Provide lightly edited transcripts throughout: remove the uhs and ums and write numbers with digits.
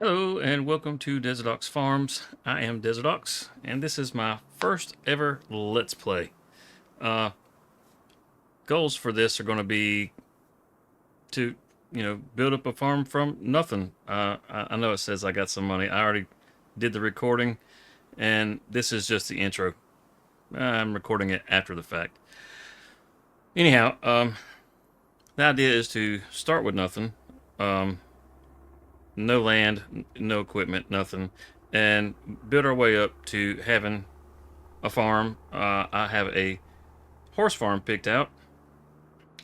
Hello and welcome to Desert Ox Farms. I am Desert Ox, and this is my first ever Let's Play. Uh, Goals for this are going to be to, build up a farm from nothing. I know it says I got some money. I already did the recording, and this is just the intro. I'm recording it after the fact. Anyhow, the idea is to start with nothing. Um, no land, no equipment, nothing, and build our way up to having a farm. I have a horse farm picked out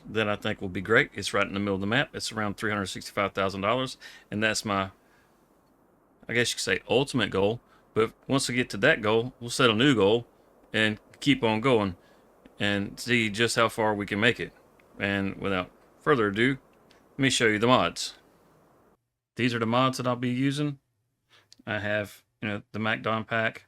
that I think will be great. It's right in the middle of the map. It's around $365,000, and that's my, I guess you could say, ultimate goal. But once we get to that goal, we'll set a new goal and keep on going and see just how far we can make it. And without further ado, let me show you the mods. These are the mods that I'll be using. I have, the MacDon pack,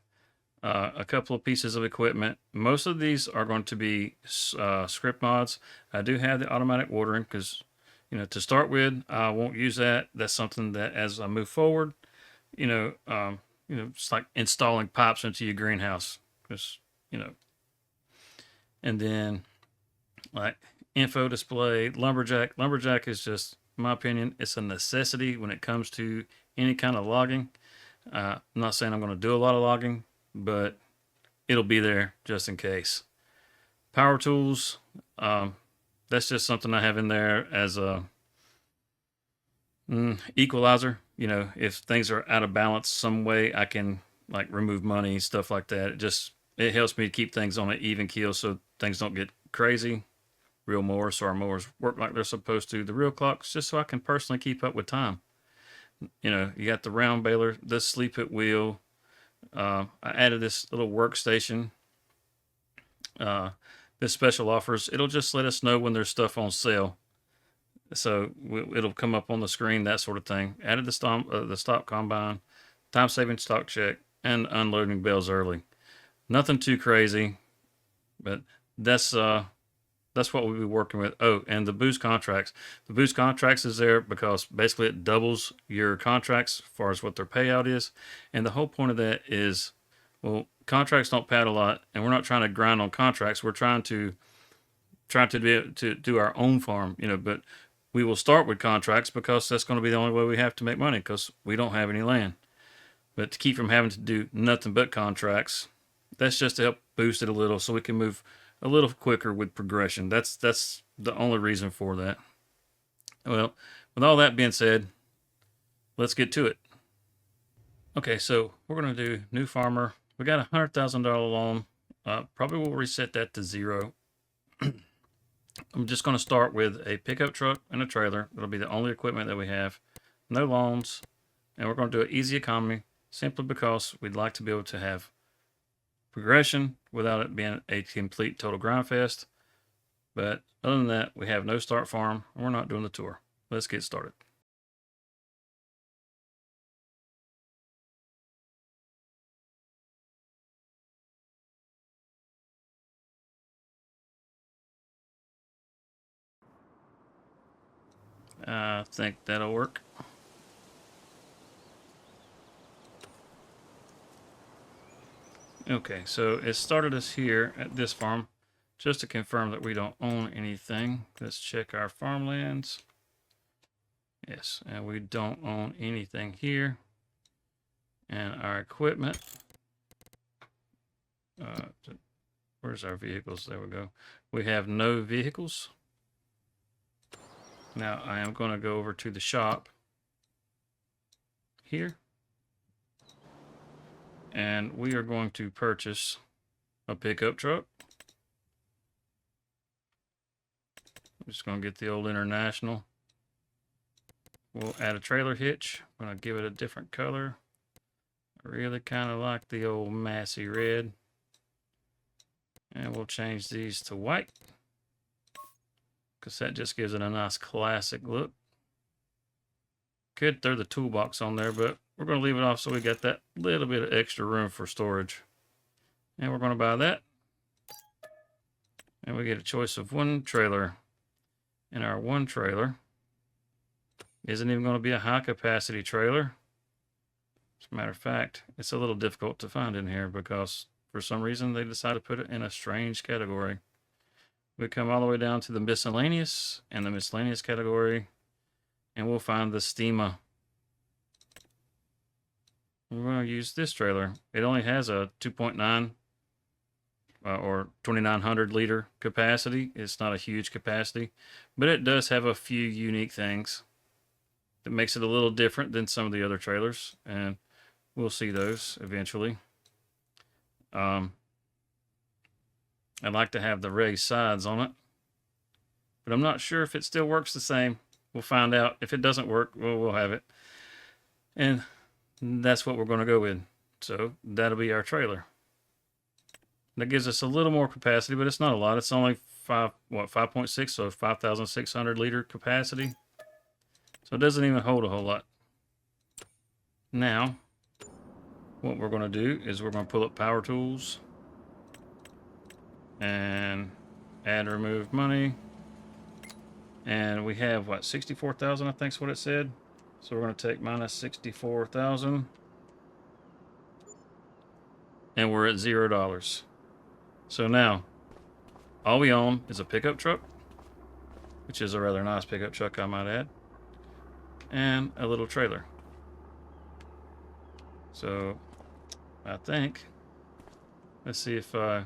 a couple of pieces of equipment. Most of these are going to be script mods. I do have the automatic watering because, to start with, I won't use that. That's something that as I move forward, it's like installing pipes into your greenhouse. Because, you know, and then like info display, lumberjack. Lumberjack is just, in my opinion, it's a necessity when it comes to any kind of logging. I'm not saying I'm going to do a lot of logging, but it'll be there just in case. Power tools, that's just something I have in there as a equalizer. If things are out of balance some way, I can like remove money, stuff like that. It helps me to keep things on an even keel so things don't get crazy. Real mowers, so our mowers work like they're supposed to. The real clocks, just so I can personally keep up with time. You got the round baler, the sleep at wheel. I added this little workstation. This special offers, it'll just let us know when there's stuff on sale. So it'll come up on the screen, that sort of thing. Added the stop combine, time saving stock check, and unloading bales early. Nothing too crazy, but that's what we'll be working with. Oh, and the boost contracts. The boost contracts is there because basically it doubles your contracts as far as what their payout is. And the whole point of that is, well, contracts don't pay out a lot, and we're not trying to grind on contracts. We're trying to be able to do our own farm, but we will start with contracts because that's going to be the only way we have to make money because we don't have any land. But to keep from having to do nothing but contracts, that's just to help boost it a little so we can move a little quicker with progression. That's the only reason for that. Well, with all that being said, let's get to it. Okay, so we're going to do new farmer. We got $100,000 loan. Probably will reset that to zero. I'm just going to start with a pickup truck and a trailer. It'll be the only equipment that we have. No loans. And we're going to do it easy economy simply because we'd like to be able to have progression without it being a complete total grind fest. But other than that, we have no start farm and we're not doing the tour. Let's get started. I think that'll work. Okay, so it started us here at this farm. Just to confirm that we don't own anything, let's check our farmlands. Yes, and we don't own anything here. And our equipment. Where's our vehicles? There we go. We have no vehicles. Now I am going to go over to the shop here. And we are going to purchase a pickup truck. I'm just going to get the old International. We'll add a trailer hitch. I'm going to give it a different color. I really kind of like the old Massey red. And we'll change these to white, because that just gives it a nice classic look. Could throw the toolbox on there, but we're going to leave it off so we got that little bit of extra room for storage. And we're going to buy that. And we get a choice of one trailer. And our one trailer isn't even going to be a high capacity trailer. As a matter of fact, it's a little difficult to find in here because for some reason they decided to put it in a strange category. We come all the way down to the miscellaneous and the miscellaneous category, and we'll find the Steama. We're going to use this trailer. It only has a 2.9 or 2,900 liter capacity. It's not a huge capacity, but it does have a few unique things that makes it a little different than some of the other trailers, and we'll see those eventually. I'd like to have the raised sides on it, but I'm not sure if it still works the same. We'll find out. If it doesn't work, we'll have it, and that's what we're going to go with. So that'll be our trailer. That gives us a little more capacity, but it's not a lot. It's only 5.6, so 5,600 liter capacity. So it doesn't even hold a whole lot. Now, what we're going to do is we're going to pull up Power Tools and add remove money. And we have, what, 64,000, I think is what it said. So we're going to take minus 64,000. And we're at $0. So now, all we own is a pickup truck, which is a rather nice pickup truck, I might add, and a little trailer. So I think, let's see if I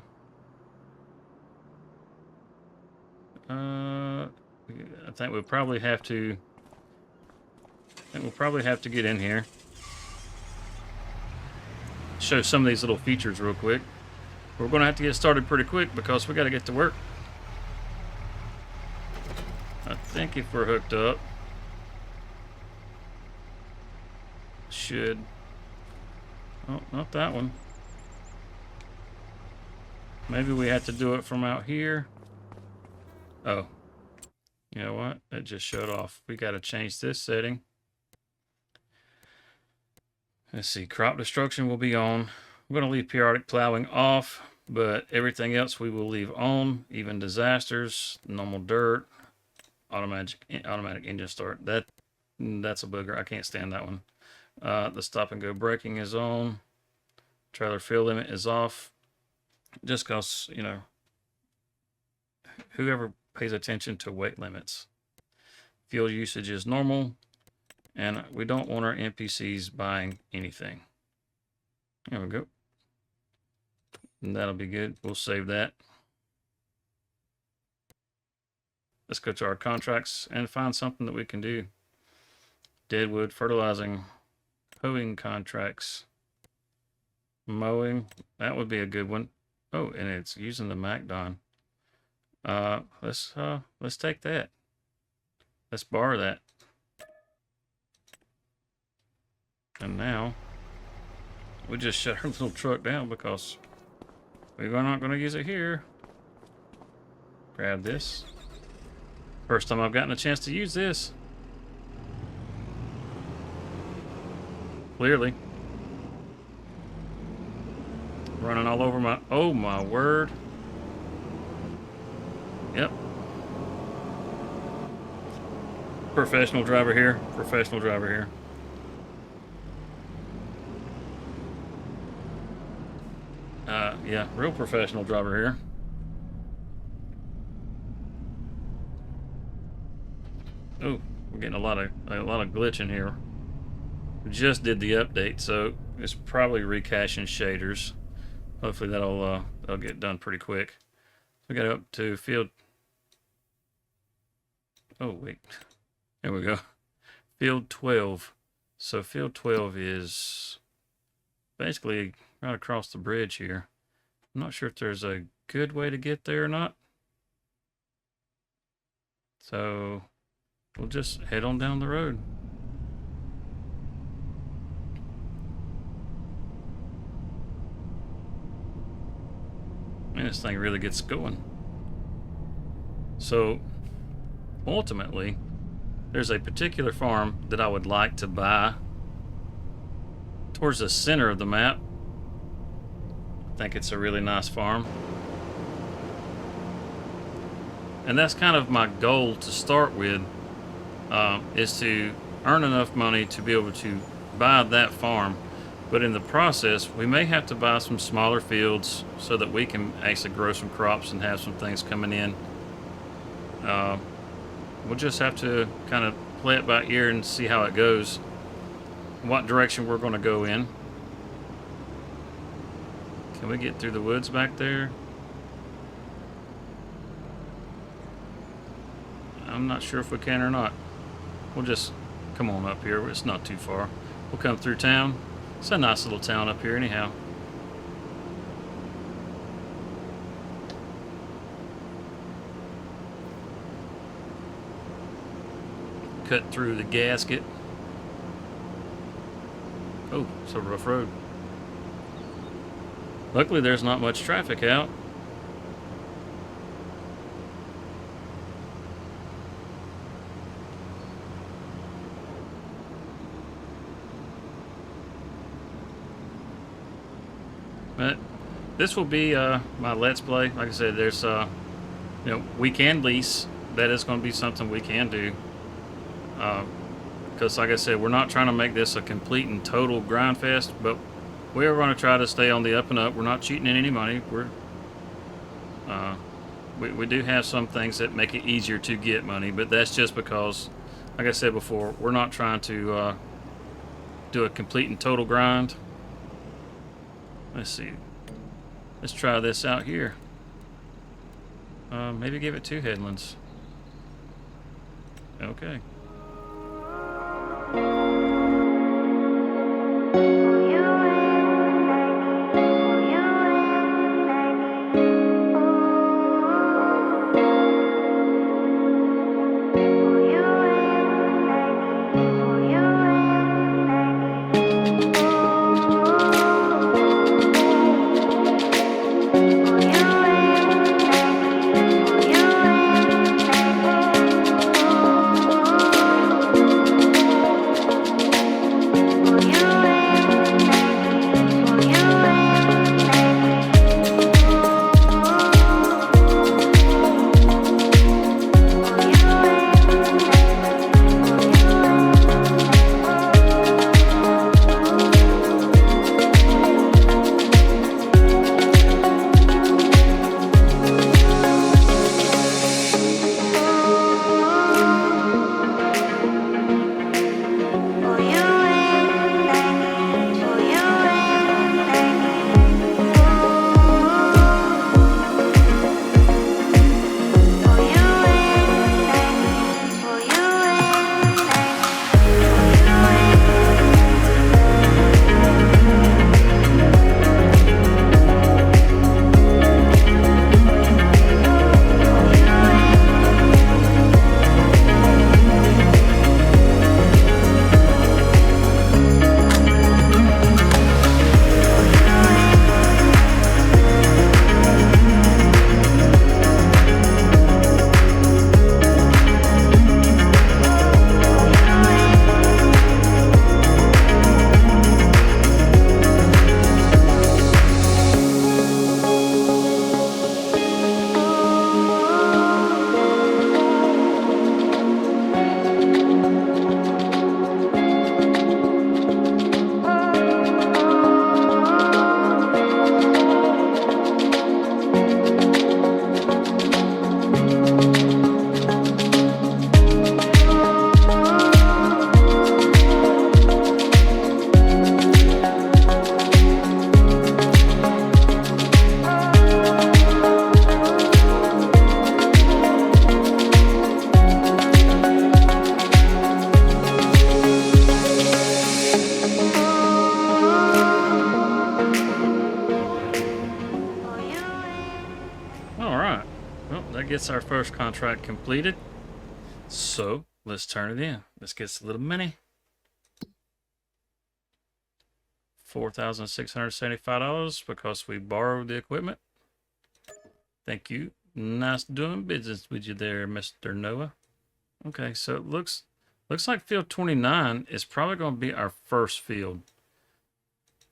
think we'll probably have to get in here, show some of these little features real quick. We're going to have to get started pretty quick because we got to get to work. I think if we're hooked up, should, oh, not that one. Maybe we have to do it from out here. Oh, you know what? It just shut off. We got to change this setting. Let's see, crop destruction will be on. We're going to leave periodic plowing off, but everything else we will leave on, even disasters, normal dirt, automatic engine start. That's a booger. I can't stand that one. The stop and go braking is on. Trailer fuel limit is off. Just because, you know, whoever pays attention to weight limits. Fuel usage is normal, and we don't want our NPCs buying anything. There we go. And that'll be good. We'll save that. Let's go to our contracts and find something that we can do. Deadwood, fertilizing, hoeing contracts, mowing. That would be a good one. Oh, and it's using the MacDon. Let's take that. Let's borrow that. And now we just shut our little truck down because we're not going to use it here. Grab this. First time I've gotten a chance to use this. Clearly. Running all over my, oh my word. Yep. Professional driver here. Professional driver here. Yeah, real professional driver here. Oh, we're getting a lot of glitch in here. We just did the update, so it's probably recaching shaders. Hopefully that'll get done pretty quick. We got up to field. Oh wait, there we go. Field 12. So field 12 is basically right across the bridge here. I'm not sure if there's a good way to get there or not. So we'll just head on down the road. And this thing really gets going. So ultimately, there's a particular farm that I would like to buy towards the center of the map. I think it's a really nice farm. And that's kind of my goal to start with, is to earn enough money to be able to buy that farm. But in the process, we may have to buy some smaller fields so that we can actually grow some crops and have some things coming in. We'll just have to kind of play it by ear and see how it goes, what direction we're going to go in. Can we get through the woods back there? I'm not sure if we can or not. We'll just come on up here. It's not too far. We'll come through town. It's a nice little town up here anyhow. Cut through the gasket. Oh, it's a rough road. Luckily there's not much traffic out. But this will be my Let's Play. Like I said, there's we can lease. That is going to be something we can do. Because like I said, we're not trying to make this a complete and total grind fest, but we are going to try to stay on the up and up. We're not cheating in any money. We do have some things that make it easier to get money, but that's just because, like I said before, we're not trying to do a complete and total grind. Let's see. Let's try this out here. Maybe give it 2 headlands. Okay. Gets our first contract completed. So let's turn it in. Let's get a little money. $4,675 because we borrowed the equipment. Thank you. Nice doing business with you there, Mr. Noah. Okay, so it looks like field 29 is probably going to be our first field.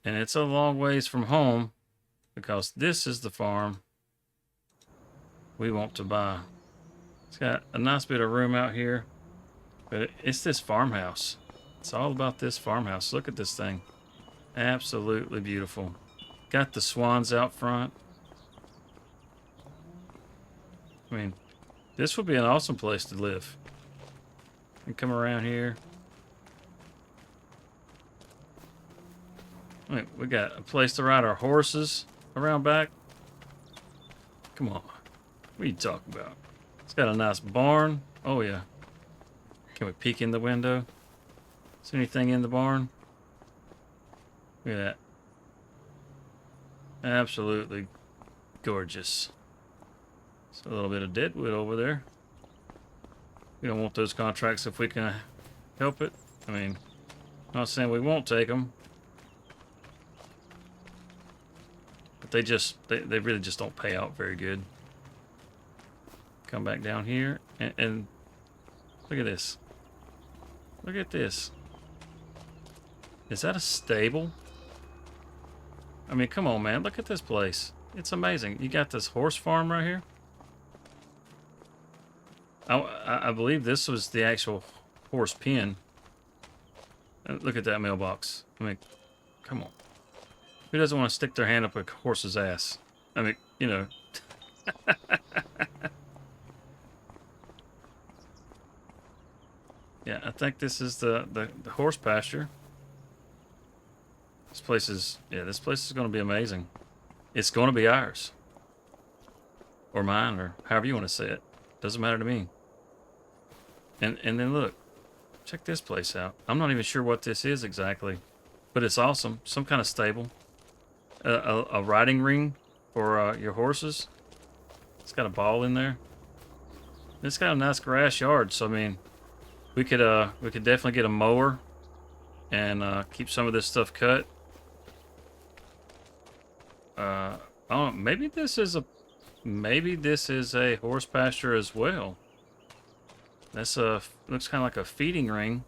And it's a long ways from home because this is the farm we want to buy. It's got a nice bit of room out here, but it's this farmhouse. It's all about this farmhouse. Look at this thing. Absolutely beautiful. Got the swans out front. I mean, this would be an awesome place to live. And come around here. I mean, we got a place to ride our horses around back. Come on. What are you talking about? It's got a nice barn. Oh, yeah. Can we peek in the window? Is there anything in the barn? Look at that. Absolutely gorgeous. It's a little bit of deadwood over there. We don't want those contracts if we can help it. I mean, I'm not saying we won't take them. But they really just don't pay out very good. Come back down here and look at this. Look at this. Is that a stable? I mean, come on, man. Look at this place. It's amazing. You got this horse farm right here. I believe this was the actual horse pen. Look at that mailbox. I mean, come on. Who doesn't want to stick their hand up a horse's ass? I mean, you know. Yeah, I think this is the horse pasture. This place is going to be amazing. It's going to be ours. Or mine, or however you want to say it. Doesn't matter to me. And then look. Check this place out. I'm not even sure what this is exactly. But it's awesome. Some kind of stable. A riding ring for your horses. It's got a ball in there. It's got a nice grass yard, so I mean, we could definitely get a mower and keep some of this stuff cut. I don't know, maybe this is a horse pasture as well. That's looks kind of like a feeding ring.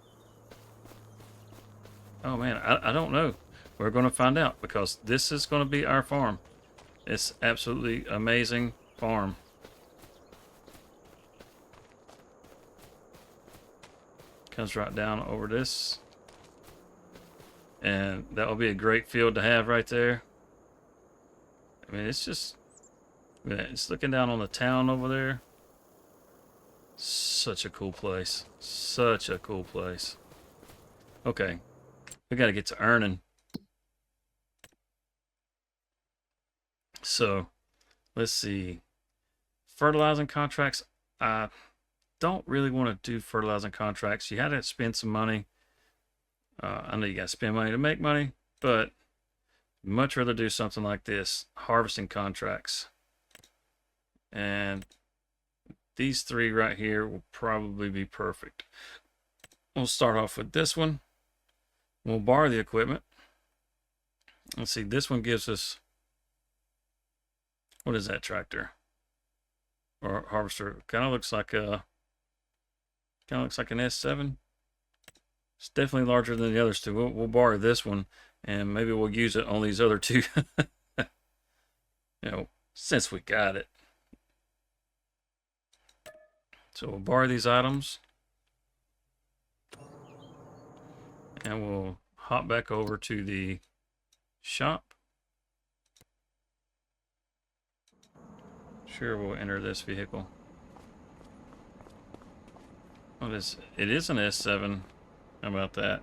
Oh man, I don't know. We're going to find out because this is going to be our farm. It's absolutely amazing farm. Comes right down over this. And that will be a great field to have right there. I mean, it's looking down on the town over there. Such a cool place. Such a cool place. Okay. We got to get to earning. So, let's see. Fertilizing contracts. I don't really want to do fertilizing contracts. You had to spend some money. I know you got to spend money to make money, but much rather do something like this. Harvesting contracts. And these three right here will probably be perfect. We'll start off with this one. We'll borrow the equipment. Let's see, this one gives us, what is that tractor? Or harvester? Kind of looks like an S7. It's definitely larger than the others two. We'll borrow this one, and maybe we'll use it on these other two. You know, since we got it. So we'll borrow these items. And we'll hop back over to the shop. Sure, we'll enter this vehicle. What is it? It is an S7. How about that?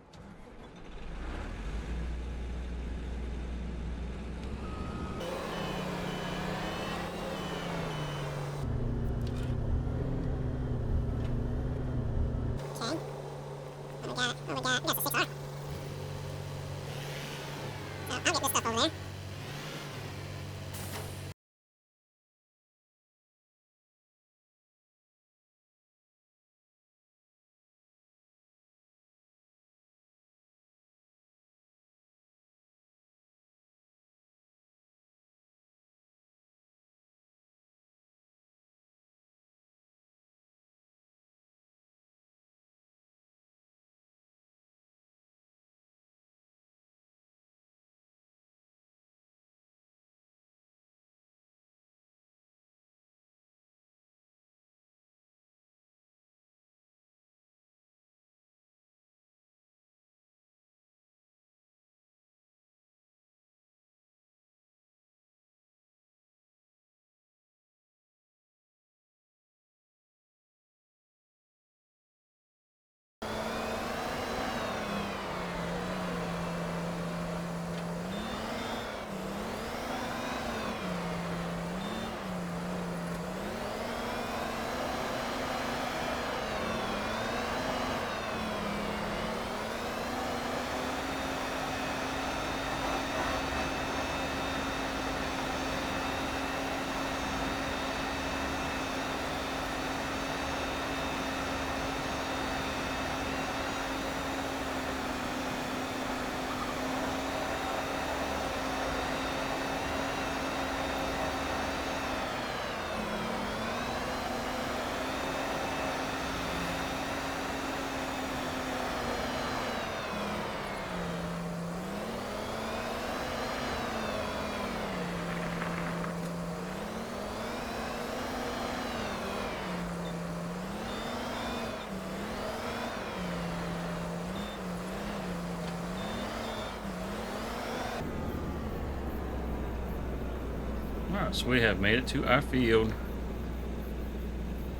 Alright, so we have made it to our field.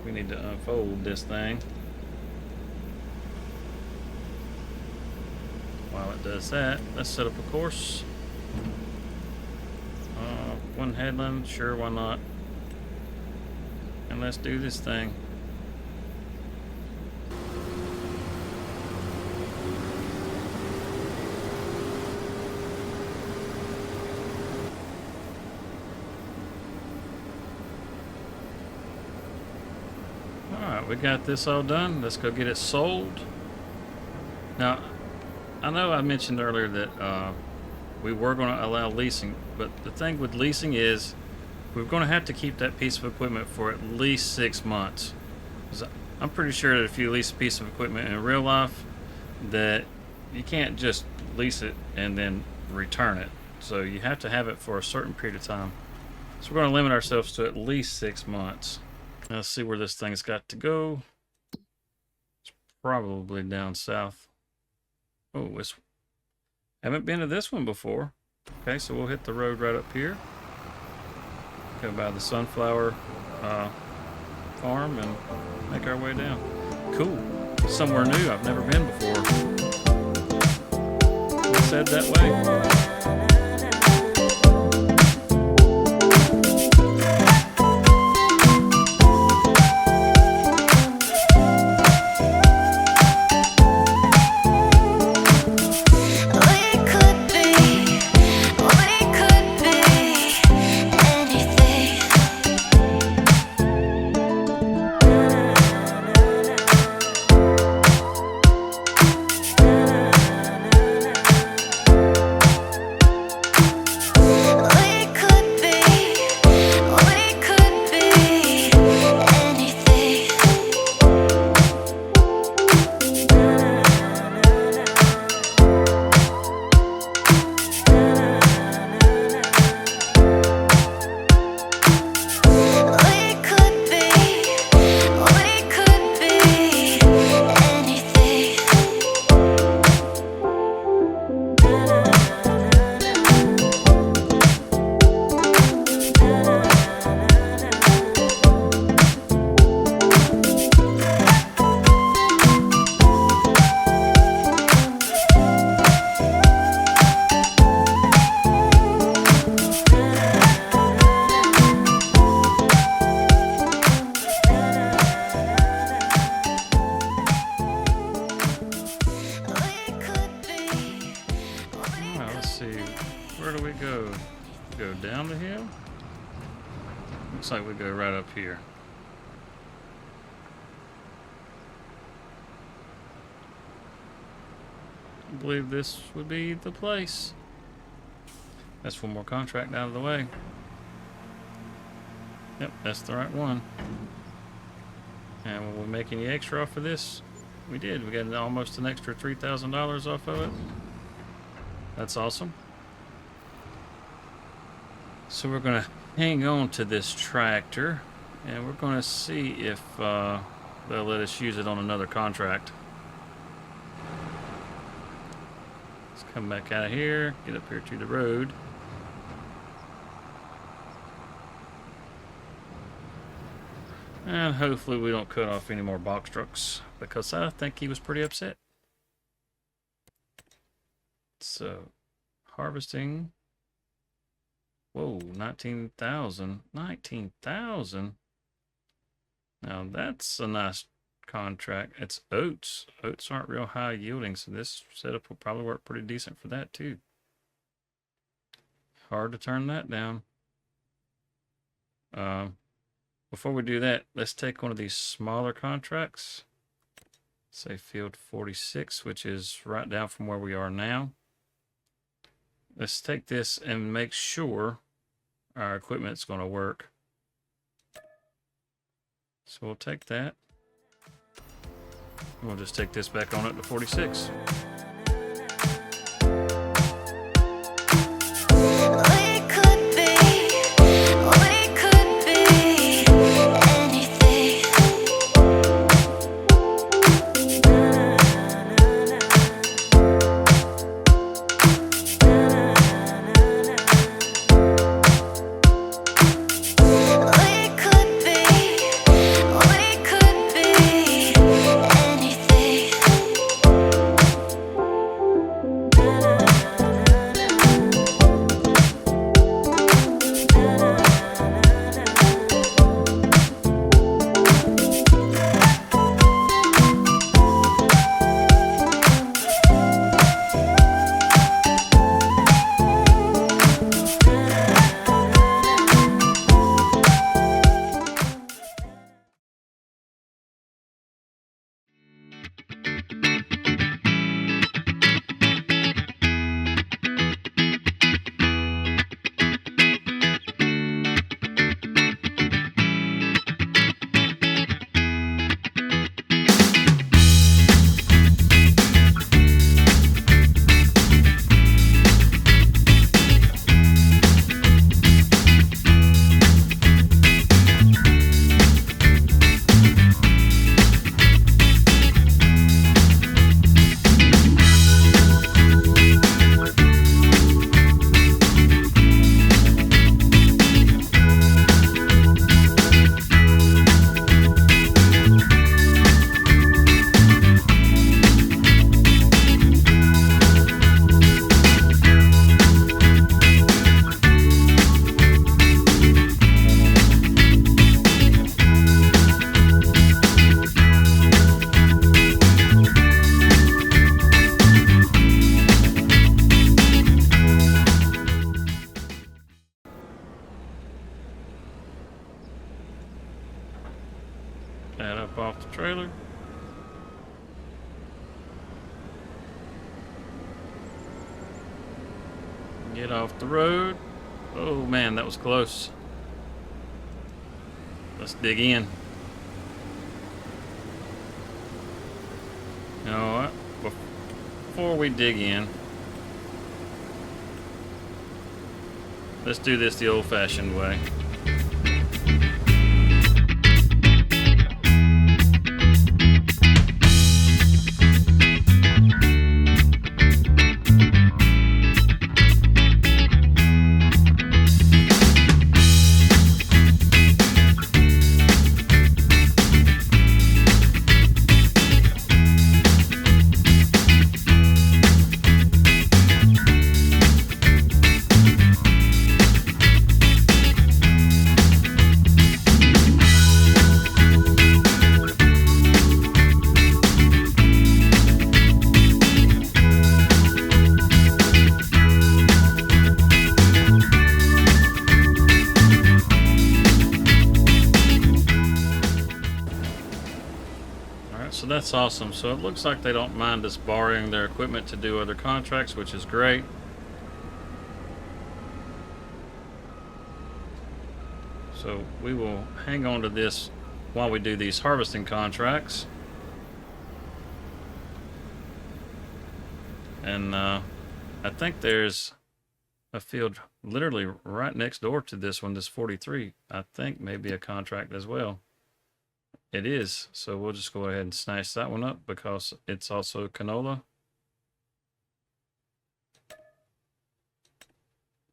We need to unfold this thing. While it does that, let's set up a course. One headland, sure, why not? And let's do this thing. Alright, we got this all done. Let's go get it sold. Now, I know I mentioned earlier that we were going to allow leasing, but the thing with leasing is we're going to have to keep that piece of equipment for at least 6 months. I'm pretty sure that if you lease a piece of equipment in real life, that you can't just lease it and then return it. So you have to have it for a certain period of time. So we're going to limit ourselves to at least 6 months. Let's see where this thing's got to go. It's probably down south. Oh, haven't been to this one before. Okay, so we'll hit the road right up here. Go by the sunflower farm and make our way down. Cool. Somewhere new I've never been before. Let's head that way. Where do we go? Go down the hill? Looks like we go right up here. I believe this would be the place. That's one more contract out of the way. Yep, that's the right one. And will we make any extra off of this? We did. We got almost an extra $3,000 off of it. That's awesome. So we're going to hang on to this tractor, and we're going to see if they'll let us use it on another contract. Let's come back out of here, get up here to the road. And hopefully we don't cut off any more box trucks, because I think he was pretty upset. So, harvesting. Whoa, 19,000. 19,000? Now that's a nice contract. It's oats. Oats aren't real high yielding, so this setup will probably work pretty decent for that too. Hard to turn that down. Before we do that, let's take one of these smaller contracts. Say field 46, which is right down from where we are now. Let's take this and make sure our equipment's going to work. So we'll take that. We'll just take this back on up to 46. trailer. Get off the road. Oh man, that was close. Let's dig in. You know what? Before we dig in, let's do this the old-fashioned way. So that's awesome. So it looks like they don't mind us borrowing their equipment to do other contracts, which is great. So we will hang on to this while we do these harvesting contracts. And I think there's a field literally right next door to this one, this 43. I think maybe a contract as well. It is, so we'll just go ahead and snatch that one up because it's also canola.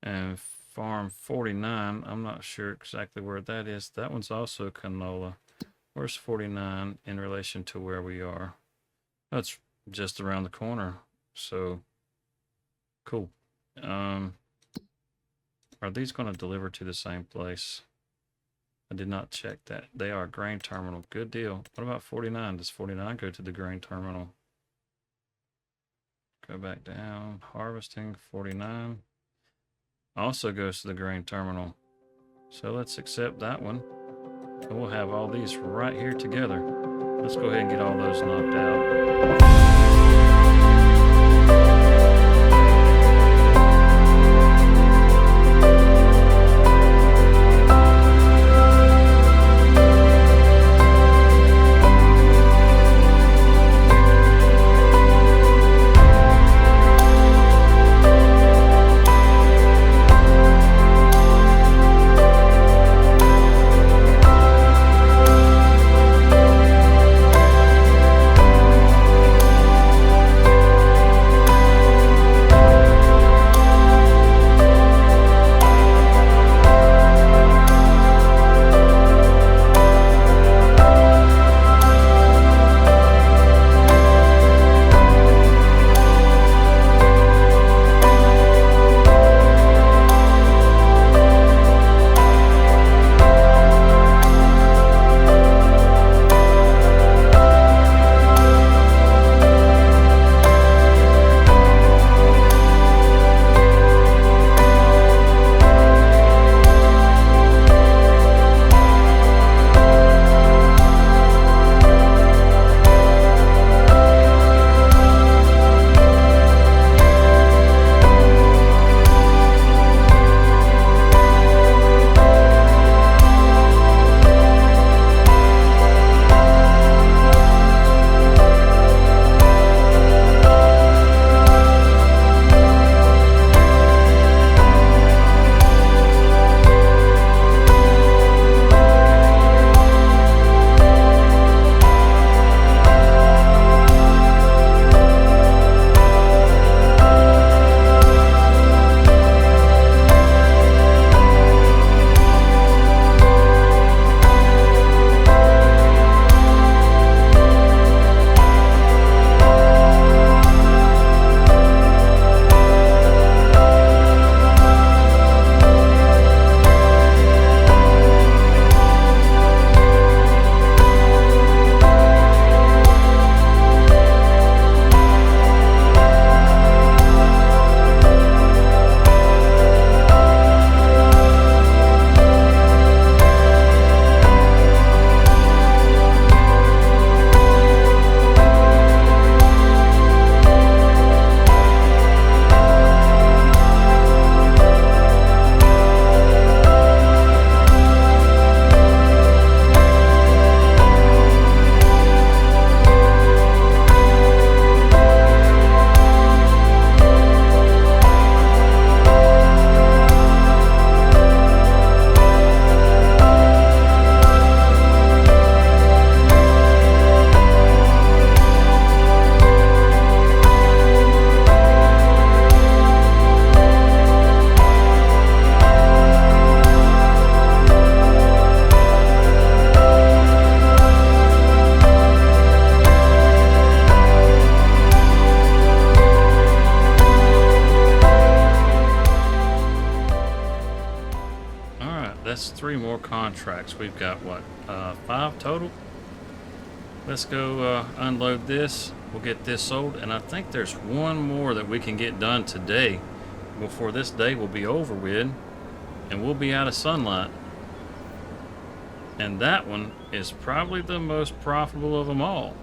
And farm 49, I'm not sure exactly where that is. That one's also canola. Where's 49 in relation to where we are? That's just around the corner, so cool. Are these going to deliver to the same place? I did not check that. They are grain terminal. Good deal. What about 49? Does 49 go to the grain terminal? Go back down. Harvesting 49 also goes to the grain terminal. So let's accept that one. And we'll have all these right here together. Let's go ahead and get all those knocked out. that's 3 more contracts. We've got what, 5 total? Let's go unload this. We'll get this sold, and I think there's one more that we can get done today before this day will be over with, and we'll be out of sunlight. And that one is probably the most profitable of them all.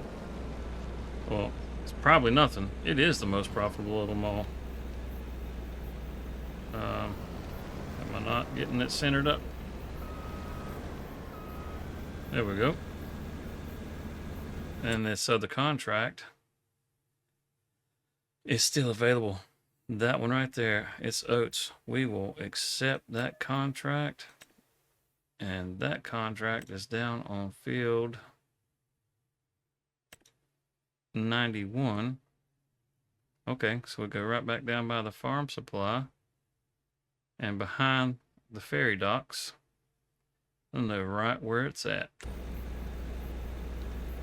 Well, it's probably nothing. It is the most profitable of them all. Am I not getting it centered up? There we go. And this other contract is still available. That one right there, it's oats. We will accept that contract. And that contract is down on field 91. Okay, so we go right back down by the farm supply and behind the ferry docks. I know right where it's at.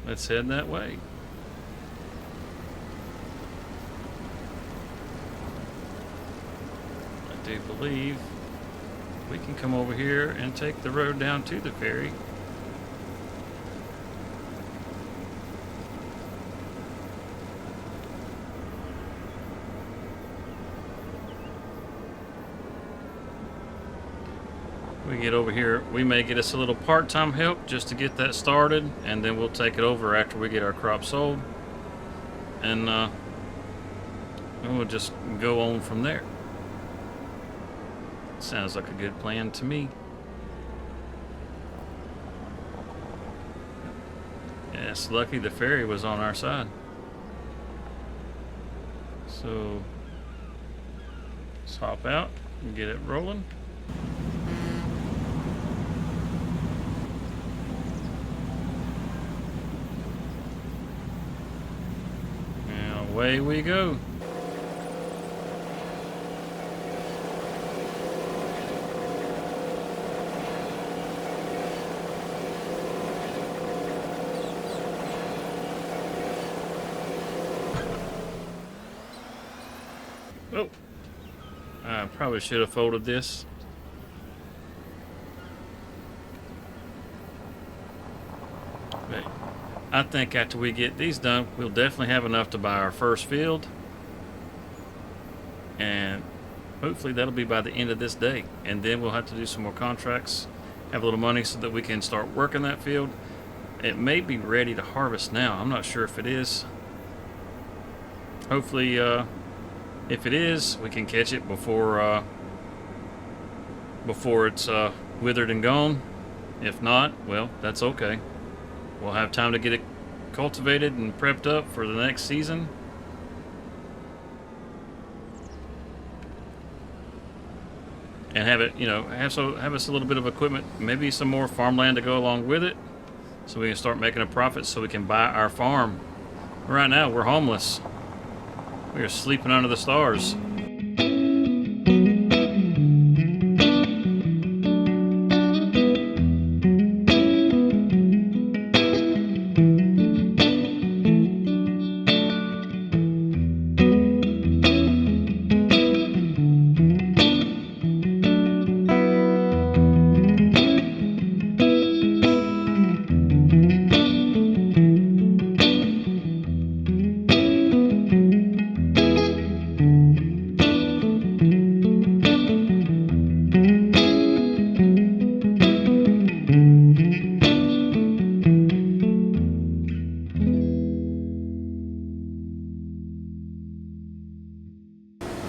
Let's head that way. I do believe we can come over here and take the road down to the ferry. We get over here, we may get us a little part-time help just to get that started, and then we'll take it over after we get our crop sold, and we'll just go on from there. Sounds like a good plan to me. Yeah, it's lucky the ferry was on our side. So let's hop out and get it rolling. And away we go. Oh, I probably should have folded this. But I think after we get these done, we'll definitely have enough to buy our first field. And hopefully that'll be by the end of this day. And then we'll have to do some more contracts, have a little money so that we can start working that field. It may be ready to harvest now. I'm not sure if it is. Hopefully, if it is, we can catch it before it's withered and gone. If not, well, that's okay. We'll have time to get it cultivated and prepped up for the next season. And have it, have us a little bit of equipment, maybe some more farmland to go along with it, so we can start making a profit so we can buy our farm. Right now, we're homeless. We are sleeping under the stars.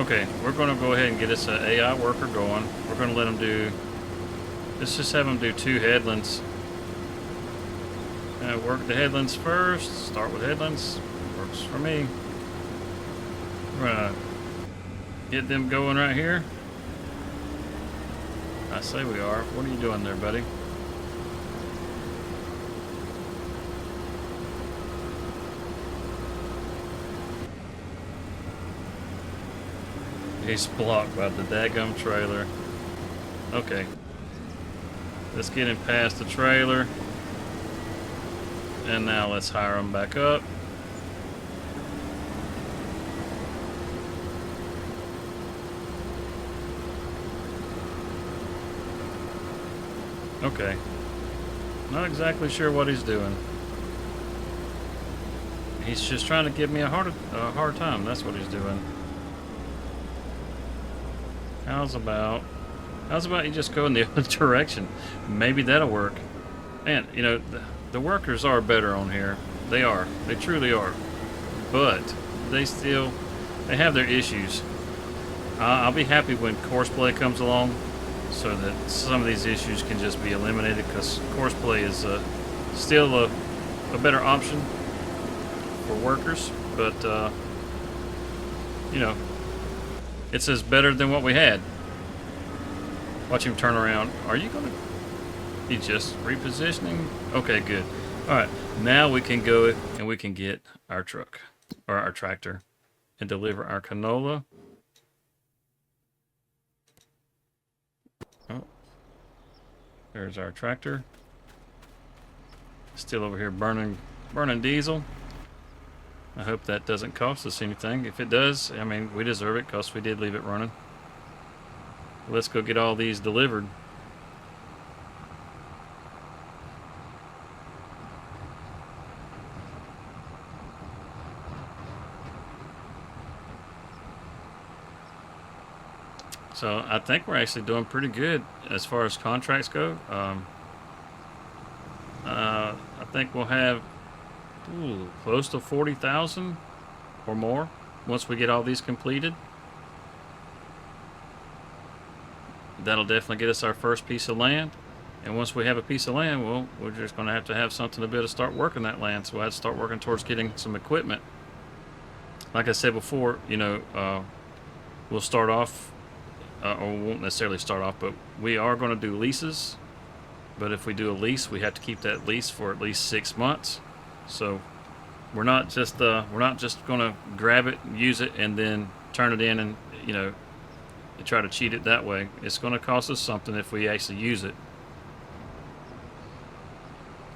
Okay, we're going to go ahead and get us an AI worker going. We're going to let them do, let's just have them do 2 headlands. Work the headlands first, start with headlands, works for me. We're going to get them going right here. I say we are. What are you doing there, buddy? He's blocked by the daggum trailer. Okay. Let's get him past the trailer. And now let's hire him back up. Okay. Not exactly sure what he's doing. He's just trying to give me a hard time. That's what he's doing. How's about you just go in the other direction? Maybe that'll work. And the workers are better on here. They are. They truly are. But they have their issues. I'll be happy when Courseplay comes along, so that some of these issues can just be eliminated. Because Courseplay is still a better option for workers, but you know, it says better than what we had. Watch him turn around. Are you gonna? He's just repositioning. Okay, good. All right, now we can go and we can get our truck or our tractor and deliver our canola. Oh, there's our tractor. Still over here burning diesel. I hope that doesn't cost us anything. If it does, I mean, we deserve it because we did leave it running. Let's go get all these delivered. So I think we're actually doing pretty good as far as contracts go. I think we'll have close to 40,000 or more once we get all these completed. That'll definitely get us our first piece of land. And once we have a piece of land, well, we're just going to have something to be able to start working that land. So we'll have to start working towards getting some equipment. Like I said before, we'll start off, or won't necessarily start off, but we are going to do leases. But if we do a lease, we have to keep that lease for at least 6 months. So we're not just going to grab it, use it, and then turn it in and try to cheat it that way. It's going to cost us something if we actually use it.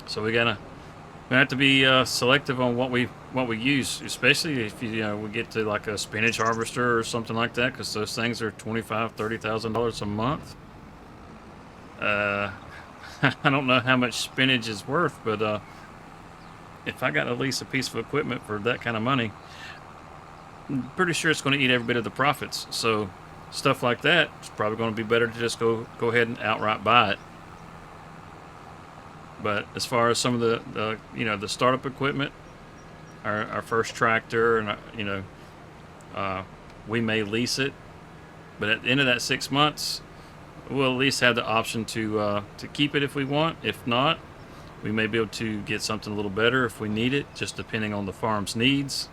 So we have to be selective on what we use, especially if we get to like a spinach harvester or something like that, because those things are $25,000-$30,000 a month. I don't know how much spinach is worth, but if I got at least a piece of equipment for that kind of money, I'm pretty sure it's going to eat every bit of the profits. So stuff like that, it's probably going to be better to just go ahead and outright buy it. But as far as some of the startup equipment, our first tractor, and we may lease it, but at the end of that 6 months, we'll at least have the option to keep it if we want. If not, we may be able to get something a little better if we need it, just depending on the farm's needs.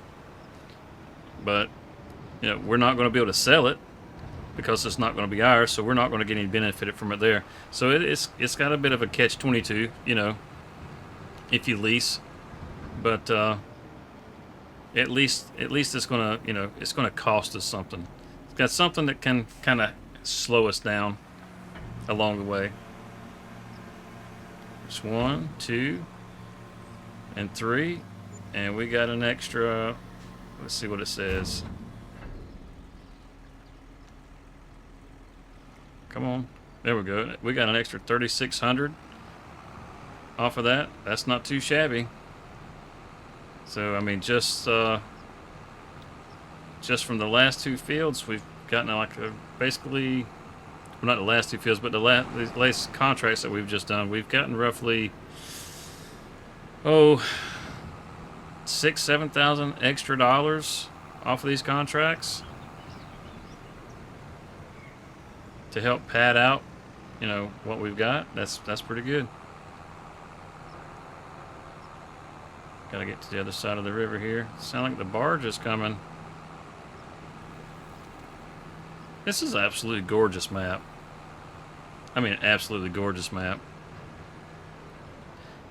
But we're not going to be able to sell it because it's not going to be ours, so we're not going to get any benefit from it there. So it's got a bit of a catch-22, if you lease, but at least it's going to cost us something. It's got something that can kind of slow us down along the way. It's 1, 2, and 3, and we got an extra. Let's see what it says. Come on. There we go. We got an extra 3,600 off of that. That's not too shabby. So, I mean, just from the last two fields, we've gotten basically, well, not the last two fields, but the last contracts that we've just done, we've gotten roughly, 6,000-7,000 extra dollars off of these contracts to help pad out, what we've got. That's pretty good. Gotta get to the other side of the river here. Sound like the barge is coming. This is an absolutely gorgeous map. I mean, absolutely gorgeous map.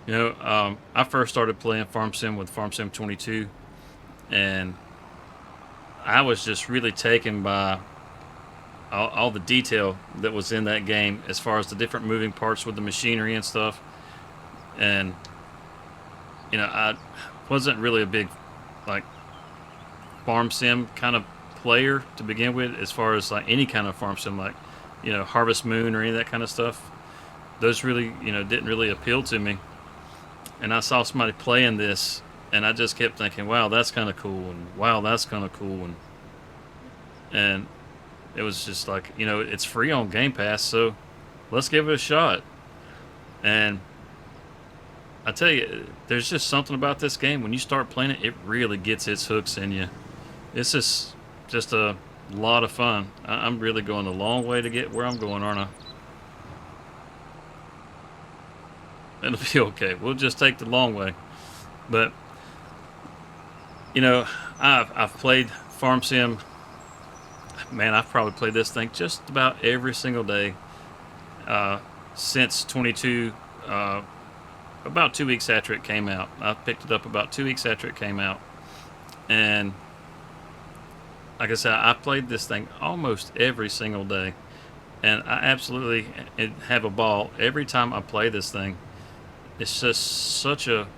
I first started playing Farm Sim with Farm Sim 22, and I was just really taken by all the detail that was in that game as far as the different moving parts with the machinery and stuff. And I wasn't really a big farm sim kind of player to begin with, as far as any kind of farm sim, Harvest Moon or any of that kind of stuff. those really, didn't really appeal to me. And I saw somebody playing this, and I just kept thinking, wow, that's kind of cool, and wow, that's kind of cool, and it was just like, it's free on Game Pass, so let's give it a shot. And I tell you, there's just something about this game. When you start playing it, it really gets its hooks in you. It's just a lot of fun. I'm really going a long way to get where I'm going, aren't I? It'll be okay. We'll just take the long way. But I've played Farm Sim. Man, I've probably played this thing just about every single day since 22. About 2 weeks after it came out. I picked it up about 2 weeks after it came out, and like I said, I played this thing almost every single day, and I absolutely have a ball every time I play this thing. It's just such a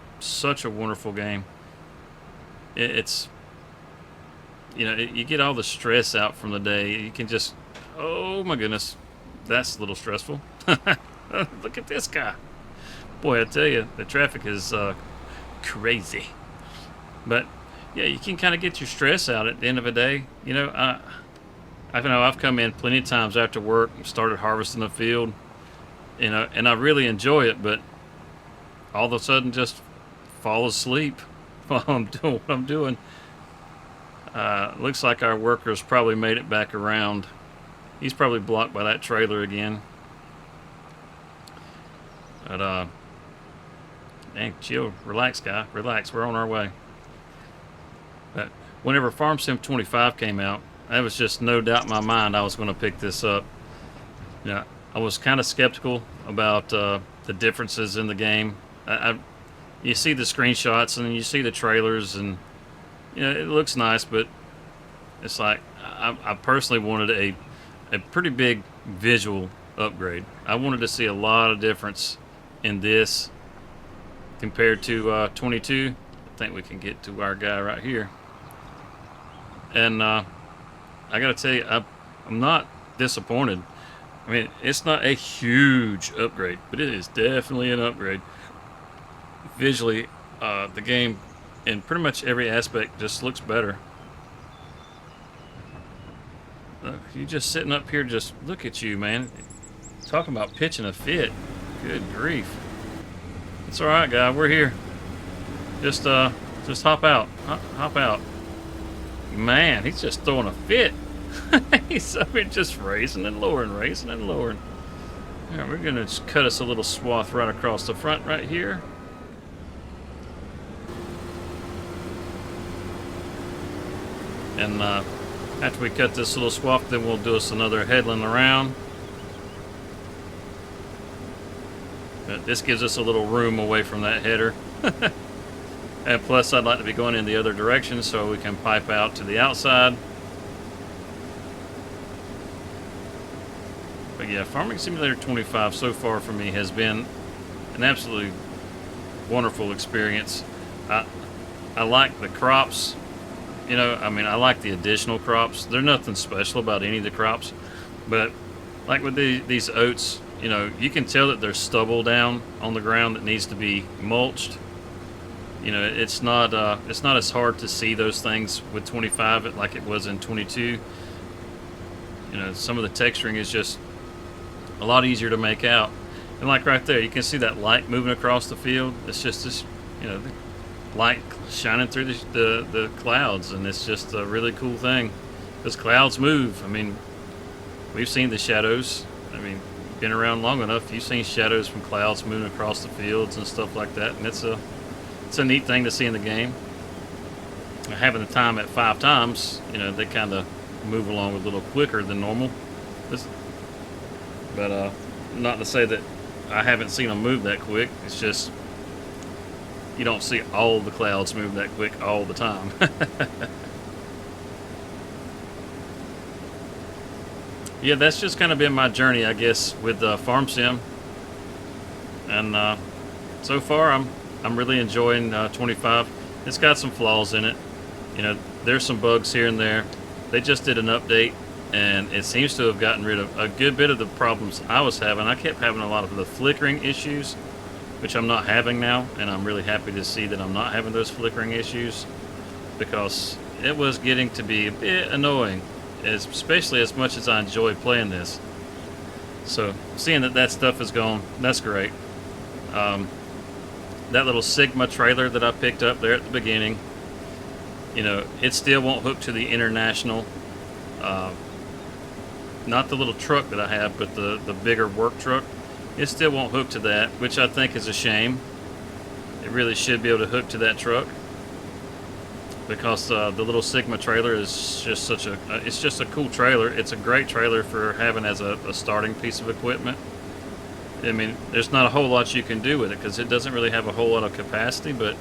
wonderful game. It's you get all the stress out from the day. You can just, oh my goodness, that's a little stressful. Look at this guy. Boy, I tell you, the traffic is crazy. But yeah, you can kind of get your stress out at the end of the day. I know I've come in plenty of times after work and started harvesting the field, and I really enjoy it, but all of a sudden just fall asleep while I'm doing what I'm doing. Looks like our worker's probably made it back around. He's probably blocked by that trailer again. But man, chill, relax, guy, relax. We're on our way. But whenever Farm Sim 25 came out, there was just no doubt in my mind I was going to pick this up. Yeah, I was kind of skeptical about the differences in the game. You see the screenshots and you see the trailers, and it looks nice, but it's like I personally wanted a pretty big visual upgrade. I wanted to see a lot of difference in this compared to 22. I think we can get to our guy right here. And I gotta tell you, I'm not disappointed. I mean, it's not a huge upgrade, but it is definitely an upgrade. Visually, the game in pretty much every aspect just looks better. You just sitting up here, just look at you, man. Talking about pitching a fit. Good grief. It's all right, guy. We're here. Just hop out. Hop out. Man, he's just throwing a fit. He's up here just raising and lowering, raising and lowering. All right, we're gonna just cut us a little swath right across the front right here. And after we cut this little swath, then we'll do us another headland around. But this gives us a little room away from that header. And plus, I'd like to be going in the other direction so we can pipe out to the outside. But yeah, Farming Simulator 25 so far for me has been an absolutely wonderful experience. I like the crops. I like the additional crops. There's nothing special about any of the crops, but like with these oats, you can tell that there's stubble down on the ground that needs to be mulched. It's not as hard to see those things with 25 like it was in 22. Some of the texturing is just a lot easier to make out. And like right there, you can see that light moving across the field. It's just this, the light shining through the clouds, and it's just a really cool thing. Because clouds move. I mean, we've seen the shadows. I mean, been around long enough. You've seen shadows from clouds moving across the fields and stuff like that, and it's a neat thing to see in the game. Having the time at 5 times, they kind of move along a little quicker than normal. But not to say that I haven't seen them move that quick. It's just you don't see all the clouds move that quick all the time. Yeah, that's just kind of been my journey, I guess, with Farm Sim. And so far, I'm really enjoying 25. It's got some flaws in it. There's some bugs here and there. They just did an update and it seems to have gotten rid of a good bit of the problems I was having. I kept having a lot of the flickering issues, which I'm not having now, and I'm really happy to see that I'm not having those flickering issues, because it was getting to be a bit annoying, especially as much as I enjoy playing this. So seeing that that stuff is gone, that's great. Um, that little Sigma trailer that I picked up there at the beginning, it still won't hook to the international. Uh, Not the little truck that I have, but the bigger work truck. It still won't hook to that, which I think is a shame. It really should be able to hook to that truck, because the little Sigma trailer is just it's just a cool trailer. It's a great trailer for having as a starting piece of equipment. I mean, there's not a whole lot you can do with it because it doesn't really have a whole lot of capacity, but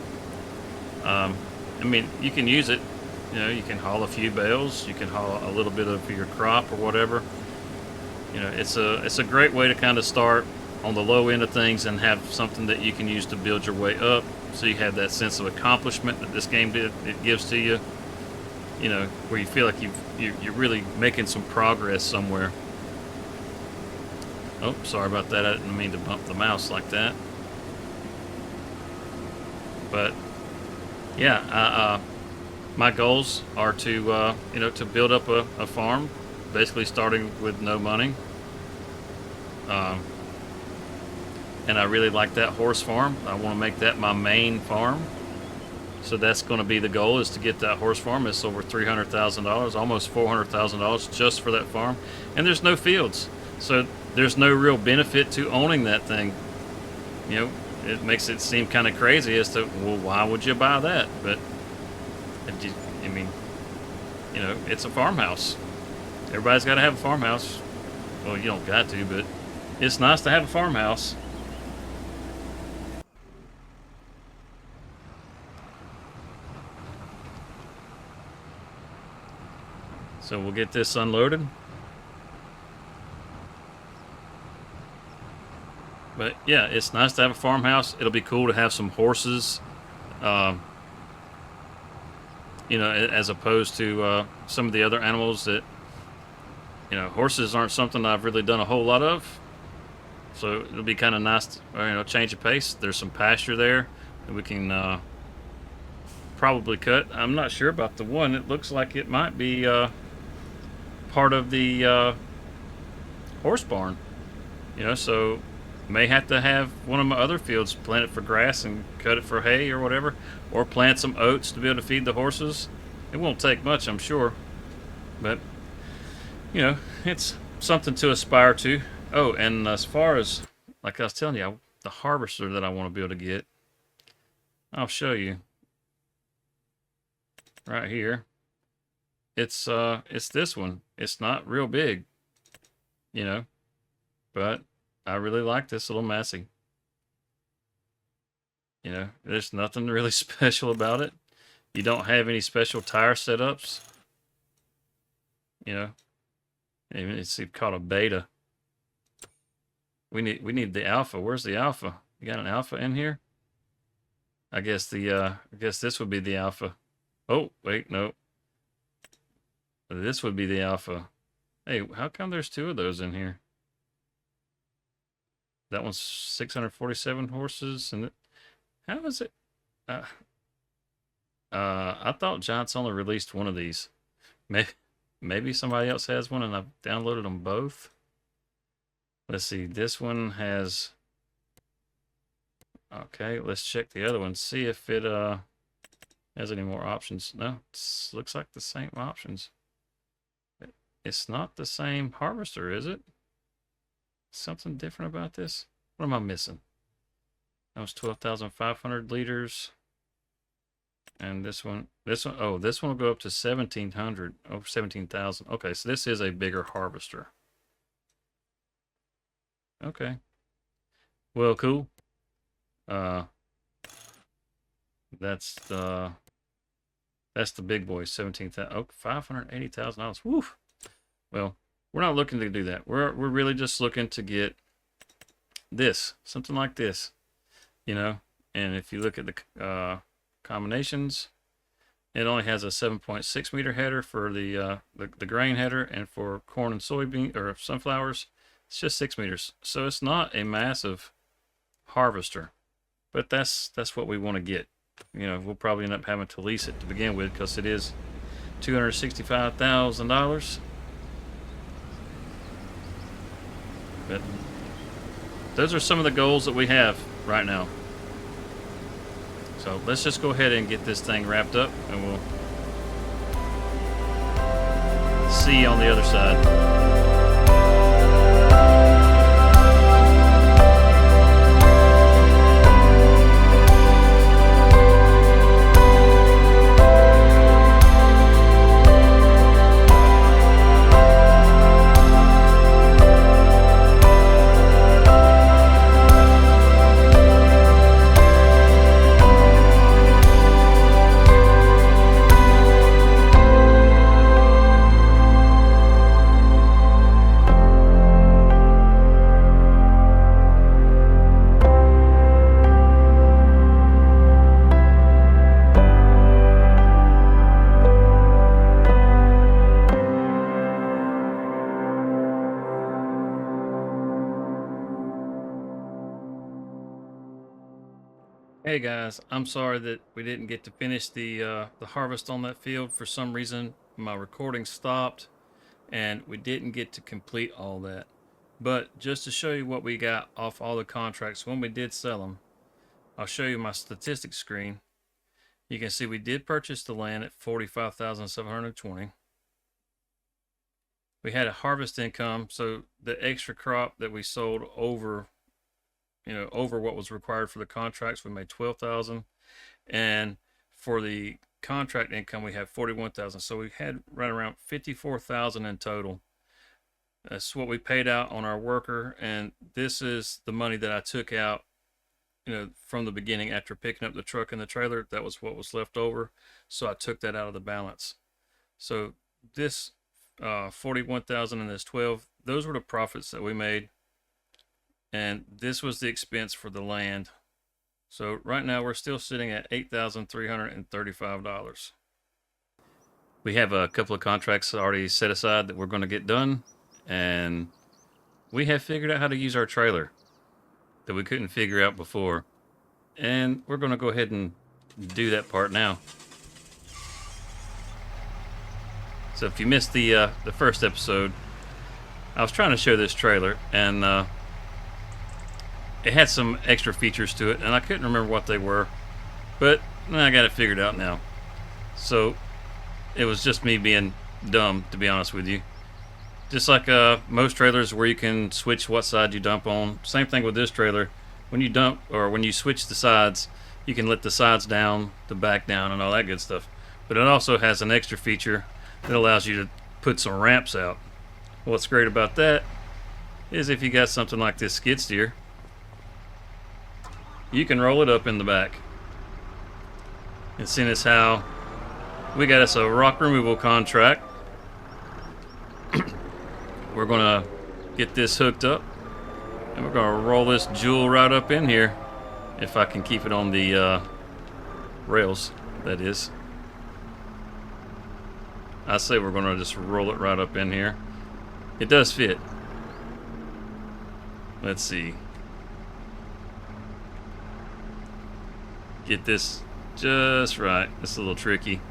I mean, you can use it. You can haul a few bales, you can haul a little bit of your crop or whatever. It's a great way to kind of start on the low end of things and have something that you can use to build your way up. So you have that sense of accomplishment that this game it gives to you. Where you feel like you're really making some progress somewhere. Oh, sorry about that. I didn't mean to bump the mouse like that. But yeah, my goals are to build up a farm, basically starting with no money. Um, and I really like that horse farm. I want to make that my main farm. So that's going to be the goal, is to get that horse farm. It's over $300,000, almost $400,000 just for that farm. And there's no fields. So there's no real benefit to owning that thing. It makes it seem kind of crazy as to, well, why would you buy that? But I mean, it's a farmhouse. Everybody's got to have a farmhouse. Well, you don't got to, but it's nice to have a farmhouse. So we'll get this unloaded. But yeah, it's nice to have a farmhouse. It'll be cool to have some horses, um, as opposed to some of the other animals that, horses aren't something I've really done a whole lot of. So it'll be kind of nice to, change of pace. There's some pasture there that we can probably cut. I'm not sure about the one. It looks like it might be part of the horse barn. So may have to have one of my other fields planted for grass and cut it for hay or whatever, or plant some oats to be able to feed the horses. It won't take much, I'm sure, but it's something to aspire to. Oh, and as far as, like I was telling you, the harvester that I want to be able to get, I'll show you right here. It's this one. It's not real big, but I really like this little Massey. There's nothing really special about it. You don't have any special tire setups. It's called a beta. We need the alpha. Where's the alpha? You got an alpha in here? I guess this would be the alpha. Oh, wait, no. This would be the alpha. Hey, how come there's two of those in here? That one's 647 horses, and how is it? I thought Giants only released one of these. Maybe somebody else has one, and I've downloaded them both. Let's see. This one has. Okay, let's check the other one. See if it has any more options. No, it looks like the same options. It's not the same harvester, is it? Something different about this? What am I missing? That was 12,500 liters. And this one, oh, this one will go up to 1,700, over 17,000. Okay, so this is a bigger harvester. Okay. Well, cool. That's the big boy, 17,000. Oh, $580,000. Woo. Well, we're not looking to do that. We're really just looking to get this, something like this, And if you look at the combinations, It only has a 7.6 meter header for the grain header, and for corn and soybean or sunflowers, it's just 6 meters. So it's not a massive harvester, but that's what we want to get. You know, we'll probably end up having to lease it to begin with because it is $265,000. But those are some of the goals that we have right now. So let's just go ahead and get this thing wrapped up, and we'll see you on the other side. Hey guys, I'm sorry that we didn't get to finish the harvest on that field. For some reason, my recording stopped, and we didn't get to complete all that. But just to show you what we got off all the contracts when we did sell them, I'll show you my statistics screen. You can see we did purchase the land at $45,720. We had a harvest income, so the extra crop that we sold over what was required for the contracts, we made $12,000, and for the contract income we had $41,000. So we had right around $54,000 in total. That's what we paid out on our worker, and this is the money that I took out, from the beginning after picking up the truck and the trailer. That was what was left over, so I took that out of the balance. So this 41,000 and this 12, those were the profits that we made. And this was the expense for the land. So right now we're still sitting at $8,335. We have a couple of contracts already set aside that we're going to get done. And we have figured out how to use our trailer that we couldn't figure out before. And we're going to go ahead and do that part now. So if you missed the first episode, I was trying to show this trailer, and it had some extra features to it, and I couldn't remember what they were, but I got it figured out now. So it was just me being dumb, to be honest with you. Just like most trailers where you can switch what side you dump on. Same thing with this trailer. When you dump, or when you switch the sides, you can let the sides down, the back down, and all that good stuff. But it also has an extra feature that allows you to put some ramps out. What's great about that is if you got something like this skid steer, you can roll it up in the back. And seeing as how we got us a rock removal contract, we're gonna get this hooked up, and we're gonna roll this jewel right up in here, if I can keep it on the rails, that is. I say we're gonna just roll it right up in here. It does fit. Let's see. Get this just right. It's a little tricky.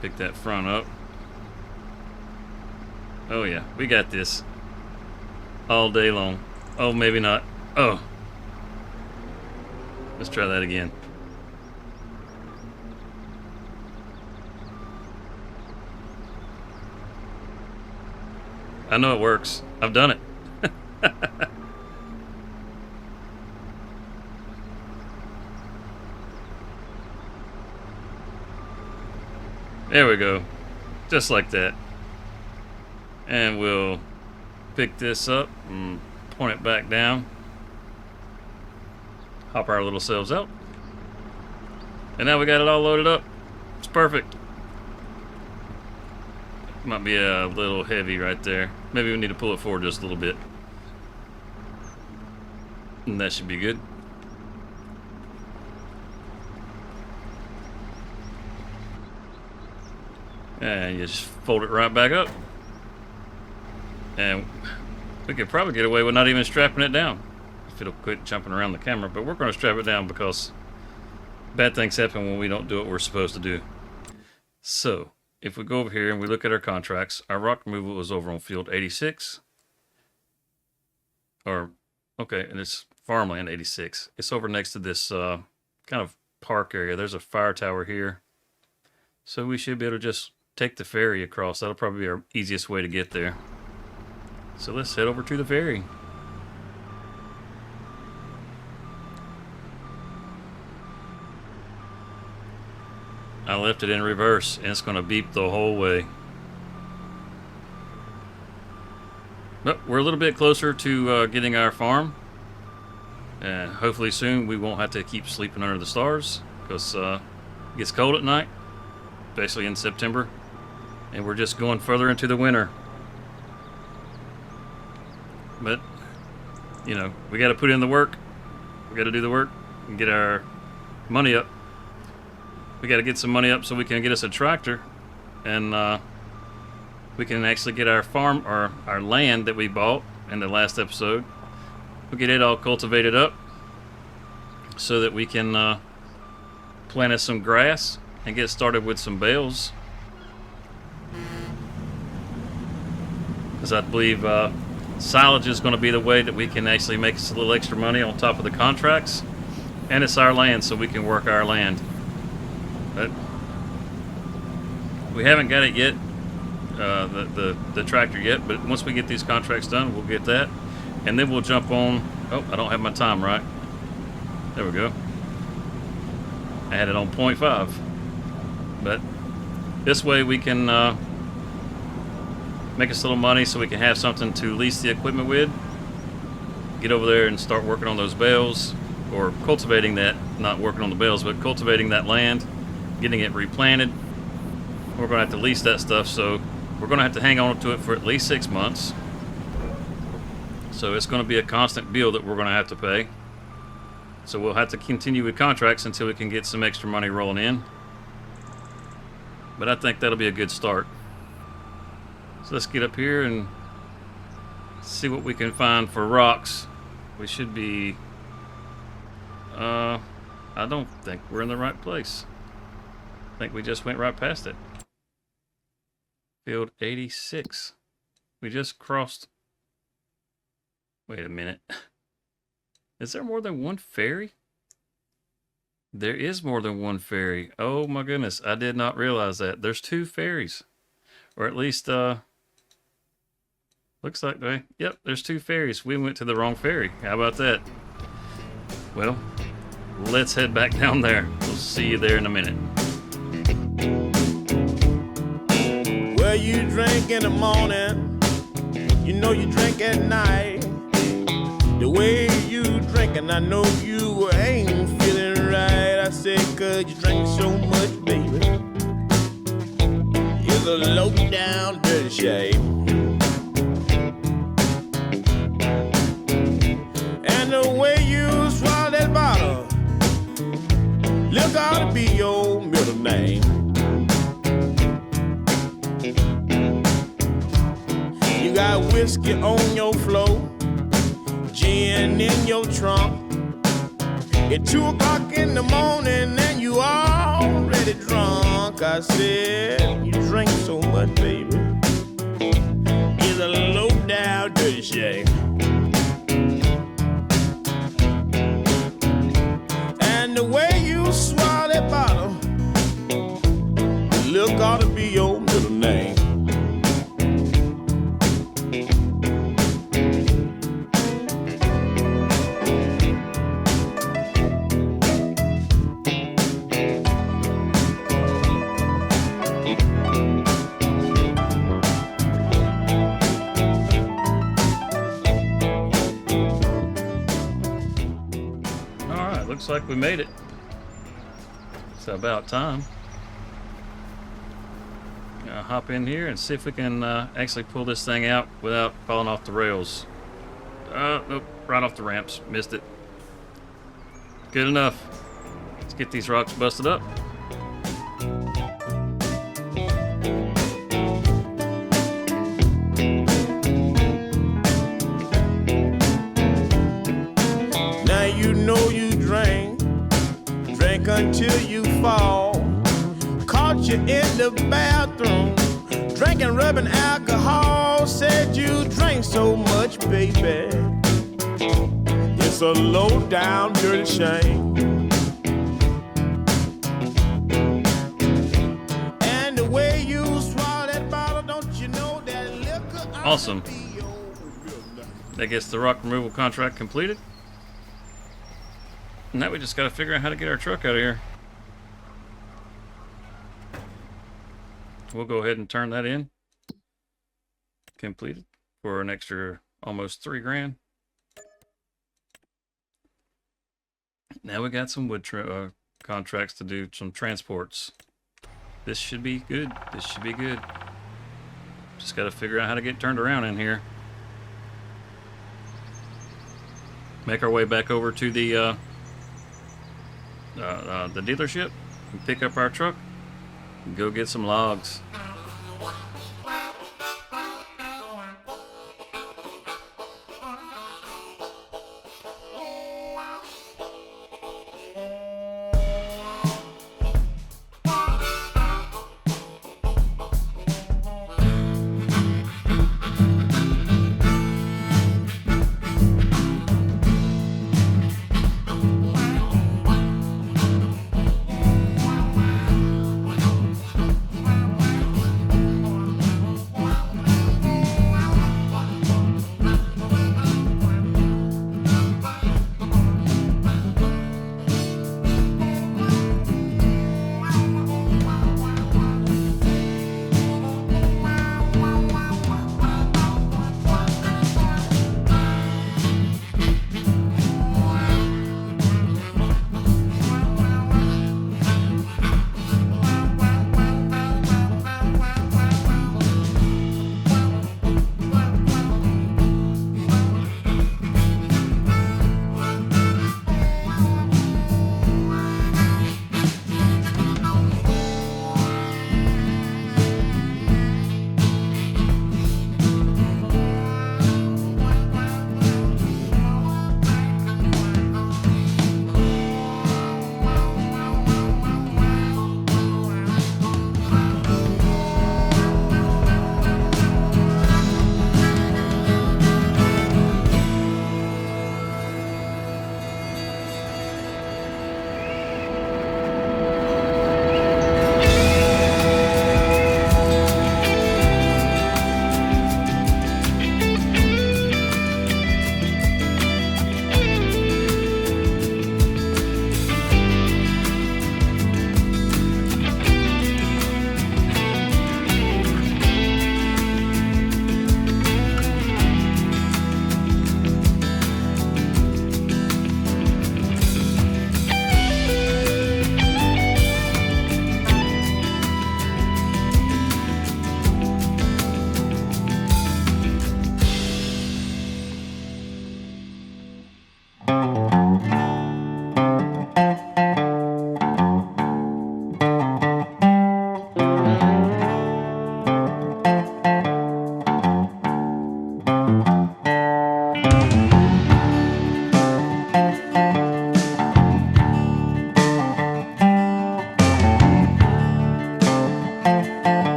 Pick that front up. Oh yeah, we got this all day long. Oh, maybe not. Oh, let's try that again. I know it works. I've done it. There we go. Just like that. And we'll pick this up and point it back down. Hop our little selves out. And now we got it all loaded up. It's perfect. Might be a little heavy right there. Maybe we need to pull it forward just a little bit. And that should be good. And you just fold it right back up. And we could probably get away with not even strapping it down if it'll quit jumping around the camera, but we're going to strap it down because bad things happen when we don't do what we're supposed to do. So if we go over here and we look at our contracts, our rock removal is over on field 86. And it's farmland 86. It's over next to this kind of park area. There's a fire tower here. So we should be able to just take the ferry across. That'll probably be our easiest way to get there. So let's head over to the ferry. I left it in reverse and it's going to beep the whole way. But we're a little bit closer to getting our farm. And hopefully soon we won't have to keep sleeping under the stars because it gets cold at night, especially in September. And we're just going further into the winter. But, you know, we got to put in the work. We got to do the work and get our money up. We got to get some money up so we can get us a tractor. And we can actually get our farm, or our land that we bought in the last episode. We'll get it all cultivated up so that we can plant us some grass and get started with some bales. Because I believe silage is going to be the way that we can actually make us a little extra money on top of the contracts. And it's our land, so we can work our land. But we haven't got it yet, the tractor yet, but once we get these contracts done, we'll get that. And then we'll jump on. Oh, I don't have my time right. There we go. I had it on 0.5. But this way we can make us a little money so we can have something to lease the equipment with. Get over there and start working on those bales, or cultivating that, not working on the bales, but cultivating that land, getting it replanted. We're going to have to lease that stuff, so we're going to have to hang on to it for at least 6 months. So it's going to be a constant bill that we're going to have to pay. So we'll have to continue with contracts until we can get some extra money rolling in. But I think that'll be a good start. So let's get up here and see what we can find for rocks. We should be... I don't think we're in the right place. I think we just went right past it. Field 86. We just crossed... Wait a minute. Is there more than one ferry? There is more than one ferry. Oh my goodness, I did not realize that. There's 2 ferries. Or at least, looks like, yep, there's 2 ferries. We went to the wrong ferry. How about that? Well, let's head back down there. We'll see you there in a minute. Well, you drink in the morning, you know you drink at night. The way you drinking, I know you ain't feeling right. I said, 'cause you drink so much, baby. It's a low down dirty shame. And the way you swallow that bottle, look ought to be your middle name. You got whiskey on your floor, gin in your trunk. It's 2 o'clock in the morning and you already drunk. I said, you drink so much, baby. It's a low down dirty shame. And the way you swallow that bottle, look ought to be your middle name. Looks like we made it. It's about time. Gonna hop in here and see if we can actually pull this thing out without falling off the rails. Nope, right off the ramps. Missed it. Good enough. Let's get these rocks busted up. you in the bathroom, drinking, rubbing alcohol. Said you drink so much, baby. It's a low down, dirty shame. And the way you swallow that bottle, don't you know that liquor? Awesome. That gets the rock removal contract completed. Now we just got to figure out how to get our truck out of here. We'll go ahead and turn that in. Completed for an extra almost $3,000. Now we got some wood contracts to do, some transports. This should be good. This should be good. Just got to figure out how to get turned around in here. Make our way back over to the dealership and pick up our truck and go get some logs.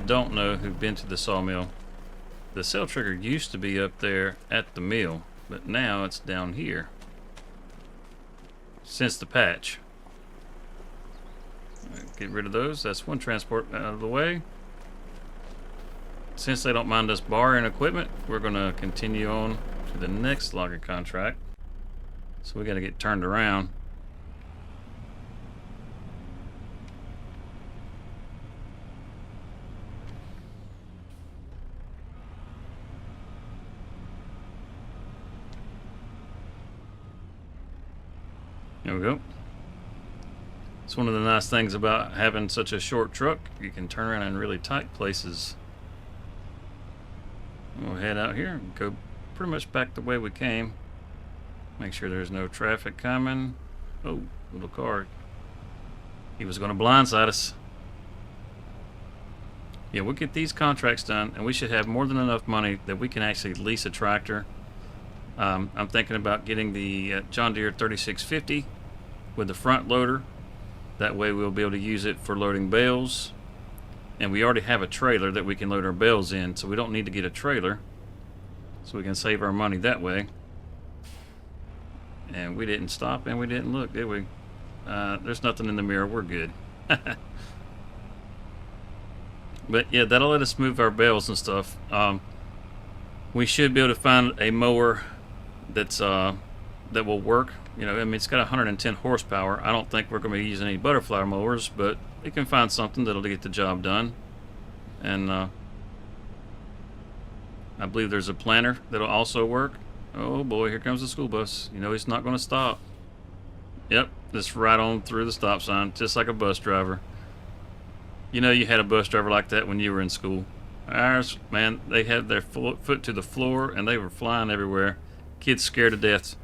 that don't know, who've been to the sawmill, the cell trigger used to be up there at the mill, but now it's down here since the patch. Get rid of those. That's one transport out of the way. Since they don't mind us borrowing equipment, we're going to continue on to the next logger contract. So we got to get turned around. There we go. It's one of the nice things about having such a short truck. You can turn around in really tight places. We'll head out here and go pretty much back the way we came. Make sure there's no traffic coming. Oh, little car. He was going to blindside us. Yeah, we'll get these contracts done, and we should have more than enough money that we can actually lease a tractor. I'm thinking about getting the John Deere 3650 with the front loader. That way we'll be able to use it for loading bales. And we already have a trailer that we can load our bales in, so we don't need to get a trailer. So we can save our money that way. And we didn't stop and we didn't look, did we? There's nothing in the mirror. We're good. But yeah, that'll let us move our bales and stuff. We should be able to find a mower that's that will work. You know, I mean, it's got 110 horsepower. I don't think we're going to be using any butterfly mowers, but we can find something that'll get the job done. And I believe there's a planter that'll also work. Oh boy, here comes the school bus. You know he's not going to stop. Yep, just right on through the stop sign, just like a bus driver. You know you had a bus driver like that when you were in school. Ours, man, they had their foot to the floor and they were flying everywhere. Kids scared to death.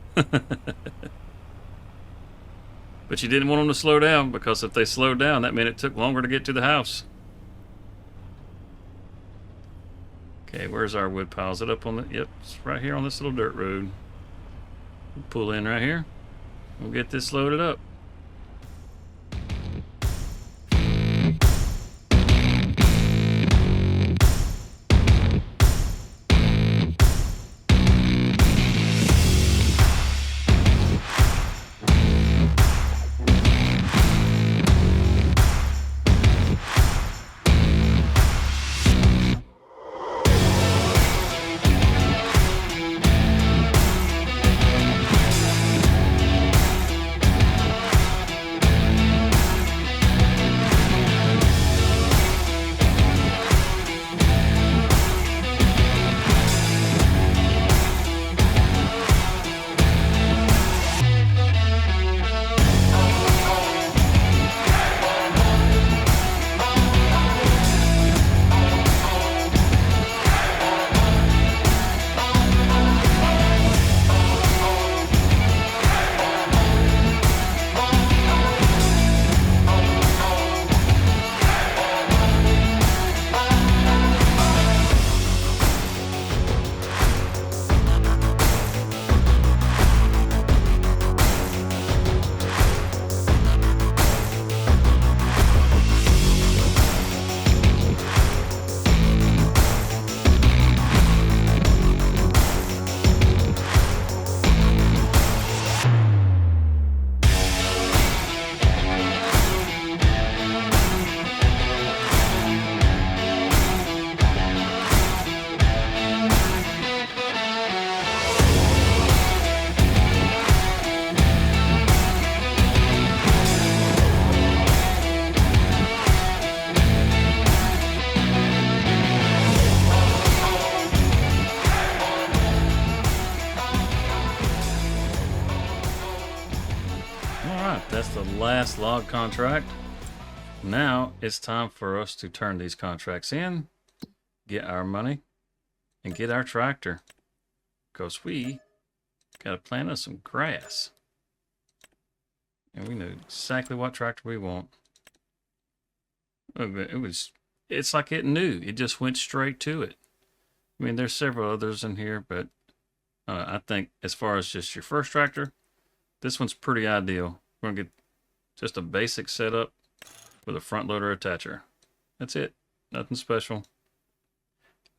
But you didn't want them to slow down, because if they slowed down, that meant it took longer to get to the house. Okay, where's our wood pile? Is it up on the... Yep, it's right here on this little dirt road. We'll pull in right here. We'll get this loaded up. That's the last log contract. Now it's time for us to turn these contracts in, get our money, and get our tractor, because we got to plant us some grass. And we know exactly what tractor we want. It's like it knew. It just went straight to it. I mean, there's several others in here, but I think as far as just your first tractor, this one's pretty ideal. We're going to get just a basic setup with a front loader attacher. That's it. Nothing special.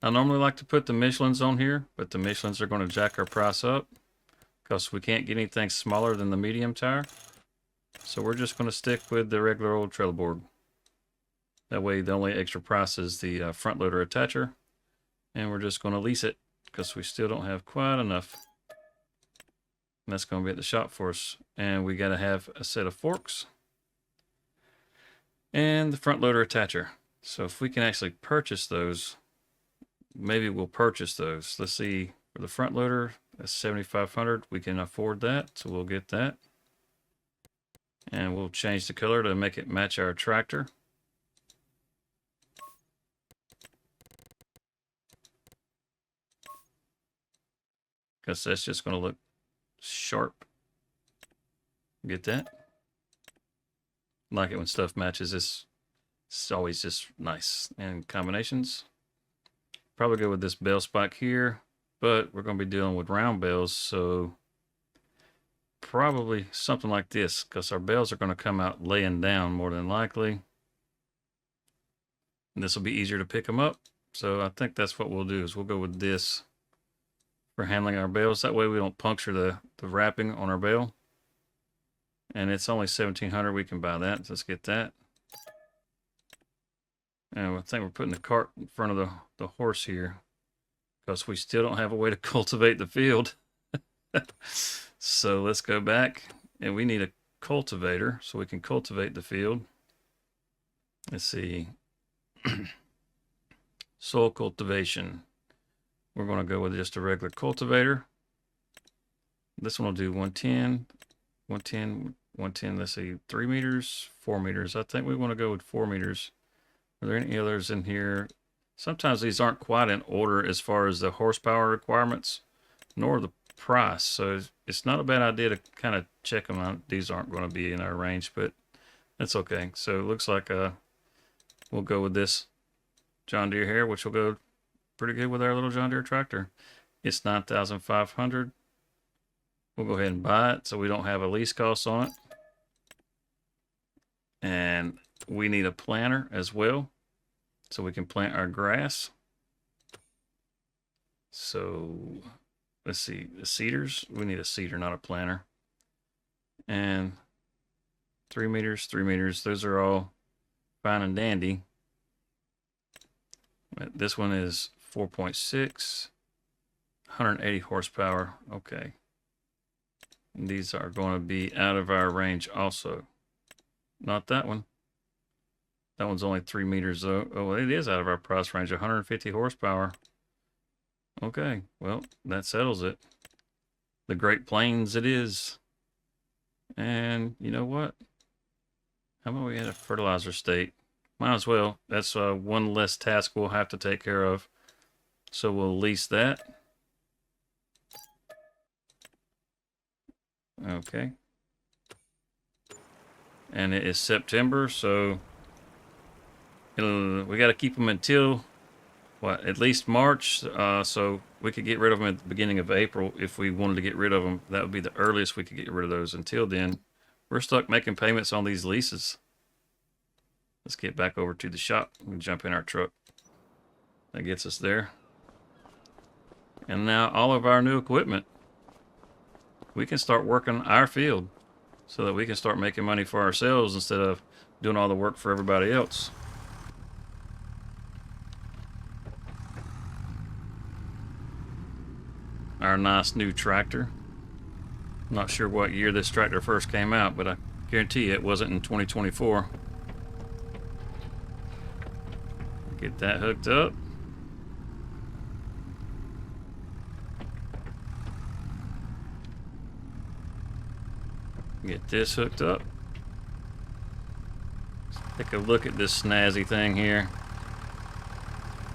I normally like to put the Michelins on here, but the Michelins are going to jack our price up because we can't get anything smaller than the medium tire. So we're just going to stick with the regular old trailer board. That way the only extra price is the front loader attacher. And we're just going to lease it because we still don't have quite enough. And that's going to be at the shop for us. And we got to have a set of forks and the front loader attacher. So if we can actually purchase those, maybe we'll purchase those. Let's see, for the front loader, that's $7,500. We can afford that, so we'll get that. And we'll change the color to make it match our tractor. Because that's just going to look sharp. Get that? Like it when stuff matches. It's always just nice. And combinations. Probably go with this bell spike here, but we're going to be dealing with round bells, so probably something like this, because our bells are going to come out laying down more than likely. And this will be easier to pick them up, so I think that's what we'll do, is we'll go with this for handling our bells. That way we don't puncture the wrapping on our bell. And it's only $1,700. We can buy that. So let's get that. And I think we're putting the cart in front of the horse here because we still don't have a way to cultivate the field. So let's go back, and we need a cultivator so we can cultivate the field. Let's see. Soil cultivation. We're going to go with just a regular cultivator. This one will do 110, 110, 110. Let's see, 3 meters, 4 meters. I think we want to go with 4 meters. Are there any others in here? Sometimes these aren't quite in order as far as the horsepower requirements, nor the price. So it's not a bad idea to kind of check them out. These aren't going to be in our range, but that's okay. So it looks like we'll go with this John Deere here, which will go pretty good with our little John Deere tractor. It's $9,500. We'll go ahead and buy it so we don't have a lease cost on it. And we need a planter as well, so we can plant our grass. So let's see, the seeders, we need a seeder, not a planter. And 3 meters, 3 meters, those are all fine and dandy. This one is 4.6, 180 horsepower. Okay. And these are going to be out of our range also. Not that one. That one's only 3 meters though. Oh, it is out of our price range, 150 horsepower. Okay, well, that settles it. The Great Plains it is. And you know what? How about we had a fertilizer state? Might as well. That's one less task we'll have to take care of. So we'll lease that. Okay. And it is September, so we got to keep them until what, at least March, so we could get rid of them at the beginning of April if we wanted to get rid of them. That would be the earliest we could get rid of those. Until then, we're stuck making payments on these leases. Let's get back over to the shop. We can jump in our truck. That gets us there. And now all of our new equipment, we can start working our field so that we can start making money for ourselves instead of doing all the work for everybody else. Our nice new tractor. I'm not sure what year this tractor first came out, but I guarantee you it wasn't in 2024. Get that hooked up. Get this hooked up. Let's take a look at this snazzy thing here.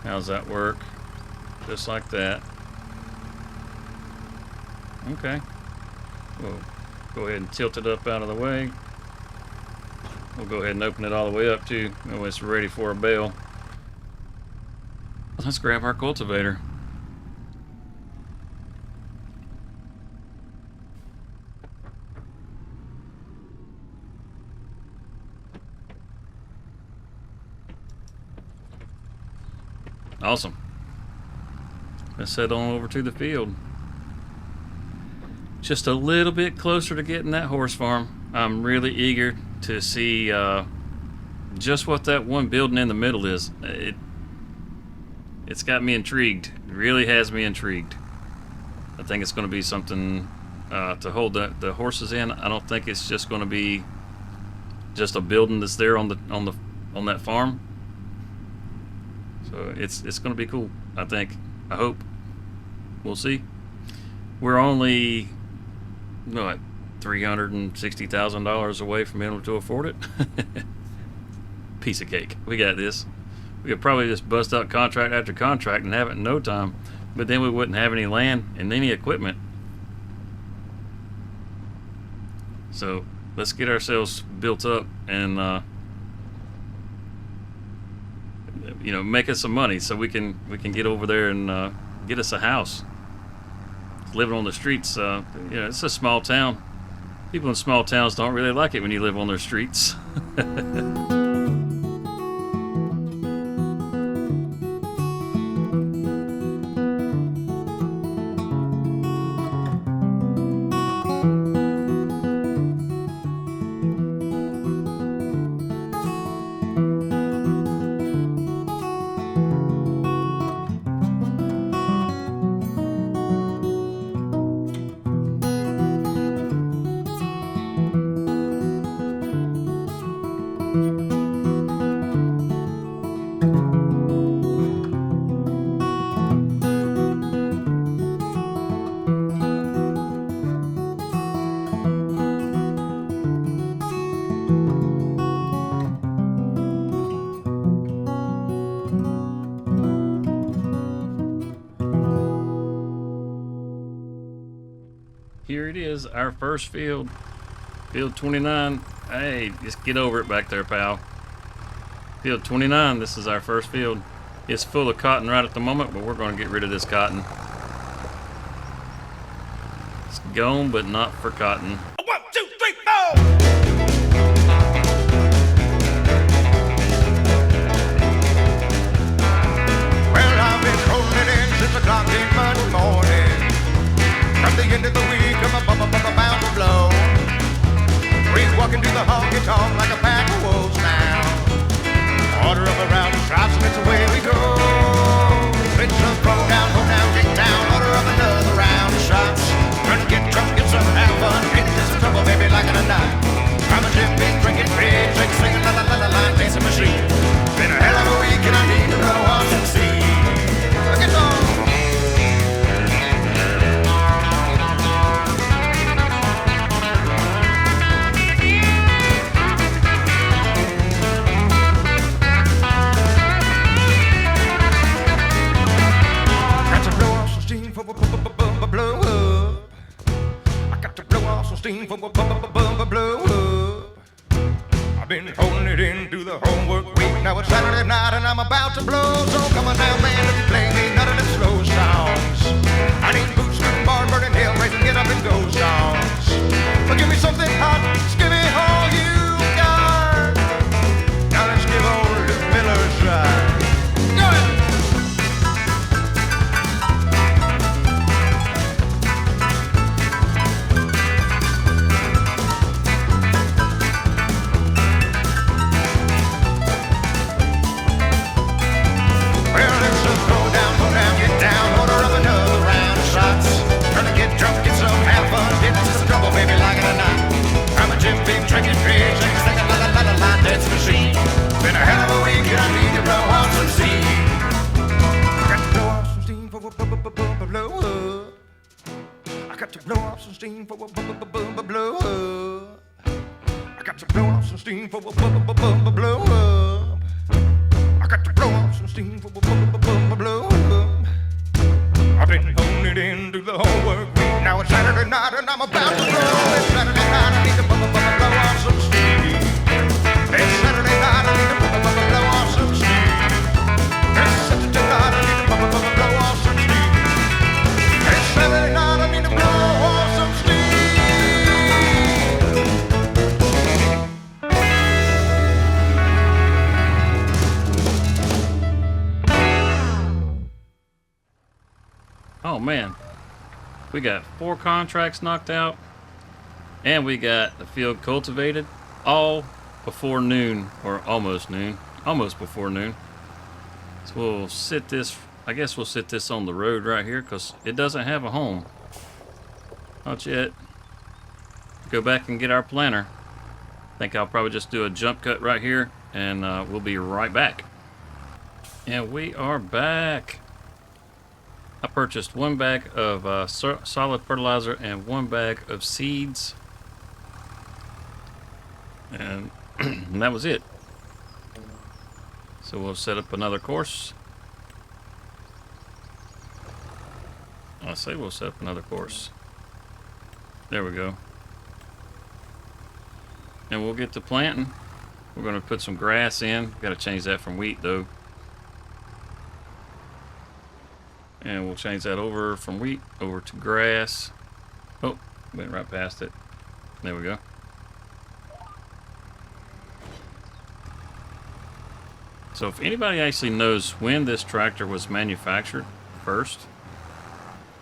How's that work? Just like that. Okay. We'll go ahead and tilt it up out of the way. We'll go ahead and open it all the way up too. When it's ready for a bale. Let's grab our cultivator. Awesome. Let's head on over to the field. Just a little bit closer to getting that horse farm. I'm really eager to see just what that one building in the middle is. It's got me intrigued. It really has me intrigued. I think it's going to be something to hold the horses in. I don't think it's just going to be just a building that's there on that farm. So it's going to be cool. I think. I hope. We'll see. We're only $360,000 away from being able to afford it. Piece of cake. We got this. We could probably just bust out contract after contract and have it in no time, but then we wouldn't have any land and any equipment. So let's get ourselves built up and make us some money so we can get over there and get us a house. Living on the streets, it's a small town. People in small towns don't really like it when you live on their streets. Here it is, our first field. Field 29. Hey, just get over it back there, pal. Field 29, this is our first field. It's full of cotton right at the moment, but we're going to get rid of this cotton. It's gone, but not for cotton. 1, 2, 3, 4. Well, I've been holding it in since the clock in Monday morning. From the end of the week, I'm about to blow. Breeze walking through the honky tonk like a pack of wolves now. Order of a round of shots, and it's away we go. It's a throw down, get down. Order of another round of shots. Run, get drunk, get some, have fun. Get into some trouble, baby, like in a night. I'm a Jim Beam, drinking beer, singing la la la la la, dancing machine. Been a hell of a week, and I need to blow off some steam. Look at those. Blow up. I got to blow off some steam for a blow up. I've been holding it in through the whole work week. Now it's Saturday night and I'm about to blow. So come on now, man, if you play me none of them slow songs. I need boots, scooting, barn, burning, hill, raising, get up and go songs. But give me something hot, just give me all you got. Now let's give old Miller a shot. Go ahead. Steam for a blow up. I got to blow off some steam for a blow up. I got to blow off some steam for a blow up. I've been holding it in through the whole work week. Now it's Saturday night and I'm about to blow. It's Saturday night, I need to blow off some steam. It's Saturday night, I need to blow off some steam. It's Saturday night, I need to blow off some steam. It's Saturday night, I need to blow off some steam. man, we got 4 contracts knocked out, and we got the field cultivated all before noon, or almost noon, almost before noon. So we'll sit this, I guess we'll sit this on the road right here because it doesn't have a home. Not yet. Go back and get our planter. I think I'll probably just do a jump cut right here, and we'll be right back. And we are back. I purchased 1 bag of solid fertilizer and 1 bag of seeds, and that was it. So we'll set up another course. I say we'll set up another course. There we go. And we'll get to planting. We're going to put some grass in. Got to change that from wheat though. And we'll change that over from wheat over to grass. Oh, went right past it. There we go. So if anybody actually knows when this tractor was manufactured first,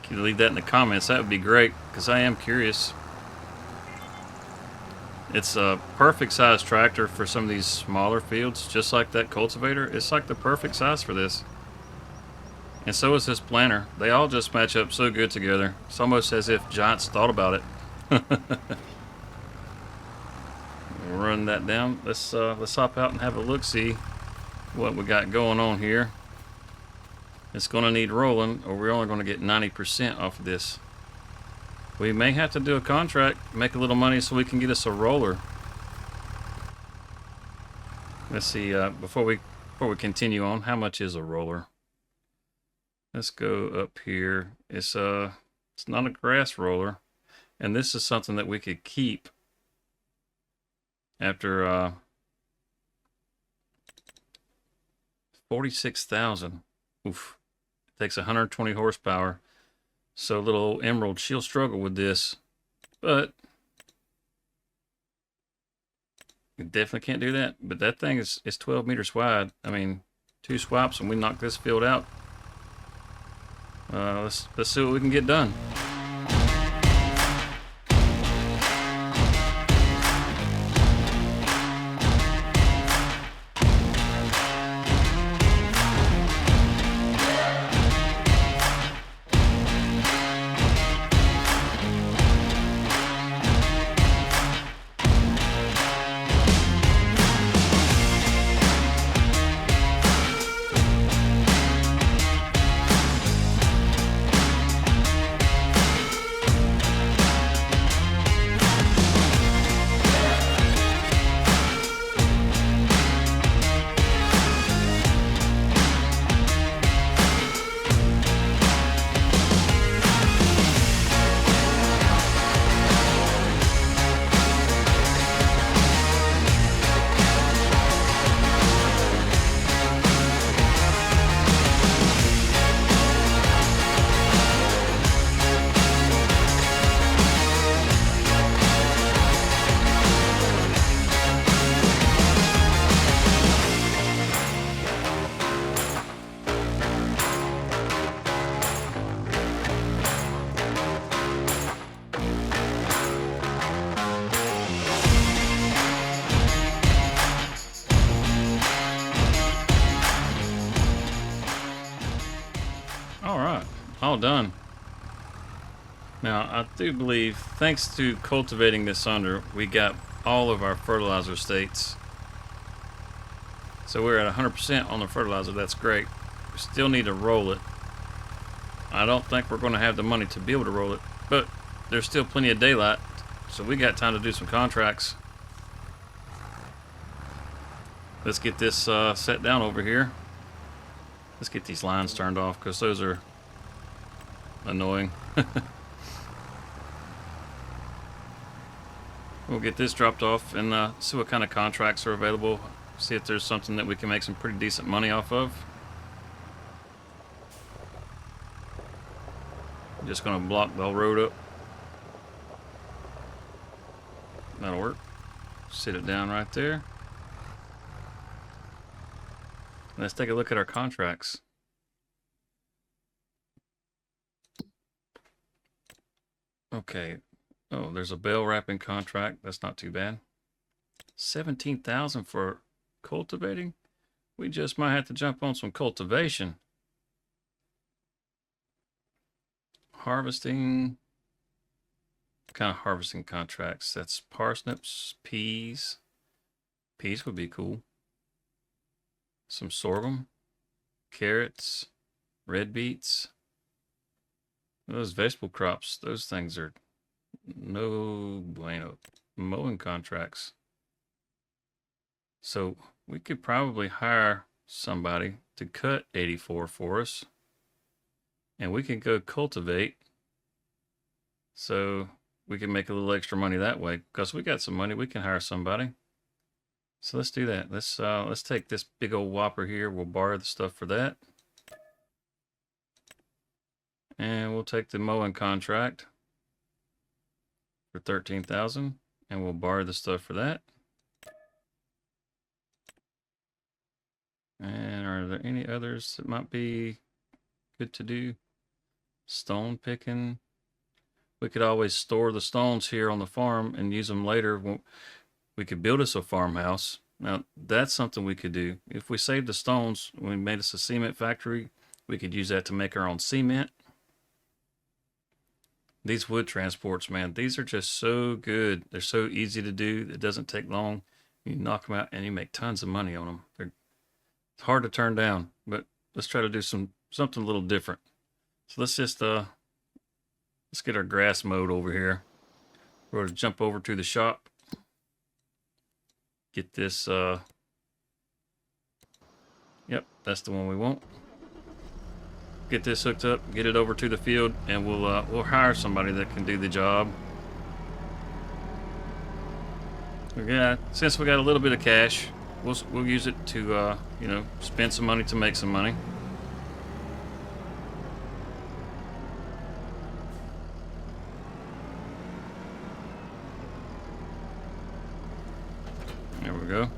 can you leave that in the comments? That would be great, because I am curious. It's a perfect size tractor for some of these smaller fields, just like that cultivator. It's like the perfect size for this. And so is this planter. They all just match up so good together. It's almost as if Giants thought about it. We'll run that down. Let's hop out and have a look-see what we got going on here. It's going to need rolling, or we're only going to get 90% off of this. We may have to do a contract, make a little money so we can get us a roller. Let's see, before we continue on, how much is a roller? Let's go up here. It's not a grass roller, and this is something that we could keep after 46,000. Oof. It takes 120 horsepower. So little Emerald, she'll struggle with this, but you definitely can't do that. But that thing is 12 meters wide. I mean, 2 swipes and we knock this field out. Let's see what we can get done. All done. Now, I do believe, thanks to cultivating this under, we got all of our fertilizer states. So we're at 100% on the fertilizer. That's great. We still need to roll it. I don't think we're going to have the money to be able to roll it, but there's still plenty of daylight, so we got time to do some contracts. Let's get this set down over here. Let's get these lines turned off because those are annoying. We'll get this dropped off and see what kind of contracts are available. See if there's something that we can make some pretty decent money off of. I'm just going to block the whole road up. That'll work. Sit it down right there. Let's take a look at our contracts. Okay. Oh, there's a bale wrapping contract. That's not too bad. 17,000 for cultivating. We just might have to jump on some cultivation. Harvesting. What kind of harvesting contracts? That's parsnips, peas. Peas would be cool. Some sorghum, carrots, red beets. Those vegetable crops, those things are no bueno. Mowing contracts. So we could probably hire somebody to cut 84 for us, and we can go cultivate. So we can make a little extra money that way because we got some money. We can hire somebody. So let's do that. Let's take this big old whopper here. We'll borrow the stuff for that. And we'll take the mowing contract for 13,000 and we'll borrow the stuff for that. And are there any others that might be good to do? Stone picking. We could always store the stones here on the farm and use them later. We could build us a farmhouse. Now, that's something we could do. If we saved the stones, when we made us a cement factory, we could use that to make our own cement. These wood transports, man, these are just so good. They're so easy to do. It doesn't take long. You knock them out and you make tons of money on them. It's hard to turn down, but let's try to do something a little different. So let's just let's get our grass mowed over here. We're going to jump over to the shop. Get this yep, that's the one we want. Get this hooked up, get it over to the field, and we'll hire somebody that can do the job. Yeah, since we got a little bit of cash, we'll use it to you know, spend some money to make some money. There we go.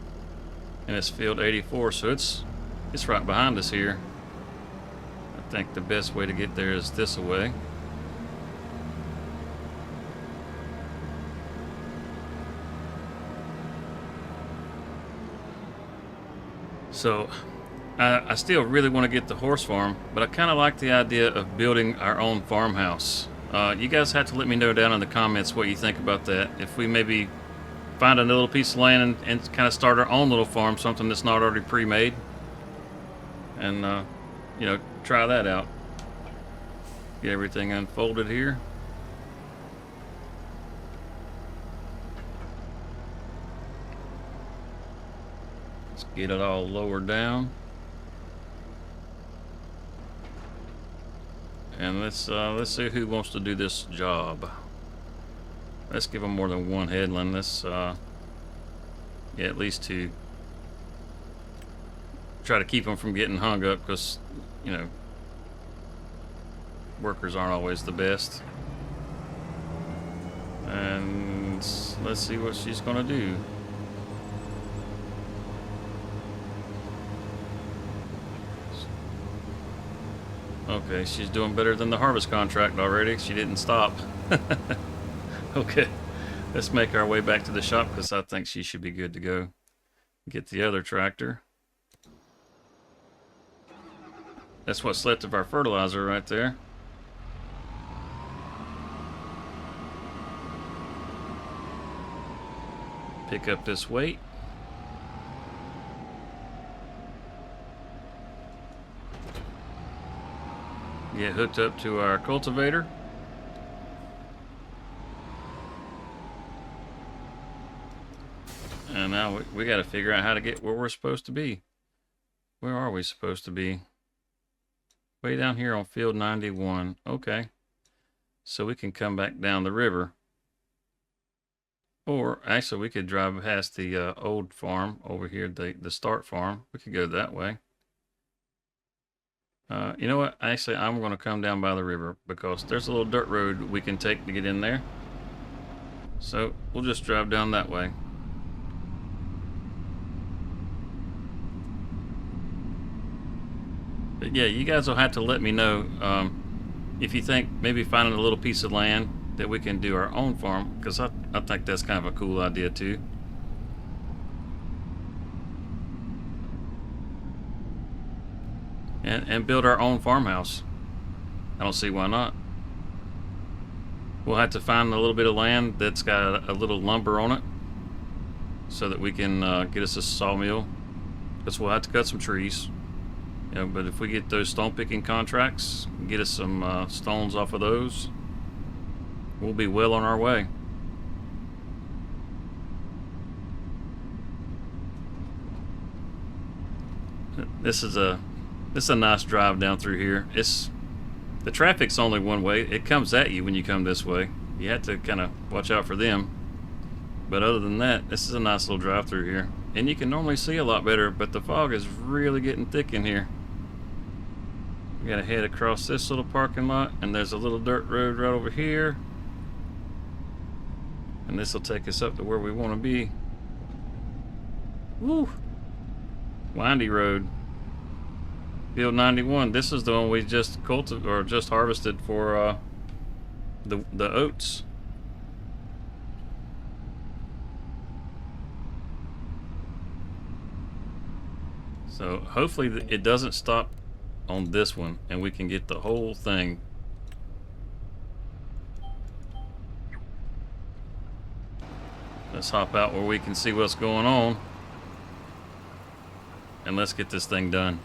And it's field 84, so it's right behind us here. I think the best way to get there is this way. So I still really want to get the horse farm, but I kind of like the idea of building our own farmhouse. You guys have to let me know down in the comments what you think about that. If we maybe find a little piece of land and kind of start our own little farm, something that's not already pre-made, and you know, try that out. Get everything unfolded here. Let's get it all lowered down. And let's see who wants to do this job. Let's give them more than one headland. Let's yeah, at least two. Try to keep them from getting hung up because, you know, workers aren't always the best. And let's see what she's gonna do. Okay, she's doing better than the harvest contract already. She didn't stop. Okay, let's make our way back to the shop because I think she should be good to go. Get the other tractor. That's what's left of our fertilizer right there. Pick up this weight. Get hooked up to our cultivator. And now we got to figure out how to get where we're supposed to be. Where are we supposed to be? Way down here on field 91. Okay. So we can come back down the river. Or actually we could drive past the old farm over here, the start farm. We could go that way. You know what? Actually, I'm going to come down by the river because there's a little dirt road we can take to get in there. So we'll just drive down that way. But yeah, you guys will have to let me know if you think maybe finding a little piece of land that we can do our own farm, because I think that's kind of a cool idea too. And build our own farmhouse. I don't see why not. We'll have to find a little bit of land that's got a little lumber on it so that we can get us a sawmill, because we'll have to cut some trees. You know, but if we get those stone picking contracts, get us some stones off of those, we'll be well on our way. This is a nice drive down through here. The traffic's only one way. It comes at you when you come this way. You have to kind of watch out for them. But other than that, this is a nice little drive through here. And you can normally see a lot better, but the fog is really getting thick in here. We gotta head across this little parking lot, and there's a little dirt road right over here. And this will take us up to where we want to be. Woo! Windy road. Field 91. This is the one we just just harvested for the oats. So hopefully it doesn't stop on this one, and we can get the whole thing. Let's hop out where we can see what's going on, and let's get this thing done.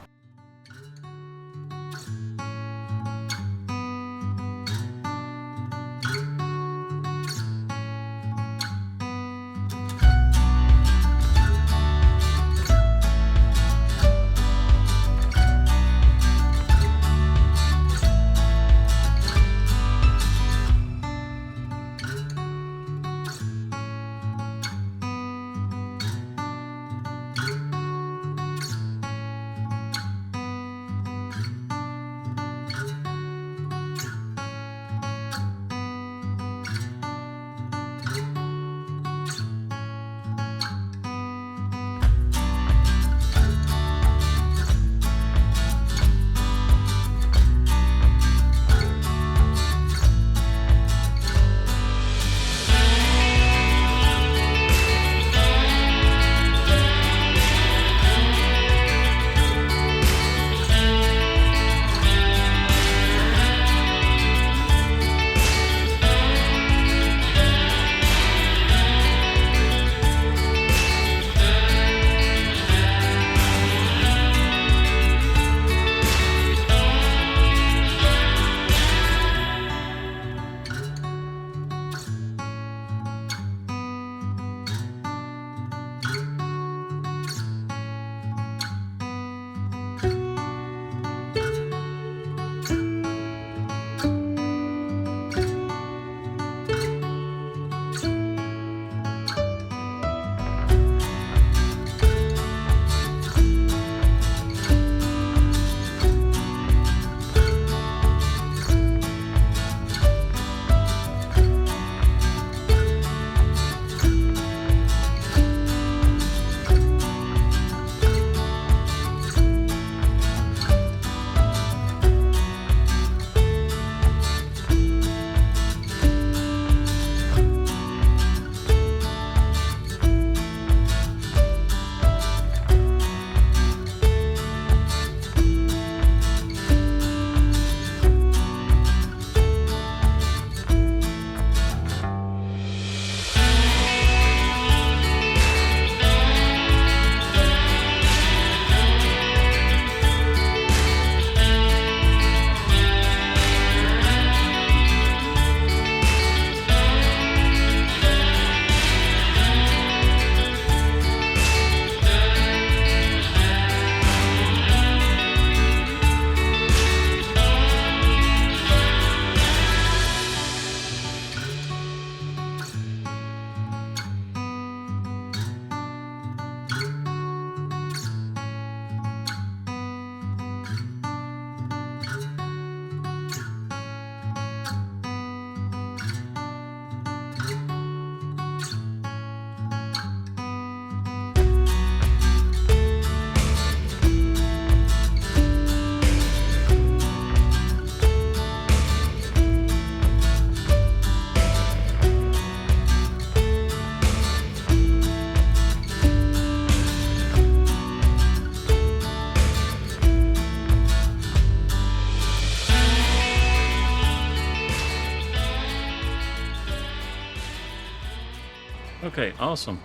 Okay, awesome.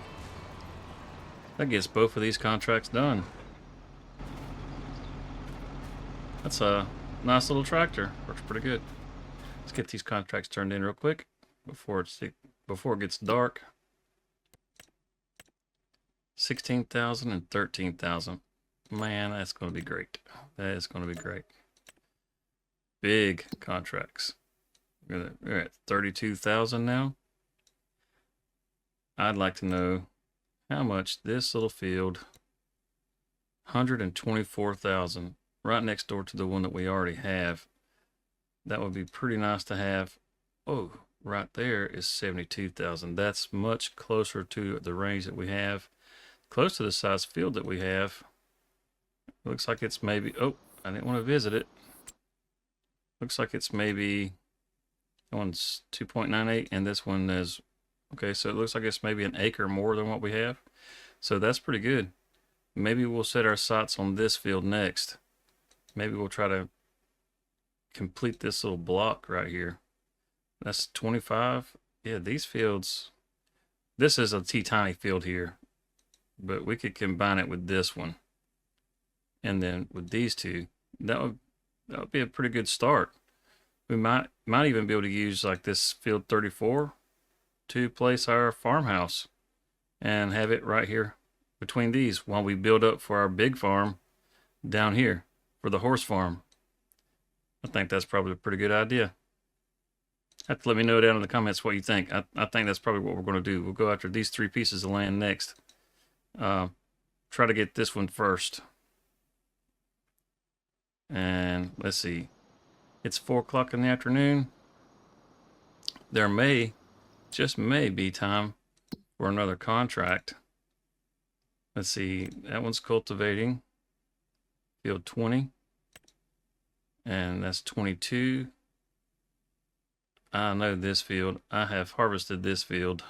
That gets both of these contracts done. That's a nice little tractor. Works pretty good. Let's get these contracts turned in real quick before it gets dark. 16,000 and 13,000. Man, that's going to be great. That is going to be great. Big contracts. We're at 32,000 now. I'd like to know how much this little field, 124,000, right next door to the one that we already have. That would be pretty nice to have. Oh, right there is 72,000. That's much closer to the range that we have, close to the size field that we have. Looks like it's maybe, oh, I didn't want to visit it. Looks like it's maybe, that one's 2.98 and this one is, okay, so it looks like it's maybe an acre more than what we have. So that's pretty good. Maybe we'll set our sights on this field next. Maybe we'll try to complete this little block right here. That's 25. Yeah, these fields, this is a teeny field here, but we could combine it with this one. And then with these two, that would be a pretty good start. We might even be able to use like this field 34 to place our farmhouse and have it right here between these while we build up for our big farm down here for the horse farm. I think that's probably a pretty good idea. Have to let me know down in the comments what you think. I think that's probably what we're going to do. We'll go after these 3 pieces of land next. Try to get this one first. And let's see. It's 4 o'clock in the afternoon. There may, just may be time for another contract. Let's see. That one's cultivating. Field 20. And that's 22. I know this field. I have harvested this field.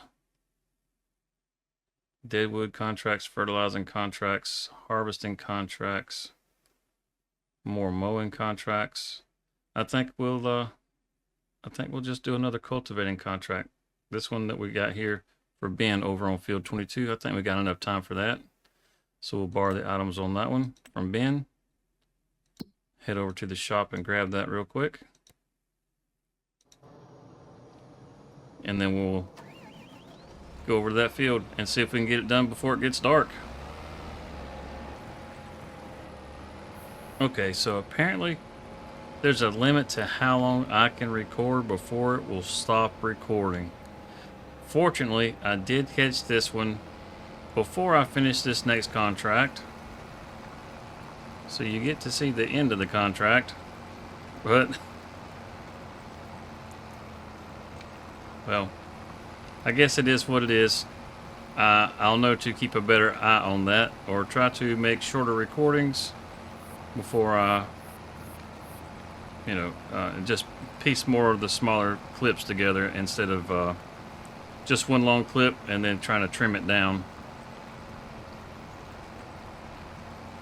Deadwood contracts, fertilizing contracts, harvesting contracts, more mowing contracts. I think we'll just do another cultivating contract. This one that we got here for Ben over on field 22. I think we got enough time for that. So we'll borrow the items on that one from Ben. Head over to the shop and grab that real quick. And then we'll go over to that field and see if we can get it done before it gets dark. Okay, so apparently there's a limit to how long I can record before it will stop recording. Fortunately, I did catch this one before I finish this next contract. So you get to see the end of the contract, but well, I guess it is what it is. I'll know to keep a better eye on that, or try to make shorter recordings before I, just piece more of the smaller clips together instead of just one long clip and then trying to trim it down.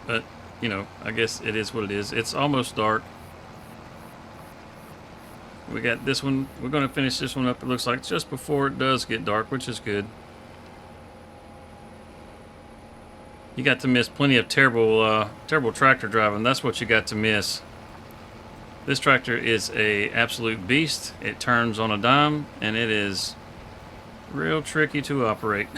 But, I guess it is what it is. It's almost dark. We got this one. We're going to finish this one up, it looks like, just before it does get dark, which is good. You got to miss plenty of terrible tractor driving. That's what you got to miss. This tractor is a absolute beast. It turns on a dime, and it is real tricky to operate.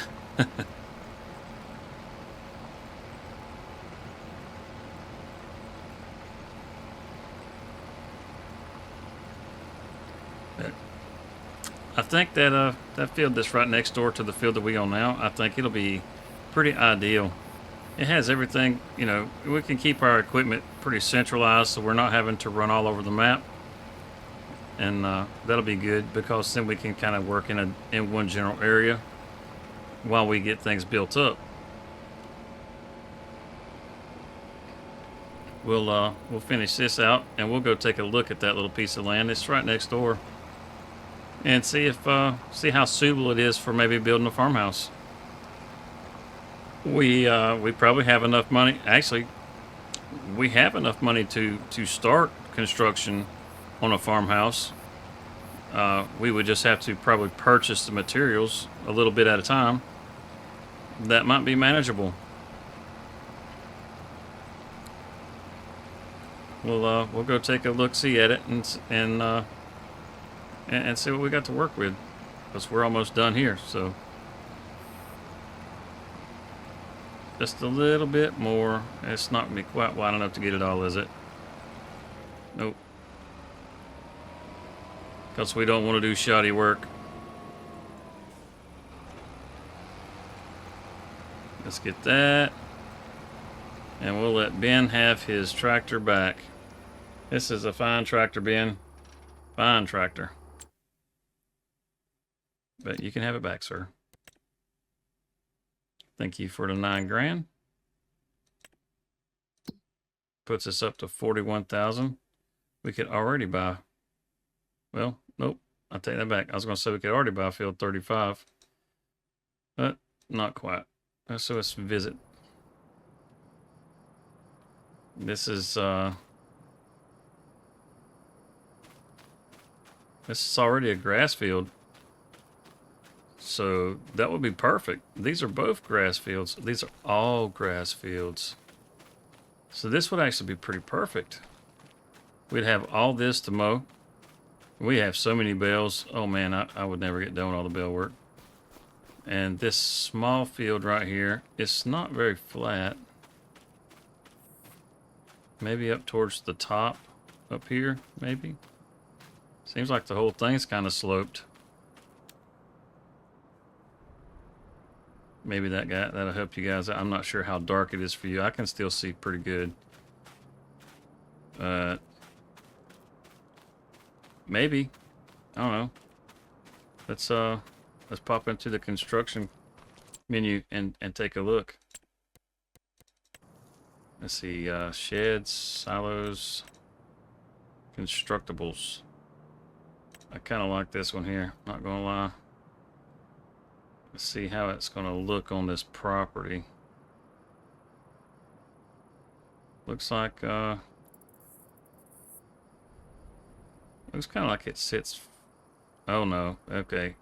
I think that that field that's right next door to the field that we own now, I think it'll be pretty ideal. It has everything, we can keep our equipment pretty centralized so we're not having to run all over the map. And that'll be good because then we can kind of work in one general area while we get things built up. We'll finish this out and we'll go take a look at that little piece of land. It's right next door. And see how suitable it is for maybe building a farmhouse. We probably have enough money. Actually, we have enough money to start construction on a farmhouse. We would just have to probably purchase the materials a little bit at a time. That might be manageable. We'll go take a look see at it and see what we got to work with, because we're almost done here. So just a little bit more. It's not gonna be quite wide enough to get it all, is it? Nope. Because we don't want to do shoddy work. Let's get that. And we'll let Ben have his tractor back. This is a fine tractor, Ben. Fine tractor. But you can have it back, sir. Thank you for the $9,000. Puts us up to 41,000. We could already buy. Well, nope. I'll take that back. I was going to say we could already buy field 35. But not quite. So let's visit. This is already a grass field. So that would be perfect. These are both grass fields. These are all grass fields. So this would actually be pretty perfect. We'd have all this to mow. We have so many bales. Oh man, I would never get done with all the bale work. And this small field right here, it's not very flat. Maybe up towards the top, up here, maybe. Seems like the whole thing's kind of sloped. Maybe that'll help you guys out. I'm not sure how dark it is for you. I can still see pretty good. Maybe. I don't know. Let's pop into the construction menu and take a look. Let's see, sheds, silos, constructibles. I kind of like this one here, not gonna lie. Let's see how it's gonna look on this property. Looks like, looks kind of like it sits. Oh no, okay.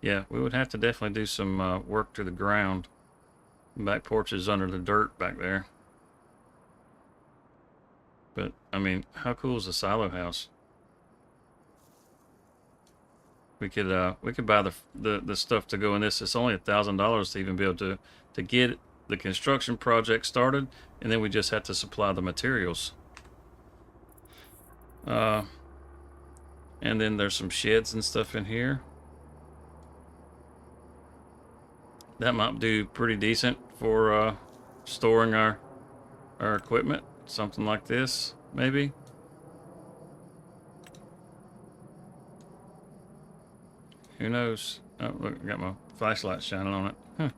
Yeah, we would have to definitely do some work to the ground. Back porch is under the dirt back there. But, I mean, how cool is a silo house? We could buy the stuff to go in this. It's only $1,000 to even be able to get the construction project started, and then we just have to supply the materials. And then there's some sheds and stuff in here. That might do pretty decent for storing our equipment. Something like this, maybe. Who knows? Oh, look, I got my flashlight shining on it. Huh.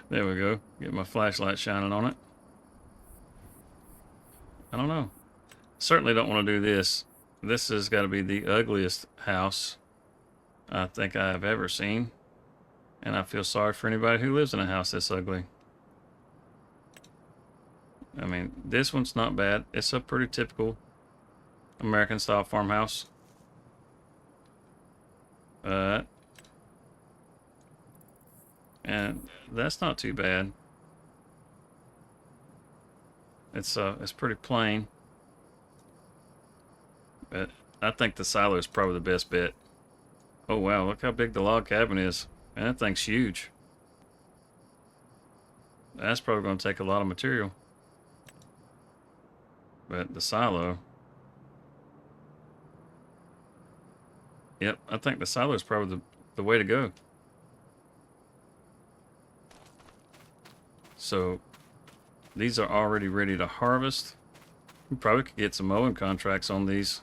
There we go. Get my flashlight shining on it. I don't know. Certainly don't want to do this. This has got to be the ugliest house I think I have ever seen. And I feel sorry for anybody who lives in a house this ugly. I mean, this one's not bad. It's a pretty typical American style farmhouse. And that's not too bad. It's pretty plain. But I think the silo is probably the best bet. Oh wow, look how big the log cabin is. Man, that thing's huge. That's probably going to take a lot of material. But the silo, yep, I think the silo is probably the way to go. So these are already ready to harvest. We probably could get some mowing contracts on these.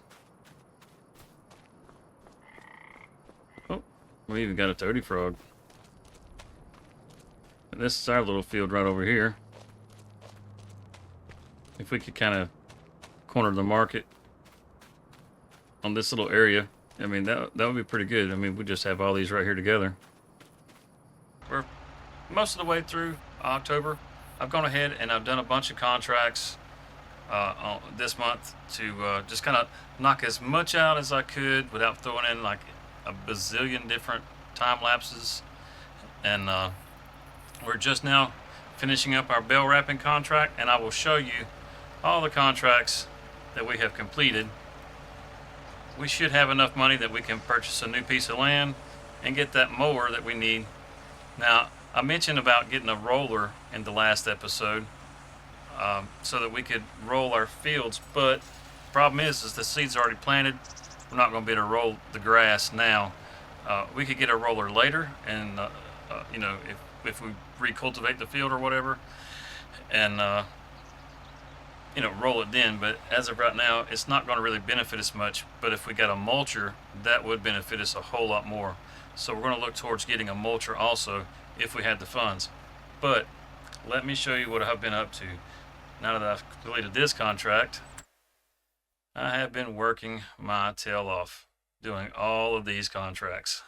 Oh, we even got a toady frog. And this is our little field right over here. If we could kind of corner the market on this little area, I mean, that would be pretty good. I mean, we just have all these right here together. We're most of the way through October. I've gone ahead and I've done a bunch of contracts this month to just kind of knock as much out as I could without throwing in like a bazillion different time lapses. And we're just now finishing up our bell wrapping contract, and I will show you all the contracts that we have completed. We should have enough money that we can purchase a new piece of land and get that mower that we need. Now, I mentioned about getting a roller in the last episode, so that we could roll our fields, but the problem is the seeds are already planted. We're not going to be able to roll the grass now. We could get a roller later, and if we recultivate the field or whatever, and roll it then. But as of right now, it's not going to really benefit us much. But if we got a mulcher, that would benefit us a whole lot more. So we're going to look towards getting a mulcher also if we had the funds. But let me show you what I've been up to. Now that I've completed this contract, I have been working my tail off doing all of these contracts.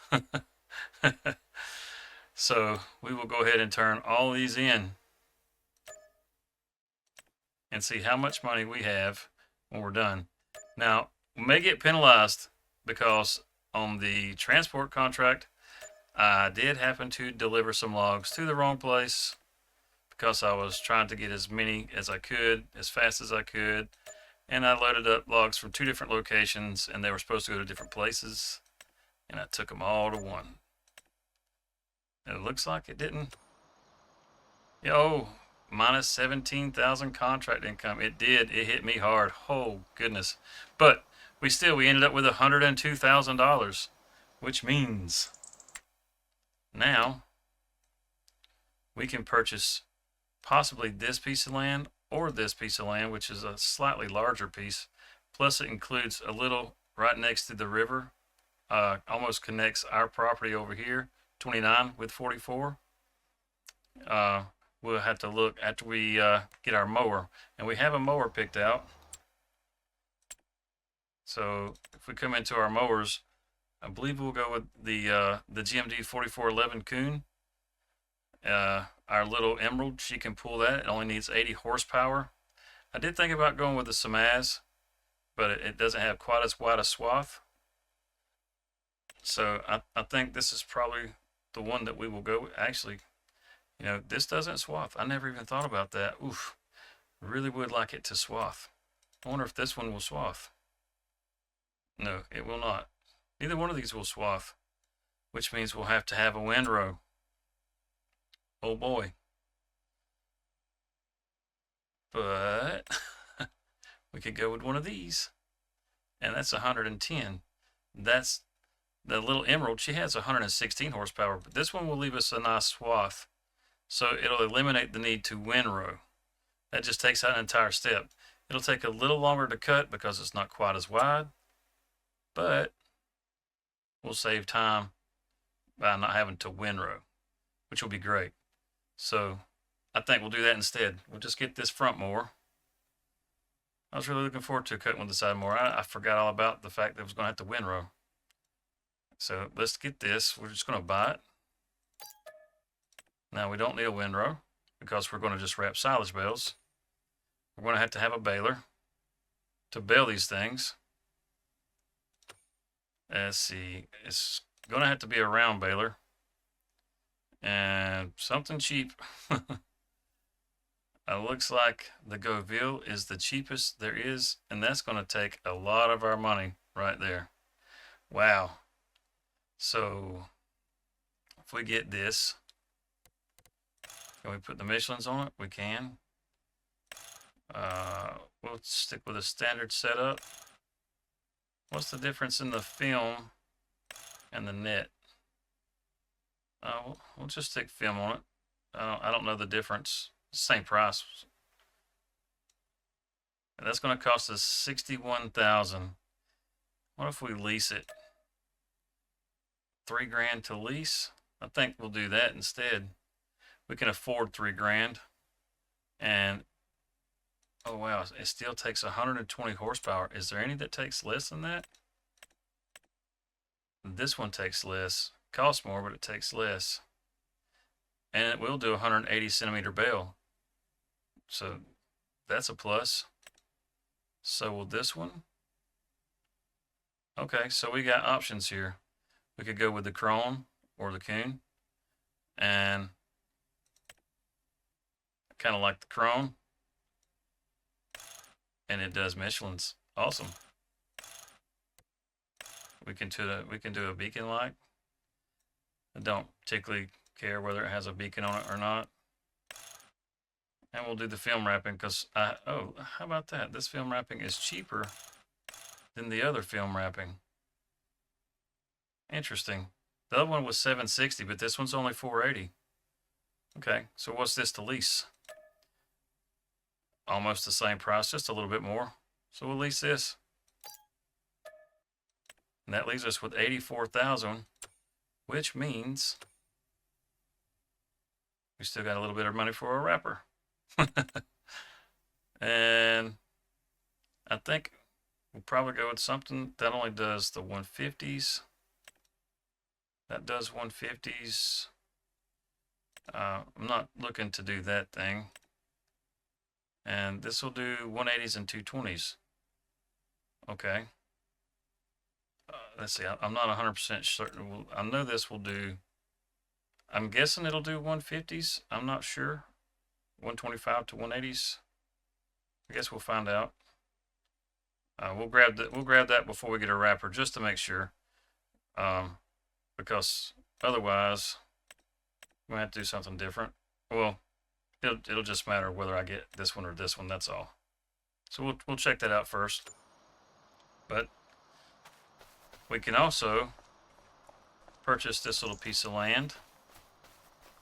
So we will go ahead and turn all these in and see how much money we have when we're done. Now, we may get penalized because on the transport contract, I did happen to deliver some logs to the wrong place because I was trying to get as many as I could, as fast as I could. And I loaded up logs from 2 different locations, and they were supposed to go to different places. And I took them all to one. And it looks like it didn't. Yo, minus 17,000 contract income. It did. It hit me hard. Oh, goodness. But we ended up with $102,000, which means now we can purchase possibly this piece of land or this piece of land, which is a slightly larger piece. Plus it includes a little right next to the river, almost connects our property over here, 29 with 44. We'll have to look after we get our mower, and we have a mower picked out. So if we come into our mowers, I believe we'll go with the GMD 4411 Coon. Our little Emerald, she can pull that. It only needs 80 horsepower. I did think about going with the Samaz, but it doesn't have quite as wide a swath. So I think this is probably the one that we will go with. Actually, this doesn't swath. I never even thought about that. Oof, really would like it to swath. I wonder if this one will swath. No, it will not. Neither one of these will swath, which means we'll have to have a windrow. Oh boy. But we could go with one of these, and that's 110. That's the little Emerald. She has 116 horsepower, but this one will leave us a nice swath. So it'll eliminate the need to windrow. That just takes out an entire step. It'll take a little longer to cut because it's not quite as wide, but we'll save time by not having to windrow, which will be great. So I think we'll do that instead. We'll just get this front mower. I was really looking forward to cutting with the side mower. I forgot all about the fact that I was going to have to windrow. So let's get this. We're just going to buy it. Now we don't need a windrow because we're going to just wrap silage bales. We're going to have a baler to bale these things. Let's see. It's going to have to be a round baler and something cheap. It looks like the Goville is the cheapest there is, and that's going to take a lot of our money right there. Wow. So if we get this, can we put the Michelins on it? We can. We'll stick with a standard setup. What's the difference in the film and the net? We'll just stick film on it. I don't know the difference. Same price. And that's going to cost us $61,000. What if we lease it? $3,000 to lease? I think we'll do that instead. We can afford $3,000. And oh wow, it still takes 120 horsepower. Is there any that takes less than that? This one takes less. Costs more, but it takes less. And it will do a 180 centimeter bale. So that's a plus. So will this one. Okay, so we got options here. We could go with the Krone or the Coon. And I kind of like the Krone. And it does Michelin's. Awesome. We can do a beacon light. I don't particularly care whether it has a beacon on it or not. And we'll do the film wrapping because oh, how about that? This film wrapping is cheaper than the other film wrapping. Interesting. The other one was $760, but this one's only $480. Okay, so what's this to lease? Almost the same price, just a little bit more. So we'll lease this. And that leaves us with $84,000, which means we still got a little bit of money for a wrapper. And I think we'll probably go with something that only does the 150s. That does 150s. I'm not looking to do that thing. And this will do 180s and 220s. Okay. Let's see. I'm not 100% certain. I know this will do. I'm guessing it'll do 150s. I'm not sure. 125 to 180s. I guess we'll find out. We'll grab that before we get a wrapper just to make sure. Because otherwise we're gonna have to do something different. Well, it'll just matter whether I get this one or this one. That's all. So we'll check that out first. But we can also purchase this little piece of land.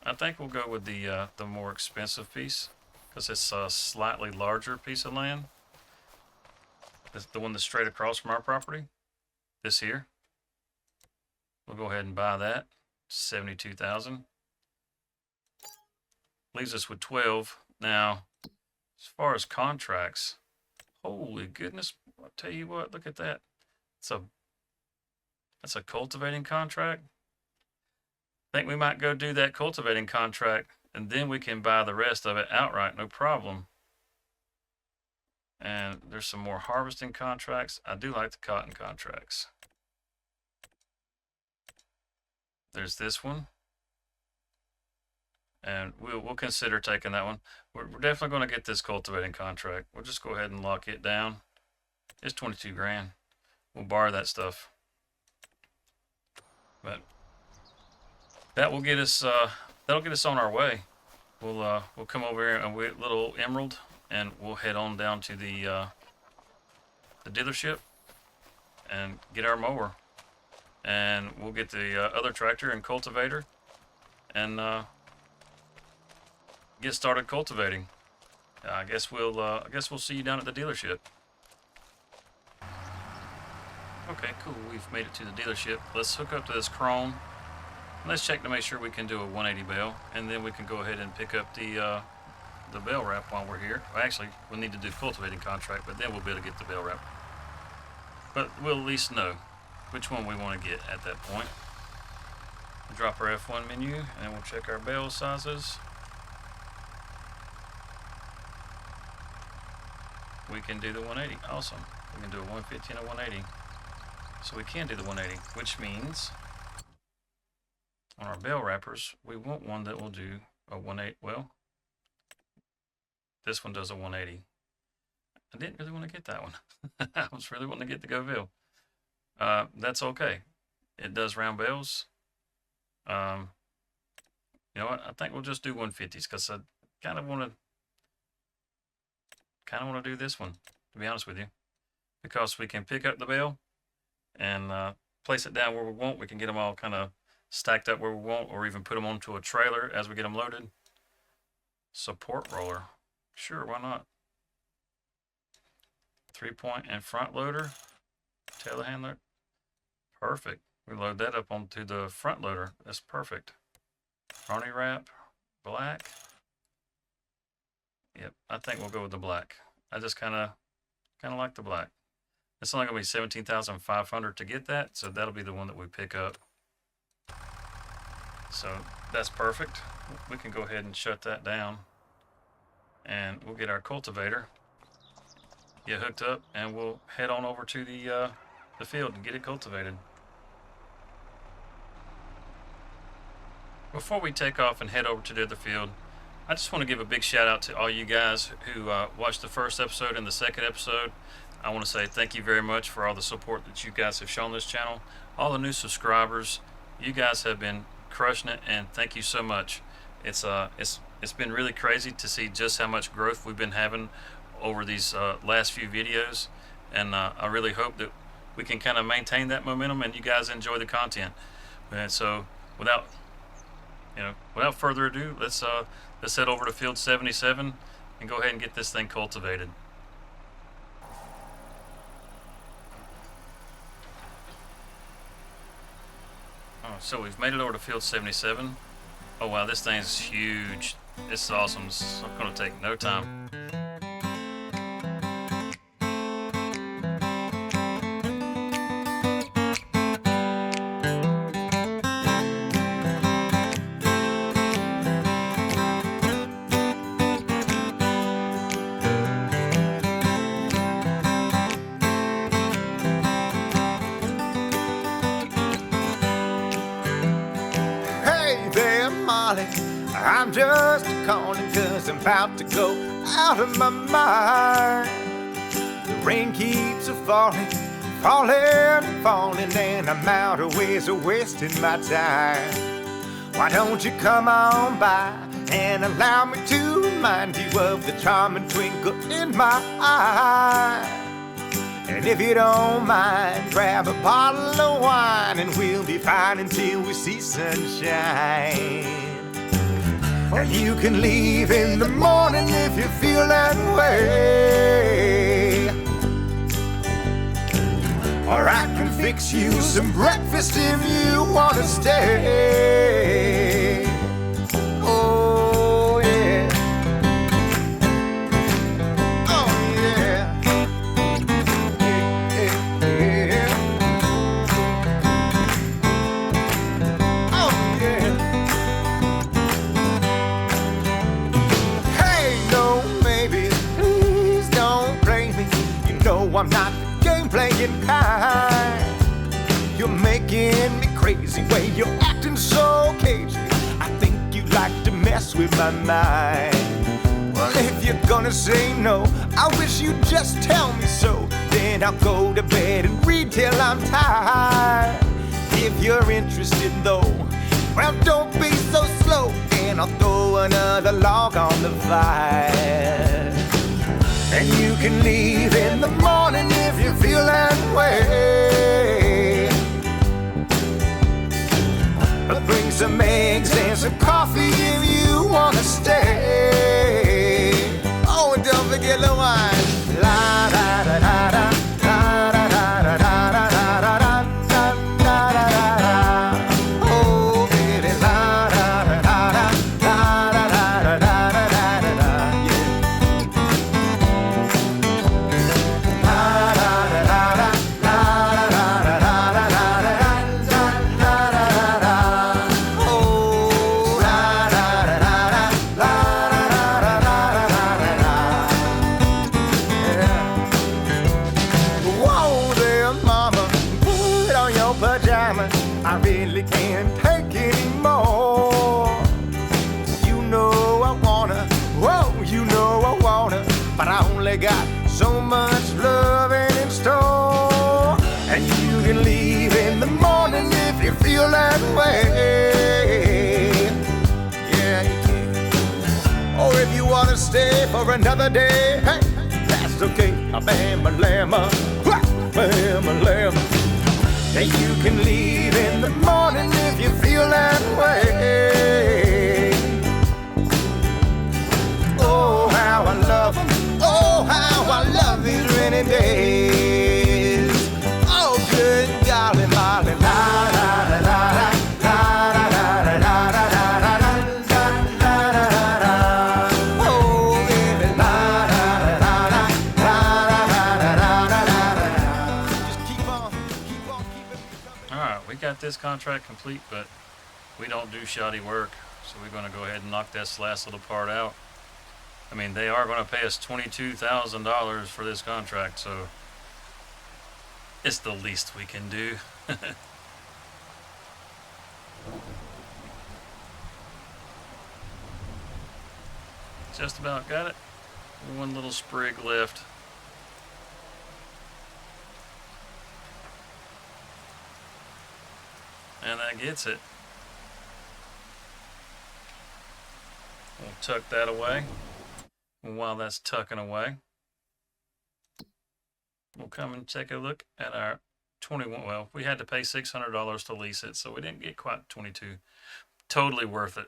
I think we'll go with the more expensive piece because it's a slightly larger piece of land. It's the one that's straight across from our property. This here. We'll go ahead and buy that. 72,000. Leaves us with 12. Now, as far as contracts, holy goodness! I'll tell you what. Look at that. That's a cultivating contract. I think we might go do that cultivating contract, and then we can buy the rest of it outright, no problem. And there's some more harvesting contracts. I do like the cotton contracts. There's this one. And we'll consider taking that one. We're definitely going to get this cultivating contract. We'll just go ahead and lock it down. It's 22 grand. We'll borrow that stuff. But that will get us that'll get us on our way. We'll come over here and we'll little Emerald, and we'll head on down to the dealership and get our mower, and we'll get the other tractor and cultivator, and get started cultivating. I guess we'll see you down at the dealership. Okay, cool. We've made it to the dealership. Let's hook up to this Krone. Let's check to make sure we can do a 180 bale, and then we can go ahead and pick up the bale wrap while we're here. Well, actually, we'll need to do cultivating contract, but then we'll be able to get the bale wrap. But we'll at least know which one we want to get at that point. We'll drop our F1 menu, and we'll check our bale sizes. We can do the 180. Awesome. We can do a 150 and a 180. So we can do the 180, which means on our bale wrappers, we want one that will do a 180. Well, this one does a 180. I didn't really want to get that one. I was really wanting to get the Goville. That's okay. It does round bales. You know what? I think we'll just do 150s because I kind of want to do this one, to be honest with you, because we can pick up the bale and place it down where we want. We can get them all kind of stacked up where we want, or even put them onto a trailer as we get them loaded. Support roller. Sure, why not? 3-point and front loader. Telehandler. Perfect. We load that up onto the front loader. That's perfect. Brony wrap. Black. Yep, I think we'll go with the black. I just kind of like the black. It's only going to be 17,500 to get that, so that'll be the one that we pick up. So that's perfect. We can go ahead and shut that down, and we'll get our cultivator. get hooked up, and we'll head on over to the field and get it cultivated. Before we take off and head over to the other field, I just want to give a big shout out to all you guys who watched the first episode and the second episode. I want to say thank you very much for all the support that you guys have shown this channel. All the new subscribers, you guys have been crushing it, and thank you so much. It's been really crazy to see just how much growth we've been having over these last few videos, and I really hope that we can kind of maintain that momentum and you guys enjoy the content. And so, without without further ado, let's head over to field 77 and go ahead and get this thing cultivated. Oh, so we've made it over to field 77. Oh wow, this thing's huge. This is awesome. It's going to take no time. I'm just calling 'cause I'm about to go out of my mind. The rain keeps falling, falling, and I'm out of ways of wasting my time. Why don't you come on by and allow me to remind you of the charming twinkle in my eye? And if you don't mind, grab a bottle of wine and we'll be fine until we see sunshine. And you can leave in the morning if you feel that way. Or I can fix you some breakfast if you want to stay. Oh, yeah. Oh, yeah. Yeah, yeah. Oh, yeah. I'm not the game playing kind. You're making me crazy way you're acting so cagey. I think you like to mess with my mind. Well, if you're gonna say no, I wish you'd just tell me so. Then I'll go to bed and read till I'm tired. If you're interested though, well, don't be so slow, and I'll throw another log on the fire. And you can leave in the morning if you feel that way. But bring some eggs and some coffee if you want to stay. Oh, and don't forget the wine. La da da da da. I really can't take anymore. You know I wanna, whoa, you know I wanna, but I only got so much loving in store. And you can leave in the morning if you feel that way. Yeah, you can. Or if you wanna stay for another day, hey, that's okay. Bam-a-lamma, bam-a-lamma. And you can leave in the morning if you feel that way. Oh, how I love them. Oh, how I love these rainy days. Oh, good golly, Molly. La, la, la, la, la. Got this contract complete, but we don't do shoddy work, so we're going to go ahead and knock this last little part out. I mean, they are going to pay us $22,000 for this contract, so it's the least we can do. Just about got it. One little sprig left. And that gets it. We'll tuck that away. And while that's tucking away, we'll come and take a look at our 21. Well, we had to pay $600 to lease it, so we didn't get quite 22. Totally worth it.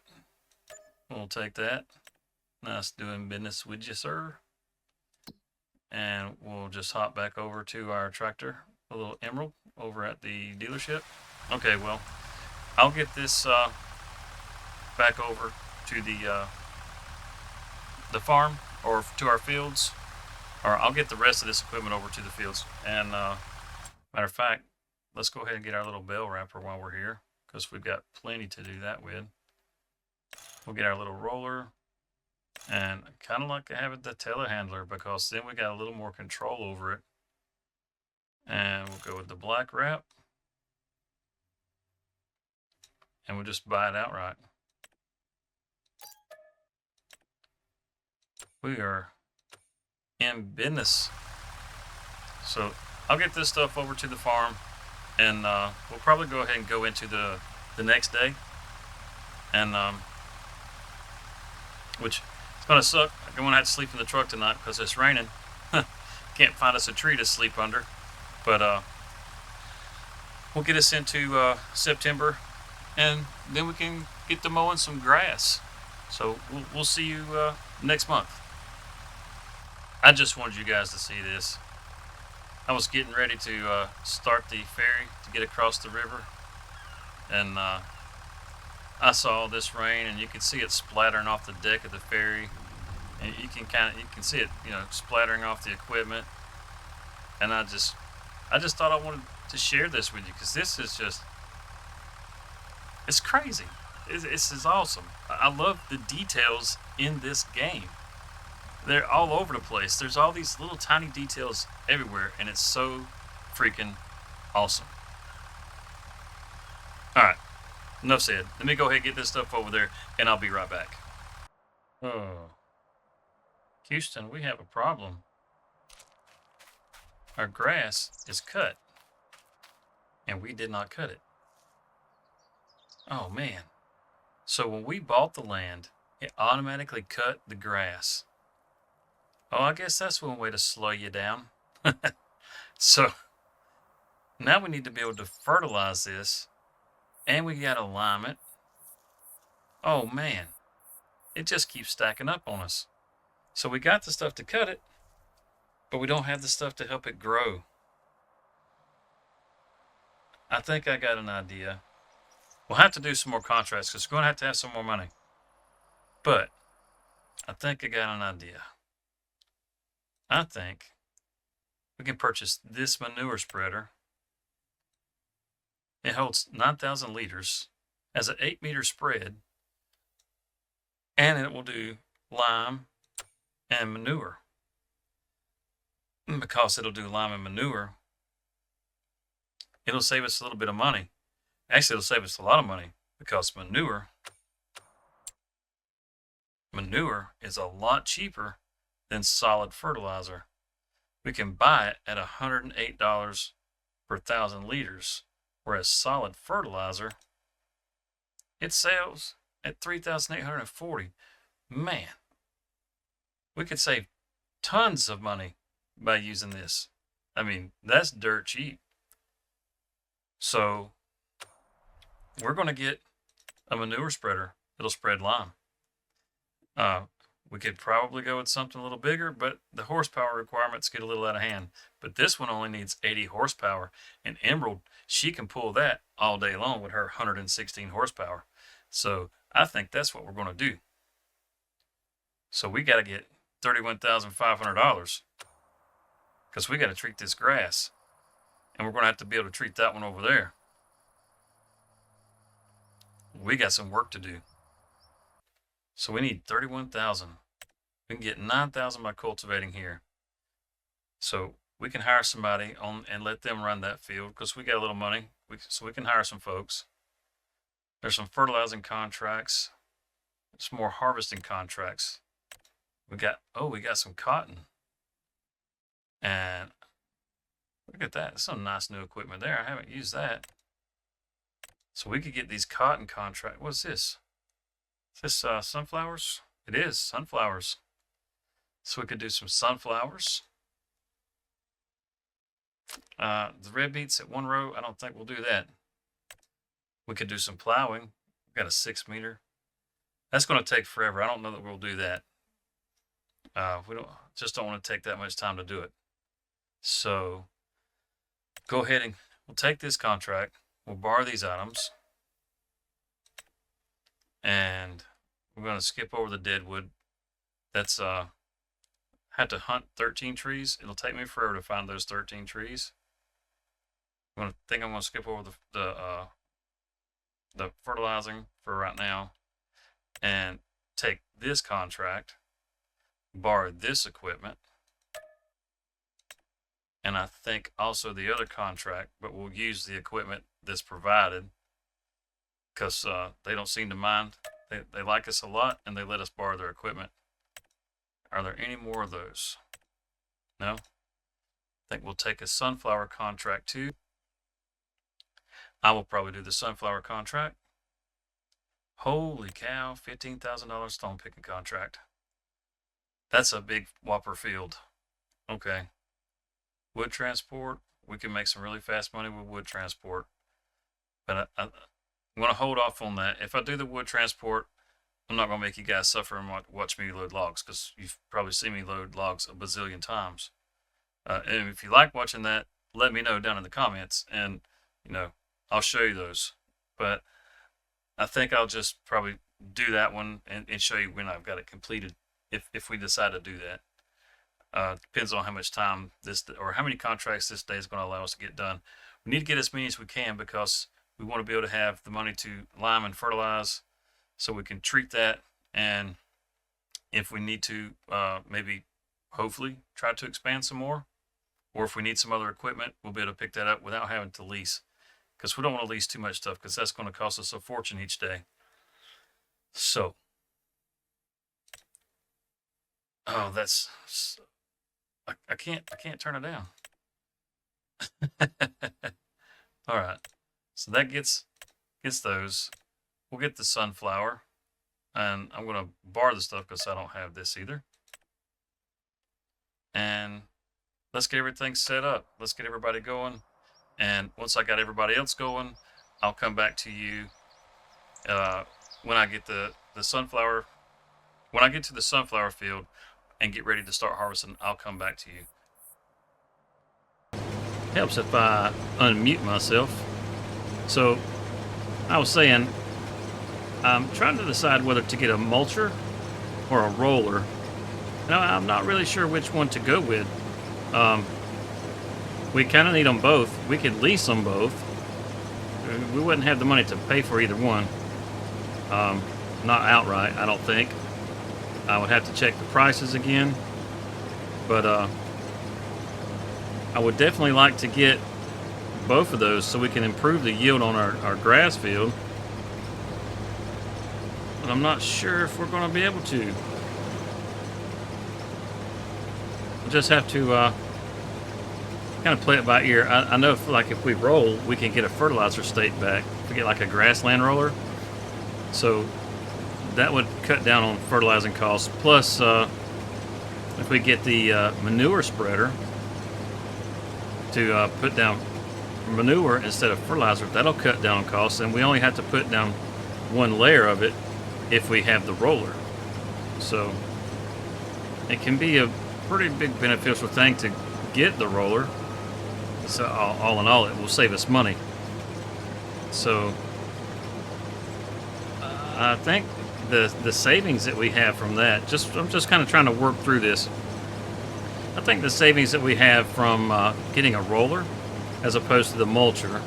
We'll take that. Nice doing business with you, sir. And we'll just hop back over to our tractor, a little Emerald, over at the dealership. Okay, well, I'll get this back over to the farm or to our fields, or I'll get the rest of this equipment over to the fields. And matter of fact, let's go ahead and get our little bell wrapper while we're here, because we've got plenty to do that with. We'll get our little roller, and kind of like having the telehandler, because then we got a little more control over it. And we'll go with the black wrap, and we'll just buy it outright. We are in business. So I'll get this stuff over to the farm, and we'll probably go ahead and go into the next day, and which it's gonna suck. I'm gonna have to sleep in the truck tonight because it's raining. Can't find us a tree to sleep under, but we'll get us into September, and then we can get to mowing some grass. So we'll see you next month. I just wanted you guys to see this. I was getting ready to start the ferry to get across the river, and I saw this rain, and you could see it splattering off the deck of the ferry, and you can see it, splattering off the equipment. And I just thought I wanted to share this with you, because this is just, it's crazy. This is awesome. I love the details in this game. They're all over the place. There's all these little tiny details everywhere, and it's so freaking awesome. All right, enough said. Let me go ahead and get this stuff over there, and I'll be right back. Oh, Houston, we have a problem. Our grass is cut, and we did not cut it. Oh, man. So when we bought the land, it automatically cut the grass. Oh, I guess that's one way to slow you down. So now we need to be able to fertilize this, and we got to lime it. Oh man, it just keeps stacking up on us. So we got the stuff to cut it, but we don't have the stuff to help it grow. I think I got an idea. We'll have to do some more contracts, because we're going to have some more money. But I think I got an idea. I think we can purchase this manure spreader. It holds 9,000 liters, has an 8-meter spread, and it will do lime and manure. And because it'll do lime and manure, it'll save us a little bit of money. Actually, it'll save us a lot of money, because manure is a lot cheaper than solid fertilizer. We can buy it at $108 per 1,000 liters, whereas solid fertilizer, it sells at $3,840. Man, we could save tons of money by using this. I mean, that's dirt cheap. So we're going to get a manure spreader. It'll spread lime. We could probably go with something a little bigger, but the horsepower requirements get a little out of hand. But this one only needs 80 horsepower, and Emerald, she can pull that all day long with her 116 horsepower. So I think that's what we're going to do. So we got to get $31,500, because we got to treat this grass, and we're going to have to be able to treat that one over there. We got some work to do. So we need 31,000. We can get 9,000 by cultivating here. So we can hire somebody on and let them run that field because we got a little money. So we can hire some folks. There's some fertilizing contracts. There's more harvesting contracts. We got some cotton. And look at that. That's some nice new equipment there. I haven't used that. So we could get these cotton contracts. What's this? Is this sunflowers? It is sunflowers. So we could do some sunflowers. The red beets at 1 row, I don't think we'll do that. We could do some plowing. We've got a 6 meter. That's going to take forever. I don't know that we'll do that. We don't want to take that much time to do it. So go ahead and we'll take this contract. We'll borrow these items. And we're going to skip over the deadwood. That's had to hunt 13 trees. It'll take me forever to find those 13 trees. I'm going to skip over the fertilizing for right now and take this contract, borrow this equipment, and I think also the other contract, but we'll use the equipment that's provided because they don't seem to mind. They like us a lot and they let us borrow their equipment. Are there any more of those? No? I think we'll take a sunflower contract too. I will probably do the sunflower contract. Holy cow, $15,000 stone picking contract. That's a big whopper field. Okay. Wood transport, we can make some really fast money with wood transport. But I'm going to hold off on that. If I do the wood transport, I'm not going to make you guys suffer and watch me load logs because you've probably seen me load logs a bazillion times. And if you like watching that, let me know down in the comments and, I'll show you those. But I think I'll just probably do that one and show you when I've got it completed if we decide to do that. Depends on how much time or how many contracts this day is going to allow us to get done. We need to get as many as we can because we want to be able to have the money to lime and fertilize so we can treat that. And if we need to, maybe hopefully try to expand some more, or if we need some other equipment, we'll be able to pick that up without having to lease because we don't want to lease too much stuff because that's going to cost us a fortune each day. So, I can't turn it down. All right. So that gets those. We'll get the sunflower. And I'm going to borrow the stuff because I don't have this either. And let's get everything set up. Let's get everybody going. And once I got everybody else going, I'll come back to you when I get the sunflower. When I get to the sunflower field and get ready to start harvesting, I'll come back to you. Helps if I unmute myself. So I was saying, I'm trying to decide whether to get a mulcher or a roller. Now, I'm not really sure which one to go with. We kind of need them both. We could lease them both. We wouldn't have the money to pay for either one. Not outright, I don't think. I would have to check the prices again. But I would definitely like to get both of those so we can improve the yield on our grass field. But I'm not sure if we're going to be able to. We'll just have to kind of play it by ear. I know if we roll, we can get a fertilizer state back. If we get like a grassland roller. So that would cut down on fertilizing costs. Plus, if we get the manure spreader to put down manure instead of fertilizer, that'll cut down on costs. And we only have to put down one layer of it if we have the roller. So it can be a pretty big beneficial thing to get the roller. So all in all, it will save us money. So I think the savings that we have from that, I'm just kind of trying to work through this. I think the savings that we have from getting a roller as opposed to the mulcher,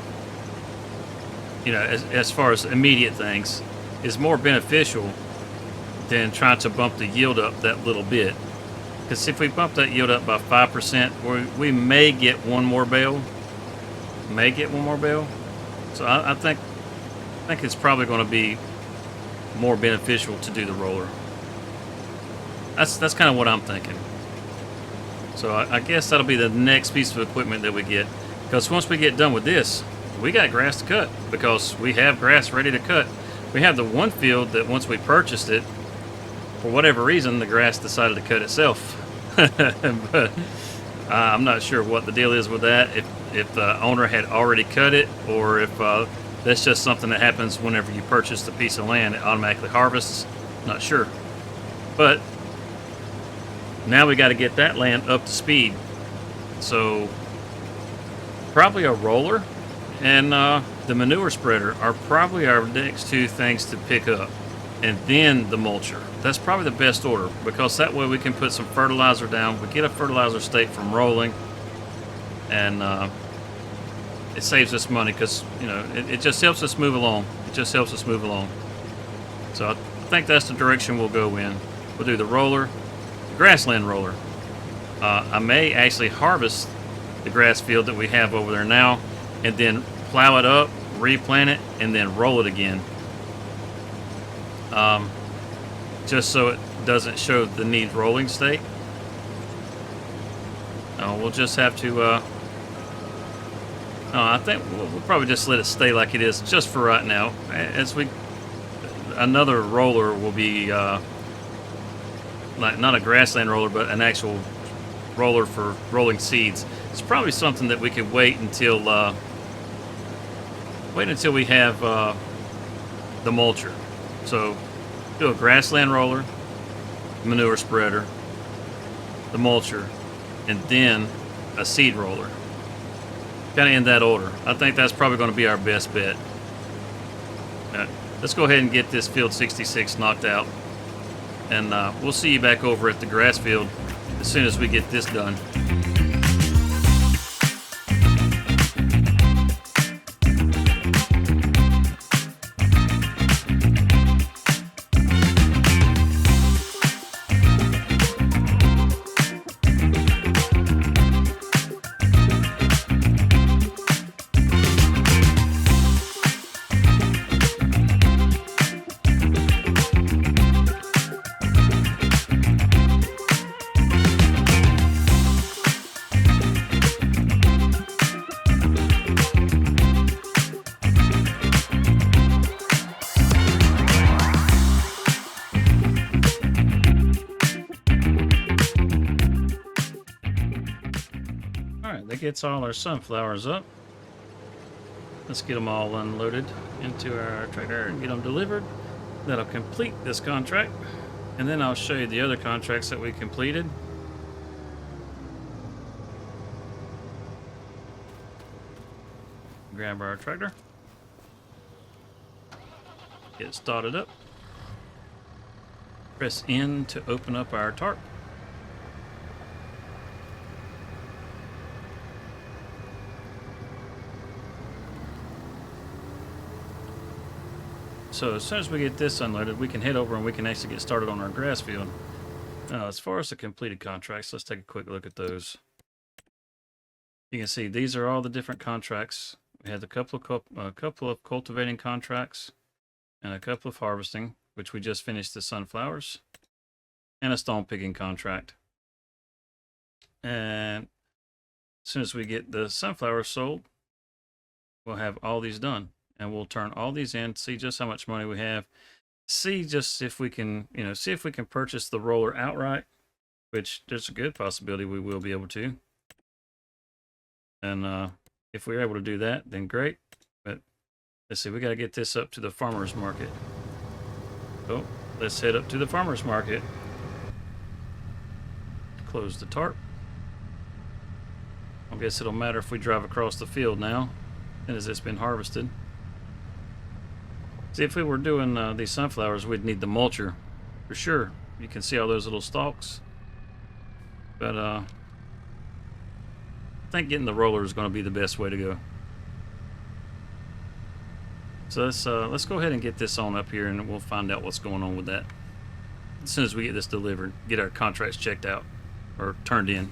as far as immediate things, is more beneficial than trying to bump the yield up that little bit. Because if we bump that yield up by 5%, we may get one more bale. So I think it's probably going to be more beneficial to do the roller. That's kind of what I'm thinking. So I guess that'll be the next piece of equipment that we get. Because once we get done with this, we got grass to cut, because we have grass ready to cut. We have the one field that once we purchased it, for whatever reason, the grass decided to cut itself. But I'm not sure what the deal is with that. If the owner had already cut it, or if that's just something that happens whenever you purchase the piece of land, it automatically harvests. Not sure. But now we got to get that land up to speed. So probably a roller and the manure spreader are probably our next two things to pick up, and then the mulcher. That's probably the best order, because that way we can put some fertilizer down. We get a fertilizer stake from rolling, and it saves us money, because it just helps us move along. So I think that's the direction we'll go in. We'll do the roller, the grassland roller. I may actually harvest the grass field that we have over there now, and then plow it up, replant it, and then roll it again. Just so it doesn't show the needs rolling state. We'll just have to. I think we'll probably just let it stay like it is just for right now. Another roller will be like not a grassland roller, but an actual roller for rolling seeds. It's probably something that we could wait until we have the mulcher. So do a grassland roller, manure spreader, the mulcher, and then a seed roller. Kind of in that order. I think that's probably going to be our best bet. Let's go ahead and get this field 66 knocked out, and we'll see you back over at the grass field as soon as we get this done. That gets all our sunflowers up. Let's get them all unloaded into our trailer and get them delivered. That'll complete this contract, and then I'll show you the other contracts that we completed. Grab our tractor, get it started up, press N to open up our tarp. So as soon as we get this unloaded, we can head over and we can actually get started on our grass field. Now, as far as the completed contracts, let's take a quick look at those. You can see these are all the different contracts. We had a couple of cultivating contracts and a couple of harvesting, which we just finished the sunflowers, and a stone picking contract. And as soon as we get the sunflowers sold, we'll have all these done. And we'll turn all these in, see just how much money we have, see just if we can, see if we can purchase the roller outright, which there's a good possibility we will be able to. And if we're able to do that, then great. But let's see, we got to get this up to the farmer's market. So let's head up to the farmer's market. Close the tarp. I guess it'll matter if we drive across the field now, as it's been harvested. See, if we were doing these sunflowers, we'd need the mulcher for sure. You can see all those little stalks. But I think getting the roller is going to be the best way to go. So let's go ahead and get this on up here, and we'll find out what's going on with that. as soon as we get this delivered, get our contracts checked out or turned in.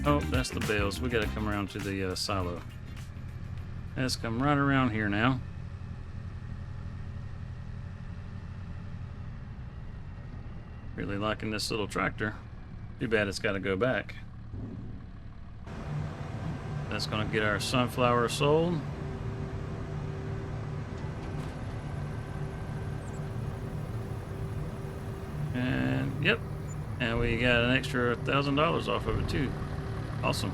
Oh, that's the bales. We got to come around to the silo. Let's come right around here now. Really liking this little tractor. Too bad it's got to go back. That's going to get our sunflower sold. And yep, and we got an extra $1,000 off of it too. Awesome.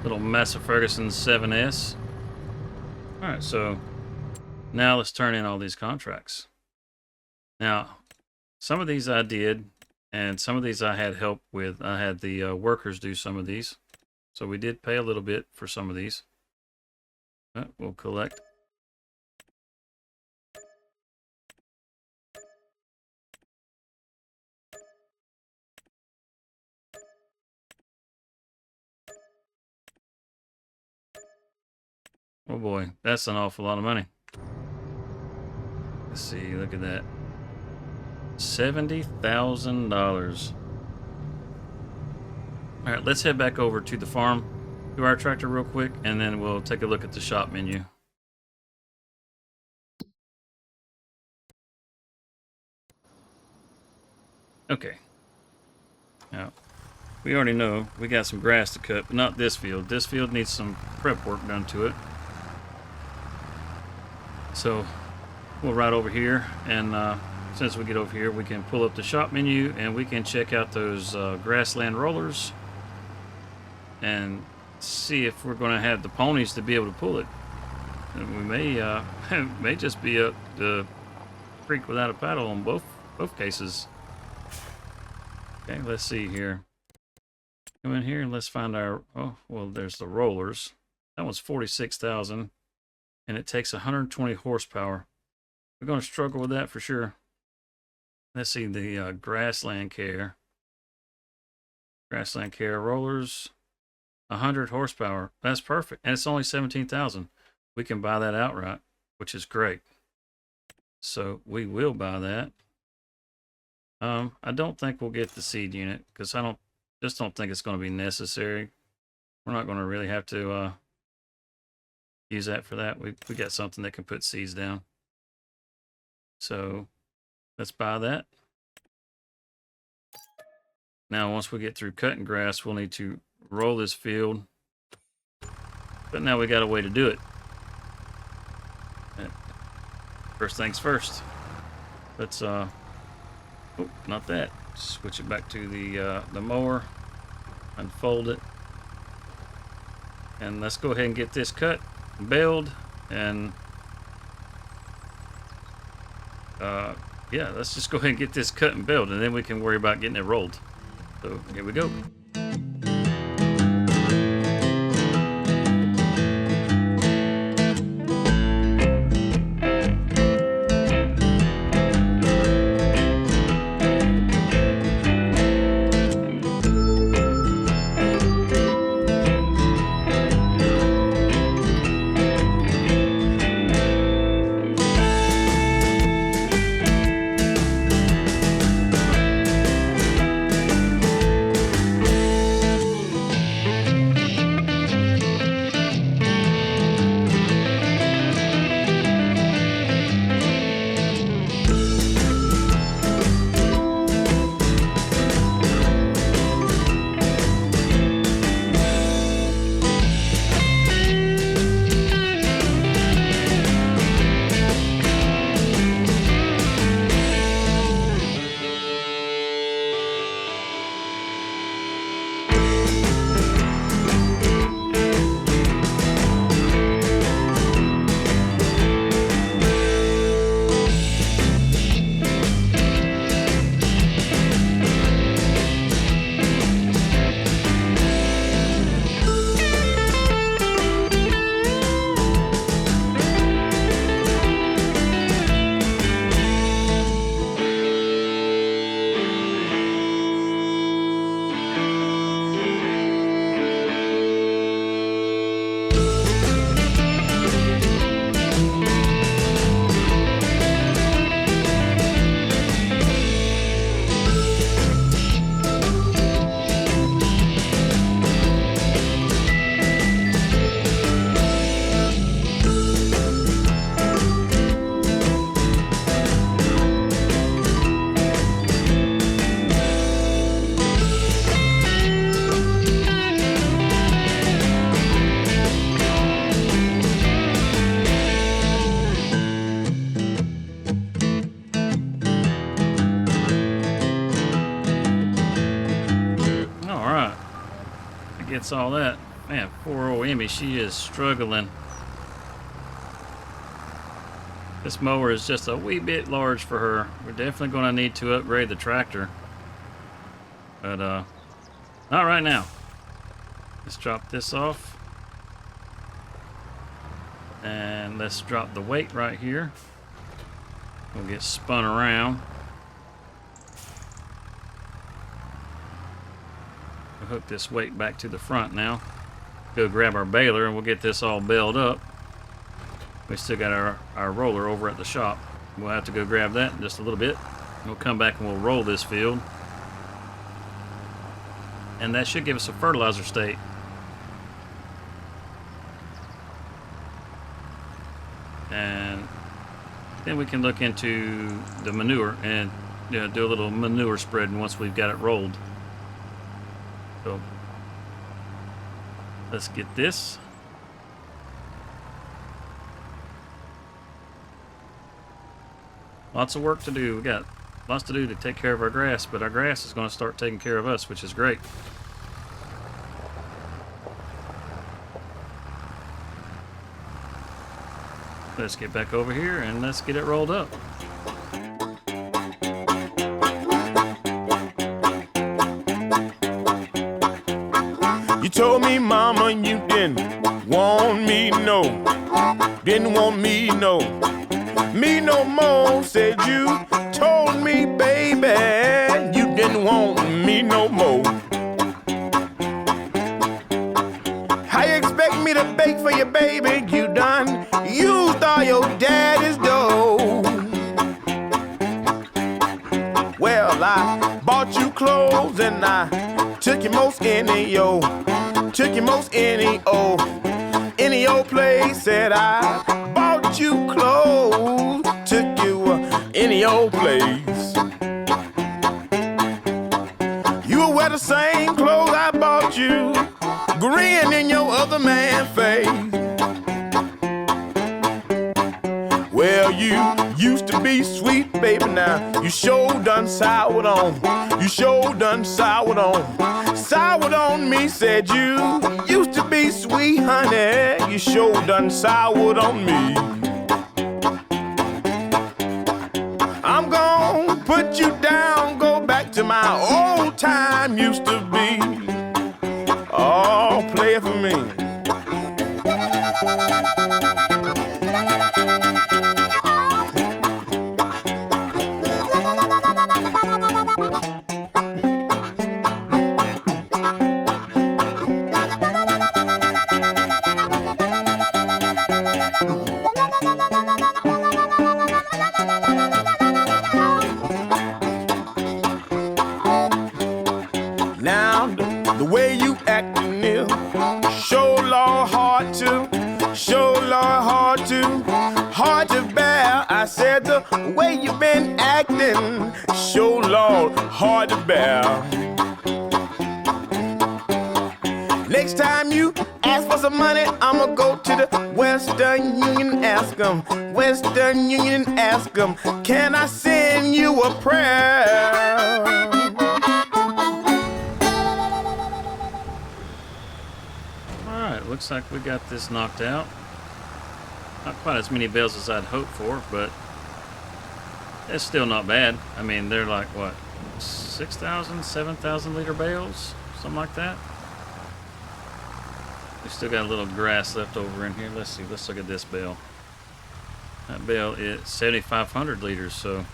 Little Massa Ferguson 7S. All right, so now let's turn in all these contracts. Now, some of these I did, and some of these I had help with. I had the workers do some of these. So we did pay a little bit for some of these. We'll collect. Oh boy, that's an awful lot of money. Let's see, look at that. $70,000. All right, let's head back over to the farm, to our tractor real quick, and then we'll take a look at the shop menu. Okay. Now, we already know we got some grass to cut, but not this field. This field needs some prep work done to it. So we'll ride over here, and since we get over here, we can pull up the shop menu and we can check out those grassland rollers and see if we're going to have the ponies to be able to pull it. And we may may just be up the creek without a paddle on both cases. Okay, let's see here. Come in here and let's find our, oh, well, there's the rollers. That one's 46,000 and it takes 120 horsepower. We're going to struggle with that for sure. Let's see the grassland care. Grassland care rollers, 100 horsepower. That's perfect. And it's only 17,000. We can buy that outright, which is great. So we will buy that. I don't think we'll get the seed unit because I just don't think it's going to be necessary. We're not going to really have to use that for that. We got something that can put seeds down. So let's buy that. Now, once we get through cutting grass, we'll need to roll this field. But now we got a way to do it. First things first. Let's oh, not that. Switch it back to the mower. Unfold it. And let's go ahead and get this cut, baled, and yeah, let's just go ahead and get this cut and baled, and then we can worry about getting it rolled. So here we go. That's all that. Man, poor old Emmy, she is struggling. This mower is just a wee bit large for her. We're definitely going to need to upgrade the tractor. But, not right now. Let's drop this off. And let's drop the weight right here. We'll get spun around. We'll hook this weight back to the front now. Go grab our baler and we'll get this all baled up. We still got our roller over at the shop. We'll have to go grab that in just a little bit. We'll come back and we'll roll this field. And that should give us a fertilizer state. And then we can look into the manure and do a little manure spreading once we've got it rolled. So let's get this. Lots of work to do. We got lots to do to take care of our grass, but our grass is going to start taking care of us, which is great. Let's get back over here and let's get it rolled up. You told me, mama, you didn't want me no. Didn't want me no. Me no more, said you. Told me, baby, you didn't want me no more. How you expect me to bake for you, baby? You done used all your daddy's dough. Well, I bought you clothes and I took you most any old place. Said I bought you clothes, took you any old place. You will wear the same clothes I bought you, grin in your other man face. Well, you used to be sweet, baby, now you sure done soured on. You sure done soured on. Soured on me, said you used to be sweet, honey. You sure done soured on me. I'm gonna put you down, go back to my old time used to be. Oh, play it for me. Now, the way you actin' is sure Lord hard to bear. I said the way you been acting sure Lord hard to bear. Next time you ask for some money, I'ma go to the Western Union, ask 'em. Western Union, ask 'em, can I send you a prayer? Alright, looks like we got this knocked out. Not quite as many bales as I'd hoped for, but it's still not bad. I mean, they're like, what, 6,000, 7,000 liter bales? Something like that. We still got a little grass left over in here. Let's see, let's look at this bale. That bale is 7,500 liters, so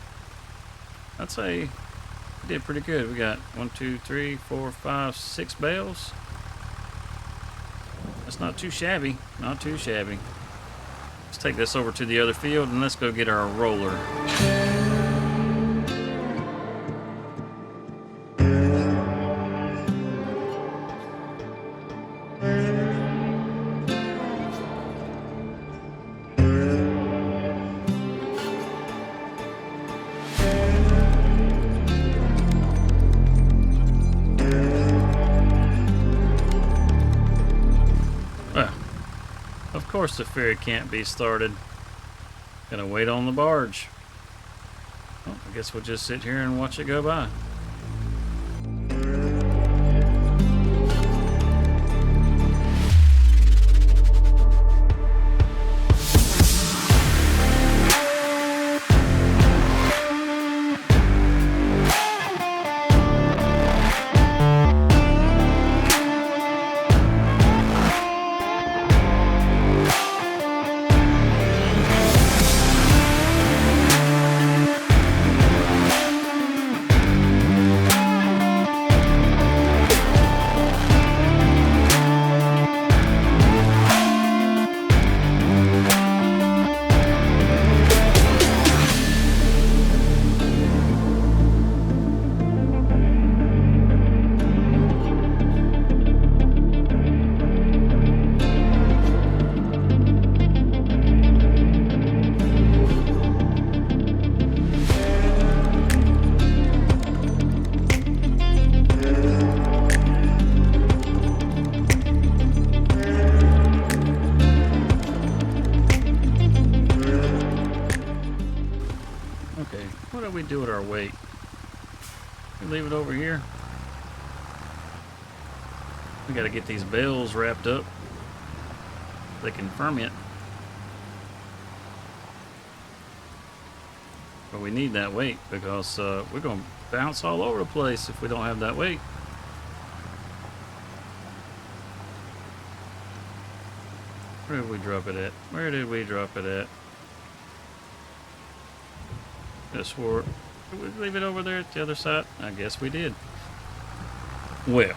I'd say we did pretty good. We got 1, 2, 3, 4, 5, 6 bales. That's not too shabby, not too shabby. Let's take this over to the other field and let's go get our roller. Of course the ferry can't be started. Gonna wait on the barge. Well, I guess we'll just sit here and watch it go by. we do with our weight? We leave it over here. We got to get these bales wrapped up. They can ferment. But we need that weight because we're going to bounce all over the place if we don't have that weight. Where did we drop it at? Where did we drop it at? Just swore. Did we leave it over there at the other side? I guess we did. Well.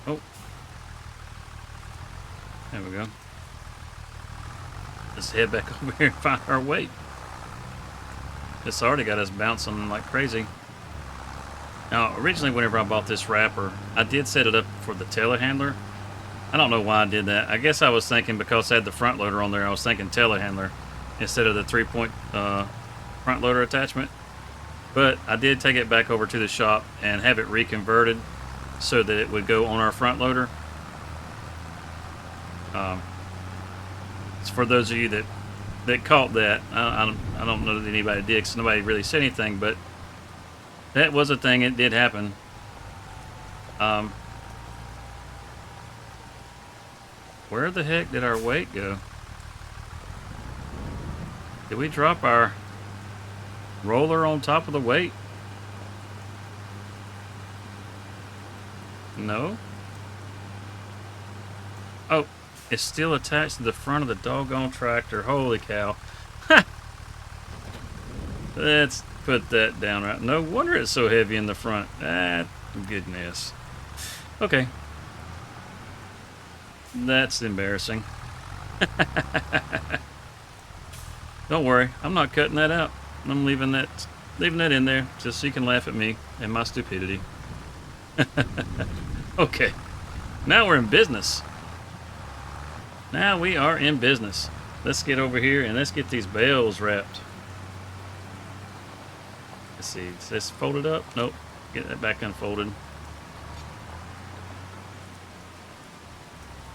Oh. There we go. Let's head back over here and find our weight. It's already got us bouncing like crazy. Now, originally, whenever I bought this wrapper, I did set it up for the telehandler. I don't know why I did that. I guess I was thinking because I had the front loader on there, I was thinking telehandler instead of the 3-point front loader attachment. But I did take it back over to the shop and have it reconverted so that it would go on our front loader. It's for those of you that caught that. I don't know that anybody did because nobody really said anything, but that was a thing. It did happen. Where the heck did our weight go? Did we drop our roller on top of the weight? No. Oh, it's still attached to the front of the doggone tractor. Holy cow. Let's put that down right. No wonder it's so heavy in the front. Ah, goodness. Okay. That's embarrassing. Don't worry, I'm not cutting that out. I'm leaving that in there just so you can laugh at me and my stupidity. Okay, now we're in business. Now we are in business. Let's get over here and let's get these bales wrapped. Let's see, is this folded up? Nope, get that back unfolded.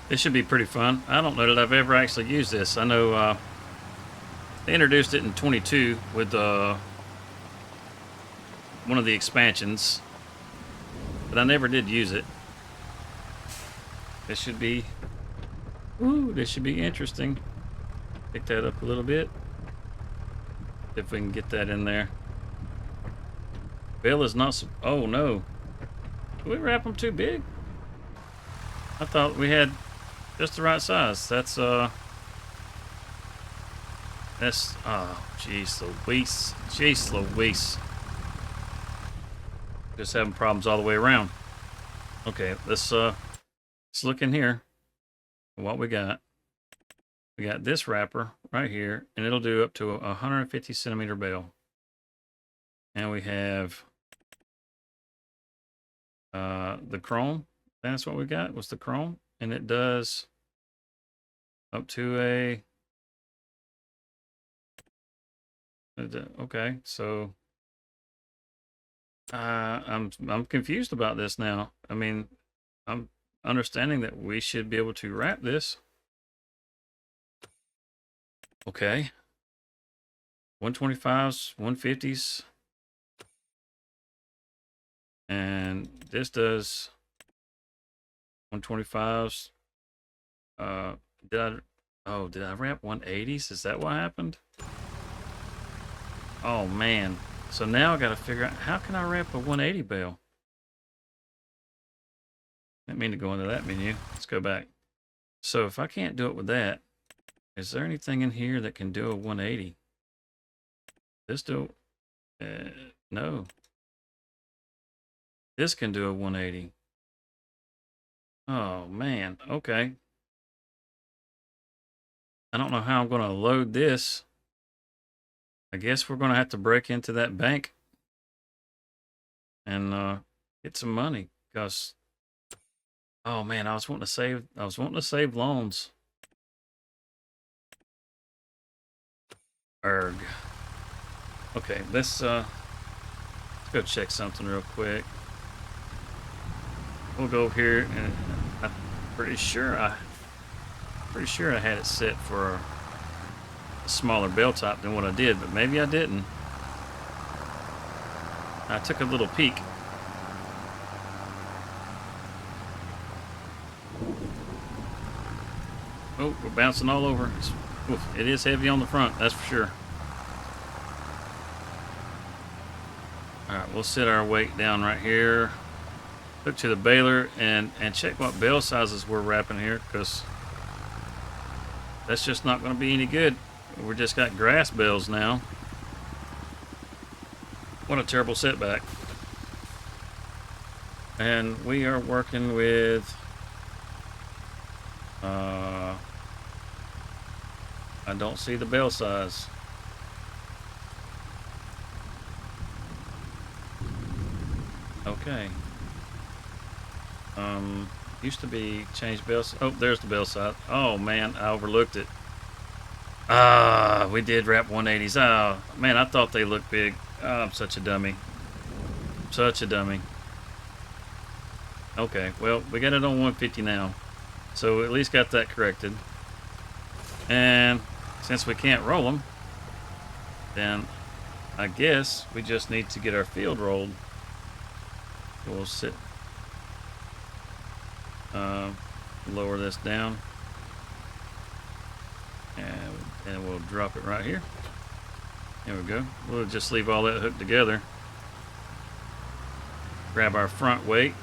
This should be pretty fun. I don't know that I've ever actually used this. I know they introduced it in 22 with one of the expansions, but I never did use it. This should be, this should be interesting. Pick that up a little bit. If we can get that in there. Bill is not, oh no. Did we wrap them too big? I thought we had just the right size. That's oh jeez Louise. Jeez Louise. Just having problems all the way around. Okay, let's look in here at what we got. We got this wrapper right here, and it'll do up to a 150 centimeter bale. And we have the chrome. That's what we got, was the chrome. And it does up to a, okay, so I'm confused about this now. I mean, I'm understanding that we should be able to wrap this. Okay. 125s, 150s. And this does 125s. Did I wrap 180s? Is that what happened? Oh man. So now I gotta figure out how can I wrap a 180 bale? Didn't mean to go into that menu. Let's go back. So if I can't do it with that, is there anything in here that can do a 180? This do, no. This can do a 180. Oh man, okay. I don't know how I'm gonna load this. I guess we're gonna have to break into that bank and get some money because, oh man, I was wanting to save loans. Erg. Okay, let's go check something real quick. We'll go over here, and I'm pretty sure I had it set for a smaller bell top than what I did, but maybe I didn't. I took a little peek. Oh, we're bouncing all over. It is heavy on the front, that's for sure. Alright, we'll set our weight down right here. Hook to the baler and check what bale sizes we're wrapping here, because that's just not going to be any good. We're just got grass bales now. What a terrible setback. And we are working with I don't see the bale size. Okay. Used to be changed bale. Oh, there's the bale size. Oh man, I overlooked it. We did wrap 180s. Oh man, I thought they looked big. Oh, I'm such a dummy. Such a dummy. Okay, well, we got it on 150 now. So at least got that corrected. And since we can't roll them, then I guess we just need to get our field rolled. We'll sit, lower this down, and we'll drop it right here. There we go. We'll just leave all that hooked together. Grab our front weight.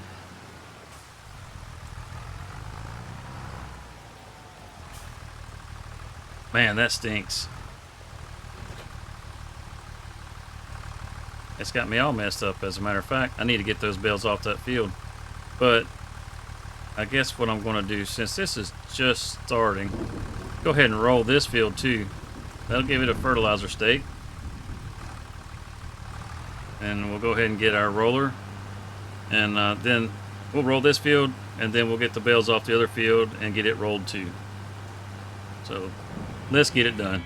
Man, that stinks. It's got me all messed up, as a matter of fact. I need to get those bales off that field. But I guess what I'm going to do, since this is just starting, go ahead and roll this field too. That'll give it a fertilizer state. And we'll go ahead and get our roller. And then we'll roll this field, and then we'll get the bales off the other field and get it rolled too. So let's get it done.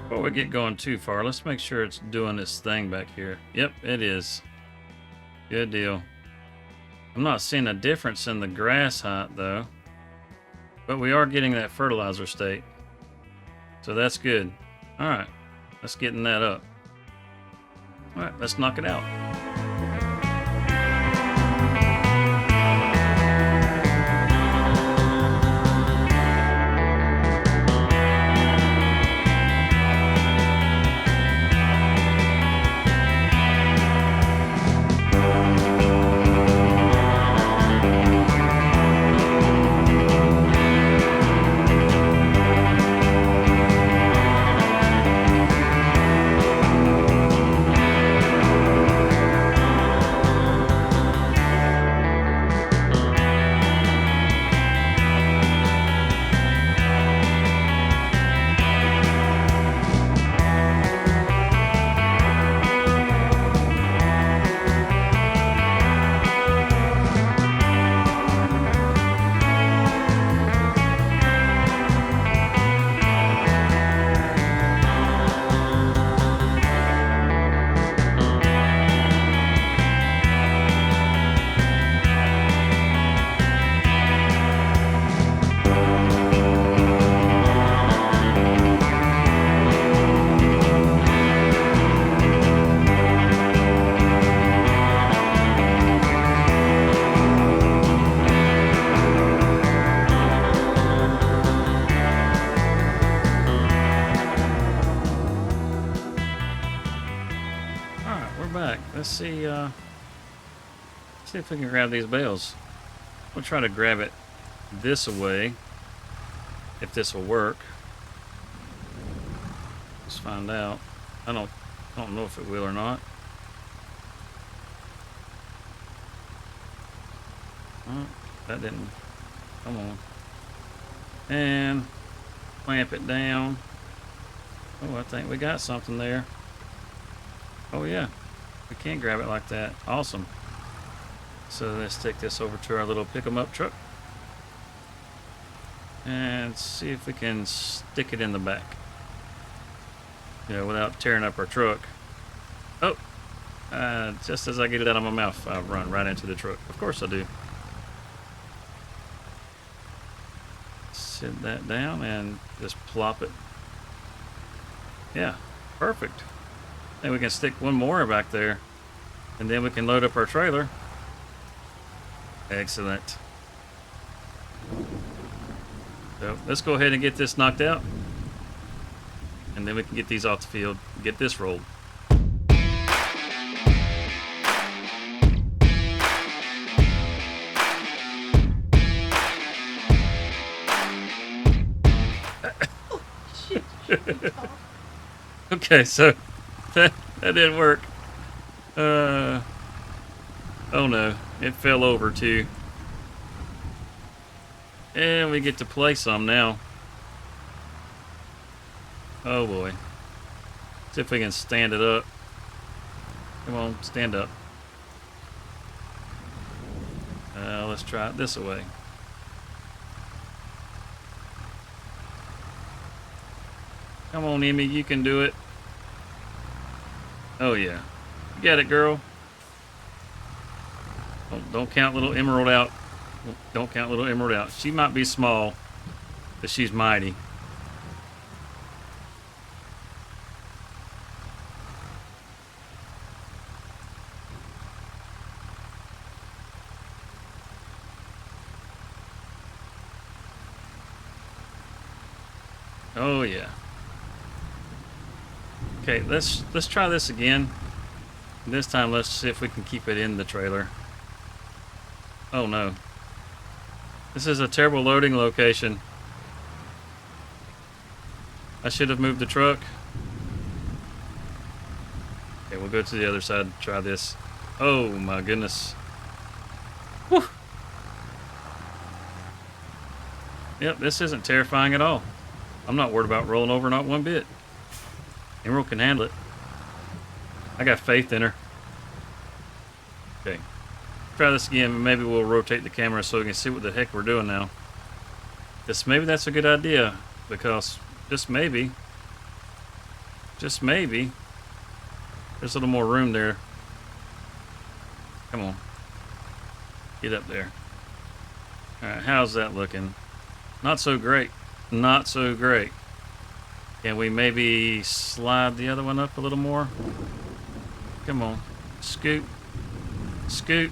Before we get going too far, let's make sure it's doing this thing back here. Yep, it is. Good deal. I'm not seeing a difference in the grass height though, but we are getting that fertilizer state, so that's good. All right, let's get in that up. All right, let's knock it out. Let's see if we can grab these bales. We'll try to grab it this way, if this will work. Let's find out. I don't know if it will or not. Oh, that didn't. Come on. And clamp it down. Oh, I think we got something there. Oh yeah, we can grab it like that. Awesome. So let's take this over to our little pick 'em up truck. And see if we can stick it in the back. Without tearing up our truck. Oh, just as I get it out of my mouth, I run right into the truck. Of course I do. Sit that down and just plop it. Yeah, perfect. And we can stick one more back there, and then we can load up our trailer. Excellent. So let's go ahead and get this knocked out, and then we can get these off the field, get this rolled. Okay, so that didn't work. Oh no, it fell over too. And we get to play some now. Oh boy. See if we can stand it up. Come on, stand up. Let's try it this way. Come on, Emmy, you can do it. Oh yeah, you got it, girl. Don't count little Emerald out. Don't count little Emerald out. She might be small, but she's mighty. Oh yeah. Okay, let's try this again. This time, let's see if we can keep it in the trailer. Oh no. This is a terrible loading location. I should have moved the truck. Okay, we'll go to the other side and try this. Oh my goodness. Whew. Yep, this isn't terrifying at all. I'm not worried about rolling over, not one bit. Emerald can handle it. I got faith in her. Okay. Try this again. Maybe we'll rotate the camera so we can see what the heck we're doing now. Maybe that's a good idea, because just maybe, there's a little more room there. Come on. Get up there. Alright, how's that looking? Not so great. Not so great. Can we maybe slide the other one up a little more? Come on. Scoot. Scoot.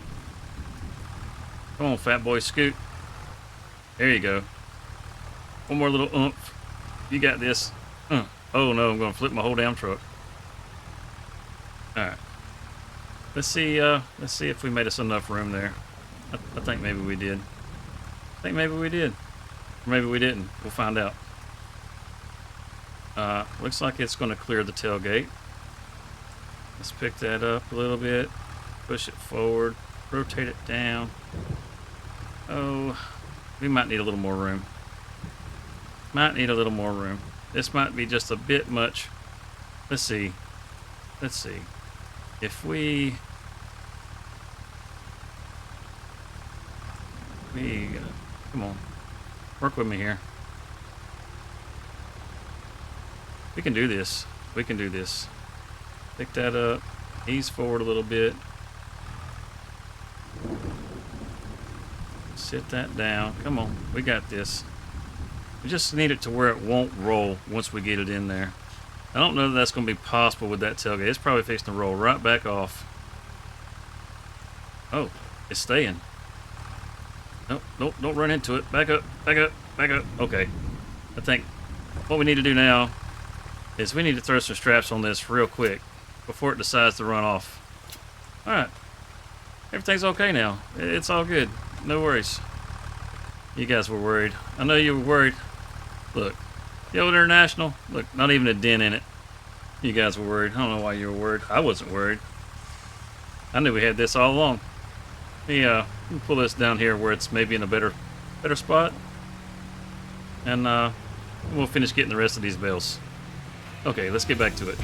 Come on, fat boy, scoot. There you go. One more little oomph. You got this. Oh no, I'm going to flip my whole damn truck. Alright. Let's see if we made us enough room there. I think maybe we did. Or maybe we didn't. We'll find out. Looks like it's going to clear the tailgate. Let's pick that up a little bit. Push it forward. Rotate it down. Oh, we might need a little more room. This might be just a bit much. Let's see. If we come on. Work with me here. We can do this. Pick that up. Ease forward a little bit. Sit that down. Come on. We got this. We just need it to where it won't roll once we get it in there. I don't know that that's going to be possible with that tailgate. It's probably fixing to roll right back off. Oh, it's staying. Nope, don't run into it. Back up. Okay. I think what we need to do now is we need to throw some straps on this real quick before it decides to run off. Alright. Everything's okay now. It's all good. No worries. You guys were worried. I know you were worried. Look. The old International. Look, not even a dent in it. You guys were worried. I don't know why you were worried. I wasn't worried. I knew we had this all along. Let me pull this down here where it's maybe in a better spot. And we'll finish getting the rest of these bales. Okay, let's get back to it.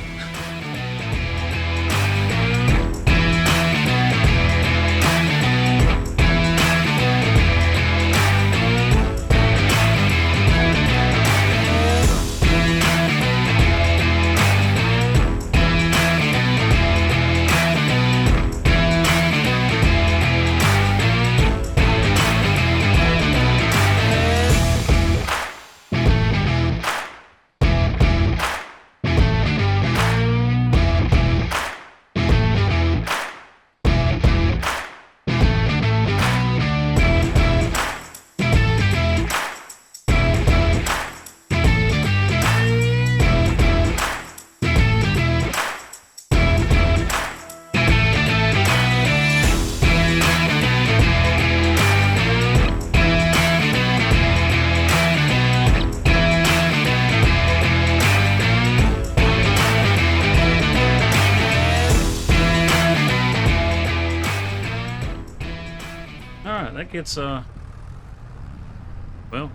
All right, that gets well,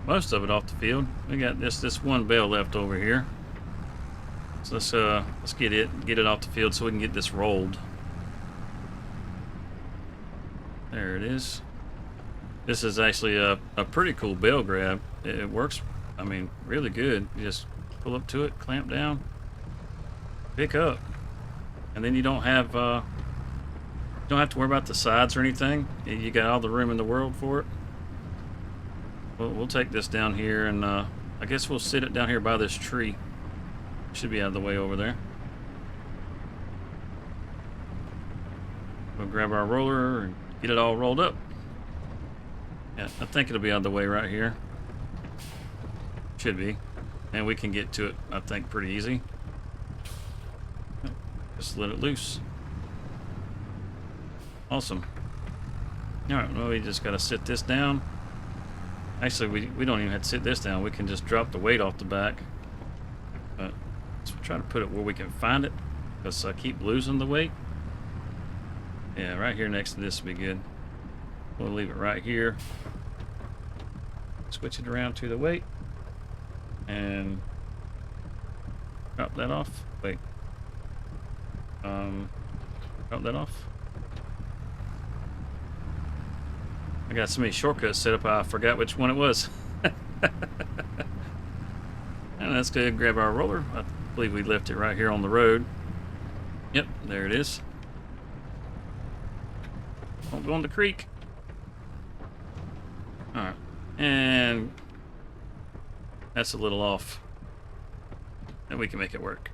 most of it off the field. We got this one bale left over here. So let's get it off the field so we can get this rolled. There it is. This is actually a pretty cool bale grab. It works, I mean, really good. You just pull up to it, clamp down, pick up, and then you don't have to worry about the sides or anything. You got all the room in the world for it. We'll take this down here, and I guess we'll sit it down here by this tree. Should be out of the way over there. We'll grab our roller and get it all rolled up. Yeah, I think it'll be out of the way right here. Should be. And we can get to it, I think, pretty easy. Just let it loose. Awesome. Alright, well, we just got to sit this down. Actually, we don't even have to sit this down. We can just drop the weight off the back. But let's try to put it where we can find it, because I keep losing the weight. Yeah, right here next to this will be good. We'll leave it right here. Switch it around to the weight. And drop that off. Wait. Drop that off. I got so many shortcuts set up I forgot which one it was. And let's go ahead and grab our roller. I believe we left it right here on the road. Yep, there it is. Don't go in the creek. Alright. And that's a little off. And we can make it work.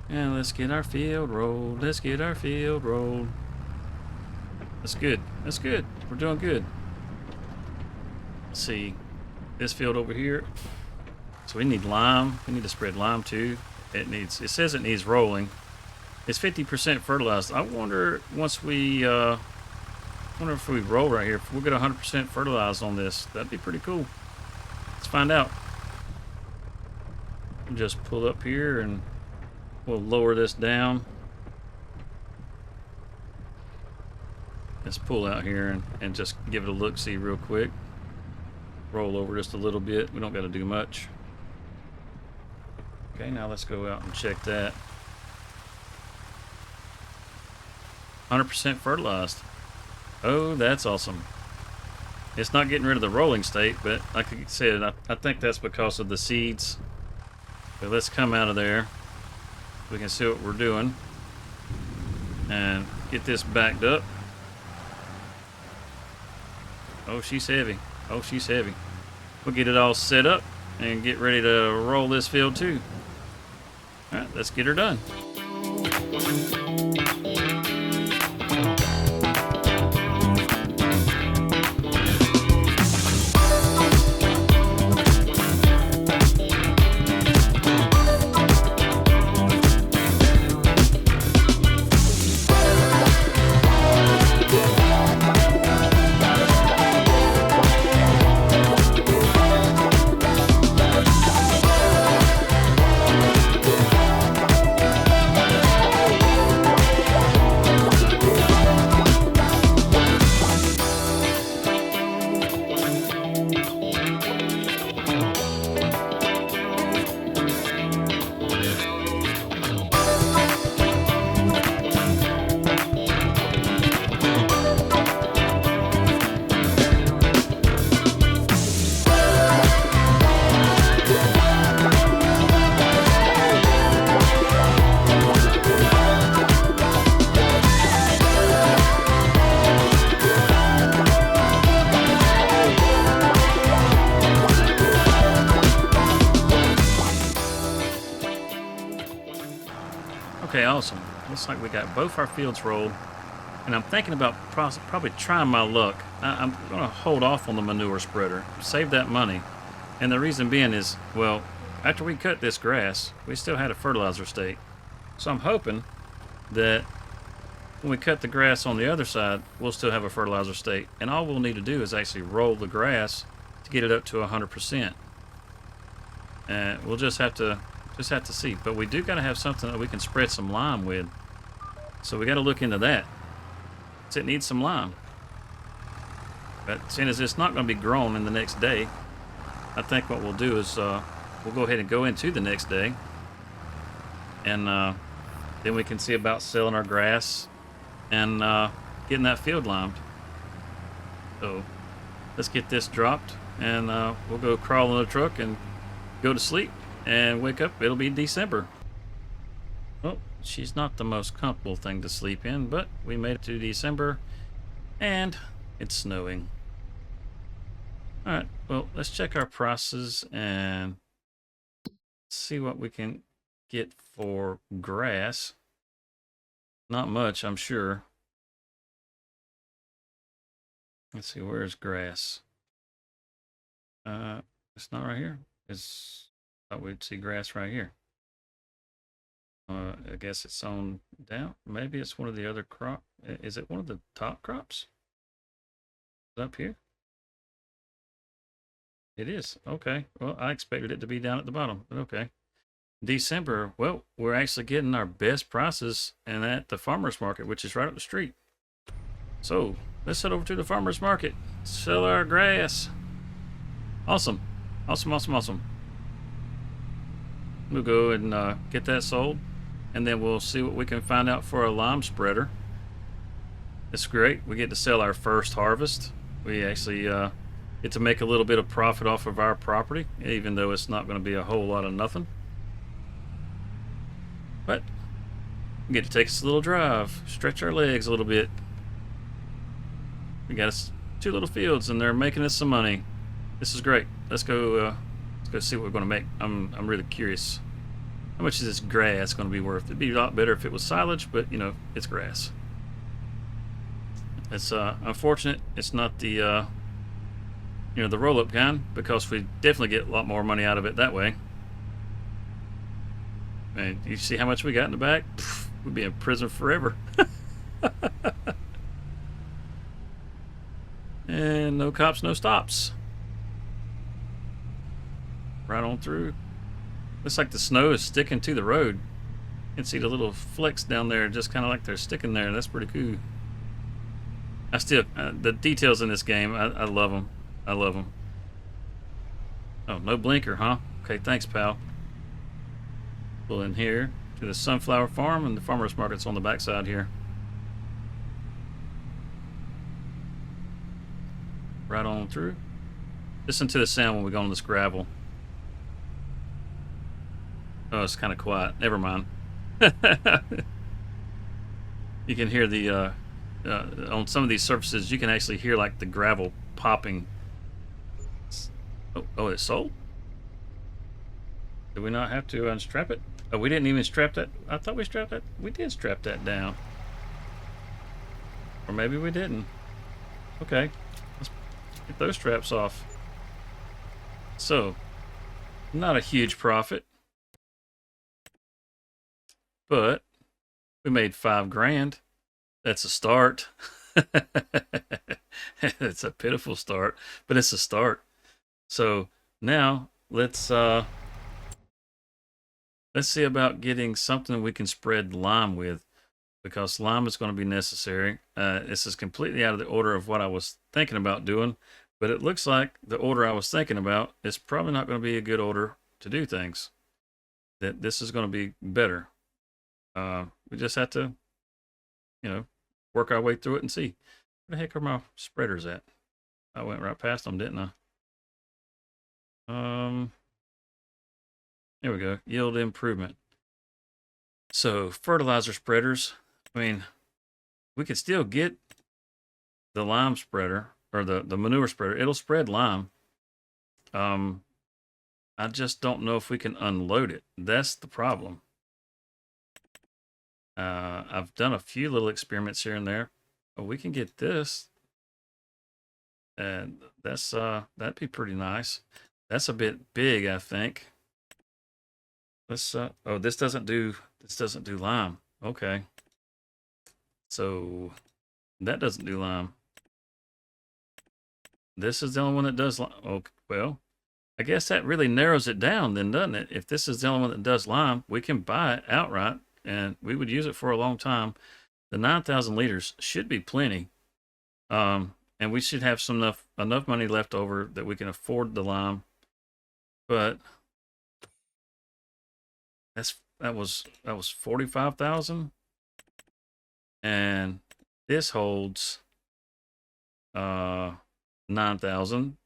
And let's get our field rolled. Let's get our field rolled. That's good. That's good. We're doing good. Let's see. This field over here. So we need lime. We need to spread lime too. It says it needs rolling. It's 50% fertilized. I wonder once we wonder if we roll right here, if we'll get 100% fertilized on this. That'd be pretty cool. Let's find out. Just pull up here and we'll lower this down. Let's pull out here and just give it a look-see real quick. Roll over just a little bit. We don't got to do much. Okay, now let's go out and check that. 100% fertilized. Oh, that's awesome. It's not getting rid of the rolling state, but like I said, I think that's because of the seeds. So let's come out of there. We can see what we're doing. And get this backed up. Oh, she's heavy. Oh, she's heavy. We'll get it all set up and get ready to roll this field too. All right, let's get her done. Okay, awesome. Looks like we got both our fields rolled. And I'm thinking about probably trying my luck. I'm going to hold off on the manure spreader. Save that money. And the reason being is, well, after we cut this grass, we still had a fertilizer state. So I'm hoping that when we cut the grass on the other side, we'll still have a fertilizer state. And all we'll need to do is actually roll the grass to get it up to 100%. And we'll just have to see. But we do got to have something that we can spread some lime with. So we got to look into that. So it needs some lime. But seeing as it's not going to be grown in the next day, I think what we'll do is we'll go ahead and go into the next day, and then we can see about selling our grass and getting that field limed. So let's get this dropped, and we'll go crawl in the truck and go to sleep and wake up. It'll be December. Well, she's not the most comfortable thing to sleep in, but we made it to December, and it's snowing. All right, well, let's check our prices and see what we can get for grass. Not much, I'm sure. Let's see, where's grass? It's not right here. Thought we'd see grass right here. I guess it's on down. Maybe it's one of the other crop. Is it one of the top crops? Up here? It is. Okay. Well, I expected it to be down at the bottom, but okay. December, well, we're actually getting our best prices and at the farmer's market, which is right up the street. So let's head over to the farmer's market, sell our grass. Awesome. Awesome, awesome, awesome. We'll go and get that sold, and then we'll see what we can find out for a lime spreader. It's great. We get to sell our first harvest. We actually get to make a little bit of profit off of our property, even though it's not going to be a whole lot of nothing. But we get to take us a little drive, stretch our legs a little bit. We got us 2 little fields, and they're making us some money. This is great. Let's go see what we're going to make. I'm really curious. How much is this grass going to be worth? It'd be a lot better if it was silage, but you know, it's grass. It's unfortunate it's not the the roll-up kind, because we definitely get a lot more money out of it that way. And you see how much we got in the back? We'd be in prison forever. And no cops, no stops. Right on through. Looks like the snow is sticking to the road. You can see the little flecks down there, just kind of like they're sticking there. That's pretty cool. I still, the details in this game, I love them. I love them. Oh, no blinker, huh? Okay, thanks, pal. Pull in here to the sunflower farm, and the farmer's market's on the backside here. Right on through. Listen to the sound when we go on this gravel. Oh, it's kind of quiet. Never mind. You can hear the on some of these surfaces, you can actually hear like the gravel popping. Oh, it's sold? Did we not have to unstrap it? Oh, we didn't even strap that. I thought we strapped that. We did strap that down. Or maybe we didn't. Okay. Let's get those straps off. So, not a huge profit. But we made $5,000. That's a start. It's a pitiful start, but it's a start. So now let's see about getting something we can spread lime with, because lime is going to be necessary. This is completely out of the order of what I was thinking about doing, but it looks like the order I was thinking about is probably not going to be a good order to do things. That this is going to be better. We just have to, work our way through it and see. Where the heck are my spreaders at? I went right past them, didn't I? There we go. Yield improvement. So fertilizer spreaders. I mean, we could still get the lime spreader or the manure spreader. It'll spread lime. I just don't know if we can unload it. That's the problem. I've done a few little experiments here and there. Oh, we can get this. And that's that'd be pretty nice. That's a bit big, I think. Let's oh, this doesn't do lime. Okay. So that doesn't do lime. This is the only one that does lime. Okay, well, I guess that really narrows it down then, doesn't it? If this is the only one that does lime, we can buy it outright and we would use it for a long time. The 9,000 liters should be plenty. and we should have enough money left over that we can afford the lime. But that was 45,000, and this holds 9,000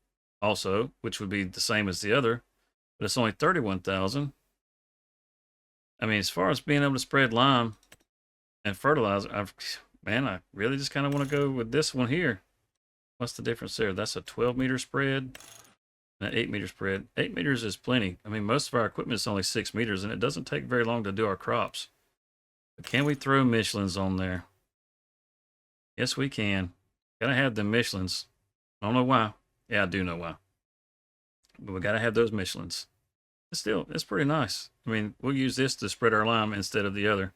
also, which would be the same as the other, but it's only 31,000. I mean, as far as being able to spread lime and fertilizer, I really just kind of want to go with this one here. What's the difference there? That's a 12-meter spread and an 8-meter spread. 8 meters is plenty. I mean, most of our equipment is only 6 meters, and it doesn't take very long to do our crops. But can we throw Michelin's on there? Yes, we can. Gotta have the Michelin's. I don't know why. Yeah, I do know why. But we gotta have those Michelin's. Still, it's pretty nice. I mean, we'll use this to spread our lime instead of the other.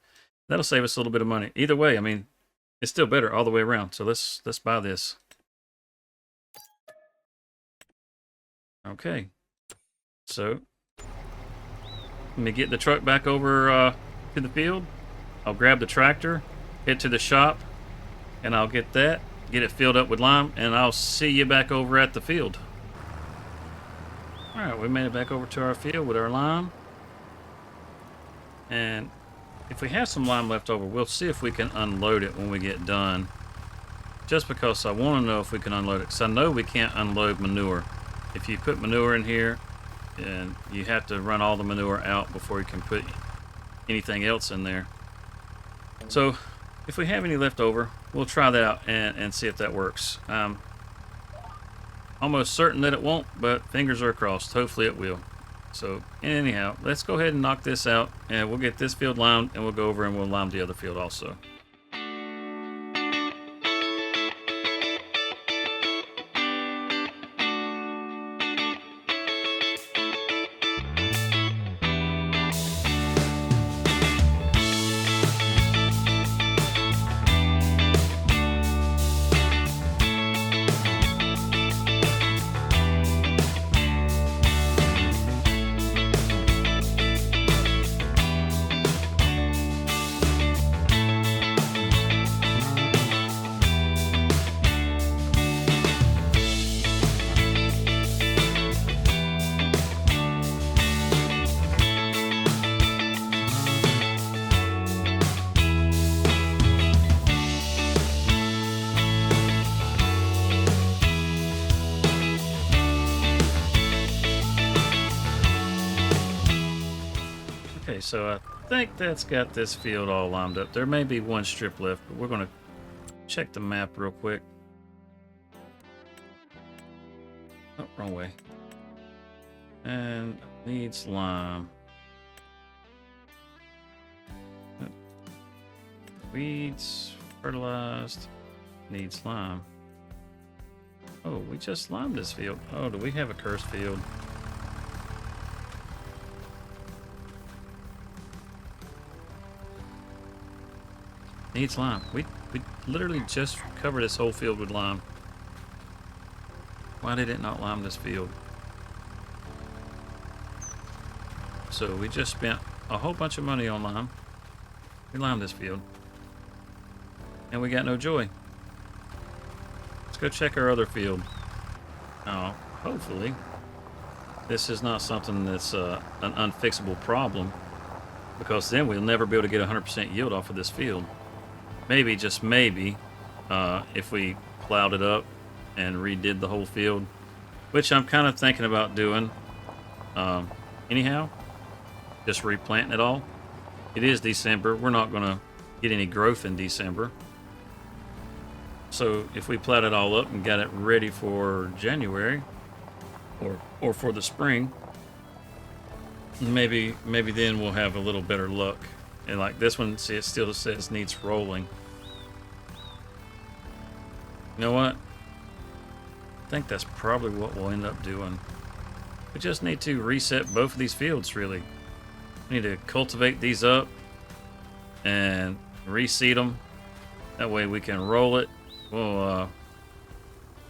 That'll save us a little bit of money. Either way, I mean, it's still better all the way around. So let's buy this. Okay. So let me get the truck back over to the field. I'll grab the tractor, head to the shop, and I'll get it filled up with lime, and I'll see you back over at the field. All right, we made it back over to our field with our lime. And if we have some lime left over, we'll see if we can unload it when we get done. Just because I want to know if we can unload it, because I know we can't unload manure. If you put manure in here, and you have to run all the manure out before you can put anything else in there. So if we have any left over, we'll try that out and see if that works. Almost certain that it won't, but fingers are crossed. Hopefully it will. So anyhow, let's go ahead and knock this out, and we'll get this field limed, and we'll go over and we'll lime the other field also. Okay, so I think that's got this field all lined up. There may be one strip left, but we're going to check the map real quick. Oh, wrong way. And needs lime. Weeds, fertilized, needs lime. Oh, we just limed this field. Oh, do we have a cursed field? Needs lime. We literally just covered this whole field with lime. Why did it not lime this field? So we just spent a whole bunch of money on lime. We limed this field. And we got no joy. Let's go check our other field. Now, hopefully, this is not something that's an unfixable problem, because then we'll never be able to get 100% yield off of this field. Maybe, just maybe, if we plowed it up and redid the whole field, which I'm kind of thinking about doing. Anyhow, just replanting it all. It is December. We're not going to get any growth in December. So if we plowed it all up and got it ready for January or for the spring, maybe then we'll have a little better luck. And like this one, see, it still says needs rolling. You know what? I think that's probably what we'll end up doing. We just need to reset both of these fields, really. We need to cultivate these up and reseed them. That way we can roll it. We'll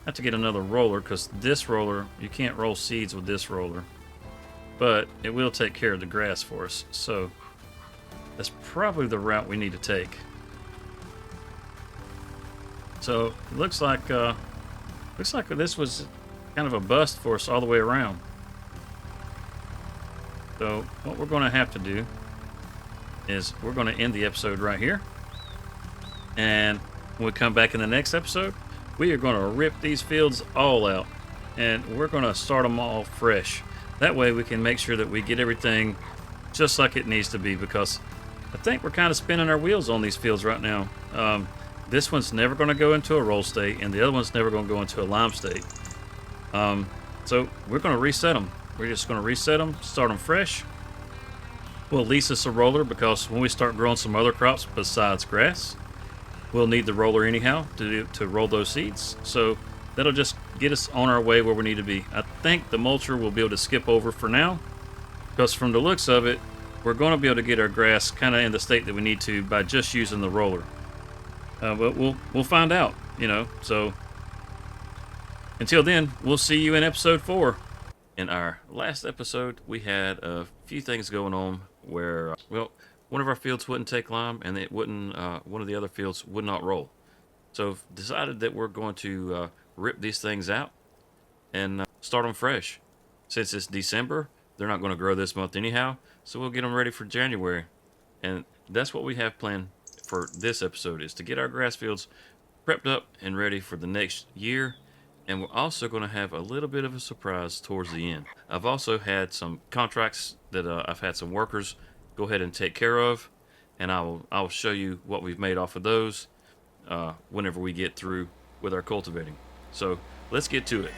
have to get another roller, because this roller, you can't roll seeds with this roller. But it will take care of the grass for us. So that's probably the route we need to take. So it looks like Looks like this was kind of a bust for us all the way around. So what we're going to have to do is we're going to end the episode right here. And when we come back in the next episode, we are going to rip these fields all out. And we're going to start them all fresh. That way we can make sure that we get everything just like it needs to be, because I think we're kind of spinning our wheels on these fields right now. This one's never going to go into a roll state, and the other one's never going to go into a lime state. So we're going to reset them. We're just going to reset them, start them fresh. We'll lease us a roller, because when we start growing some other crops besides grass, we'll need the roller anyhow to roll those seeds. So that'll just get us on our way where we need to be. I think the mulcher will be able to skip over for now, because from the looks of it, we're going to be able to get our grass kind of in the state that we need to by just using the roller. But we'll find out, you know. So until then, we'll see you in episode 4. In our last episode, we had a few things going on where, well, one of our fields wouldn't take lime, and it wouldn't. One of the other fields would not roll. So decided that we're going to rip these things out and start them fresh. Since it's December, they're not going to grow this month anyhow, so we'll get them ready for January. And that's what we have planned for this episode, is to get our grass fields prepped up and ready for the next year. And we're also going to have a little bit of a surprise towards the end. I've also had some contracts that I've had some workers go ahead and take care of, and I'll show you what we've made off of those whenever we get through with our cultivating. So let's get to it.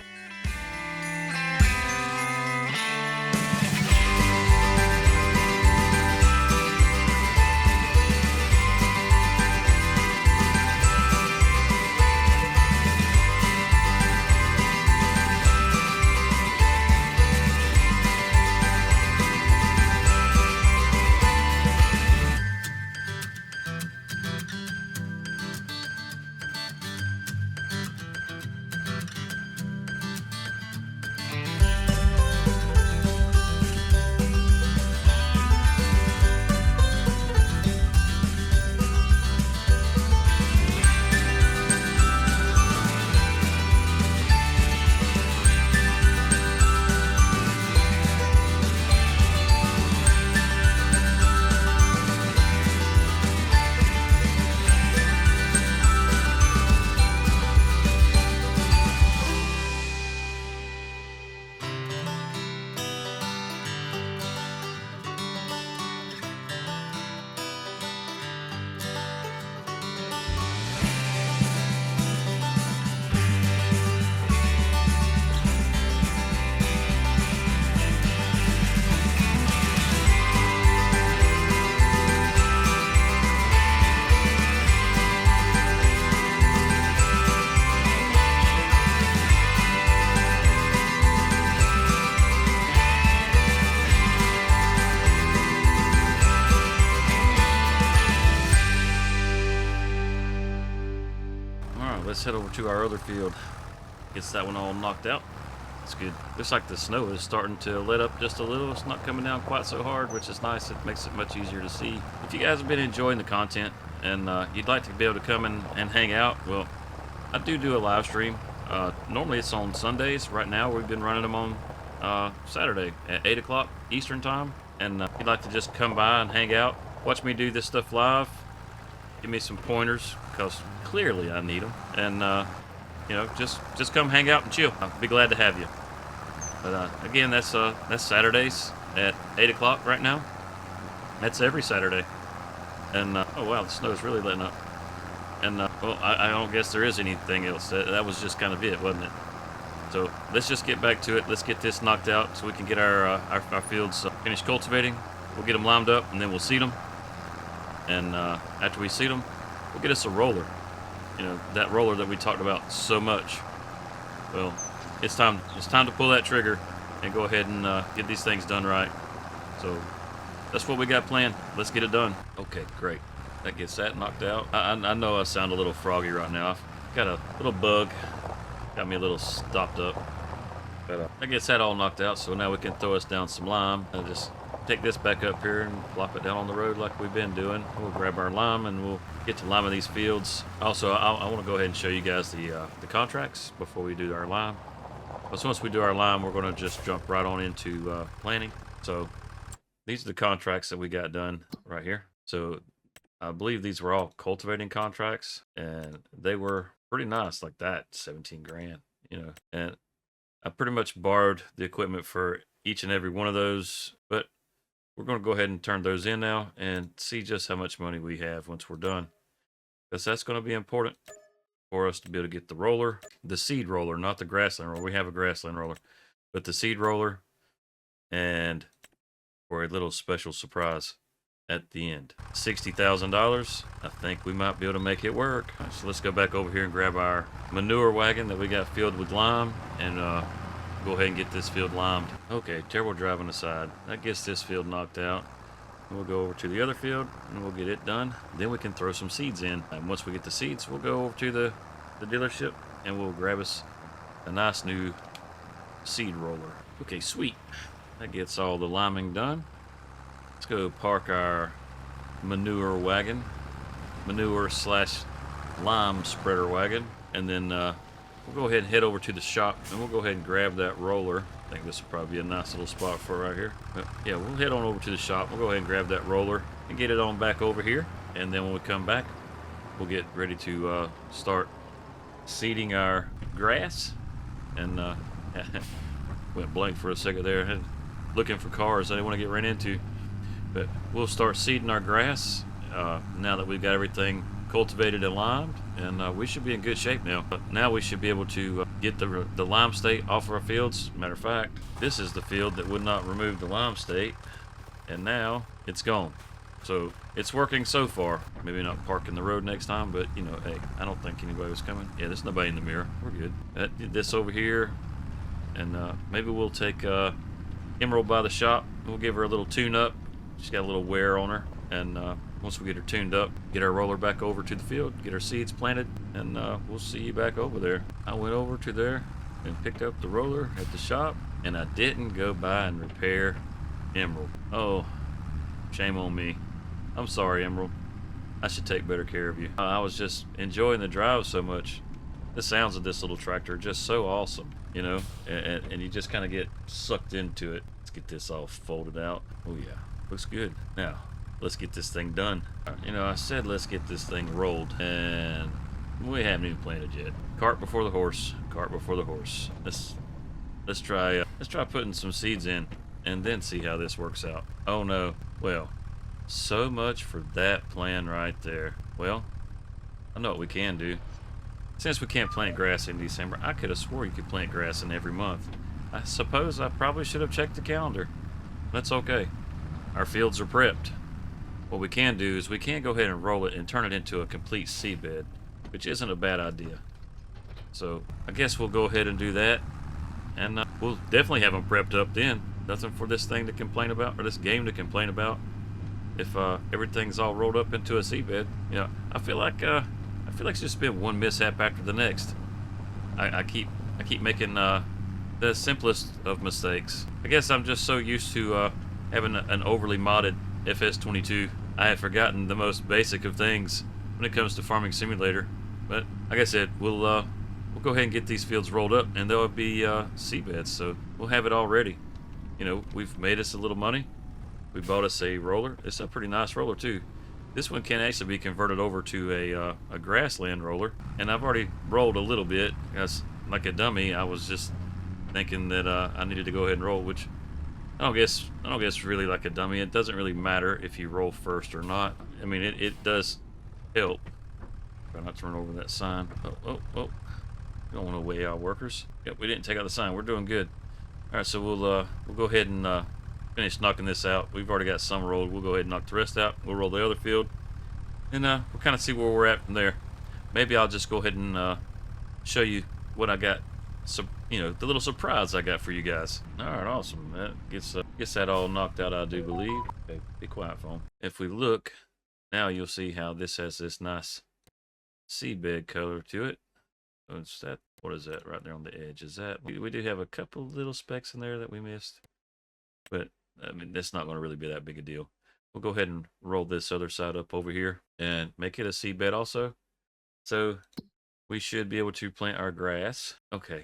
Let's head over to our other field. Gets that one all knocked out. It's good. Looks like the snow is starting to let up just a little. It's not coming down quite so hard, which is nice. It makes it much easier to see. If you guys have been enjoying the content and you'd like to be able to come in and hang out, well, I do a live stream. Normally it's on Sundays. Right now we've been running them on Saturday at 8 o'clock Eastern time. And if you'd like to just come by and hang out, watch me do this stuff live, give me some pointers, because clearly I need them. And you know, just come hang out and chill. I'll be glad to have you. But again, that's Saturdays at 8 o'clock right now. That's every Saturday. And oh wow, the snow's really letting up. And well, I don't guess there is anything else. That was just kind of it, wasn't it? So let's just get back to it. Let's get this knocked out so we can get our fields finished cultivating. We'll get them limed up, and then we'll seed them. And after we seed them, we'll get us a roller. You know, that roller that we talked about so much. Well, it's time to pull that trigger and go ahead and get these things done right. So that's what we got planned. Let's get it done. Okay, great. That gets that knocked out. I know I sound a little froggy right now. I've got a little bug. Got me a little stopped up. But that gets that all knocked out, so now we can throw us down some lime. Just take this back up here and plop it down on the road like we've been doing. We'll grab our lime and we'll get to liming these fields. Also, I want to go ahead and show you guys the contracts before we do our lime. But once we do our lime, we're going to just jump right on into planting. So these are the contracts that we got done right here. So I believe these were all cultivating contracts, and they were pretty nice, like that, 17 grand, you know. And I pretty much borrowed the equipment for each and every one of those, but we're going to go ahead and turn those in now and see just how much money we have once we're done, because that's going to be important for us to be able to get the roller, the seed roller, not the grassland roller. We have a grassland roller, but the seed roller, and for a little special surprise at the end. $60,000. I think we might be able to make it work. So let's go back over here and grab our manure wagon that we got filled with lime and go ahead and get this field limed. Okay, terrible driving aside. That gets this field knocked out. We'll go over to the other field and we'll get it done. Then we can throw some seeds in. And once we get the seeds, we'll go over to the dealership and we'll grab us a nice new seed roller. Okay, sweet. That gets all the liming done. Let's go park our manure wagon, manure slash lime spreader wagon, and then we'll go ahead and head over to the shop and we'll go ahead and grab that roller. I think this will probably be a nice little spot for right here. But yeah, we'll head on over to the shop. We'll go ahead and grab that roller and get it on back over here. And then when we come back, we'll get ready to start seeding our grass. And went blank for a second there. Looking for cars I didn't want to get ran into. But we'll start seeding our grass now that we've got everything cultivated and limed, and we should be in good shape now. But now we should be able to get the lime state off our fields. Matter of fact, this is the field that would not remove the lime state, and now it's gone. So it's working so far. Maybe not parking the road next time, but you know, hey, I don't think anybody was coming. Yeah, there's nobody in the mirror. We're good. This over here, and maybe we'll take Emerald by the shop. We'll give her a little tune up. She's got a little wear on her, and once we get her tuned up, get our roller back over to the field, get our seeds planted, and we'll see you back over there. I went over to there and picked up the roller at the shop, and I didn't go by and repair Emerald. Oh, shame on me. I'm sorry, Emerald. I should take better care of you. I was just enjoying the drive so much. The sounds of this little tractor are just so awesome, you know, and you just kind of get sucked into it. Let's get this all folded out. Oh yeah, looks good. Now, let's get this thing done. You know, I said let's get this thing rolled, and we haven't even planted yet. Cart before the horse. Cart before the horse. Let's try putting some seeds in, and then see how this works out. Oh no. Well, so much for that plan right there. Well, I know what we can do. Since we can't plant grass in December, I could have swore you could plant grass in every month. I suppose I probably should have checked the calendar. That's okay. Our fields are prepped. What we can do is we can go ahead and roll it and turn it into a complete seedbed, which isn't a bad idea. So I guess we'll go ahead and do that, and we'll definitely have them prepped up then. Nothing for this thing to complain about, or this game to complain about, if everything's all rolled up into a seedbed. You know, I feel like it's just been one mishap after the next. I keep making the simplest of mistakes. I guess I'm just so used to having an overly modded FS22. I have forgotten the most basic of things when it comes to Farming Simulator. But like I said, we'll go ahead and get these fields rolled up, and they'll be seedbeds. So we'll have it all ready. You know, we've made us a little money. We bought us a roller. It's a pretty nice roller too. This one can actually be converted over to a grassland roller, and I've already rolled a little bit. Because, like a dummy, I was just thinking that I needed to go ahead and roll, which I don't guess really like a dummy. It doesn't really matter if you roll first or not. I mean, it does help. Try not to run over that sign. Oh! We don't want to weigh out workers. Yep, we didn't take out the sign. We're doing good. All right, so we'll go ahead and finish knocking this out. We've already got some rolled. We'll go ahead and knock the rest out. We'll roll the other field, and we'll kind of see where we're at from there. Maybe I'll just go ahead and show you what I got. So, you know, the little surprise I got for you guys. All right, awesome. That gets that all knocked out, I do believe. Okay, be quiet, phone. If we look, now you'll see how this has this nice seabed color to it. What's that? What is that right there on the edge? Is that we do have a couple little specks in there that we missed, but I mean, that's not going to really be that big a deal. We'll go ahead and roll this other side up over here and make it a seed bed also. So we should be able to plant our grass. Okay.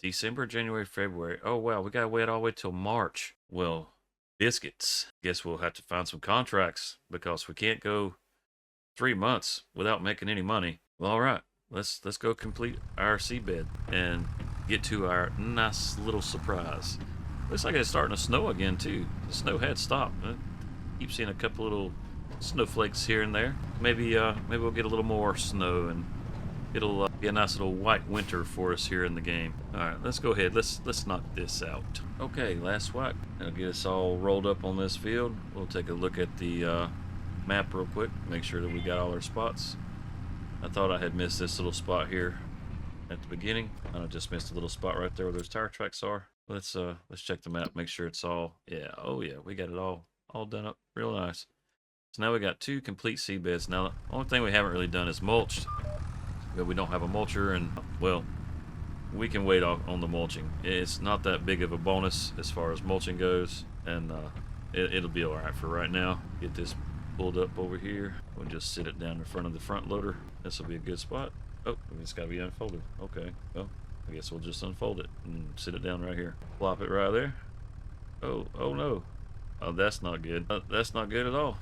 December, January, February. Oh, wow. We got to wait all the way till March. Well, biscuits. Guess we'll have to find some contracts because we can't go 3 months without making any money. Well, all right. Let's go complete our seedbed and get to our nice little surprise. Looks like it's starting to snow again too. The snow had stopped. I keep seeing a couple little snowflakes here and there. Maybe we'll get a little more snow and it'll be a nice little white winter for us here in the game. All right, let's go ahead. Let's knock this out. Okay, last whack. That'll get us all rolled up on this field. We'll take a look at the map real quick. Make sure that we got all our spots. I thought I had missed this little spot here at the beginning. I just missed a little spot right there where those tire tracks are. Let's check the map. Make sure it's all. Yeah. Oh yeah, we got it all done up real nice. So now we got 2 complete seed beds. Now the only thing we haven't really done is mulched. We don't have a mulcher, and well, we can wait on the mulching. It's not that big of a bonus as far as mulching goes, and it'll be all right for right now. Get this pulled up over here. We'll just sit it down in front of the front loader. This will be a good spot. Oh, it's got to be unfolded. Okay, well, I guess we'll just unfold it and sit it down right here. Plop it right there. Oh no. Oh, that's not good. That's not good at all.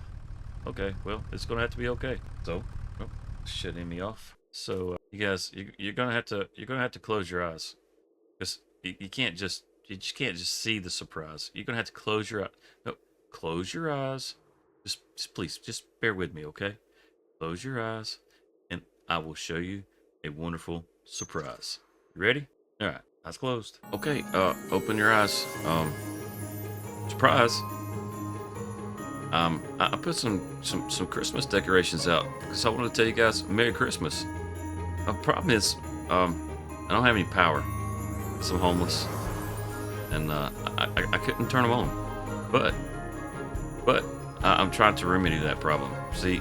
Okay, well, it's gonna have to be okay. So, oh, shutting me off. So, you guys, you're gonna have to close your eyes, because you just can't just see the surprise. You're gonna have to close your eyes. No, close your eyes. Just please, just bear with me, okay? Close your eyes, and I will show you a wonderful surprise. You ready? All right, eyes closed. Okay, open your eyes. Surprise. I put some Christmas decorations out because I want to tell you guys Merry Christmas. The problem is, I don't have any power. So I'm homeless, and I couldn't turn them on. But I'm trying to remedy that problem. See,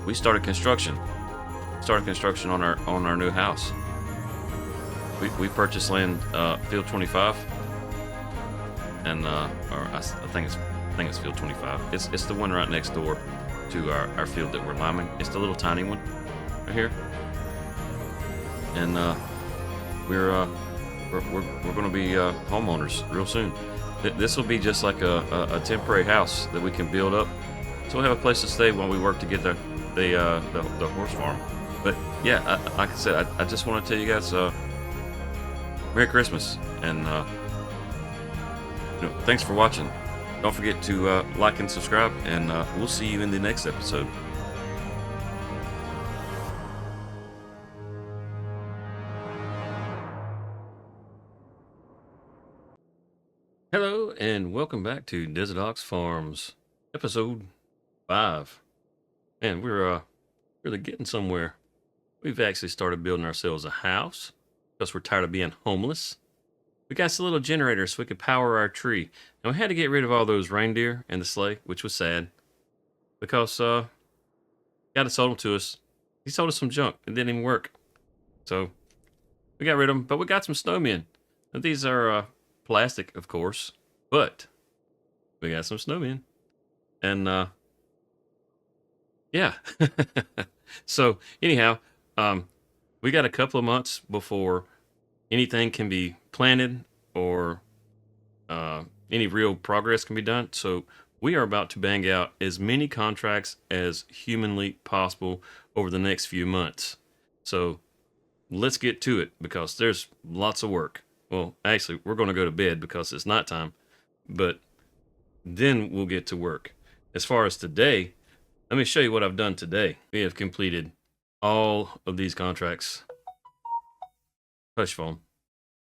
we started construction. Started construction on our new house. We purchased land, Field 25, and or I think it's Field 25. It's the one right next door to our field that we're liming. It's the little tiny one right here, and we're going to be homeowners real soon. This will be just like a temporary house that we can build up, so we'll have a place to stay while we work to get the horse farm. But yeah, like I said, I just want to tell you guys Merry Christmas, and thanks for watching. Don't forget to like and subscribe, and we'll see you in the next episode. Hello, and welcome back to Desert Ox Farms, episode 5. Man, we're really getting somewhere. We've actually started building ourselves a house because we're tired of being homeless. We got a little generator so we could power our tree. And we had to get rid of all those reindeer and the sleigh, which was sad, because God had sold them to us. He sold us some junk. It didn't even work. So we got rid of them, but we got some snowmen. Now, these are plastic, of course, but we got some snowmen. And yeah. So anyhow, we got a couple of months before anything can be planted or any real progress can be done. So we are about to bang out as many contracts as humanly possible over the next few months. So let's get to it because there's lots of work. Well, actually, we're going to go to bed because it's nighttime, but then we'll get to work. As far as today, let me show you what I've done today. We have completed all of these contracts. Hush phone.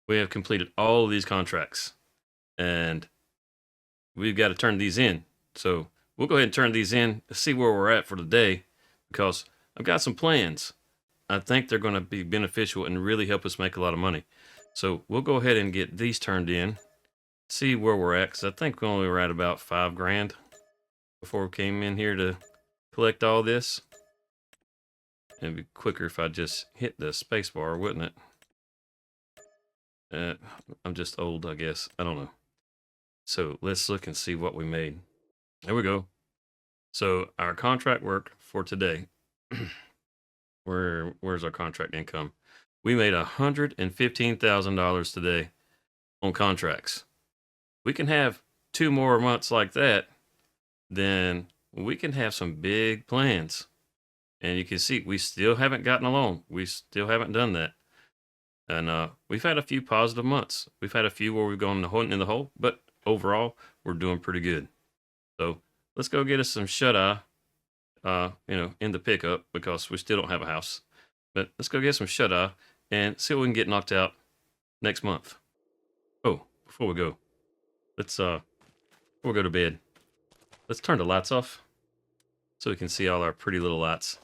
We have completed all of these contracts, and we've got to turn these in. So we'll go ahead and turn these in to see where we're at for today, because I've got some plans. I think they're going to be beneficial and really help us make a lot of money. So we'll go ahead and get these turned in, see where we're at, because I think we only were at about $5,000 before we came in here to collect all this. It'd be quicker if I just hit the space bar, wouldn't it? I'm just old, I guess. I don't know. So let's look and see what we made. There we go. So our contract work for today. Where's our contract income? We made $115,000 today on contracts. We can have 2 more months like that, then we can have some big plans. And you can see we still haven't gotten a loan. We still haven't done that. And we've had a few positive months. We've had a few where we've gone in the hole, but overall, we're doing pretty good. So let's go get us some shut-eye, in the pickup because we still don't have a house. But let's go get some shut-eye and see what we can get knocked out next month. Oh, before we go, let's before we go to bed, let's turn the lights off so we can see all our pretty little lights.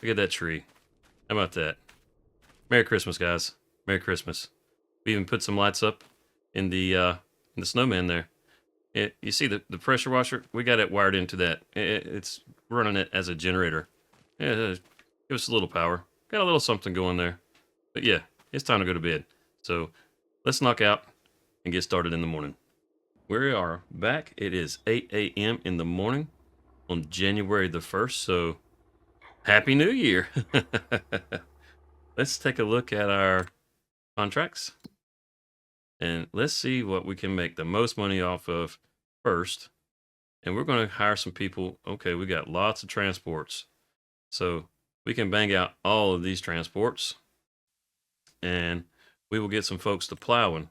Look at that tree. How about that? Merry Christmas, guys. Merry Christmas. We even put some lights up in the snowman there. You see the pressure washer? We got it wired into that. It's running it as a generator. Give us a little power. Got a little something going there. But yeah, it's time to go to bed. So let's knock out and get started in the morning. We are back. It is 8 a.m. in the morning on January the 1st. So Happy New Year. Let's take a look at our contracts. And let's see what we can make the most money off of first. And we're going to hire some people. Okay, we got lots of transports. So we can bang out all of these transports. And we will get some folks to plowing.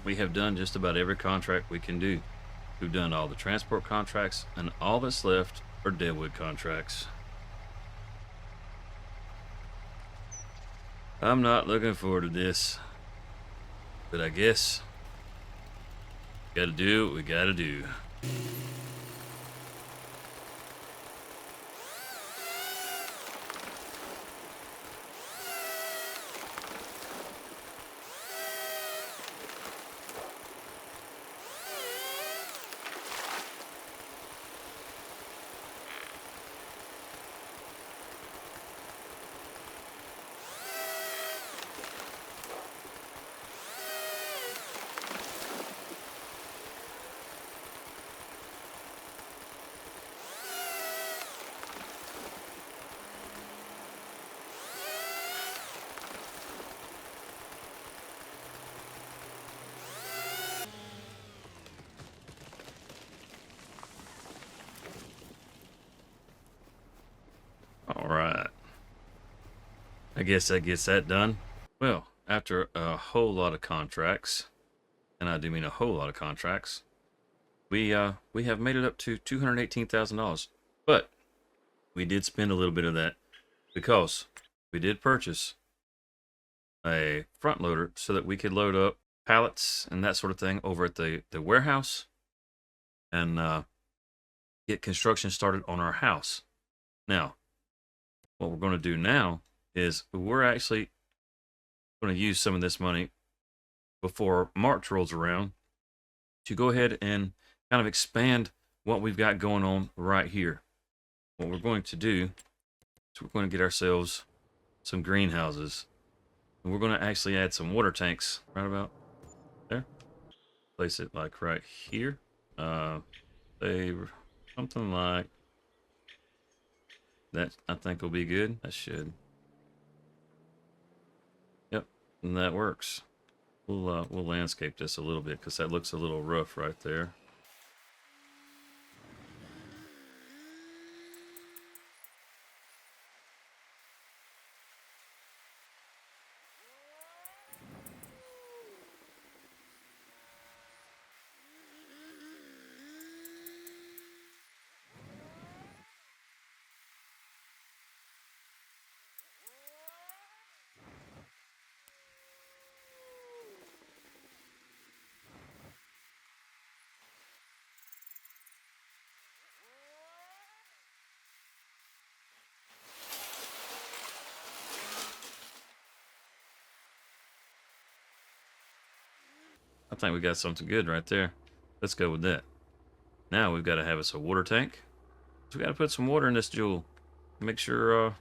we have done just about every contract we can do. We've done all the transport contracts, and all that's left are deadwood contracts. I'm not looking forward to this, but I guess gotta do what we gotta do. All right. I guess that gets that done. Well, after a whole lot of contracts, and I do mean a whole lot of contracts, we have made it up to $218,000. But we did spend a little bit of that because we did purchase a front loader so that we could load up pallets and that sort of thing over at the warehouse and get construction started on our house. Now, what we're going to do now is we're actually going to use some of this money before March rolls around to go ahead and kind of expand what we've got going on right here. What we're going to do is we're going to get ourselves some greenhouses, and we're going to actually add some water tanks right about there. Place it like right here. Say something like that. I think will be good. That should. Yep, and that works. We'll landscape this a little bit because that looks a little rough right there. I think we got something good right there. Let's go with that. Now we've got to have us a water tank. So we got to put some water in this jewel. Make sure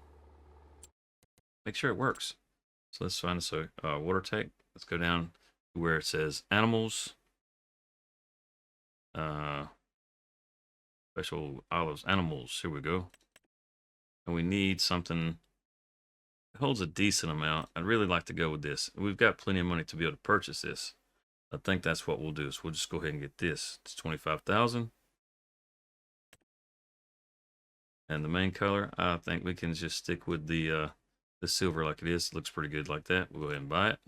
it works. So let's find us a water tank. Let's go down to where it says animals. Special olives, animals. Here we go. And we need something that holds a decent amount. I'd really like to go with this. We've got plenty of money to be able to purchase this. I think that's what we'll do. So we'll just go ahead and get this. It's 25,000. And the main color, I think we can just stick with the silver like it is. It looks pretty good like that. We'll go ahead and buy it.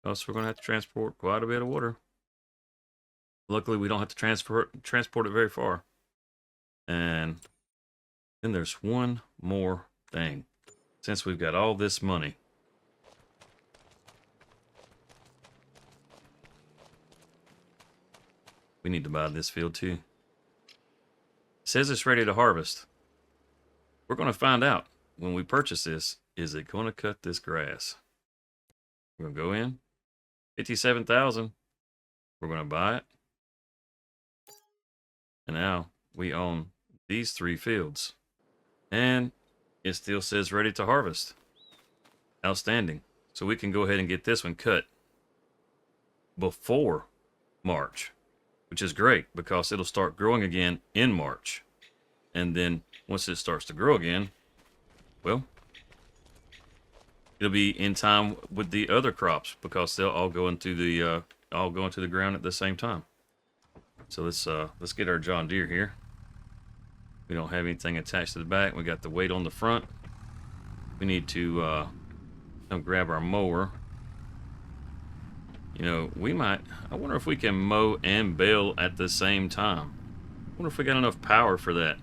Also, we're going to have to transport quite a bit of water. Luckily, we don't have to transport it very far. And then there's one more thing. Since we've got all this money, we need to buy this field too. It says it's ready to harvest. We're going to find out when we purchase this. Is it going to cut this grass? We're going to go in. 57,000. We're going to buy it. And now we own these 3 fields. And it still says ready to harvest. Outstanding. So we can go ahead and get this one cut before March, which is great because it'll start growing again in March. And then once it starts to grow again, well, it'll be in time with the other crops because they'll all go into the ground at the same time. So let's get our John Deere here. We don't have anything attached to the back. We got the weight on the front. We need to come grab our mower. You know, we might. I wonder if we can mow and bale at the same time. I wonder if we got enough power for that.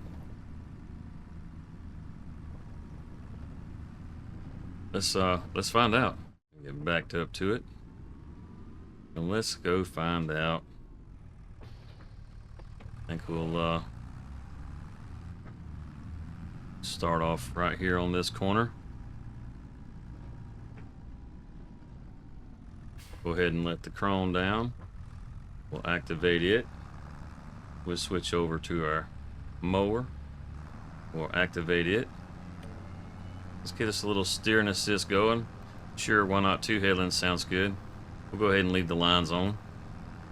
Let's find out. Get backed up to it. And let's go find out. I think we'll start off right here on this corner. Go ahead and let the chrome down. We'll activate it. We'll switch over to our mower. We'll activate it. Let's get us a little steering assist going. Sure, why not 2 headlands? Sounds good. We'll go ahead and leave the lines on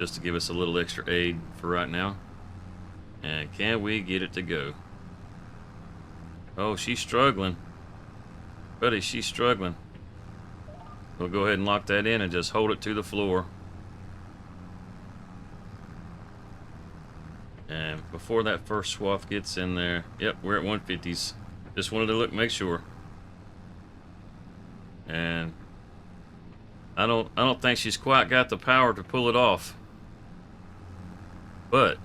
just to give us a little extra aid for right now. And can we get it to go? Oh, she's struggling. Buddy, she's struggling. We'll go ahead and lock that in and just hold it to the floor. And before that first swath gets in there, yep, we're at 150s. Just wanted to make sure. And I don't think she's quite got the power to pull it off. But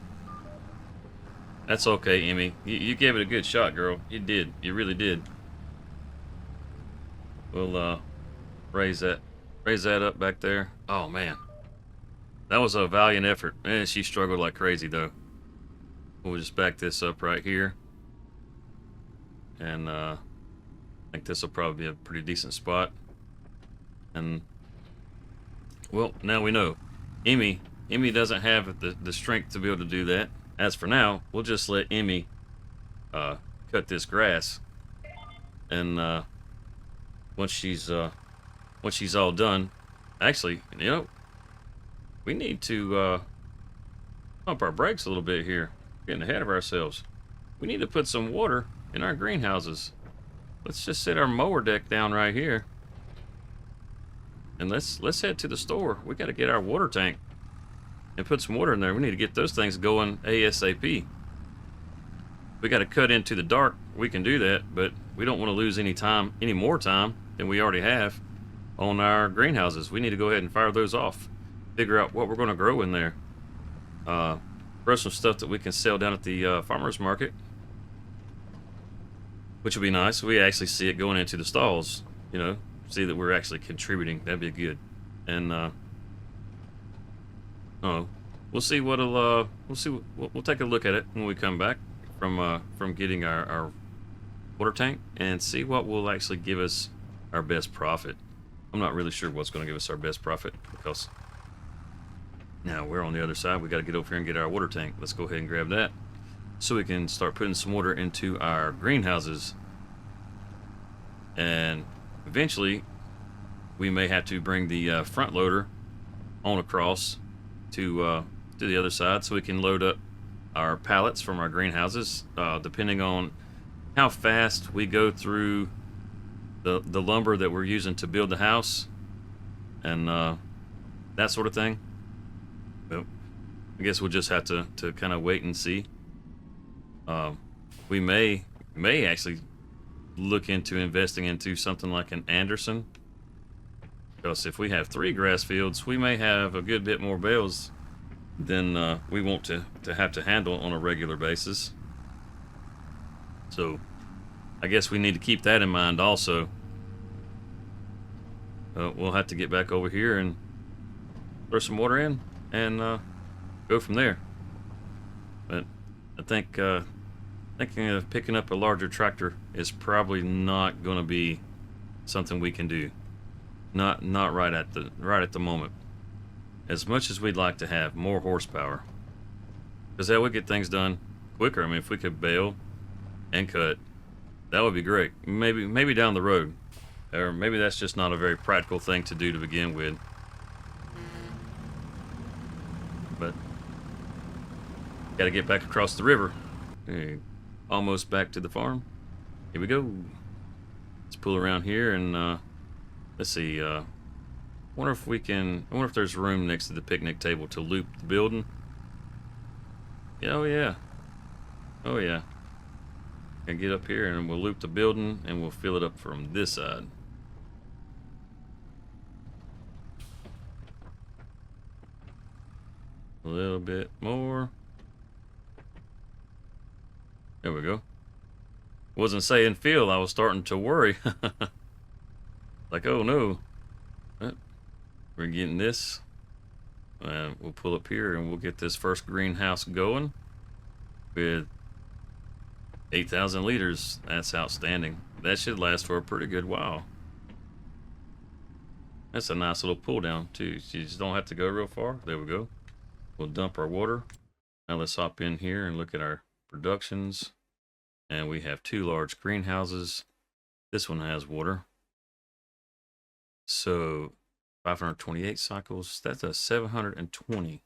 that's okay, Emmy. You gave it a good shot, girl. You did. You really did. We'll raise that up back there. Oh man, that was a valiant effort. Man, she struggled like crazy though. We'll just back this up right here, and I think this will probably be a pretty decent spot. And well, now we know Emmy doesn't have the strength to be able to do that. As for now, we'll just let Emmy cut this grass, and once she's all done, actually, you know, we need to pump our brakes a little bit here. Getting ahead of ourselves. We need to put some water in our greenhouses. Let's just set our mower deck down right here, and let's head to the store. We got to get our water tank and put some water in there. We need to get those things going ASAP. We got to cut into the dark. We can do that, but we don't want to lose any more time than we already have on our greenhouses. We need to go ahead and fire those off. Figure out what we're going to grow in there. Grow some stuff that we can sell down at the farmer's market, which would be nice. We actually see it going into the stalls, you know, see that we're actually contributing. That'd be good. And we'll see what'll we'll take a look at it when we come back from getting our water tank, and see what will actually give us our best profit. I'm not really sure what's going to give us our best profit, because now we're on the other side. We got to get over here and get our water tank. Let's go ahead and grab that so we can start putting some water into our greenhouses. And eventually we may have to bring the front loader on across to the other side so we can load up our pallets from our greenhouses, depending on how fast we go through the lumber that we're using to build the house, and that sort of thing. Well, I guess we'll just have to kind of wait and see. We may actually look into investing into something like an Anderson, because if we have 3 grass fields, we may have a good bit more bales than we want to have to handle on a regular basis. So I guess we need to keep that in mind also. We'll have to get back over here and throw some water in and go from there. But I think thinking of picking up a larger tractor is probably not going to be something we can do. Not right at the moment. As much as we'd like to have more horsepower, because that would get things done quicker. I mean, if we could bale and cut, that would be great. Maybe down the road, or maybe that's just not a very practical thing to do to begin with. But got to get back across the river. Okay, almost back to the farm. Here we go. Let's pull around here and let's see. I wonder if there's room next to the picnic table to loop the building. Yeah, oh yeah. Oh yeah. And get up here and we'll loop the building and we'll fill it up from this side. A little bit more. There we go. Wasn't saying fill, I was starting to worry. Like, oh no. We're getting this. And we'll pull up here and we'll get this first greenhouse going with 8,000 liters. That's outstanding. That should last for a pretty good while. That's a nice little pull down too. You just don't have to go real far. There we go. We'll dump our water. Now let's hop in here and look at our productions. And we have 2 large greenhouses. This one has water. So 528 cycles. That's a 720.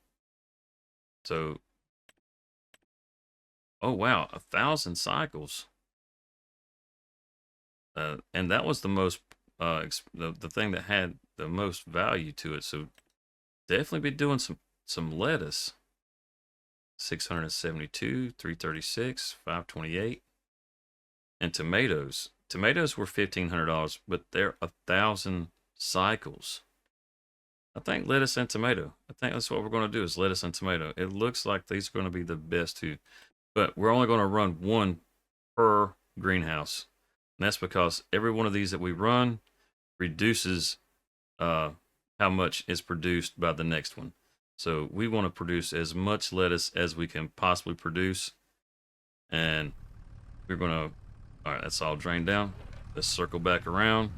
So, oh wow, 1,000 cycles. And that was the most, the thing that had the most value to it. So definitely be doing some lettuce. 672, 336, 528. And tomatoes. Tomatoes were $1,500, but they're 1,000 cycles. I think lettuce and tomato. I think that's what we're going to do is lettuce and tomato. It looks like these are going to be the best two, but we're only going to run one per greenhouse. And that's because every one of these that we run reduces how much is produced by the next one. So we want to produce as much lettuce as we can possibly produce. And we're going to, all right, that's all drained down. Let's circle back around.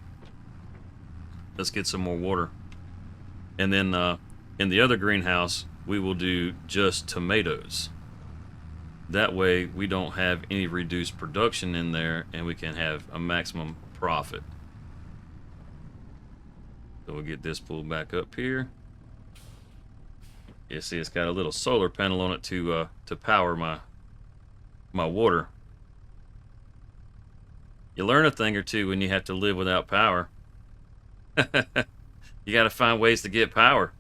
Let's get some more water. And then in the other greenhouse, we will do just tomatoes. That way we don't have any reduced production in there and we can have a maximum profit. So we'll get this pulled back up here. You see it's got a little solar panel on it to power my water. You learn a thing or two when you have to live without power. You got to find ways to get power.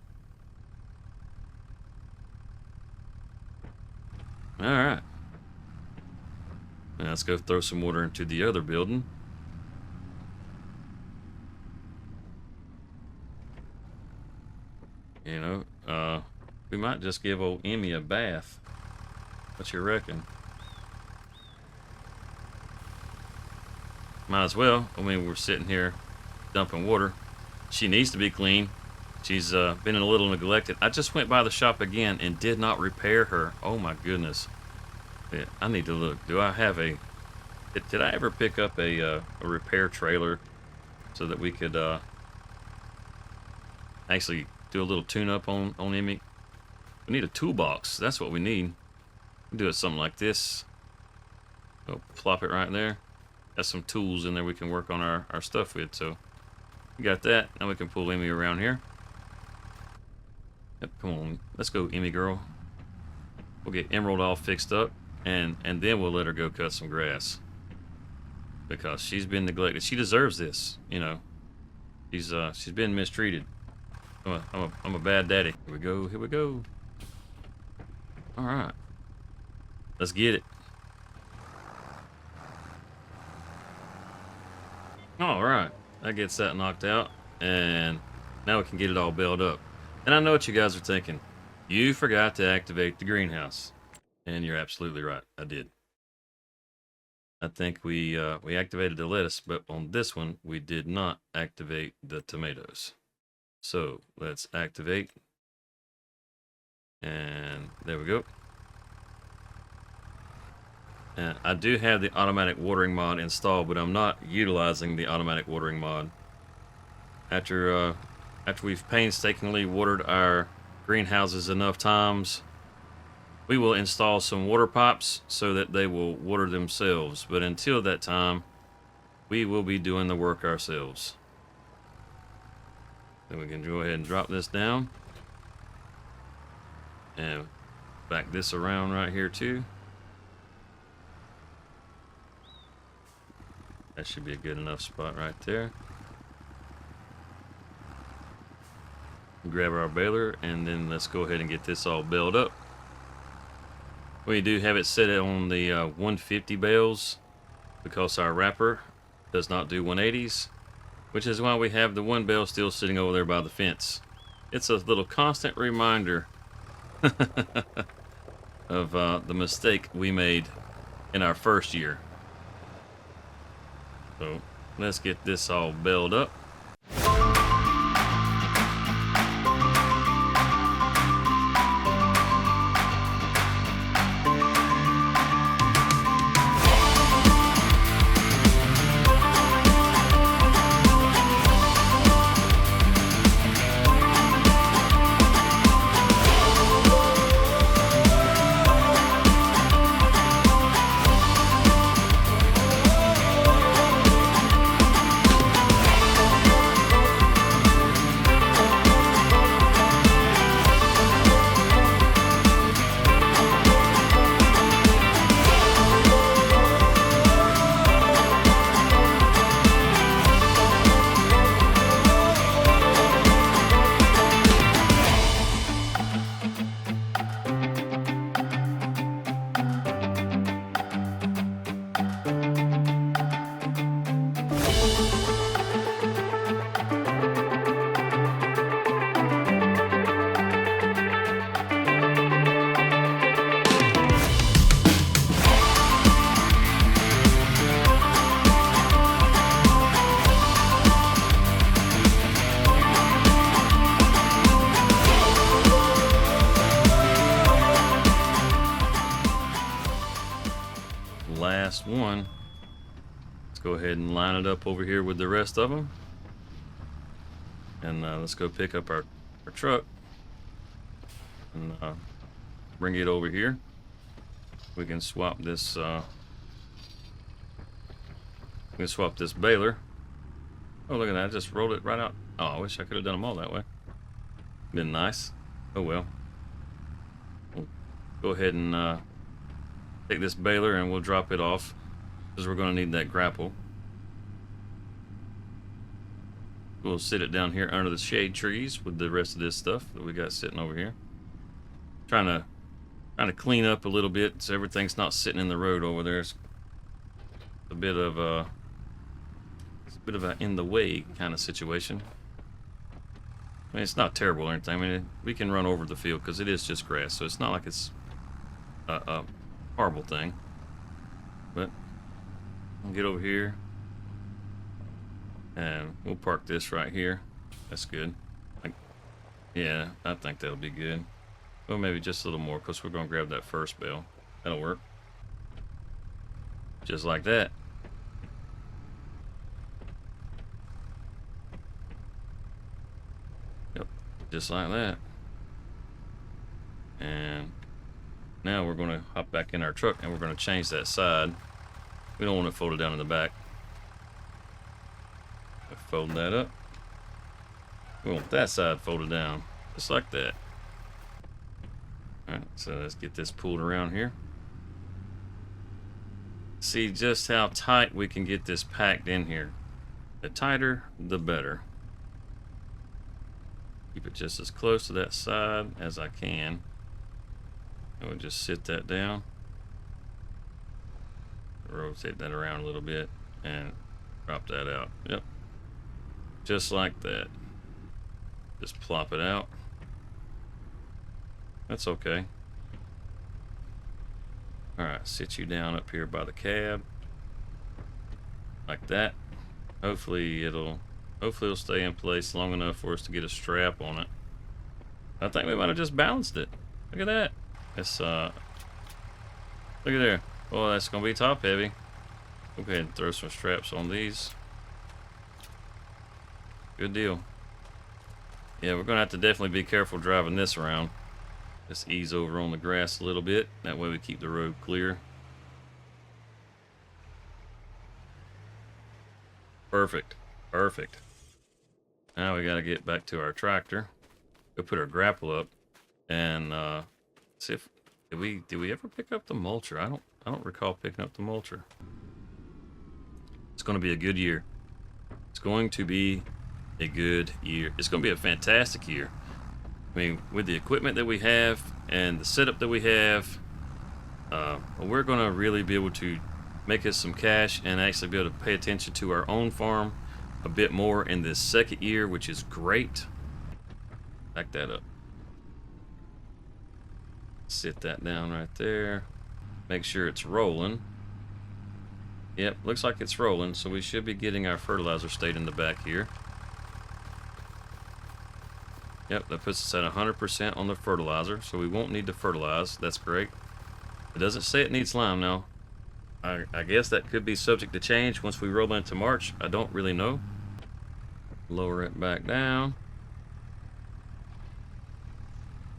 All right. Now let's go throw some water into the other building. You know, we might just give old Emmy a bath. What you reckon? Might as well. I mean, we're sitting here dumping water. She needs to be clean. She's been a little neglected. I just went by the shop again and did not repair her. Oh my goodness. Yeah, I need to look. Do I have a... Did I ever pick up a repair trailer so that we could actually do a little tune-up on Emmy? We need a toolbox. That's what we need. We do it something like this. We'll plop it right there. Got some tools in there we can work on our stuff with. So we got that. Now we can pull Emmy around here. Yep, come on. Let's go, Emmy girl. We'll get Emerald all fixed up. And then we'll let her go cut some grass. Because she's been neglected. She deserves this, you know. She's been mistreated. I'm a bad daddy. Here we go, here we go. Alright. Let's get it. Alright. That gets that knocked out. And now we can get it all built up. And I know what you guys are thinking. You forgot to activate the greenhouse. And you're absolutely right. I did. I think we activated the lettuce, but on this one, we did not activate the tomatoes. So let's activate. And there we go. And I do have the automatic watering mod installed, but I'm not utilizing the automatic watering mod. After we've painstakingly watered our greenhouses enough times, we will install some water pipes so that they will water themselves. But until that time, we will be doing the work ourselves. Then we can go ahead and drop this down. And back this around right here too. That should be a good enough spot right there. Grab our baler and then let's go ahead and get this all baled up. We do have it set on the 150 bales because our wrapper does not do 180s, which is why we have the one bale still sitting over there by the fence. It's a little constant reminder of the mistake we made in our first year. So let's get this all built up. Last one. Let's go ahead and line it up over here with the rest of them. And let's go pick up our truck and bring it over here. We can swap this baler. Oh, look at that. I just rolled it right out. Oh, I wish I could have done them all that way. Been nice. Oh well. We'll go ahead and take this baler and we'll drop it off because we're going to need that grapple. We'll sit it down here under the shade trees with the rest of this stuff that we got sitting over here. Trying to clean up a little bit so everything's not sitting in the road over there. It's a bit of a in the way kind of situation. I mean, it's not terrible or anything. I mean, we can run over the field because it is just grass, so it's not like it's a horrible thing. But I'll get over here and we'll park this right here. That's good. Yeah, I think that'll be good. Well, maybe just a little more because we're going to grab that first bale. That'll work. Just like that. Yep, just like that. And now we're going to hop back in our truck and we're going to change that side. We don't want it folded down in the back. Fold that up. We want that side folded down, just like that. Alright, so let's get this pulled around here. See just how tight we can get this packed in here. The tighter, the better. Keep it just as close to that side as I can. And we'll just sit that down. Rotate that around a little bit and drop that out. Yep. Just like that. Just plop it out. That's okay. Alright, sit you down up here by the cab. Like that. Hopefully it'll stay in place long enough for us to get a strap on it. I think we might have just balanced it. Look at that. It's look at there. Oh, that's gonna be top heavy. We'll go ahead and throw some straps on these. Good deal. Yeah, we're gonna have to definitely be careful driving this around. Just ease over on the grass a little bit. That way we keep the road clear. Perfect. Perfect. Now we gotta get back to our tractor. Go put our grapple up and see if did we ever pick up the mulcher? I don't recall picking up the mulcher. It's gonna be a good year. It's going to be a good year. It's going to be a fantastic year. I mean, with the equipment that we have and the setup that we have, we're going to really be able to make us some cash and actually be able to pay attention to our own farm a bit more in this second year, which is great. Back that up. Sit that down right there. Make sure it's rolling. Yep, looks like it's rolling, so we should be getting our fertilizer state in the back here. Yep, that puts us at 100% on the fertilizer, so we won't need to fertilize. That's great. It doesn't say it needs lime now. I guess that could be subject to change once we roll into March. I don't really know. Lower it back down.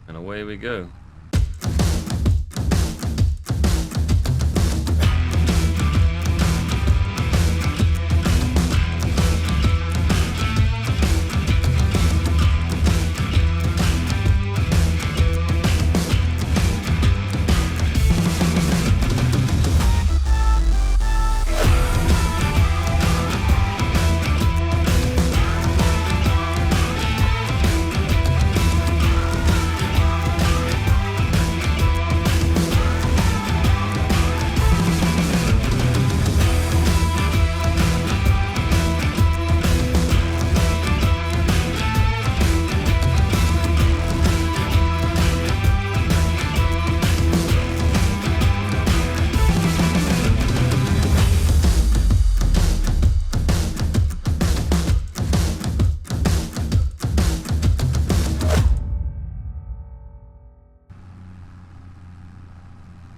And away we go.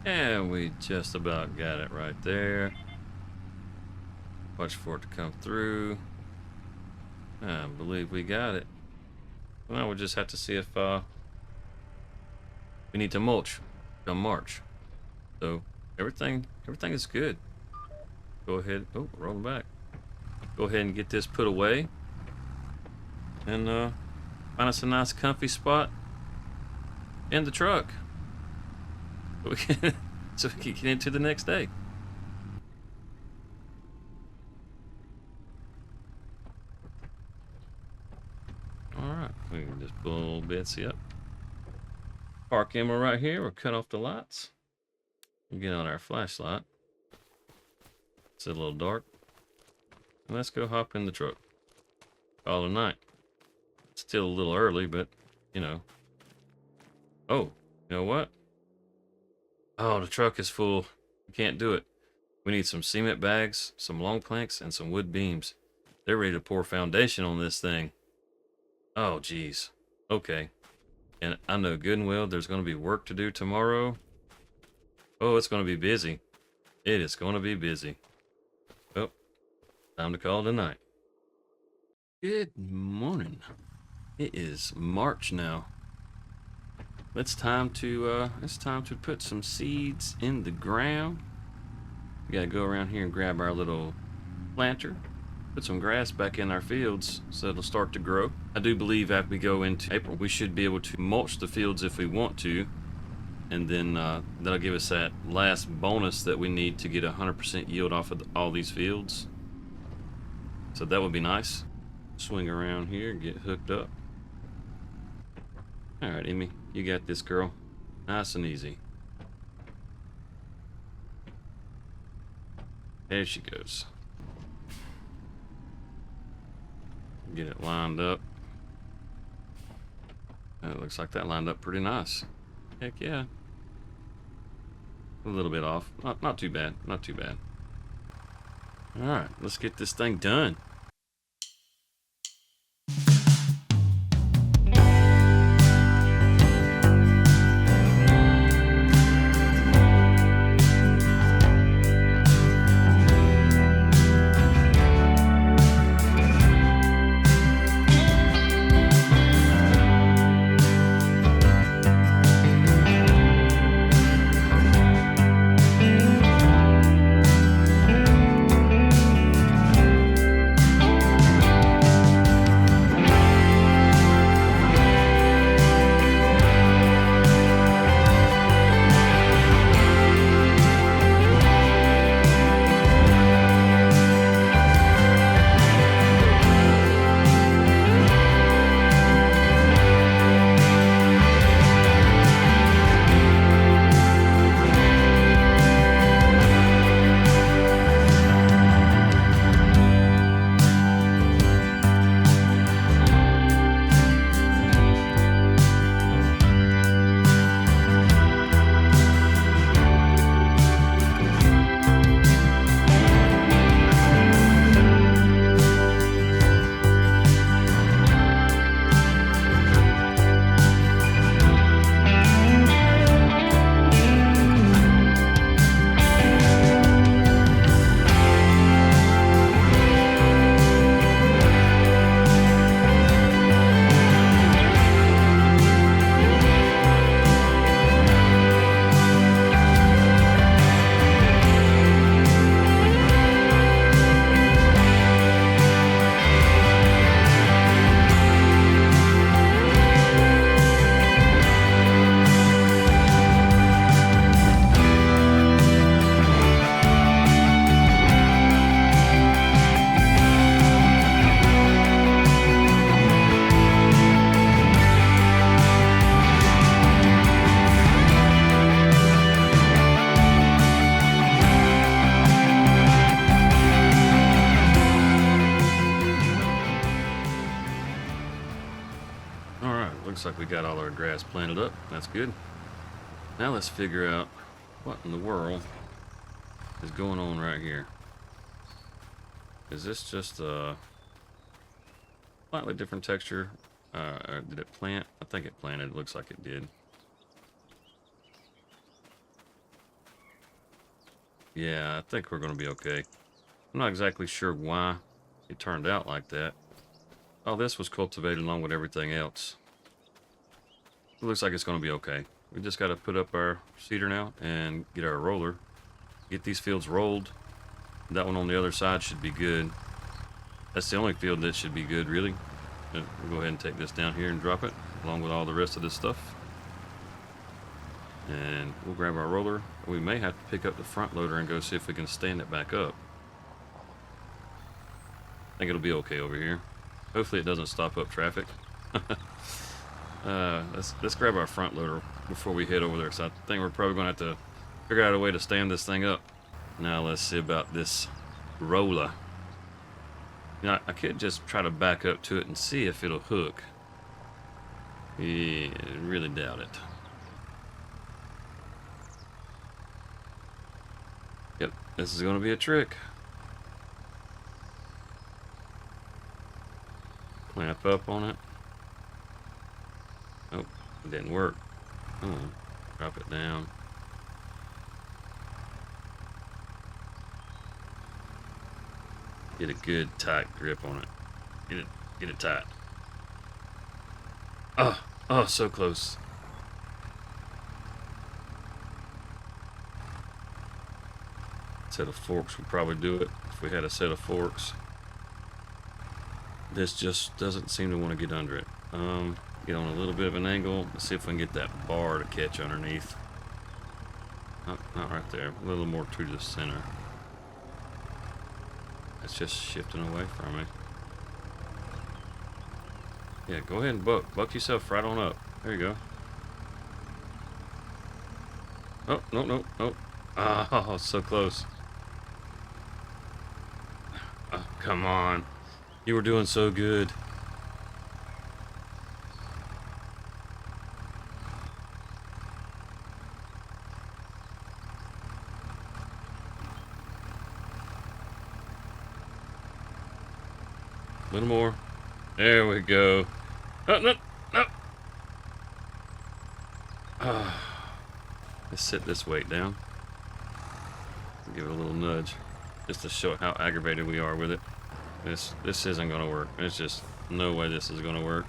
And we just about got it right there. Watch for it to come through. I believe we got it. Well, we'll just have to see if we need to mulch come March. So everything is good. Go ahead. Oh, rolling back. Go ahead and get this put away. And find us a nice comfy spot in the truck. So we can get into the next day. Alright, we can just pull Betsy up. Park Emma right here. We'll cut off the lights. We'll get on our flashlight. It's a little dark. And let's go hop in the truck. Call it a night. It's still a little early, but, you know. Oh, you know what? Oh, the truck is full. We can't do it. We need some cement bags, some long planks, and some wood beams. They're ready to pour foundation on this thing. Oh, geez. Okay. And I know good and well there's going to be work to do tomorrow. Oh, it's going to be busy. It is going to be busy. Oh, time to call it a night. Good morning. It is March now. It's time to put some seeds in the ground. We gotta go around here and grab our little planter, put some grass back in our fields so it'll start to grow. I do believe after we go into April, we should be able to mulch the fields if we want to, and then that'll give us that last bonus that we need to get 100% yield off of all these fields. So that would be nice. Swing around here, get hooked up. All right, Emmy, you got this, girl. Nice and easy. There she goes. Get it lined up. It looks like that lined up pretty nice. Heck yeah. A little bit off. Not too bad. Not too bad. All right, let's get this thing done. looks like we got all our grass planted up. That's good. Now let's figure out what in the world is going on right here. Is this just a slightly different texture? Or did it plant? I think it planted. It looks like it did. Yeah, I think we're going to be okay. I'm not exactly sure why it turned out like that. Oh, this was cultivated along with everything else. It looks like it's going to be okay. We just got to put up our seeder now and get our roller. Get these fields rolled. That one on the other side should be good. That's the only field that should be good, really. We'll go ahead and take this down here and drop it, along with all the rest of this stuff. And we'll grab our roller. We may have to pick up the front loader and go see if we can stand it back up. I think it'll be okay over here. Hopefully it doesn't stop up traffic. Let's grab our front loader before we head over there, so I think we're probably going to have to figure out a way to stand this thing up. Now let's see about this roller. Now, I could just try to back up to it and see if it'll hook. Yeah, really doubt it. Yep, this is going to be a trick. Clamp up on it. Oh, it didn't work. Oh, drop it down. Get a good tight grip on it. Get it tight. Oh, so close. Set of forks would probably do it if we had a set of forks. This just doesn't seem to want to get under it. Get on a little bit of an angle. Let's see if we can get that bar to catch underneath. Not right there. A little more to the center. It's just shifting away from me. Yeah, go ahead and buck. Buck yourself right on up. There you go. Oh, no. Oh, so close. Oh, come on. You were doing so good. A little more. There we go. Oh, no. Let's set this weight down. Give it a little nudge, just to show how aggravated we are with it. This isn't going to work. There's just no way this is going to work.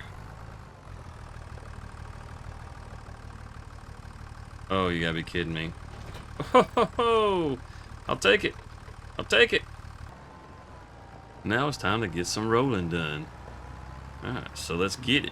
Oh, you gotta be kidding me. Oh, I'll take it. Now it's time to get some rolling done. Alright, so let's get it.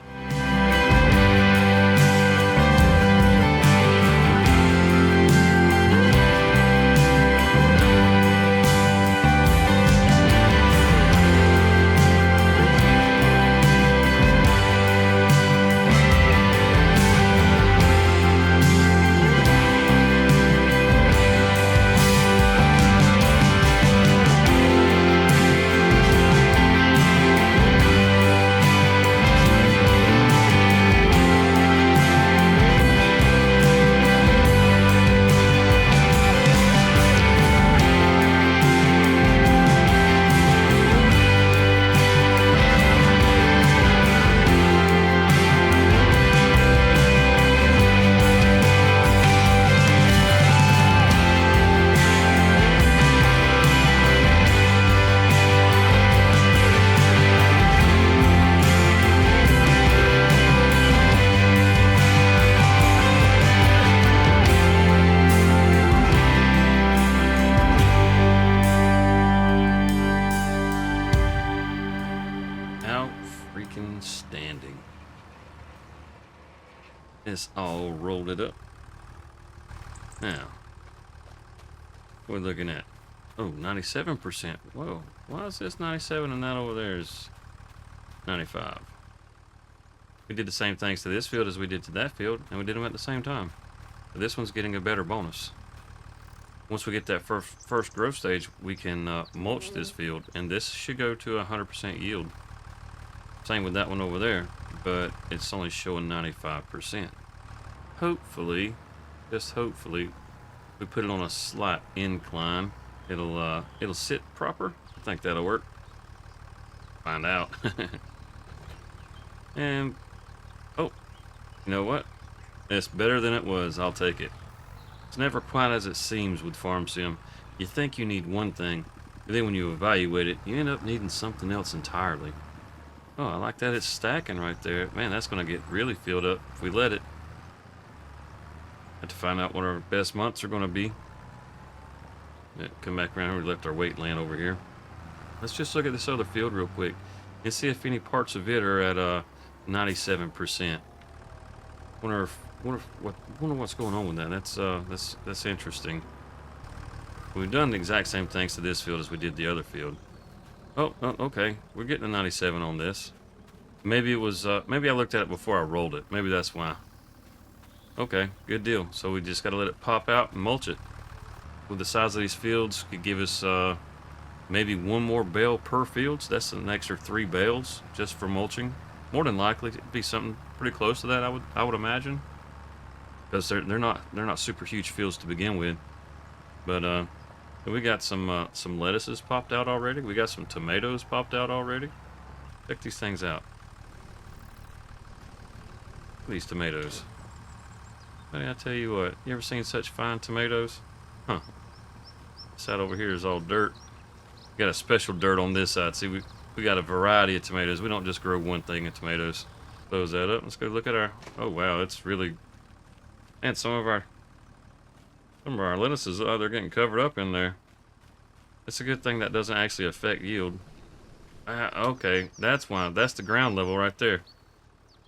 Standing. It's all rolled it up. Now, we're looking at, 97%. Whoa, why is this 97 and that over there is 95? We did the same things to this field as we did to that field, and we did them at the same time. But this one's getting a better bonus. Once we get that first growth stage, we can mulch this field, and this should go to 100% yield. Same with that one over there, but it's only showing 95%. Hopefully, just hopefully, we put it on a slight incline. It'll sit proper. I think that'll work. Find out. And oh, you know what? It's better than it was. I'll take it. It's never quite as it seems with Farm Sim. You think you need one thing, but then when you evaluate it, you end up needing something else entirely. Oh, I like that it's stacking right there. Man, that's going to get really filled up if we let it. Have to find out what our best months are going to be. Yeah, come back around here. We left our weight land over here. Let's just look at this other field real quick and see if any parts of it are at 97%. Wonder what's going on with that. That's interesting. We've done the exact same things to this field as we did the other field. Oh, okay. We're getting a 97 on this. Maybe it was, maybe I looked at it before I rolled it. Maybe that's why. Okay, good deal. So we just got to let it pop out and mulch it. With the size of these fields, could give us maybe one more bale per field. So that's an extra 3 bales just for mulching. More than likely, it'd be something pretty close to that. I would imagine, because they're not super huge fields to begin with. But we got some lettuces popped out already. We got some tomatoes popped out already. Check these things out. These tomatoes. Buddy, I tell you what, you ever seen such fine tomatoes? Huh. This side over here is all dirt. We got a special dirt on this side. See, we got a variety of tomatoes. We don't just grow one thing of tomatoes. Close that up. Let's go look at our... Oh, wow, it's really... And some of our lettuces, they're getting covered up in there. It's a good thing that doesn't actually affect yield. Okay, that's why. That's the ground level right there.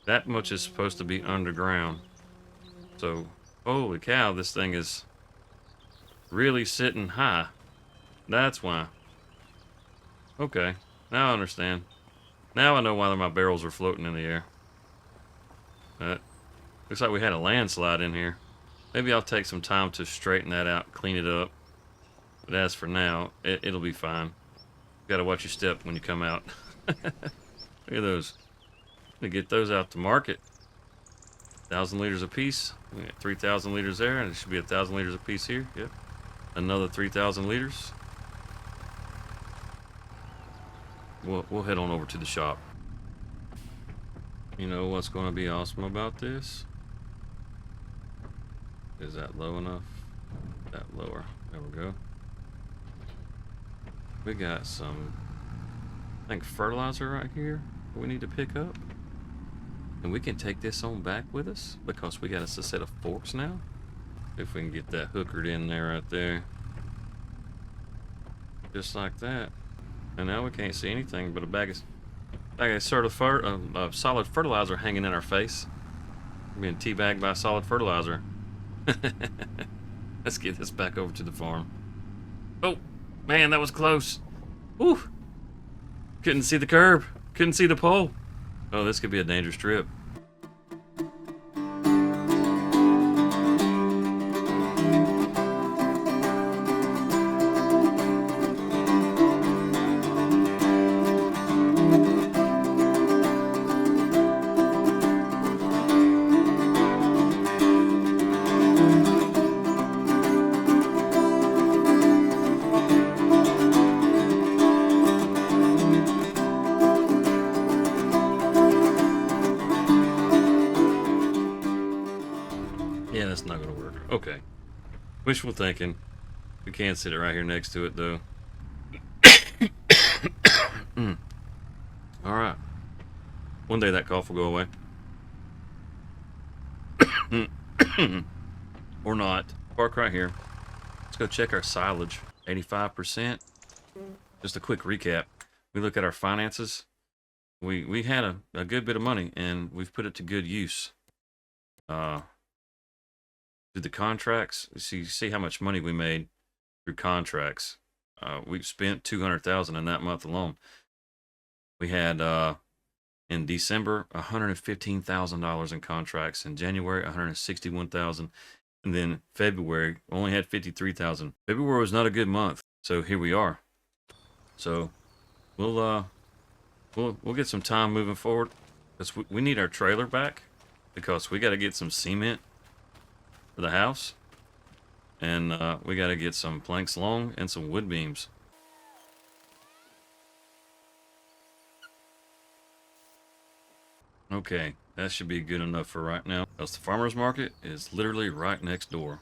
That much is supposed to be underground. So, holy cow, this thing is really sitting high. That's why. Okay, now I understand. Now I know why my barrels are floating in the air. Looks like we had a landslide in here. Maybe I'll take some time to straighten that out, clean it up. But as for now, it'll be fine. You gotta watch your step when you come out. Look at those. We get those out to market. 1,000 liters a piece. We got 3,000 liters there, and it should be 1,000 liters a piece here. Yep. Another 3,000 liters. We'll head on over to the shop. You know what's going to be awesome about this? Is that low enough? That lower. There we go. We got some, I think, fertilizer right here that we need to pick up. And we can take this on back with us because we got us a set of forks now. If we can get that hookered in there right there. Just like that. And now we can't see anything but a bag of solid fertilizer hanging in our face. We're being teabagged by solid fertilizer. Let's get this back over to the farm. Oh, man, that was close. Whew. Couldn't see the curb. Couldn't see the pole. Oh, this could be a dangerous trip. Yeah, that's not gonna work. Okay. Wishful thinking. We can sit it right here next to it, though. Alright. One day that cough will go away. Or not. Park right here. Let's go check our silage. 85%. Just a quick recap. We look at our finances. We had a good bit of money, and we've put it to good use. Through the contracts, see how much money we made through contracts. We've spent $200,000 in that month alone. We had in December $115,000 in contracts. In January $161,000, and then February only had $53,000. February was not a good month, so here we are. So we'll we'll get some time moving forward, because we need our trailer back, because we got to get some cement for the house, and we got to get some planks long and some wood beams. Okay, that should be good enough for right now, because the farmer's market is literally right next door.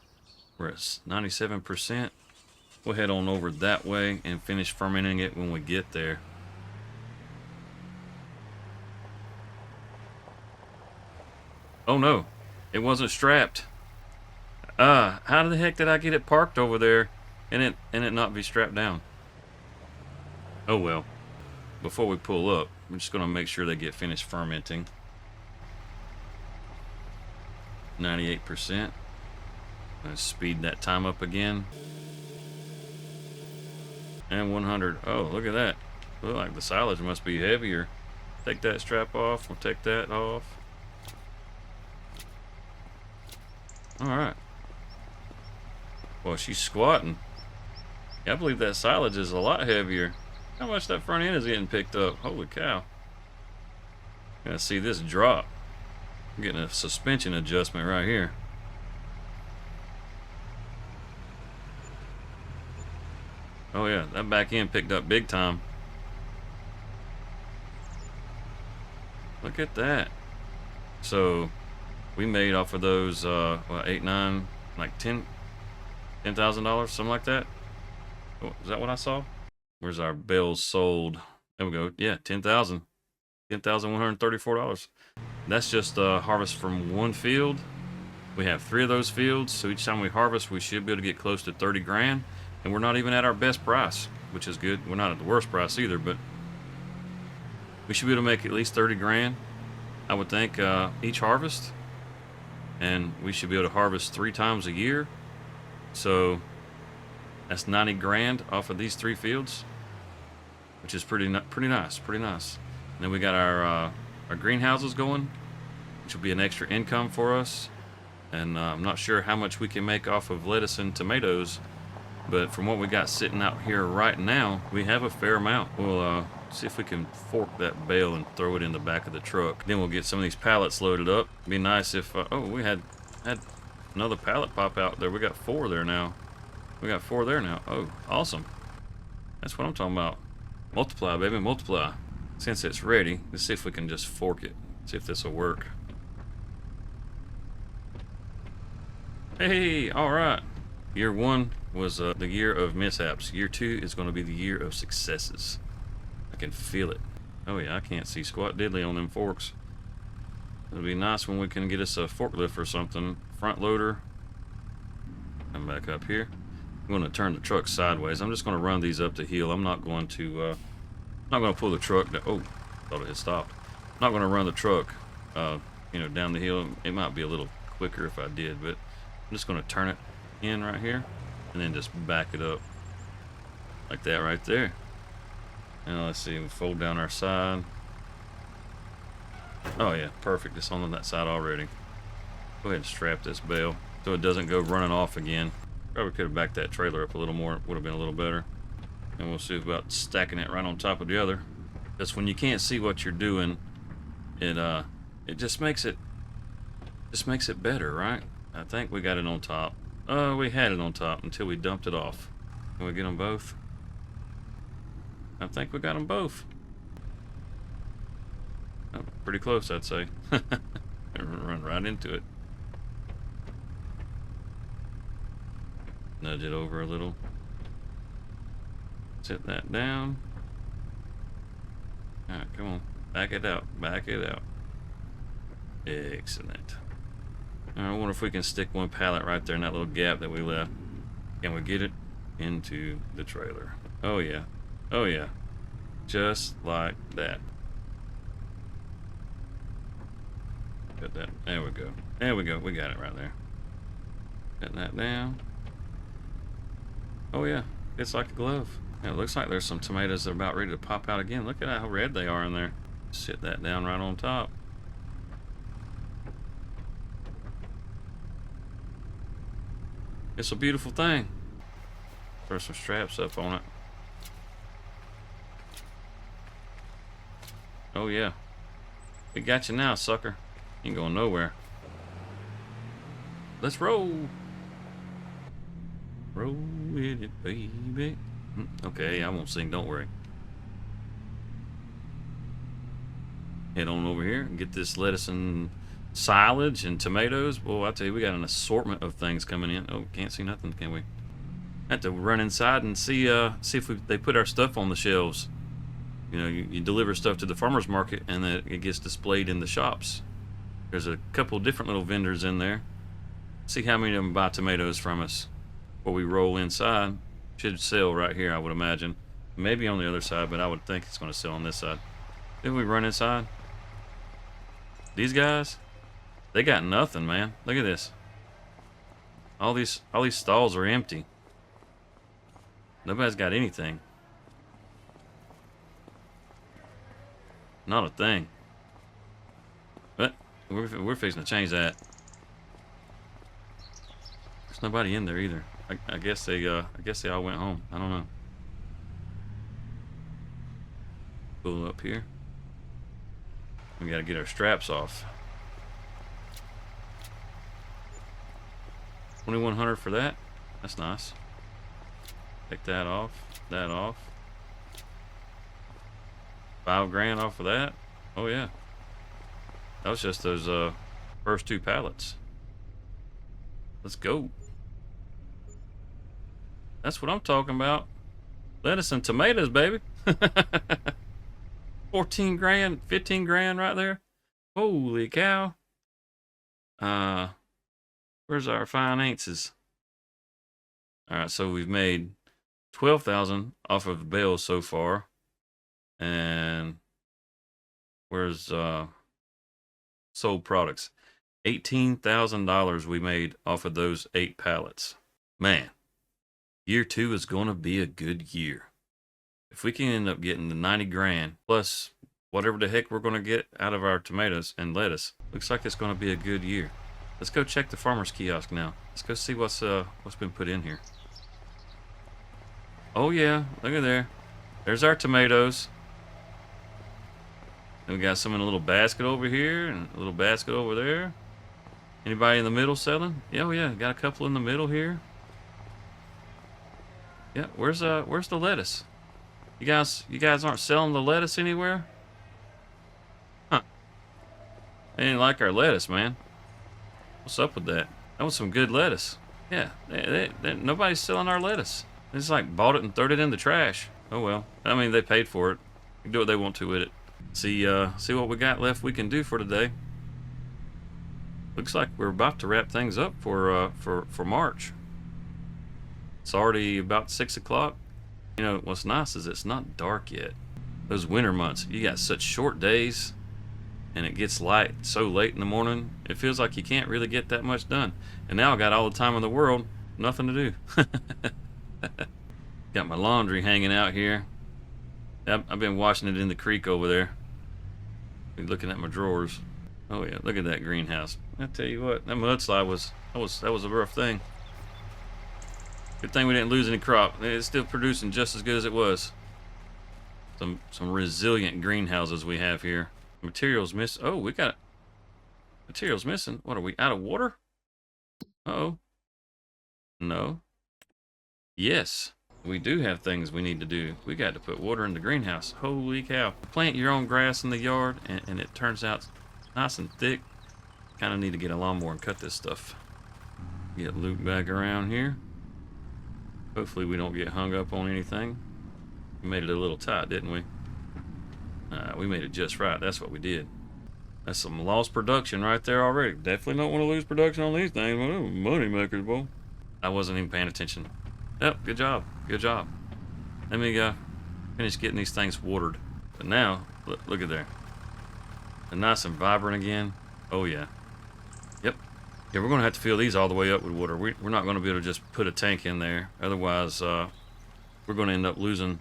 We're at 97%. We'll head on over that way and finish fermenting it when we get there. Oh no, it wasn't strapped. How the heck did I get it parked over there and it not be strapped down? Oh well. Before we pull up, we're just gonna make sure they get finished fermenting. 98%. Gonna speed that time up again. And 100. Oh, look at that. Look like the silage must be heavier. Take that strap off. We'll take that off. Alright. Well, she's squatting. Yeah, I believe that silage is a lot heavier. How much that front end is getting picked up? Holy cow. Gotta see this drop. I'm getting a suspension adjustment right here. Oh yeah, that back end picked up big time. Look at that. So we made off of those what, 8, 9, like $10,000, something like that. Oh, is that what I saw? Where's our bales sold? There we go. Yeah, $10,134. That's just harvest from one field. We have 3 of those fields, so each time we harvest, we should be able to get close to 30 grand. And we're not even at our best price, which is good. We're not at the worst price either, but we should be able to make at least 30 grand, I would think, each harvest. And we should be able to harvest 3 times a year. So that's 90 grand off of these 3 fields, which is pretty nice. And then we got our greenhouses going, which will be an extra income for us. And I'm not sure how much we can make off of lettuce and tomatoes, but from what we got sitting out here right now, we have a fair amount. We'll see if we can fork that bale and throw it in the back of the truck. Then we'll get some of these pallets loaded up. It'd be nice if, oh, we had another pallet pop out there. We got 4 there now. Oh, awesome. That's what I'm talking about. Multiply, baby, multiply. Since it's ready, let's see if we can just fork it. See if this will work. Hey, all right. Year 1 was the year of mishaps. Year 2 is going to be the year of successes. I can feel it. Oh yeah, I can't see squat diddly on them forks. It'll be nice when we can get us a forklift or something. Front loader. Come back up here. I'm going to turn the truck sideways. I'm just going to run these up the hill. I'm not going to pull the truck down. Oh, thought it had stopped. I'm not going to run the truck, down the hill. It might be a little quicker if I did, but I'm just going to turn it in right here and then just back it up like that right there. And let's see, we fold down our side. Oh yeah, perfect. It's on that side already. Go ahead and strap this bale so it doesn't go running off again. Probably could have backed that trailer up a little more. It would have been a little better. And we'll see about stacking it right on top of the other. Just when you can't see what you're doing, it just makes it better, right? I think we got it on top. We had it on top until we dumped it off. Can we get them both? I think we got them both. Oh, pretty close, I'd say. Run right into it. Nudge it over a little. Set that down. Alright, come on. Back it out. Excellent. I wonder if we can stick one pallet right there in that little gap that we left. Can we get it into the trailer? Oh yeah. Just like that. Got that. There we go. We got it right there. Set that down. Oh yeah. It's like a glove. Yeah, it looks like there's some tomatoes that are about ready to pop out again. Look at how red they are in there. Sit that down right on top. It's a beautiful thing. Throw some straps up on it. Oh yeah. We got you now, sucker. You ain't going nowhere. Let's roll. Roll with it, baby. Okay, I won't sing, don't worry. Head on over here and get this lettuce and silage and tomatoes. Boy, I tell you, we got an assortment of things coming in. Oh, can't see nothing, can we? I have to run inside and see if they put our stuff on the shelves. You know, you deliver stuff to the farmer's market and then it gets displayed in the shops. There's a couple different little vendors in there. See how many of them buy tomatoes from us. Before we roll inside, should sell right here, I would imagine. Maybe on the other side, but I would think it's going to sell on this side. Then we run inside. These guys, they got nothing, man. Look at this. All these stalls are empty. Nobody's got anything. Not a thing. But we're fixing to change that. There's nobody in there either. I guess they all went home. I don't know. Pull up here. We gotta get our straps off. 2,100 for that. That's nice. Take that off. That off. 5 grand off of that. Oh yeah. That was just those first 2 pallets. Let's go. That's what I'm talking about. Lettuce and tomatoes, baby. 14 grand, 15 grand right there. Holy cow. Where's our finances? All right, so we've made 12,000 off of the bales so far. And where's sold products? $18,000 we made off of those 8 pallets. Man, year 2 is going to be a good year. If we can end up getting the 90 grand plus whatever the heck we're going to get out of our tomatoes and lettuce, looks like it's going to be a good year. Let's go check the farmer's kiosk now. Let's go see what's been put in here. Oh yeah, look at there. There's our tomatoes. And we got some in a little basket over here and a little basket over there. Anybody in the middle selling? Yeah, oh yeah, got a couple in the middle here. Yeah, where's the lettuce? You guys aren't selling the lettuce anywhere? Huh. They didn't like our lettuce, man. What's up with that? That was some good lettuce. Yeah, nobody's selling our lettuce. They just like bought it and threw it in the trash. Oh well. I mean, they paid for it. They can do what they want to with it. See what we got left we can do for today. Looks like we're about to wrap things up for March. It's already about 6 o'clock. You know, what's nice is it's not dark yet. Those winter months, you got such short days and it gets light so late in the morning, it feels like you can't really get that much done. And now I got all the time in the world, nothing to do. Got my laundry hanging out here. I've been washing it in the creek over there. Been looking at my drawers. Oh yeah, look at that greenhouse. I tell you what, that mudslide was a rough thing. Good thing we didn't lose any crop. It's still producing just as good as it was. Some resilient greenhouses we have here. Materials miss. Oh, we got materials missing. What are we out of water? Uh-oh. No. Yes. We do have things we need to do. We got to put water in the greenhouse. Holy cow. Plant your own grass in the yard and it turns out nice and thick. Kind of need to get a lawnmower and cut this stuff. Get looped back around here. Hopefully we don't get hung up on anything. We made it a little tight, didn't we? We made it just right. That's what we did. That's some lost production right there already. Definitely don't want to lose production on these things. Money makers, boy. I wasn't even paying attention. Yep, good job. Good job. Let me finish getting these things watered. But now, look at there. They're nice and vibrant again. Oh yeah. Yep. Yeah, we're going to have to fill these all the way up with water. We're not going to be able to just put a tank in there. Otherwise, we're going to end up losing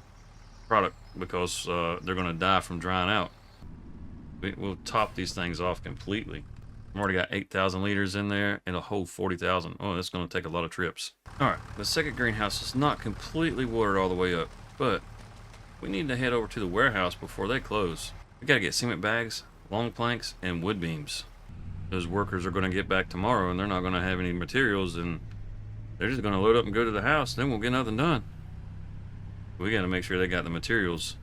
product because they're going to die from drying out. We'll top these things off completely. I've already got 8,000 liters in there and a whole 40,000. Oh, that's going to take a lot of trips. All right, the second greenhouse is not completely watered all the way up, but we need to head over to the warehouse before they close. We gotta get cement bags, long planks, and wood beams. Those workers are gonna get back tomorrow, and they're not gonna have any materials, and they're just gonna load up and go to the house. Then we'll get nothing done. We gotta make sure they got the materials.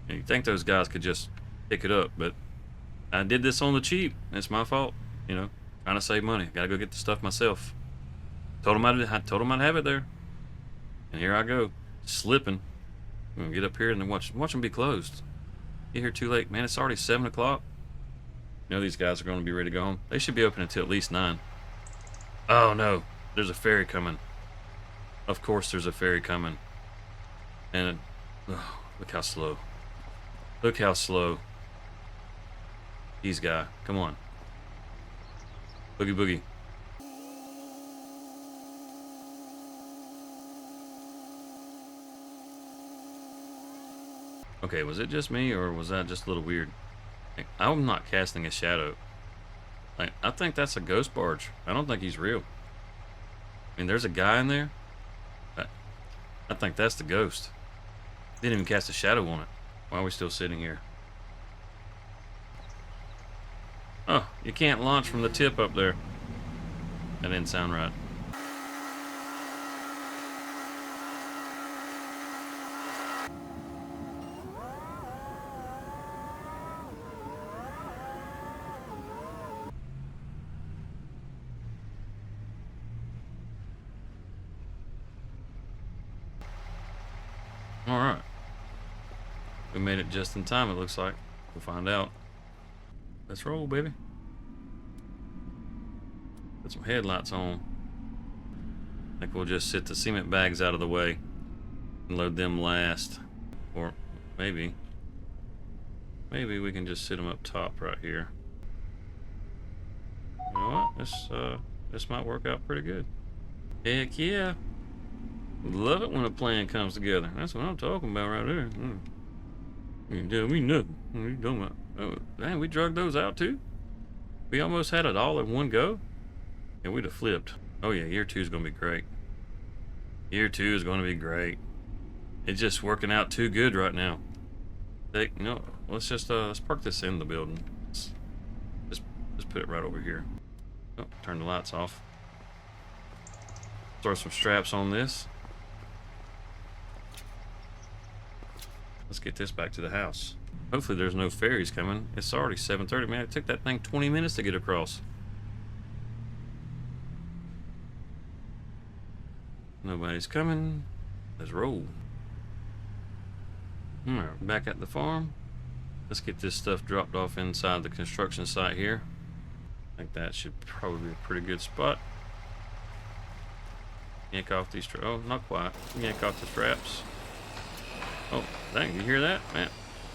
And you think those guys could just pick it up, but I did this on the cheap. It's my fault, you know, trying to save money. Gotta go get the stuff myself. Told them I'd have it there, and here I go, slipping. I'm gonna get up here and then watch them be closed. Get here too late, man. It's already 7 o'clock. You know these guys are gonna be ready to go home. They should be open until at least 9. Oh no, there's a ferry coming. Of course, there's a ferry coming. And oh, look how slow. Look how slow. These guys, come on. Boogie boogie. Okay, was it just me, or was that just a little weird? Like, I'm not casting a shadow. Like, I think that's a ghost barge. I don't think he's real. I mean, there's a guy in there. I think that's the ghost. Didn't even cast a shadow on it. Why are we still sitting here? Oh, you can't launch from the tip up there. That didn't sound right. All right. We made it just in time, it looks like. We'll find out. Let's roll, baby. Put some headlights on. I think we'll just sit the cement bags out of the way and load them last. Or maybe we can just sit them up top right here. You know what? This might work out pretty good. Heck yeah. Love it when a plan comes together. That's what I'm talking about right there. You can tell me nothing. What are you talking about? Oh, dang, we drug those out too? We almost had it all in one go? And we'd have flipped. Oh yeah, year 2 is going to be great. Year 2 is going to be great. It's just working out too good right now. Let's park this in the building. Just put it right over here. Oh, turn the lights off. Throw some straps on this. Let's get this back to the house. Hopefully there's no ferries coming. It's already 7:30, man. It took that thing 20 minutes to get across. Nobody's coming. Let's roll. Alright, back at the farm. Let's get this stuff dropped off inside the construction site here. I think that should probably be a pretty good spot. Yank off these straps. Oh, not quite. Yank off the straps. Oh, dang, you hear that? Man,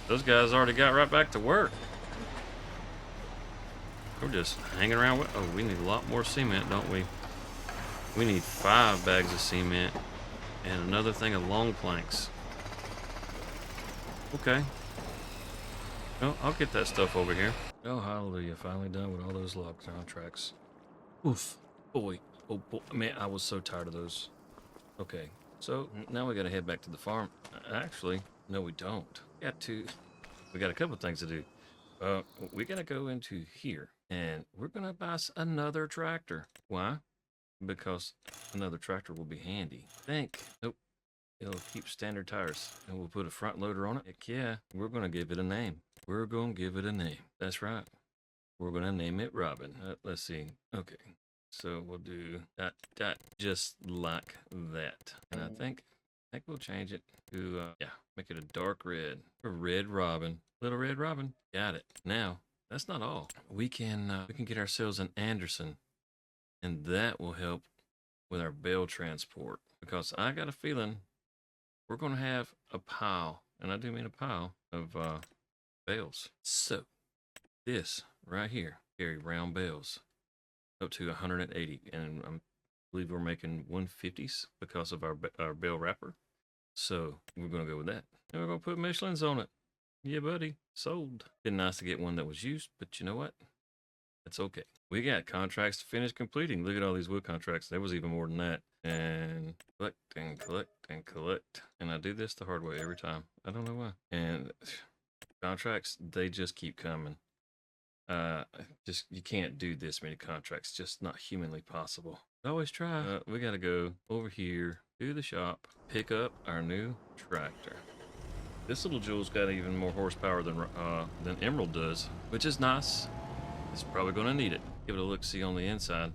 those guys already got right back to work. We're just hanging around with... Oh, we need a lot more cement, don't we? We need 5 bags of cement and another thing of long planks. Okay. Well, I'll get that stuff over here. Oh, hallelujah. Finally done with all those log contracts. Oof. Boy. Oh, boy. Man, I was so tired of those. Okay. So, now we gotta head back to the farm. Actually, no we don't. We got a couple things to do. We gotta go into here, and we're gonna buy another tractor. Why? Because another tractor will be handy. Nope. It'll keep standard tires, and we'll put a front loader on it. Heck yeah, we're gonna give it a name. We're gonna give it a name. That's right. We're gonna name it Robin. Let's see. Okay. So we'll do that just like that. And I think we'll change it to, make it a dark red. A Red Robin. Little Red Robin. Got it. Now, that's not all. We can get ourselves an Anderson, and that will help with our bale transport, because I got a feeling we're going to have a pile, and I do mean a pile, of bales. So, this right here, carry round bales up to 180, and I believe we're making 150s because of our bale wrapper. So we're gonna go with that, and we're gonna put Michelin's on it. Yeah, buddy, sold. Been nice to get one that was used, but you know what? It's okay. We got contracts to finish completing. Look at all these wood contracts. There was even more than that. And collect and collect and collect. And I do this the hard way every time. I don't know why. And contracts, they just keep coming. Uh, just you can't do this many contracts. Just not humanly possible. I always try. We gotta go over here to the shop, pick up our new tractor. This little jewel's got even more horsepower than Emerald does, which is nice. It's probably gonna need it. Give it a look, see on the inside.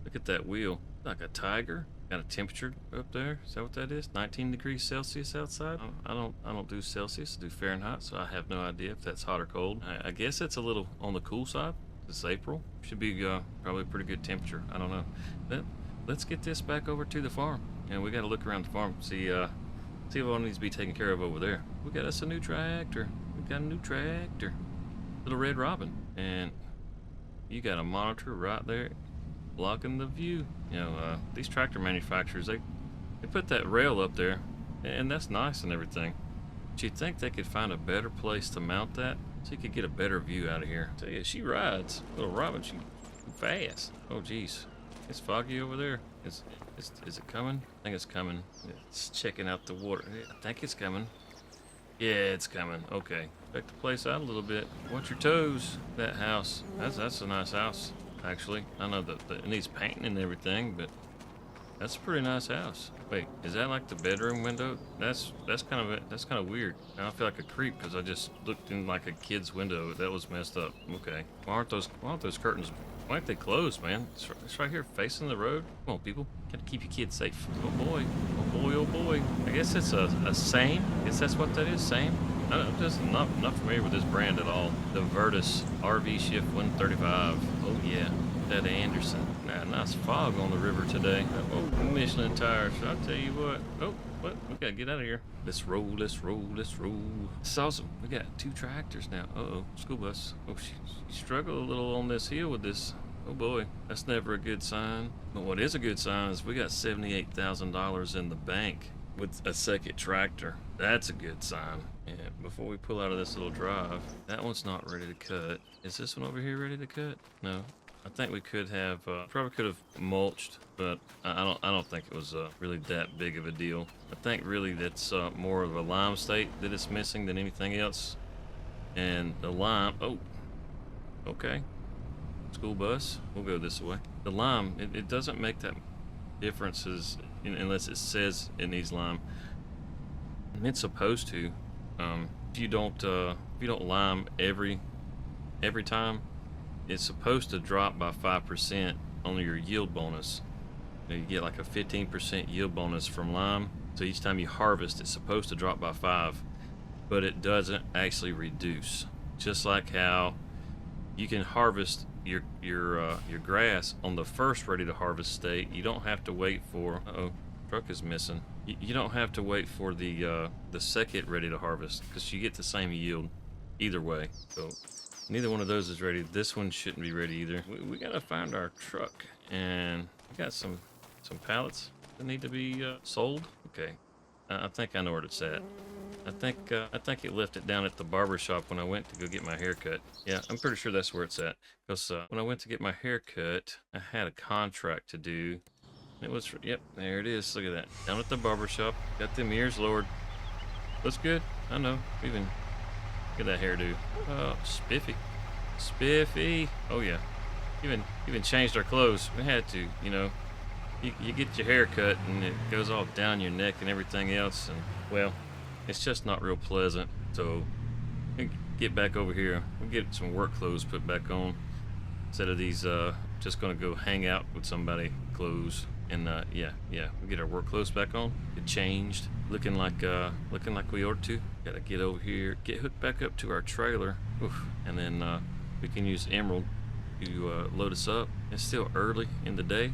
Look at that wheel, like a tiger. Got a temperature up there. Is that what that is? 19 degrees Celsius outside. I don't do Celsius. I do Fahrenheit, so I have no idea if that's hot or cold. I guess it's a little on the cool side. It's April. Should be probably a pretty good temperature. I don't know. But let's get this back over to the farm, and we got to look around the farm. See what needs to be taken care of over there. We got us a new tractor. We got a new tractor. Little Red Robin, and you got a monitor right there blocking the view. You know, these tractor manufacturers, they put that rail up there, and that's nice and everything. But you'd think they could find a better place to mount that so you could get a better view out of here. Tell you, she rides. Little Robin, she fast. Oh, geez. It's foggy over there. Is it coming? I think it's coming. It's checking out the water. I think it's coming. Yeah, it's coming. Okay. Check the place out a little bit. Watch your toes. That house. That's a nice house, actually. I know that it needs painting and everything, but that's a pretty nice house. Wait, is that like the bedroom window? That's kind of weird. Now I feel like a creep because I just looked in like a kid's window. That was messed up. Okay. Why aren't those curtains? Why aren't they closed, man? It's right here facing the road. Come on, people. Gotta keep your kids safe. Oh boy. Oh boy, oh boy. I guess it's a Same. I guess that's what that is, Same. I'm just not familiar with this brand at all. The Virtus RV Shift 135. Oh yeah. That Anderson. Nice fog on the river today. Oh, Michelin tires. I'll tell you what. Oh, what? We gotta get out of here. Let's roll, let's roll, let's roll. It's awesome. We got 2 tractors now. Uh-oh, school bus. Oh, she struggled a little on this hill with this. Oh boy, that's never a good sign. But what is a good sign is we got $78,000 in the bank with a second tractor. That's a good sign. And before we pull out of this little drive, that one's not ready to cut. Is this one over here ready to cut? No. I think we could have, probably could have mulched, but I don't think it was really that big of a deal. I think really that's more of a lime state that it's missing than anything else. And the lime, oh, okay. School bus, we'll go this way. The lime, it doesn't make that differences unless it says it needs lime. It's supposed to. If you don't lime every time, it's supposed to drop by 5% on your yield bonus. You get like a 15% yield bonus from lime. So each time you harvest, it's supposed to drop by 5, but it doesn't actually reduce. Just like how you can harvest your grass on the first ready to harvest state. You don't have to wait for. Uh-oh, truck is missing. You don't have to wait for the second ready to harvest because you get the same yield either way. So neither one of those is ready. This one shouldn't be ready either. We gotta find our truck, and we got some pallets that need to be sold. Okay, I think I know where it's at. I think it left it down at the barber shop when I went to go get my hair cut. Yeah, I'm pretty sure that's where it's at. Because when I went to get my hair cut, I had a contract to do. It was, yep, there it is. Look at that. Down at the barber shop. Got them ears lowered. Looks good. I know. Even look at that hairdo. Oh, spiffy. Spiffy. Oh yeah. Even changed our clothes. We had to, you know. You get your hair cut and it goes all down your neck and everything else, and well, it's just not real pleasant. So we get back over here. We'll get some work clothes put back on instead of these just gonna go hang out with somebody clothes. And yeah, we get our work clothes back on, get changed, looking like we ought to. Gotta get over here, get hooked back up to our trailer. Oof. And then we can use Emerald to load us up. It's still early in the day,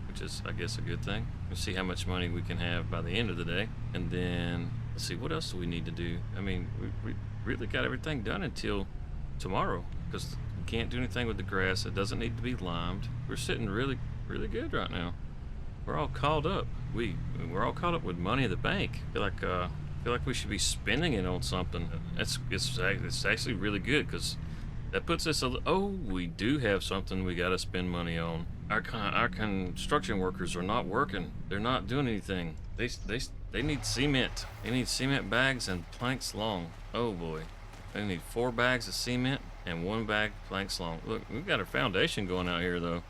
which is, I guess, a good thing. We'll see how much money we can have by the end of the day. And then, let's see, what else do we need to do? I mean, we really got everything done until tomorrow, because we can't do anything with the grass. It doesn't need to be limed. We're sitting really, really good right now. We're all caught up. We're all caught up with money in the bank. I feel like we should be spending it on something. It's actually really good, because That puts us oh, we do have something we got to spend money on. Our construction workers are not working. They're not doing anything. They need cement. They need cement bags and planks long. Oh boy. They need 4 bags of cement and 1 bag planks long. Look, we've got our foundation going out here though.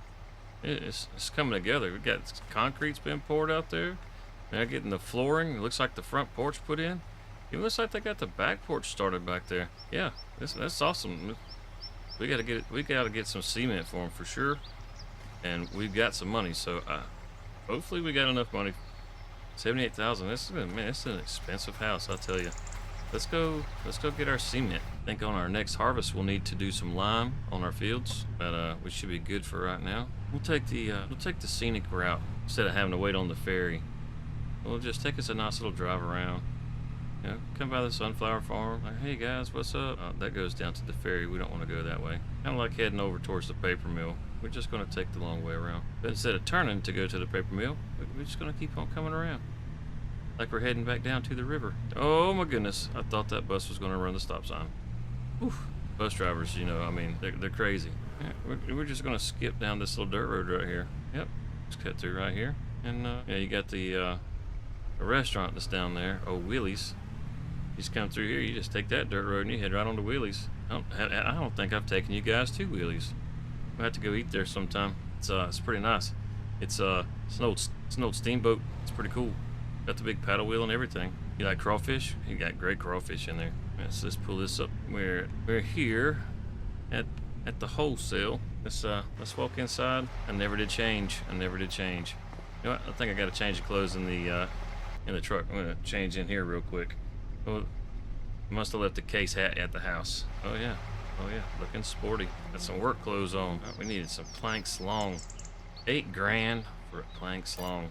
It's coming together. We got concrete's been poured out there. Now getting the flooring. It looks like the front porch put in. It looks like they got the back porch started back there. Yeah, that's awesome. We gotta get some cement for them for sure, and we've got some money. So hopefully we got enough money. 78,000. Man, it's an expensive house, I'll tell you. Let's go get our cement. I think on our next harvest we'll need to do some lime on our fields, but we should be good for right now. We'll take the scenic route instead of having to wait on the ferry. We'll just take us a nice little drive around. You know, come by the sunflower farm. Like, hey guys, what's up? That goes down to the ferry. We don't want to go that way. Kind of like heading over towards the paper mill. We're just going to take the long way around. But instead of turning to go to the paper mill, we're just going to keep on coming around. Like we're heading back down to the river. Oh my goodness. I thought that bus was going to run the stop sign. Oof. Bus drivers, you know, I mean, they're crazy. Yeah, we're just going to skip down this little dirt road right here. Yep. Just cut through right here. And yeah, you got the restaurant that's down there. Oh, Willie's. You just come through here, you just take that dirt road and you head right on to Willie's. I don't think I've taken you guys to Willie's. We'll have to go eat there sometime. It's pretty nice. It's an old steamboat. It's pretty cool. Got the big paddle wheel and everything. You like crawfish? You got great crawfish in there. So let's pull this up. We're here at the wholesale. Let's walk inside. I never did change. You know what? I think I got to change the clothes in the truck. I'm gonna change in here real quick. Oh, must have left the case hat at the house. Oh yeah, looking sporty. Got some work clothes on. Oh, we needed some planks long. $8,000 for a planks long.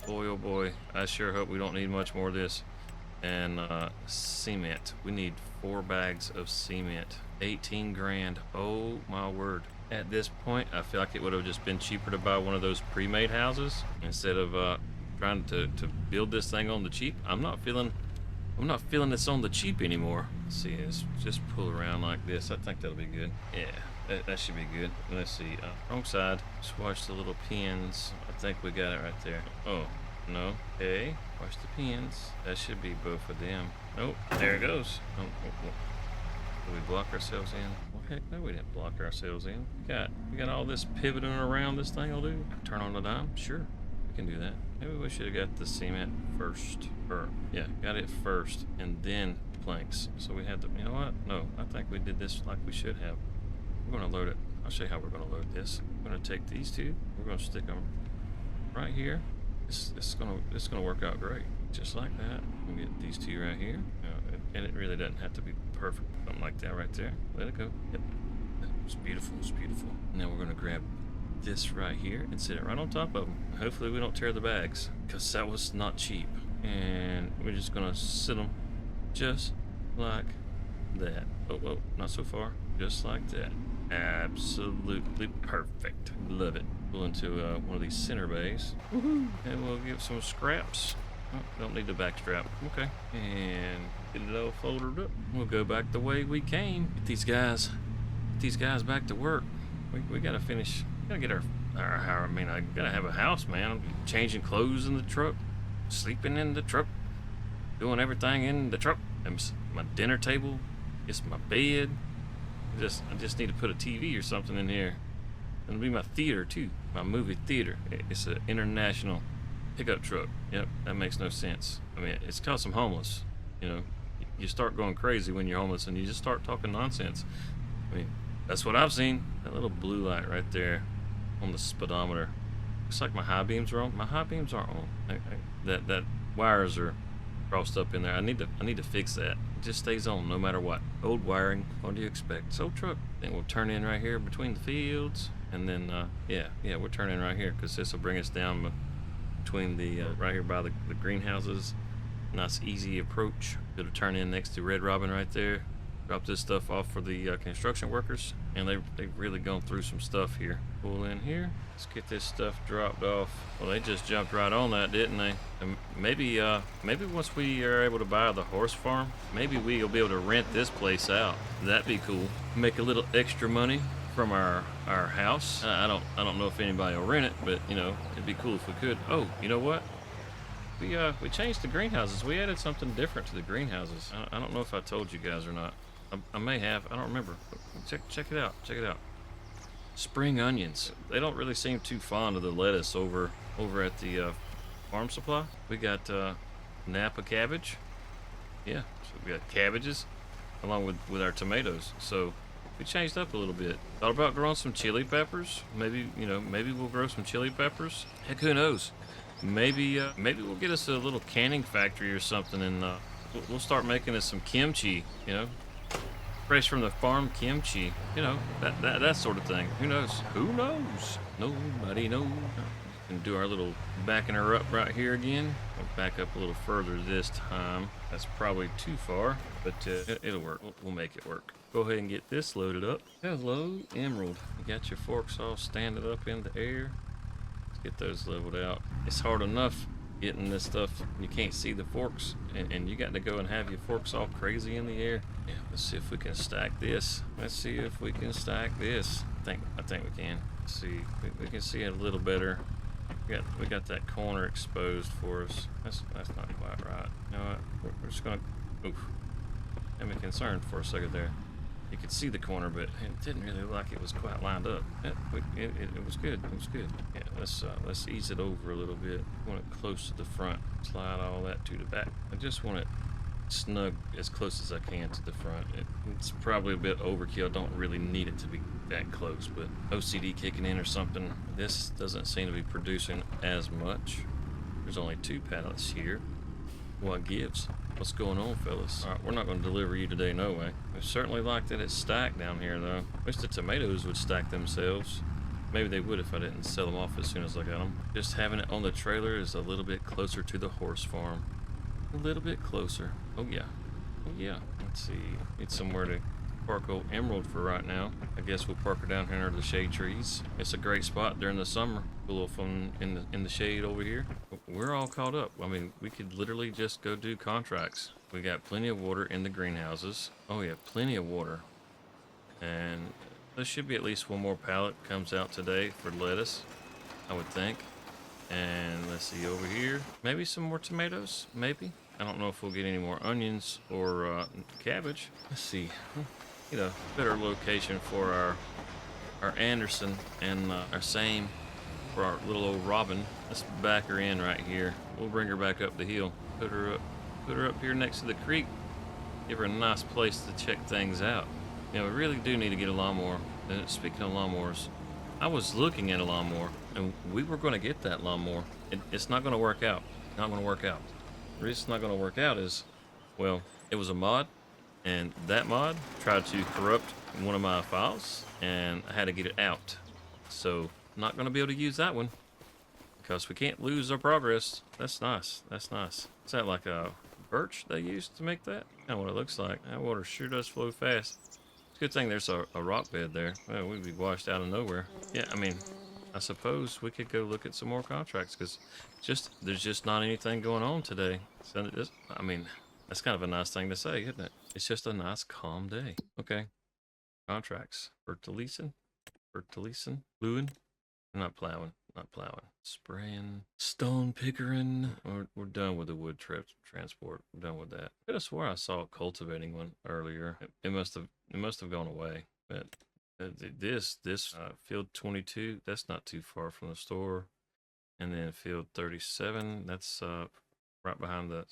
Boy, oh boy, I sure hope we don't need much more of this. And cement. We need 4 bags of cement. $18,000. Oh my word. At this point, I feel like it would have just been cheaper to buy one of those pre-made houses instead of trying to build this thing on the cheap. I'm not feeling this on the cheap anymore. Let's see, let's just pull around like this. I think that'll be good. Yeah, that should be good. Let's see, wrong side. Just watch the little pins. I think we got it right there. Oh, no. Okay, watch the pins. That should be both of them. Nope, there it goes. Oh. Did we block ourselves in? Well, heck no, we didn't block ourselves in. We got all this pivoting around this thing will do. Turn on the dime? Sure. Can do that. Maybe we should have got the cement first. Yeah, got it first and then planks. So we had to, you know what? No, I think we did this like we should have. We're going to load it. I'll show you how we're going to load this. We're going to take these two. We're going to stick them right here. It's going to work out great. Just like that. We'll get these two right here. And it really doesn't have to be perfect. Something like that right there. Let it go. Yep. It's beautiful. It's beautiful. Now we're going to grab this right here and sit it right on top of them. Hopefully we don't tear the bags because that was not cheap. And we're just gonna sit them just like that. Oh, not so far. Just like that. Absolutely perfect. Love it. Pull into one of these center bays. Woohoo! And we'll give some scraps. Oh, don't need the back strap. Okay. And get it all folded up. We'll go back the way we came. Get these guys back to work. We gotta finish. Gotta get our I mean, I gotta have a house, man. I'm changing clothes in the truck, sleeping in the truck, doing everything in the truck. And my dinner table, it's my bed. I just need to put a TV or something in here. It'll be my theater too, my movie theater. It's an international pickup truck. Yep, that makes no sense. I mean, it's cause I'm homeless. You know, you start going crazy when you're homeless and you just start talking nonsense. I mean, that's what I've seen. That little blue light right there on the speedometer. Looks like my high beams are on. My high beams aren't on. That wires are crossed up in there. I need to fix that. It just stays on no matter what. Old wiring. What do you expect? It's old truck. Then we'll turn in right here between the fields, and then yeah, we'll turn in right here because this will bring us down between the right here by the greenhouses. Nice easy approach. It'll turn in next to Red Robin right there. Drop this stuff off for the construction workers, and they've really gone through some stuff here. Pull in here. Let's get this stuff dropped off. Well, they just jumped right on that, didn't they? And maybe once we are able to buy the horse farm, maybe we'll be able to rent this place out. That'd be cool. Make a little extra money from our house. I don't know if anybody will rent it, but you know, it'd be cool if we could. Oh, you know what? We changed the greenhouses. We added something different to the greenhouses. I don't know if I told you guys or not. I may have. I don't remember. Check it out. Check it out. Spring onions. They don't really seem too fond of the lettuce over at the farm supply. We got Napa cabbage. Yeah, so we got cabbages along with our tomatoes. So we changed up a little bit. Thought about growing some chili peppers. Maybe we'll grow some chili peppers. Heck, who knows? Maybe we'll get us a little canning factory or something, and we'll start making us some kimchi. You know, fresh from the farm kimchi. You know, that sort of thing. Who knows? Who knows? Nobody knows. And do our little backing her up right here again. We'll back up a little further this time. That's probably too far, but it'll work. We'll make it work. Go ahead and get this loaded up. Hello, Emerald. You got your forks all standing up in the air. Let's get those leveled out. It's hard enough getting this stuff. You can't see the forks, and you got to go and have your forks all crazy in the air. Yeah, let's see if we can stack this. Let's see if we can stack this. I think we can. Let's see, we can see it a little better. We got that corner exposed for us. That's not quite right. You know what? We're just gonna. Oof. Had me concerned for a second there. You could see the corner, but it didn't really look like it was quite lined up. It was good. It was good. Yeah, let's ease it over a little bit. Want it close to the front. Slide all that to the back. I just want it snug as close as I can to the front. It's probably a bit overkill. I don't really need it to be that close, but OCD kicking in or something. This doesn't seem to be producing as much. There's only 2 pallets here. What gives? What's going on, fellas? Alright, we're not going to deliver you today, no way. I certainly like that it's stacked down here, though. Wish the tomatoes would stack themselves. Maybe they would if I didn't sell them off as soon as I got them. Just having it on the trailer is a little bit closer to the horse farm. A little bit closer. Oh yeah. Oh yeah. Let's see. Need somewhere to park old Emerald for right now. I guess we'll park her down here under the shade trees. It's a great spot during the summer. A little fun in the shade over here. We're all caught up. I mean, we could literally just go do contracts. We got plenty of water in the greenhouses. Oh yeah, plenty of water. And there should be at least 1 more pallet comes out today for lettuce, I would think. And let's see over here. Maybe some more tomatoes, maybe. I don't know if we'll get any more onions or cabbage. Let's see. You know, better location for our Anderson and our same for our little old Robin. Let's back her in right here. We'll bring her back up the hill. Put her up here next to the creek. Give her a nice place to check things out. You know, we really do need to get a lawnmower. And speaking of lawnmowers, I was looking at a lawnmower, and we were going to get that lawnmower. It's not going to work out. Not going to work out. The reason it's not going to work out is, well, it was a mod, and that mod tried to corrupt one of my files, and I had to get it out. So, not going to be able to use that one, because we can't lose our progress. That's nice. That's nice. Is that like a birch they used to make that? Kind of what it looks like. That water sure does flow fast. It's a good thing there's a rock bed there. Well, we'd be washed out of nowhere. Yeah, I mean, I suppose we could go look at some more contracts, because there's just not anything going on today. So I mean, that's kind of a nice thing to say, isn't it? It's just a nice, calm day. Okay. Contracts. Fertilizing. Gluing. Not plowing. Spraying. Stone pickering. We're done with the wood transport. We're done with that. I could have swore I saw a cultivating one earlier. It must have gone away. But this field 22, that's not too far from the store. And then field 37, that's right behind the,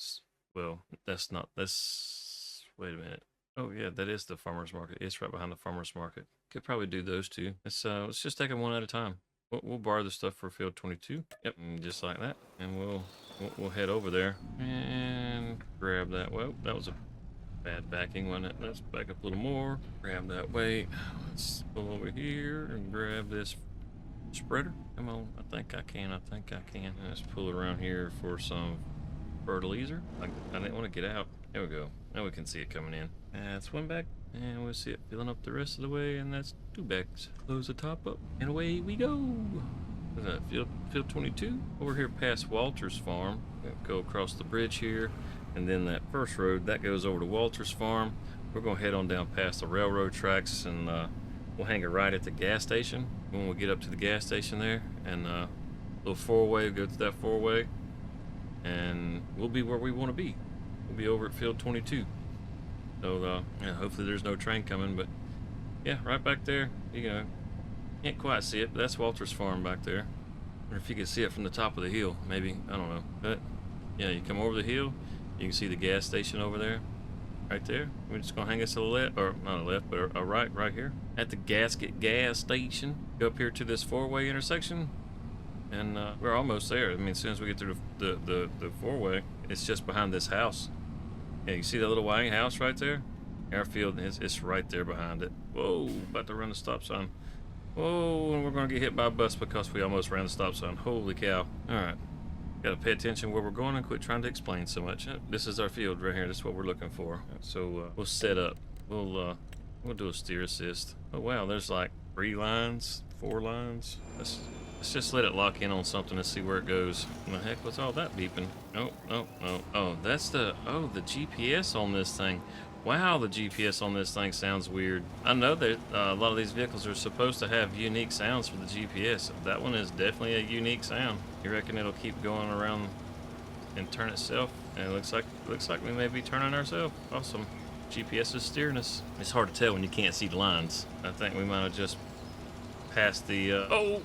well, that's not, that's, wait a minute. Oh yeah, that is the farmer's market. It's right behind the farmer's market. Could probably do those 2. Let's just take them one at a time. We'll borrow the stuff for field 22. Yep, just like that. And we'll head over there and grab that. Well, that was a bad backing, wasn't it? Let's back up a little more. Grab that weight. Let's pull over here and grab this spreader. Come on, I think I can. Let's pull it around here for some fertilizer. I didn't want to get out. There we go. Now we can see it coming in. Swim back, and we'll see it filling up the rest of the way, and that's 2 bags. Close the top up, and away we go. What's that, field 22? Over here past Walter's farm. We'll go across the bridge here, and then that first road, that goes over to Walter's farm. We're gonna head on down past the railroad tracks, and we'll hang it right at the gas station when we get up to the gas station there, and little 4-way, go to that 4-way, and we'll be where we want to be. We'll be over at field 22. So yeah, hopefully there's no train coming, but yeah, right back there, you know, can't quite see it, but that's Walter's farm back there. Or if you can see it from the top of the hill, maybe, I don't know. But yeah, you come over the hill, you can see the gas station over there, right there. We're just gonna hang us to the left, or not a left, but a right here at the Gasket gas station. Go up here to this 4-way intersection, and we're almost there. I mean, as soon as we get through the 4-way, it's just behind this house. Yeah, you see that little white house right there? Airfield, it's right there behind it. Whoa, about to run the stop sign. Whoa, and we're gonna get hit by a bus because we almost ran the stop sign. Holy cow. Alright, gotta pay attention where we're going and quit trying to explain so much. This is our field right here, this is what we're looking for. So we'll set up. We'll do a steer assist. Oh wow, there's like 3 lines, 4 lines. Let's just let it lock in on something and see where it goes. What the heck was all that beeping? Oh. Oh, that's the GPS on this thing. Wow, the GPS on this thing sounds weird. I know that a lot of these vehicles are supposed to have unique sounds for the GPS. That one is definitely a unique sound. You reckon it'll keep going around and turn itself? And it looks like we may be turning ourselves. Awesome. GPS is steering us. It's hard to tell when you can't see the lines. I think we might have just passed the oh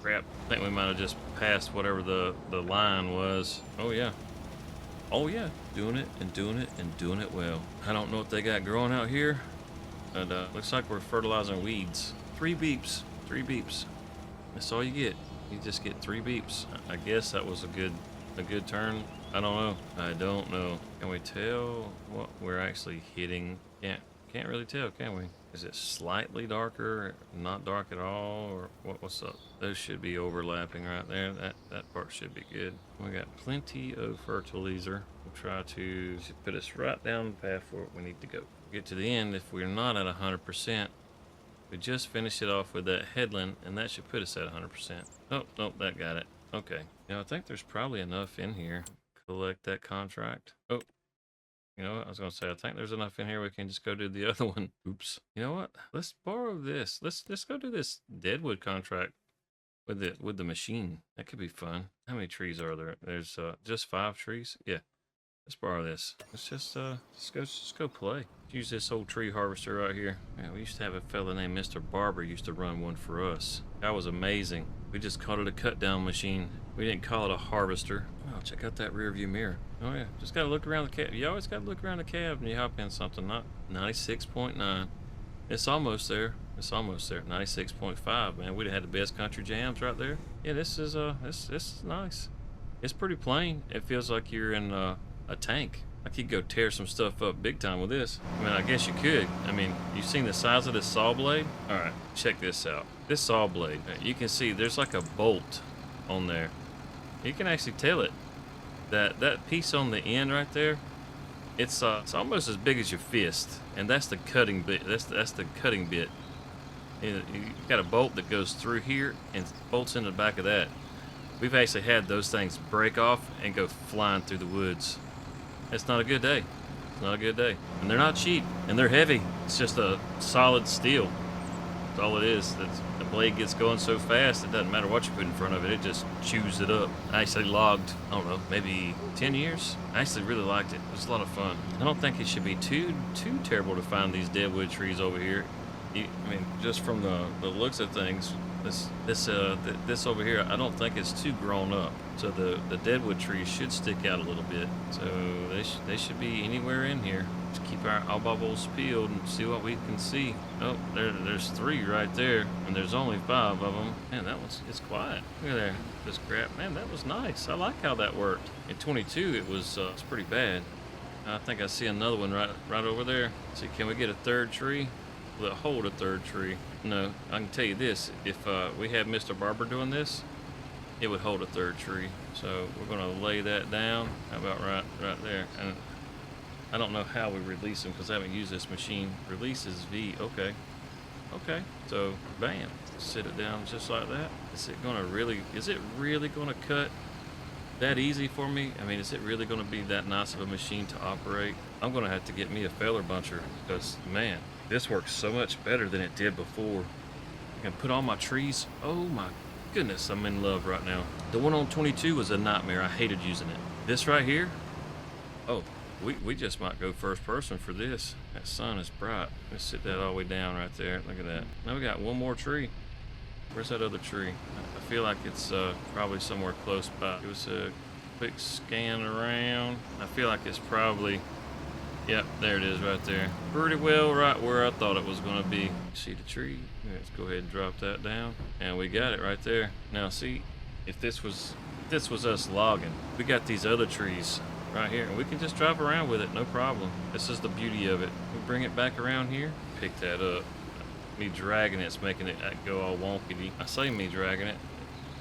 crap. I think we might have just passed whatever the line was. Oh yeah, doing it and doing it and doing it well. I don't know what they got growing out here, but looks like we're fertilizing weeds. 3 beeps. That's all you get. You just get 3 beeps. I guess that was a good turn. I don't know. Can we tell what we're actually hitting? Can't really tell, can we? Is it slightly darker, not dark at all, or what's up? Those should be overlapping right there. That part should be good. We got plenty of fertilizer. We'll try to put us right down the path where we need to go. Get to the end. If we're not at 100%, we just finished it off with that headland, and that should put us at 100%. Oh, nope, that got it. Okay. I think there's probably enough in here. Collect that contract. Oh. You know what? I was going to say, I think there's enough in here we can just go do the other one. Oops. You know what? Let's borrow this. Let's go do this deadwood contract with the machine. That could be fun. How many trees are there? There's just 5 trees. Yeah. Let's borrow this. Let's just go play. Use this old tree harvester right here. Yeah, we used to have a fella named Mr. Barber used to run one for us. That was amazing. We just called it a cut down machine. We didn't call it a harvester. Oh, check out that rear view mirror. Oh yeah, just gotta look around the cab. You always gotta look around the cab when you hop in something. Not 96.9. It's almost there. 96.5, man. We'd have had the best country jams right there. Yeah, this is this is nice. It's pretty plain. It feels like you're in a tank. I could go tear some stuff up big time with this. I mean, I guess you could. I mean, you've seen the size of this saw blade? All right, check this out. This saw blade, you can see there's like a bolt on there. You can actually tell it. That piece on the end right there, it's almost as big as your fist, and that's the cutting bit. That's the cutting bit. You got a bolt that goes through here and bolts in the back of that. We've actually had those things break off and go flying through the woods. It's not a good day. It's not a good day. And they're not cheap, and they're heavy. It's just a solid steel. That's all it is. The blade gets going so fast, it doesn't matter what you put in front of it. It just chews it up. I actually logged, I don't know, maybe 10 years. I actually really liked it. It was a lot of fun. I don't think it should be too terrible to find these deadwood trees over here. I mean, just from the looks of things, this over here, I don't think it's too grown up. So the deadwood trees should stick out a little bit. So they should be anywhere in here. Just keep our eyeballs peeled and see what we can see. Oh, there's 3 right there, and there's only 5 of them. Man, it's quiet. Look at there, this crap. Man, that was nice. I like how that worked. In 22, it's pretty bad. I think I see another one right over there. See, can we get a 3rd tree? Will it hold a 3rd tree? No, I can tell you this, if we had Mr. Barber doing this, it would hold a 3rd tree. So we're gonna lay that down. How about right there? And I don't know how we release them because I haven't used this machine. Releases V. Okay. Okay. So, bam. Sit it down just like that. Is it really gonna cut that easy for me? I mean, is it really gonna be that nice of a machine to operate? I'm gonna have to get me a feller buncher because, man, this works so much better than it did before. I can put on my trees. Oh my goodness, I'm in love right now. The one on 22 was a nightmare. I hated using it. This right here, oh, we just might go first person for this. That sun is bright. Let's sit that all the way down right there. Look at that. Now we got one more tree. Where's that other tree? I feel like it's probably somewhere close by. Give us a quick scan around. I feel like it's probably, yep, there it is right there. Pretty well right where I thought it was going to be. See the tree? Let's go ahead and drop that down. And we got it right there. Now see, if this was us logging, we got these other trees right here, and we can just drive around with it, no problem. This is the beauty of it. We bring it back around here, pick that up. Me dragging it's making it go all wonkety. I say me dragging it.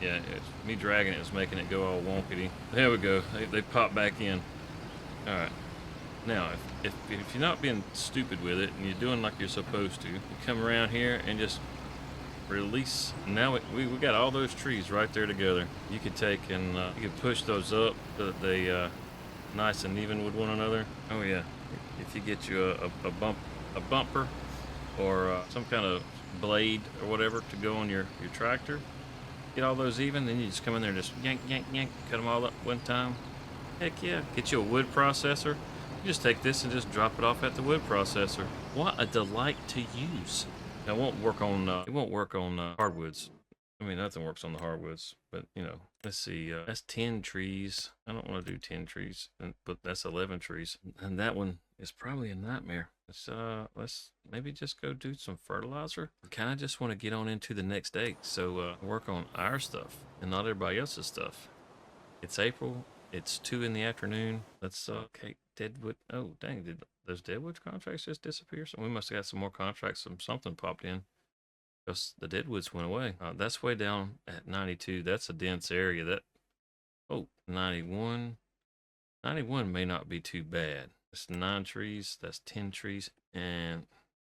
Yeah, it's me dragging it is making it go all wonkety. There we go. They pop back in. All right. Now, if you're not being stupid with it and you're doing like you're supposed to, you come around here and just release. Now we got all those trees right there together. You could take and you could push those up so that they nice and even with one another. Oh yeah. If you get you a bumper or some kind of blade or whatever to go on your tractor, get all those even, then you just come in there and just yank, yank, yank, cut them all up one time. Heck yeah. Get you a wood processor. You just take this and just drop it off at the wood processor. What a delight to use. Now, it won't work on hardwoods. I mean, nothing works on the hardwoods, but you know, let's see, that's 10 trees. I don't want to do 10 trees, but that's 11 trees. And that one is probably a nightmare. Let's maybe just go do some fertilizer. I kind of just want to get on into the next day. So, work on our stuff and not everybody else's stuff. It's April. It's 2 in the afternoon. Let's, okay, Deadwood. Oh, dang, did those Deadwood contracts just disappear? So we must have got some more contracts. Something popped in. Because the Deadwoods went away. That's way down at 92. That's a dense area. Oh, 91. 91 may not be too bad. That's 9 trees. That's 10 trees. And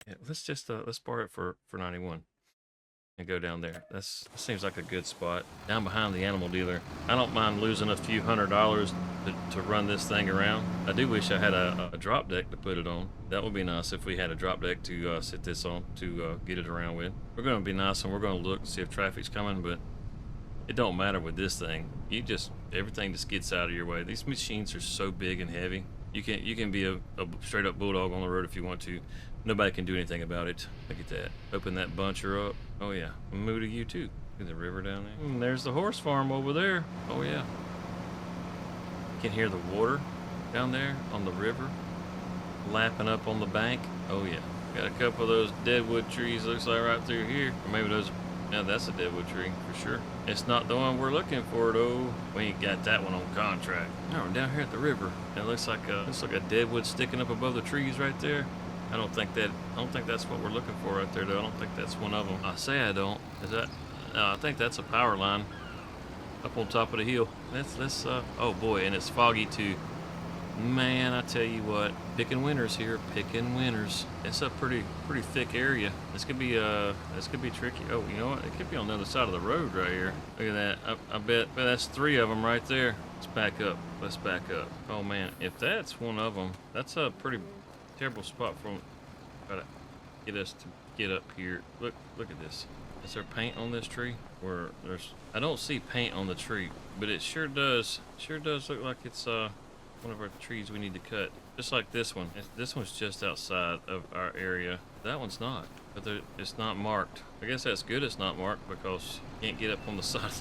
yeah, let's borrow it for 91. And go down there. That seems like a good spot. Down behind the animal dealer. I don't mind losing a few $100s to run this thing around. I do wish I had a drop deck to put it on. That would be nice if we had a drop deck to sit this on to get it around with. We're going to be nice and we're going to look and see if traffic's coming, but it don't matter with this thing. Everything just gets out of your way. These machines are so big and heavy. You can be a straight up bulldog on the road if you want to. Nobody can do anything about it. Look at that. Open that buncher up. Oh yeah. Moo to you too. Look at the river down there. And there's the horse farm over there. Oh yeah. You can hear the water down there on the river lapping up on the bank. Oh yeah. Got a couple of those deadwood trees, looks like right through here. Or maybe those, yeah, that's a deadwood tree for sure. It's not the one we're looking for though. We ain't got that one on contract. No, we're down here at the river. It looks like a deadwood sticking up above the trees right there. I don't think that's what we're looking for right there though. I don't think that's one of them. I say I don't. Is that? No, I think that's a power line up on top of the hill. Let's oh boy, and it's foggy too. Man, I tell you what, picking winners here, picking winners. It's a pretty thick area. This could be tricky. Oh, you know what? It could be on the other side of the road right here. Look at that. I bet that's 3 of them right there. Let's back up. Let's back up. Oh man, if that's one of them, that's a pretty terrible spot for them. Try to get us to get up here. Look at this. Is there paint on this tree? I don't see paint on the tree, but it sure does look like it's one of our trees we need to cut. Just like this one. This one's just outside of our area. That one's not, but it's not marked. I guess that's good it's not marked because you can't get up on the side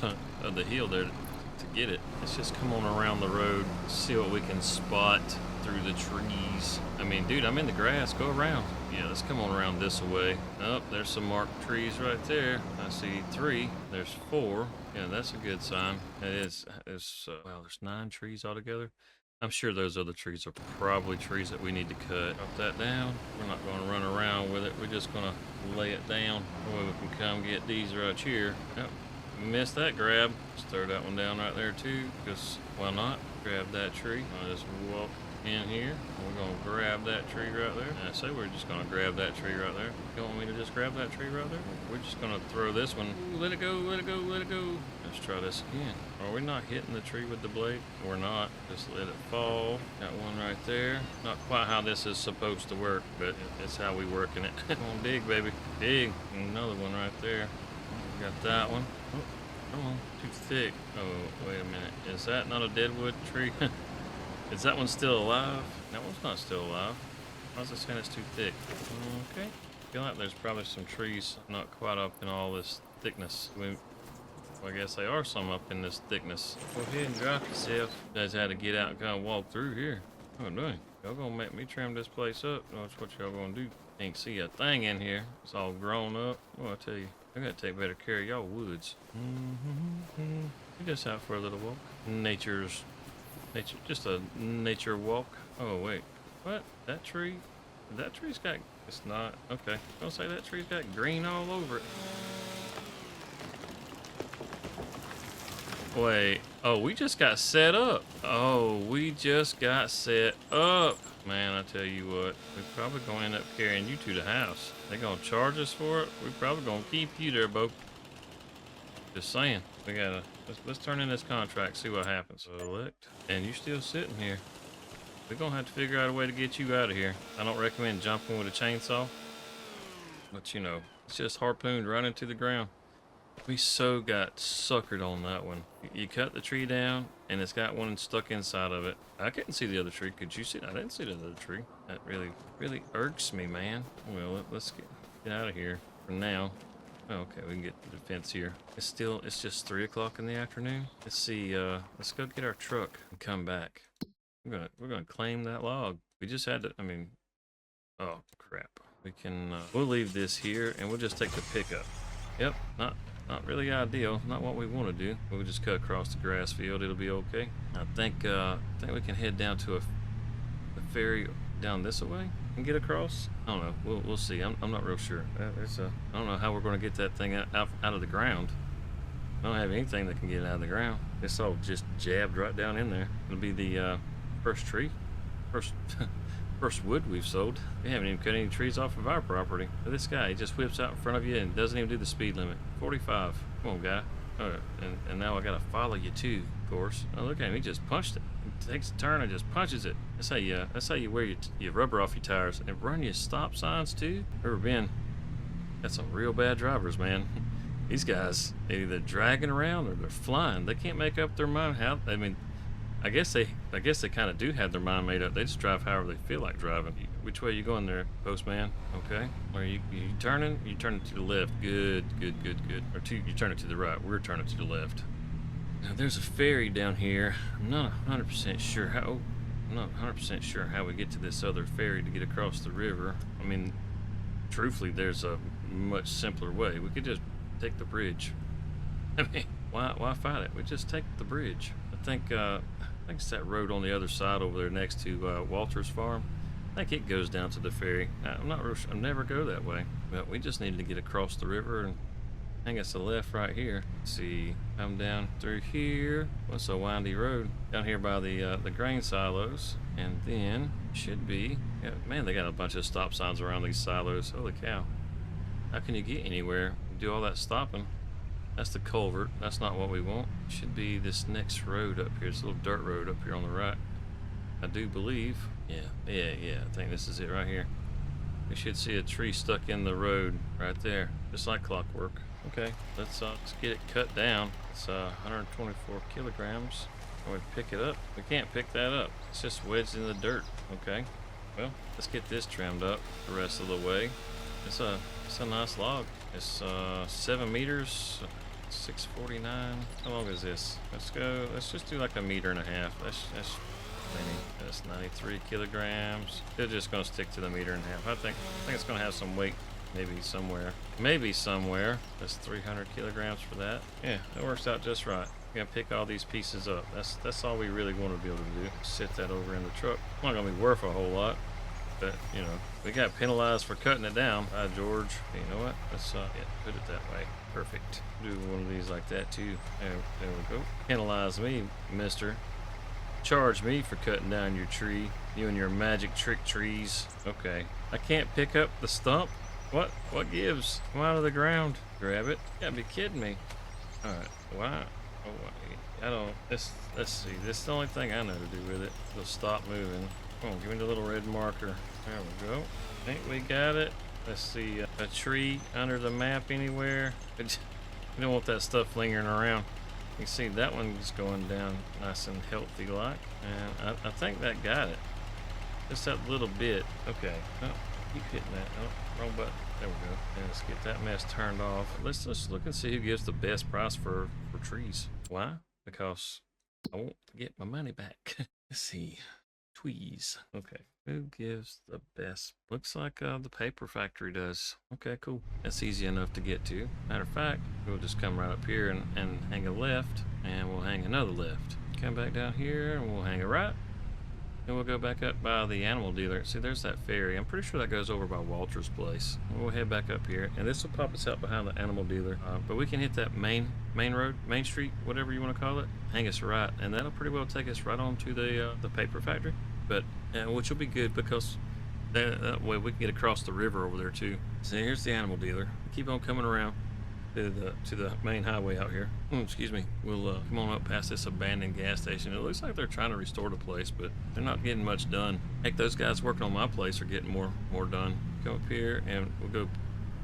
of the hill there to get it. Let's just come on around the road, see what we can spot through the trees. I mean, dude, I'm in the grass. Go around. Yeah, let's come on around this way. Oh, there's some marked trees right there. I see 3. There's 4. Yeah, that's a good sign. It is. Well, there's 9 trees altogether. I'm sure those other trees are probably trees that we need to cut. Drop that down. We're not going to run around with it. We're just going to lay it down. That way we can come get these right here. Yep. Missed that grab. Let's throw that one down right there too, because why not? Grab that tree. I'll just walk in here. We're gonna grab that tree right there. I say we're just gonna grab that tree right there. You want me to just grab that tree right there? We're just gonna throw this one. Ooh, let it go, let it go, let it go. Let's try this again. Are we not hitting the tree with the blade? We're not. Just let it fall. Got one right there. Not quite how this is supposed to work, but it's how we working it. Come on, dig, baby. Dig. Another one right there. Got that one. Oh, come on. Too thick. Oh, wait a minute. Is that not a deadwood tree? Is that one still alive? That one's not still alive. Why is it saying it's too thick? Okay. I feel like there's probably some trees not quite up in all this thickness. Well, I guess they are some up in this thickness. Go ahead and drop yourself. You guys had to get out and kind of walk through here. What am I doing? Y'all gonna make me trim this place up? That's what y'all gonna do. Can't see a thing in here. It's all grown up. Well, I tell you, I gotta take better care of y'all woods. We're just out for a little walk. Nature, just a nature walk. Oh wait, what? That tree? That tree's got. It's not okay. Don't say that tree's got green all over it. Wait. Oh, we just got set up. Oh, we just got set up. Man, I tell you what, we're probably going to end up carrying you to the house. They're going to charge us for it. We're probably going to keep you there, Bo. Just saying. We gotta, let's turn in this contract, see what happens. Select. And you still sitting here. We're going to have to figure out a way to get you out of here. I don't recommend jumping with a chainsaw. But, you know, it's just harpooned right into the ground. We so got suckered on that one. You cut the tree down, and it's got one stuck inside of it. I couldn't see the other tree. Could you see? I didn't see the other tree. That really irks me, man. Well, let's get out of here for now. Oh, okay, we can get the fence here. It's just 3 o'clock in the afternoon. Let's see. Let's go get our truck and come back. We're gonna claim that log. We just had to. I mean, oh crap. We can. We'll leave this here, and we'll just take the pickup. Yep, not really ideal, not what we want to do. We'll just cut across the grass field, it'll be okay. I think we can head down to a ferry down this way and get across. I don't know, we'll see. I'm not real sure. I don't know how we're going to get that thing out of the ground. I don't have anything that can get it out of the ground. It's all just jabbed right down in there. It'll be the first wood we've sold. We haven't even cut any trees off of our property. But this guy, he just whips out in front of you and doesn't even do the speed limit. 45. Come on, guy. And now I gotta follow you too, of course. Oh, look at him. He just punched it. He takes a turn and just punches it. That's how you wear your rubber off your tires and run your stop signs too. Ever been? That's some real bad drivers, man. These guys, they're either dragging around or they're flying. They can't make up their mind how. I mean, I guess they kind of do have their mind made up. They just drive however they feel like driving. Which way you going there, postman? Okay. Or you turning? You turning to the left. Good. Or you turn it to the right. We're turning to the left. Now there's a ferry down here. I'm not 100% sure how. I'm not 100% sure how we get to this other ferry to get across the river. I mean, truthfully, there's a much simpler way. We could just take the bridge. I mean, why fight it? We just take the bridge. I think it's that road on the other side over there next to Walter's farm. I think it goes down to the ferry. I'm not real sure. I never go that way. But we just needed to get across the river, and I think it's the left right here. Let's see, come down through here. What's a windy road? Down here by the grain silos. And then should be, yeah, man, they got a bunch of stop signs around these silos. Holy cow. How can you get anywhere? Do all that stopping. That's the culvert. That's not what we want. Should be this next road up here. This little dirt road up here on the right. I do believe. Yeah. I think this is it right here. We should see a tree stuck in the road right there, just like clockwork. Okay, let's get it cut down. It's 124 kilograms. Can we pick it up? We can't pick that up. It's just wedged in the dirt. Okay. Well, let's get this trimmed up the rest of the way. It's a nice log. It's 7 meters. 649. How long is this? Let's just do like 1.5 meters. That's plenty. That's 93 kilograms. They're just gonna stick to the 1.5 meters. I think it's gonna have some weight maybe somewhere. That's 300 kilograms for that. Yeah, that works out just right. We're gonna pick all these pieces up. That's all we really want to be able to do. Sit that over in the truck. It's not gonna be worth a whole lot, but you know, we got penalized for cutting it down. Hi, George. You know what? Let's put it that way. Perfect. Do one of these like that too. There we go. Penalize me, mister. charge me for cutting down your tree. You and your magic trick trees. Okay. I can't pick up the stump? What gives? Come out of the ground. Grab it. You gotta be kidding me. Alright. Why? Oh, I don't. Let's see. This is the only thing I know to do with it. It'll stop moving. Come on, give me the little red marker. There we go. Think we got it. Let's see. A tree under the map anywhere. You don't want that stuff lingering around. You can see that one's going down nice and healthy like. And I think that got it. Just that little bit. Okay. Oh, keep hitting that. Oh, wrong button. There we go. And let's get that mess turned off. Let's just look and see who gives the best price for trees. Why? Because I won't get my money back. Let's see. Tweez. Okay. Who gives the best? Looks like the paper factory does. Okay, cool. That's easy enough to get to. Matter of fact, we'll just come right up here and hang a left, and we'll hang another left. Come back down here, and we'll hang a right. And we'll go back up by the animal dealer. See, there's that ferry. I'm pretty sure that goes over by Walter's place. We'll head back up here, and this will pop us out behind the animal dealer. But we can hit that main road, main street, whatever you want to call it. Hang us right, and that'll pretty well take us right on to the paper factory. But which will be good because that way we can get across the river over there too. So here's the animal dealer. Keep on coming around to the main highway out here. Excuse me. We'll come on up past this abandoned gas station. It looks like they're trying to restore the place, but they're not getting much done. Heck, those guys working on my place are getting more done. Come up here and we'll go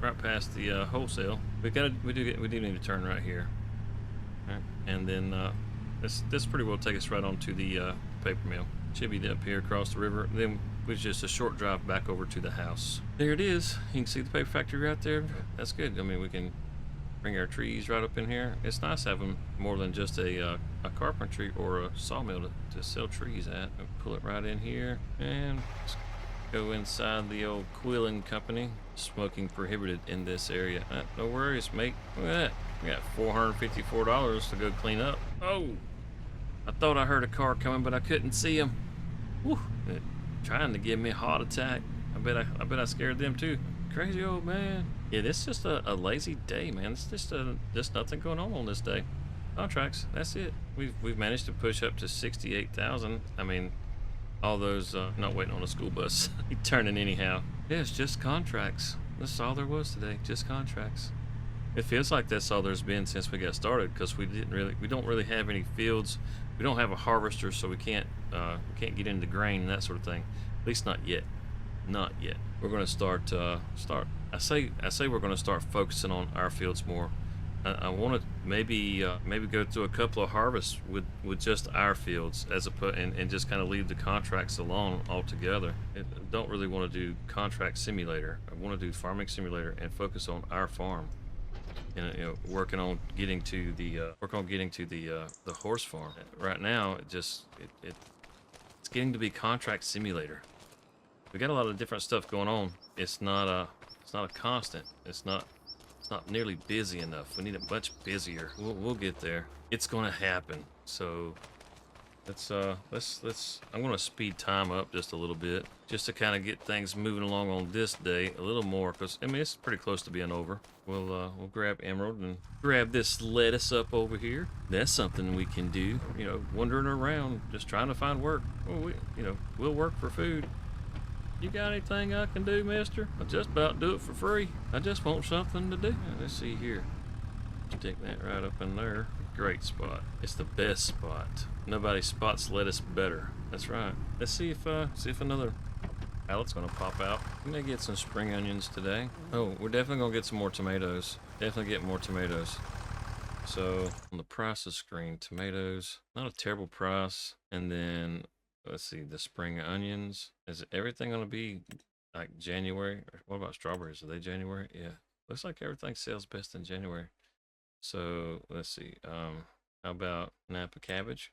right past the wholesale. We do need to turn right here. All right. And then this pretty well take us right on to the paper mill. Should be up here across the river. Then it's just a short drive back over to the house. There it is. You can see the paper factory right there. That's good. I mean, we can bring our trees right up in here. It's nice having more than just a carpentry or a sawmill to sell trees at. We'll pull it right in here and go inside the old Quillen Company. Smoking prohibited in this area. No worries, mate. Look at that. We got $454 to go clean up. Oh! I thought I heard a car coming, but I couldn't see him. Whew, trying to give me a heart attack. I bet I scared them too. Crazy old man. Yeah, this is just a lazy day, man. It's just nothing going on this day. Contracts. That's it. We've managed to push up to 68,000. I mean, all those not waiting on a school bus. Turning anyhow. Yeah, it's just contracts. That's all there was today. Just contracts. It feels like that's all there's been since we got started because we don't really have any fields. We don't have a harvester, so we can't get into grain and that sort of thing. At least not yet. Not yet. We're going to start. I say we're going to start focusing on our fields more. I want to maybe go through a couple of harvests with just our fields and just kind of leave the contracts alone altogether. I don't really want to do contract simulator. I want to do farming simulator and focus on our farm. And working on getting to the horse farm. Right now, it's getting to be contract simulator. We got a lot of different stuff going on. It's not a constant. It's not nearly busy enough. We need it much busier. We'll get there. It's gonna happen. So let's I'm gonna speed time up just a little bit just to kind of get things moving along on this day a little more because I mean it's pretty close to being over. We'll grab Emerald and grab this lettuce up over here. That's something we can do. Wandering around just trying to find work. Well, we'll work for food. You got anything I can do, mister? I just about do it for free. I just want something to do. Let's see here. Stick that right up in there. Great spot. It's the best spot. Nobody spots lettuce better. That's right. Let's see if another pallet's gonna pop out. We may get some spring onions today. Oh, we're definitely gonna get some more tomatoes. Definitely get more tomatoes. So on the prices screen, tomatoes, not a terrible price. And then let's see, the spring onions. Is everything gonna be like January? What about strawberries? Are they January? Yeah. Looks like everything sells best in January. So let's see. How about Napa cabbage?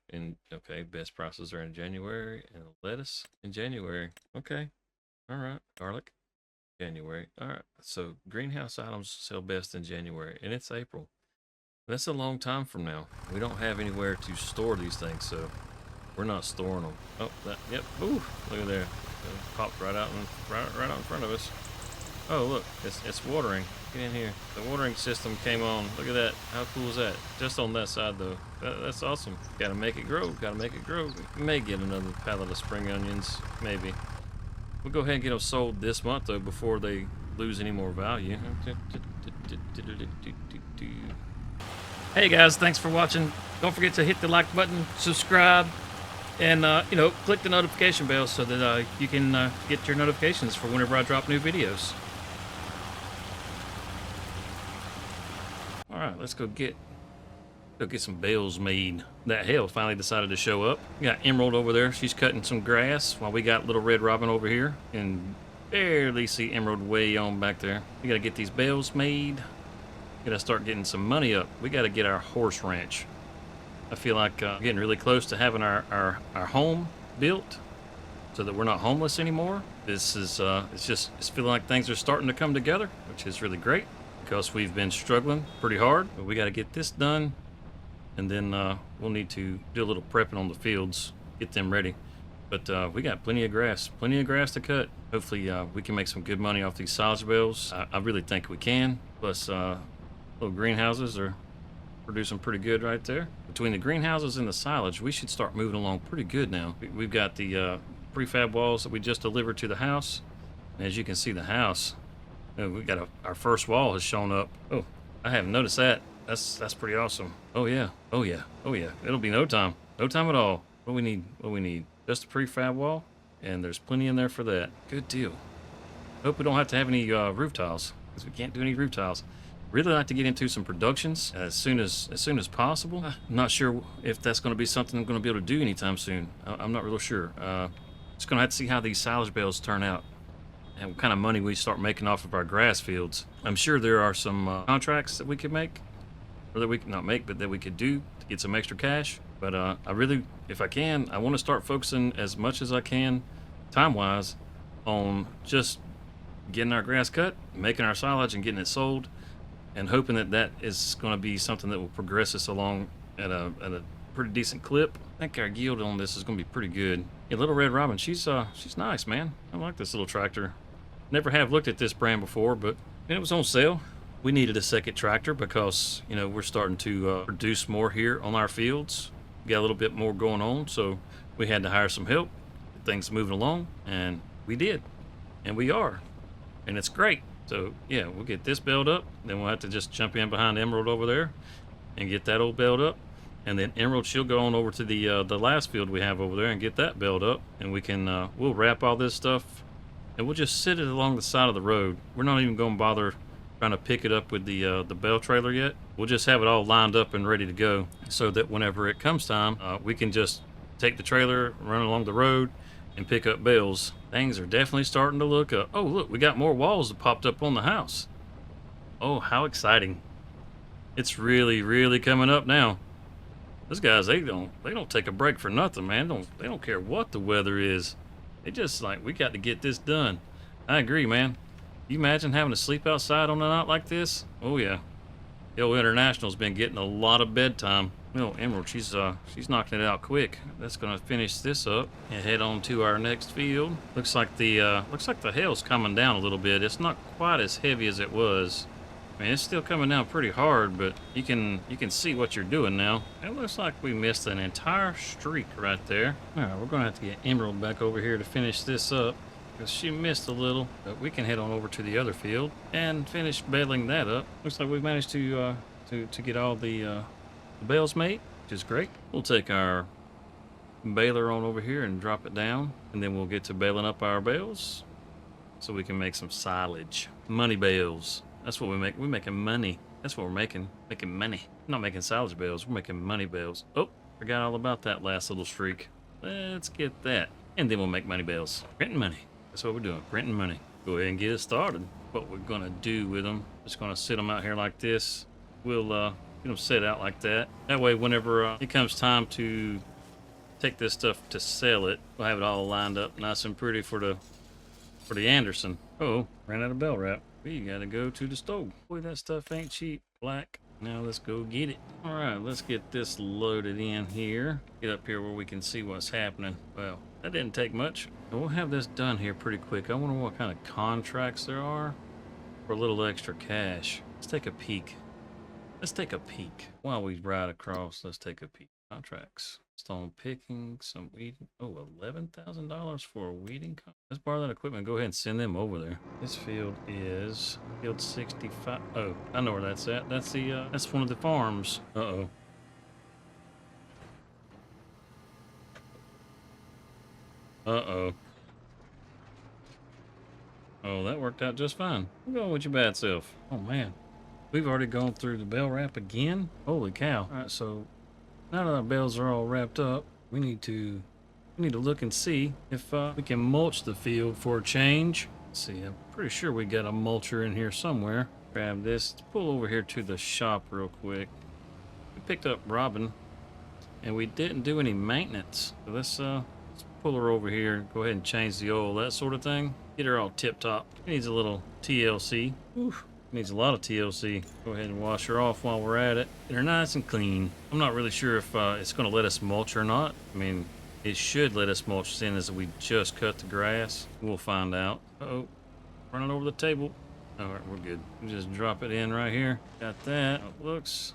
Okay, best prices are in January, and lettuce in January. Okay, all right. Garlic, January. All right. So greenhouse items sell best in January, and it's April. That's a long time from now. We don't have anywhere to store these things, so we're not storing them. Oh, yep. Ooh, look at there. It popped right out in front of us. Oh, look, it's watering. Get in here. The watering system came on. Look at that. How cool is that? Just on that side, though. That's awesome. Gotta make it grow. Gotta make it grow. We may get another pallet of spring onions. Maybe. We'll go ahead and get them sold this month, though, before they lose any more value. Hey, guys. Thanks for watching. Don't forget to hit the like button, subscribe, and, click the notification bell so that you can get your notifications for whenever I drop new videos. All right, let's go get some bales made. That hail finally decided to show up. We got Emerald over there. She's cutting some grass while we got little Red Robin over here. And barely see Emerald way on back there. We gotta get these bales made. Gotta start getting some money up. We gotta get our horse ranch. I feel like getting really close to having our home built so that we're not homeless anymore. This is, it's feeling like things are starting to come together, which is really great because we've been struggling pretty hard. But we got to get this done, and then we'll need to do a little prepping on the fields, get them ready. But we got plenty of grass to cut. Hopefully we can make some good money off these silage bales. I really think we can. Plus, little greenhouses are producing pretty good right there. Between the greenhouses and the silage, we should start moving along pretty good now. We've got the prefab walls that we just delivered to the house. And as you can see, the house, we got our first wall has shown up. Oh, I haven't noticed that. That's pretty awesome. Oh yeah, oh yeah, oh yeah. It'll be no time at all. What do we need? Just a prefab wall, and there's plenty in there for that. Good deal. Hope we don't have to have any roof tiles, because we can't do any roof tiles. Really like to get into some productions as soon as possible. I'm not sure if that's going to be something I'm going to be able to do anytime soon. I'm not real sure. Just going to have to see how these silage bales turn out and what kind of money we start making off of our grass fields. I'm sure there are some contracts that we could make, or that we could not make, but that we could do to get some extra cash. But I really, if I can, I want to start focusing as much as I can, time-wise, on just getting our grass cut, making our silage, and getting it sold, and hoping that is going to be something that will progress us along at a pretty decent clip. I think our yield on this is going to be pretty good. Yeah, Little Red Robin, she's nice, man. I like this little tractor. Never have looked at this brand before, but it was on sale. We needed a second tractor because, we're starting to produce more here on our fields. We got a little bit more going on, so we had to hire some help. Get things moving along, and we did. And we are. And it's great. So, yeah, we'll get this built up. Then we'll have to just jump in behind Emerald over there and get that old built up. And then Emerald, she'll go on over to the last field we have over there and get that built up. And we can, we'll wrap all this stuff, and we'll just sit it along the side of the road. We're not even going to bother trying to pick it up with the bale trailer yet. We'll just have it all lined up and ready to go so that whenever it comes time, we can just take the trailer, run along the road, and pick up bales. Things are definitely starting to look up. Oh, look, we got more walls that popped up on the house. Oh, how exciting. It's really, really coming up now. Those guys, they don't take a break for nothing, man. They don't care what the weather is. They just like, we got to get this done. I agree, man. You imagine having to sleep outside on a night like this? Oh yeah. Hill International's been getting a lot of bedtime. Well, Emerald, she's knocking it out quick. That's gonna finish this up and head on to our next field. Looks like the hail's coming down a little bit. It's not quite as heavy as it was. I mean, it's still coming down pretty hard, but you can see what you're doing now. It looks like we missed an entire streak right there. All right, we're gonna have to get Emerald back over here to finish this up, because she missed a little, but we can head on over to the other field and finish baling that up. Looks like we've managed to get all the bales made, which is great. We'll take our baler on over here and drop it down, and then we'll get to baling up our bales so we can make some silage. Money bales. That's what we make. We're making money. That's what we're making. Making money. We're not making silage bales. We're making money bales. Oh, forgot all about that last little streak. Let's get that, and then we'll make money bales. Printing money. That's what we're doing, printing money. Go ahead and get it started. What we're gonna do with them, just gonna sit them out here like this. We'll get them set out like that. That way, whenever it comes time to take this stuff to sell it, we'll have it all lined up nice and pretty for the Anderson. Oh, ran out of bell wrap. We gotta go to the store. Boy, that stuff ain't cheap. Black. Now let's go get it. All right, let's get this loaded in here. Get up here where we can see what's happening. Well, that didn't take much. We'll have this done here pretty quick. I wonder what kind of contracts there are. for a little extra cash. Let's take a peek. Let's take a peek. While we ride across, let's take a peek. Contracts. Stone picking, some weeding. Oh, $11,000 for a weeding. Let's borrow that equipment. Go ahead and send them over there. This field is field 65. Oh, I know where that's at. That's the that's one of the farms. Uh-oh. Uh-oh. Oh, that worked out just fine. I'm going with your bad self. Oh, man. We've already gone through the bell wrap again? Holy cow. All right, so now that our bells are all wrapped up, we need to look and see if we can mulch the field for a change. Let's see, I'm pretty sure we got a mulcher in here somewhere. Grab this. Let's pull over here to the shop real quick. We picked up Robin, and we didn't do any maintenance. So let's pull her over here, go ahead and change the oil, that sort of thing. Get her all tip-top. Needs a little TLC. Oof. Needs a lot of TLC. Go ahead and wash her off while we're at it. Get her nice and clean. I'm not really sure if it's going to let us mulch or not. I mean, it should let us mulch seeing as we just cut the grass. We'll find out. Uh-oh. Running over the table. All right, we're good. We just drop it in right here. Got that. It looks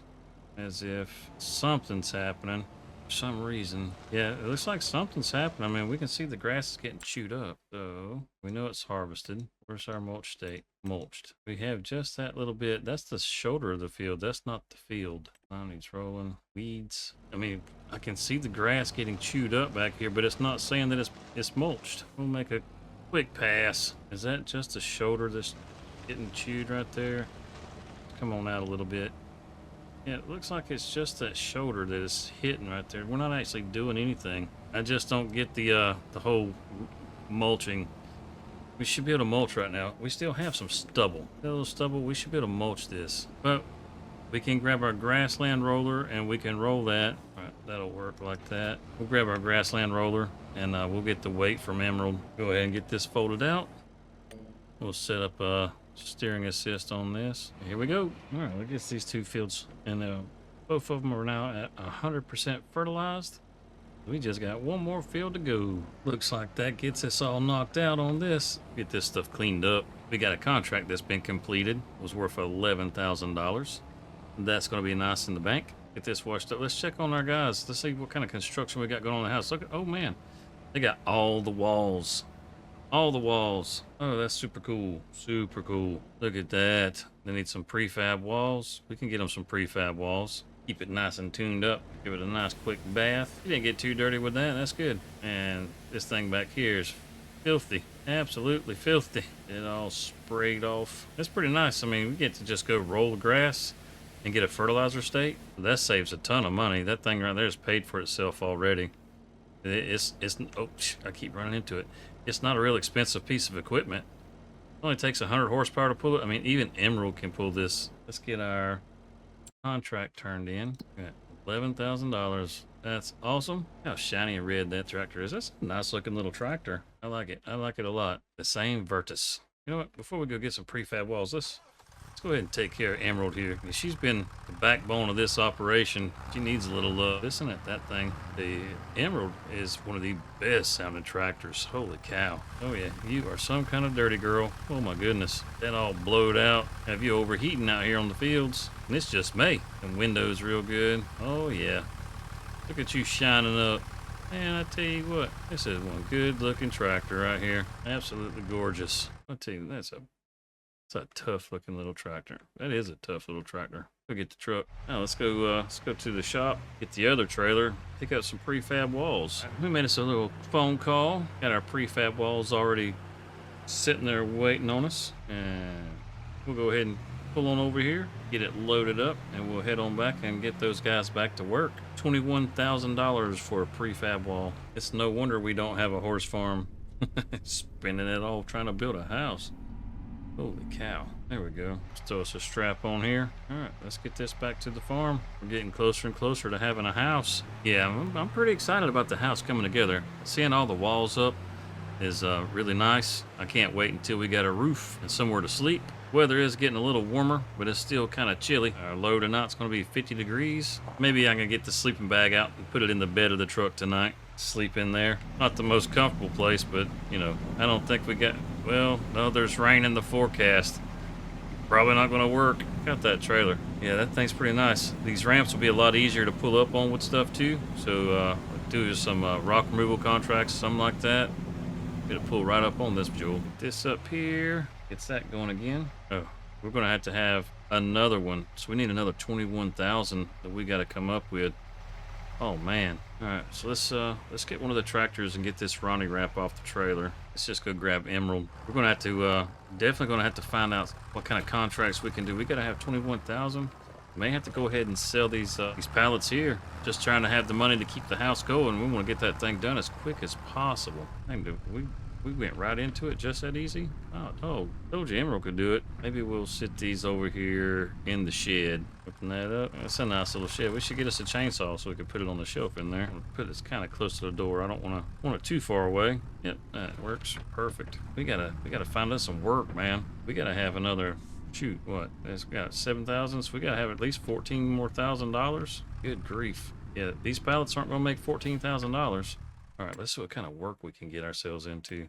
as if something's happening. For some reason. Yeah, it looks like something's happening. I mean, we can see the grass is getting chewed up. So we know it's harvested. Where's our mulch state? Mulched. We have just that little bit. That's the shoulder of the field. That's not the field. Needs rolling. Weeds. I mean, I can see the grass getting chewed up back here, but it's not saying that it's mulched. We'll make a quick pass. Is that just the shoulder that's getting chewed right there? Come on out a little bit. Yeah, it looks like it's just that shoulder that is hitting right there. We're not actually doing anything. I just don't get the whole mulching. We should be able to mulch right now. We still have some stubble. That little stubble, we should be able to mulch this. But we can grab our grassland roller and we can roll that. All right, that'll work like that. We'll grab our grassland roller and we'll get the weight from Emerald. Go ahead and get this folded out. We'll set up steering assist on this. Here we go. All right, look at these two fields. And both of them are now at 100% fertilized. We just got one more field to go. Looks like that gets us all knocked out on this. Get this stuff cleaned up. We got a contract that's been completed. It was worth $11,000. That's going to be nice in the bank. Get this washed up. Let's check on our guys. Let's see what kind of construction we got going on in the house. Look at, oh man, they got all the walls. All the walls. Oh, that's super cool. Super cool. Look at that. They need some prefab walls. We can get them some prefab walls. Keep it nice and tuned up. Give it a nice quick bath. You didn't get too dirty with that. That's good. And this thing back here is filthy. Absolutely filthy. It all sprayed off. That's pretty nice. I mean, we get to just go roll the grass and get a fertilizer state. That saves a ton of money. That thing right there is paid for itself already. It's oh, I keep running into it. It's not a real expensive piece of equipment. It only takes 100 horsepower to pull it. I mean, even Emerald can pull this. Let's get our contract turned in. $11,000. That's awesome. How shiny and red that tractor is. That's a nice looking little tractor. I like it. I like it a lot. The same Virtus. You know what? Before we go get some prefab walls, let's go ahead and take care of Emerald here. She's been the backbone of this operation. She needs a little love. Listen at that thing. The Emerald is one of the best sounding tractors. Holy cow. Oh yeah, you are some kind of dirty girl. Oh my goodness. That all blowed out. Have you overheating out here on the fields? And it's just May. And windows real good. Oh yeah. Look at you shining up. Man, I tell you what, this is one good looking tractor right here. Absolutely gorgeous. I tell you, that's a tough looking little tractor. That is a tough little tractor. Go get the truck. Now let's go to the shop, get the other trailer, pick up some prefab walls. We made us a little phone call. Got our prefab walls already sitting there waiting on us. And we'll go ahead and pull on over here, get it loaded up, and we'll head on back and get those guys back to work. $21,000 for a prefab wall. It's no wonder we don't have a horse farm. Spending it all trying to build a house. Holy cow. There we go. Let's throw us a strap on here. All right, let's get this back to the farm. We're getting closer and closer to having a house. Yeah, I'm pretty excited about the house coming together. Seeing all the walls up is really nice. I can't wait until we got a roof and somewhere to sleep. Weather is getting a little warmer, but it's still kind of chilly. Our low tonight's going to be 50 degrees. Maybe I can get the sleeping bag out and put it in the bed of the truck tonight. Sleep in there. Not the most comfortable place, but, you know, I don't think we got... Well, no, there's rain in the forecast. Probably not going to work. Got that trailer. Yeah, that thing's pretty nice. These ramps will be a lot easier to pull up on with stuff too. So do some rock removal contracts, something like that. Gonna pull right up on this jewel. This up here gets that going again. Oh, we're gonna have to have another one. So we need another 21,000 that we got to come up with. Oh man. All right, so let's get one of the tractors and get this Ronnie wrap off the trailer. Let's just go grab Emerald. We're gonna have to definitely gonna have to find out what kind of contracts we can do. We gotta have 21,000. May have to go ahead and sell these pallets here. Just trying to have the money to keep the house going. We want to get that thing done as quick as possible. We went right into it just that easy. Oh, told you Emerald could do it. Maybe we'll sit these over here in the shed. Open that up. That's a nice little shed. We should get us a chainsaw so we can put it on the shelf in there. Put this kind of close to the door. I don't want it too far away. Yep, that works perfect. We gotta find us some work, man. We gotta have another. Shoot, what? It's got 7,000, so we gotta have at least $14,000. Good grief. Yeah, these pallets aren't gonna make $14,000. All right, let's see what kind of work we can get ourselves into.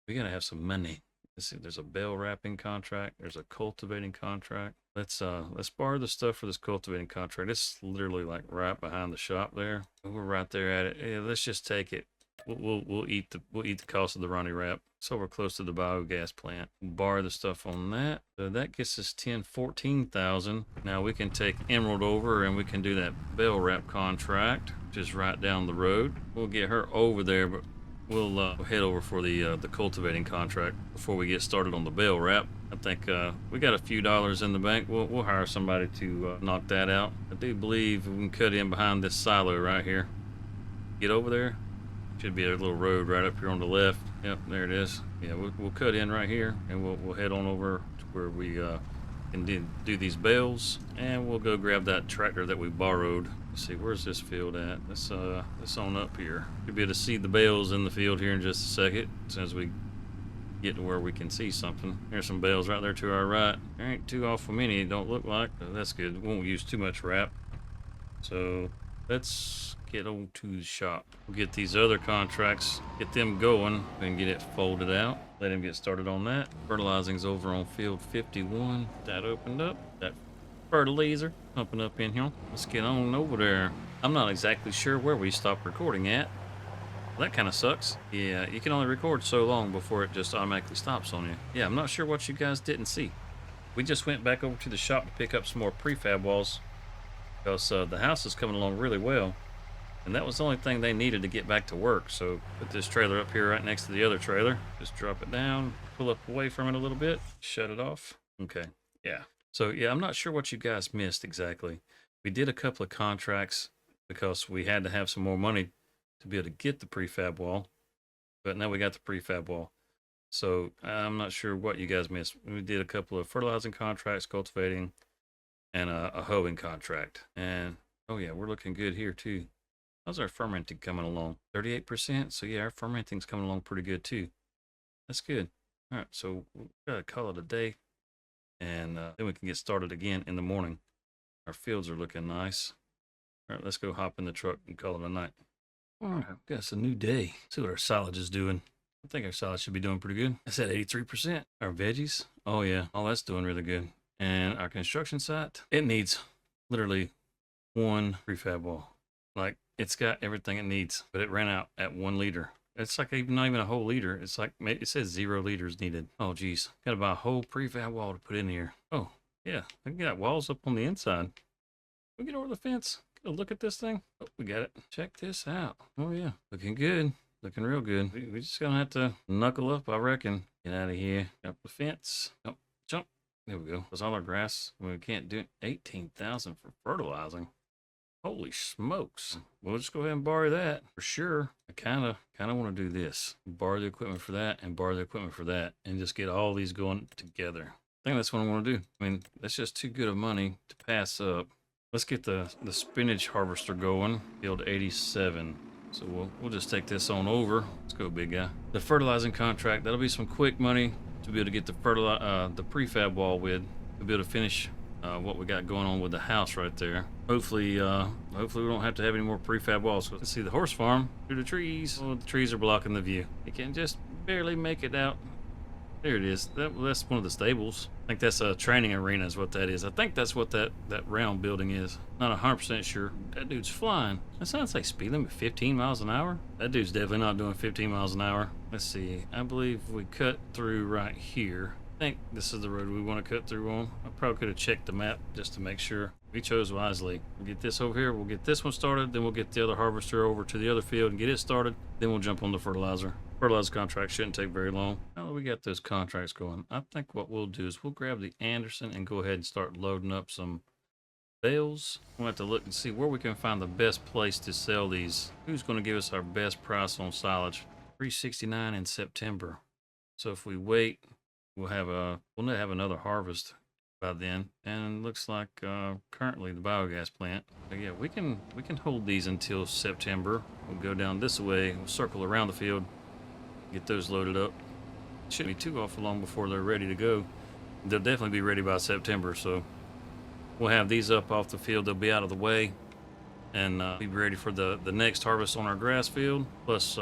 We gotta have some money. Let's see, there's a bale wrapping contract. There's a cultivating contract. Let's borrow the stuff for this cultivating contract. It's literally like right behind the shop there. We're right there at it. Yeah, let's just take it. We'll eat the cost of the Ronnie wrap. So we're close to the biogas plant. We'll borrow the stuff on that. So that gets us 14,000. Now we can take Emerald over and we can do that bale wrap contract, which is right down the road. We'll get her over there, but we'll head over for the cultivating contract before we get started on the bale wrap. I think we got a few dollars in the bank. We'll hire somebody to knock that out. I do believe we can cut in behind this silo right here. Get over there. Should be a little road right up here on the left. Yep, there it is. Yeah, we'll cut in right here and we'll head on over to where we can do these bales, and we'll go grab that tractor that we borrowed. Let's see, where's this field at? Let's on up here. You'll be able to see the bales in the field here in just a second as soon as we get to where we can see something. There's some bales right there to our right. There ain't too awful many, it don't look like. That's good. We won't use too much wrap. So let's get on to the shop. We'll get these other contracts, get them going, and get it folded out. Let him get started on that. Fertilizing's over on field 51. That opened up. That fertilizer pumping up in here. Let's get on over there. I'm not exactly sure where we stopped recording at. That kind of sucks. Yeah, you can only record so long before it just automatically stops on you. Yeah, I'm not sure what you guys didn't see. We just went back over to the shop to pick up some more prefab walls because the house is coming along really well. And that was the only thing they needed to get back to work. So put this trailer up here right next to the other trailer. Just drop it down, pull up away from it a little bit, shut it off. Okay, yeah. So yeah, I'm not sure what you guys missed exactly. We did a couple of contracts because we had to have some more money to be able to get the prefab wall. But now we got the prefab wall. So I'm not sure what you guys missed. We did a couple of fertilizing contracts, cultivating, and a hoeing contract. And oh yeah, we're looking good here too. How's our fermenting coming along? 38%. So yeah, our fermenting's coming along pretty good too. That's good. All right, so we've got to call it a day, and then we can get started again in the morning. Our fields are looking nice. All right, let's go hop in the truck and call it a night. All right, got us a new day. See what our silage is doing. I think our silage should be doing pretty good. That's at 83%. Our veggies, oh yeah, all that's doing really good. And our construction site, it needs literally one prefab wall. Like, it's got everything it needs, but it ran out at 1 liter. It's like not even a whole liter. It's like, it says 0 liters needed. Oh geez, gotta buy a whole prefab wall to put in here. Oh yeah, I got walls up on the inside. We get over the fence, get a look at this thing. Oh, we got it. Check this out. Oh yeah, looking good. Looking real good. We just gonna have to knuckle up, I reckon. Get out of here. Up the fence. Oh, jump. There we go. That's all our grass. We can't do it. 18,000 for fertilizing. Holy smokes. We'll just go ahead and borrow that for sure. I kind of want to do this. Borrow the equipment for that and borrow the equipment for that and just get all these going together. I think that's what I want to do. I mean, that's just too good of money to pass up. Let's get the spinach harvester going. Field 87. So we'll just take this on over. Let's go, big guy. The fertilizing contract, that'll be some quick money to be able to get the prefab wall with. To be able to finish what we got going on with the house right there. Hopefully we don't have to have any more prefab walls. Let's see the horse farm through the trees. Oh, the trees are blocking the view. You can just barely make it out. There it is. That's one of the stables. I think that's a training arena is what that is. I think that's what that round building is. Not 100% sure. That dude's flying. That sounds like speed limit 15 miles an hour. That dude's definitely not doing 15 miles an hour. Let's see. I believe we cut through right here. I think this is the road we want to cut through on. I probably could have checked the map just to make sure. We chose wisely. We'll get this over here. We'll get this one started. Then we'll get the other harvester over to the other field and get it started. Then we'll jump on the fertilizer. Fertilizer contract shouldn't take very long. Now that we got those contracts going, I think what we'll do is we'll grab the Anderson and go ahead and start loading up some bales. We'll have to look and see where we can find the best place to sell these. Who's going to give us our best price on silage? $3.69 in September. So if we wait, we'll not have another harvest by then. And looks like currently the biogas plant. But yeah, we can hold these until September. We'll go down this way. We'll circle around the field. Get those loaded up. Shouldn't be too awful long before they're ready to go. They'll definitely be ready by September, so we'll have these up off the field. They'll be out of the way and be ready for the next harvest on our grass field. Plus,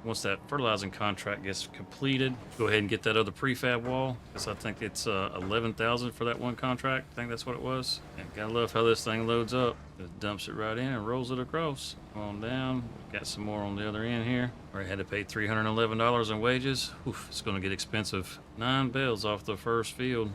once that fertilizing contract gets completed, go ahead and get that other prefab wall. Because I think it's $11,000 for that one contract. I think that's what it was. And gotta love how this thing loads up. Just dumps it right in and rolls it across. Come on down. Got some more on the other end here. Already had to pay $311 in wages. Oof, it's gonna get expensive. 9 bales off the first field.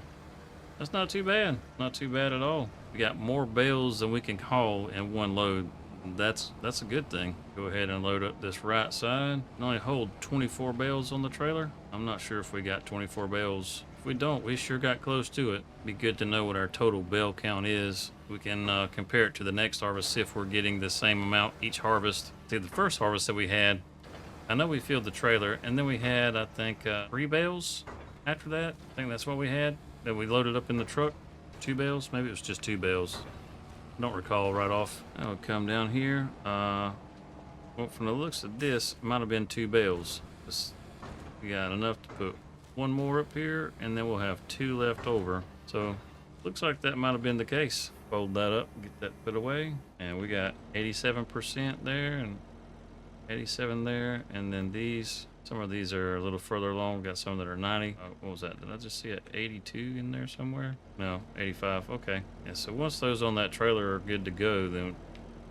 That's not too bad. Not too bad at all. We got more bales than we can haul in one load. That's a good thing. Go ahead and load up this right side. And only hold 24 bales on the trailer. I'm not sure if we got 24 bales. If we don't, we sure got close to it. Be good to know what our total bale count is. We can compare it to the next harvest, see if we're getting the same amount each harvest. See, the first harvest that we had, I know we filled the trailer, and then we had, I think, 3 bales after that. I think that's what we had. That we loaded up in the truck. 2 bales, maybe it was just 2 bales. Don't recall right off. I would come down here. Well, from the looks of this, it might have been 2 bales. We got enough to put 1 more up here, and then we'll have 2 left over. So, looks like that might have been the case. Fold that up, get that put away, and we got 87% there, and 87 there, and then these. Some of these are a little further along. Got some that are 90. What was that? Did I just see an 82 in there somewhere? No, 85. Okay. Yeah, so once those on that trailer are good to go, then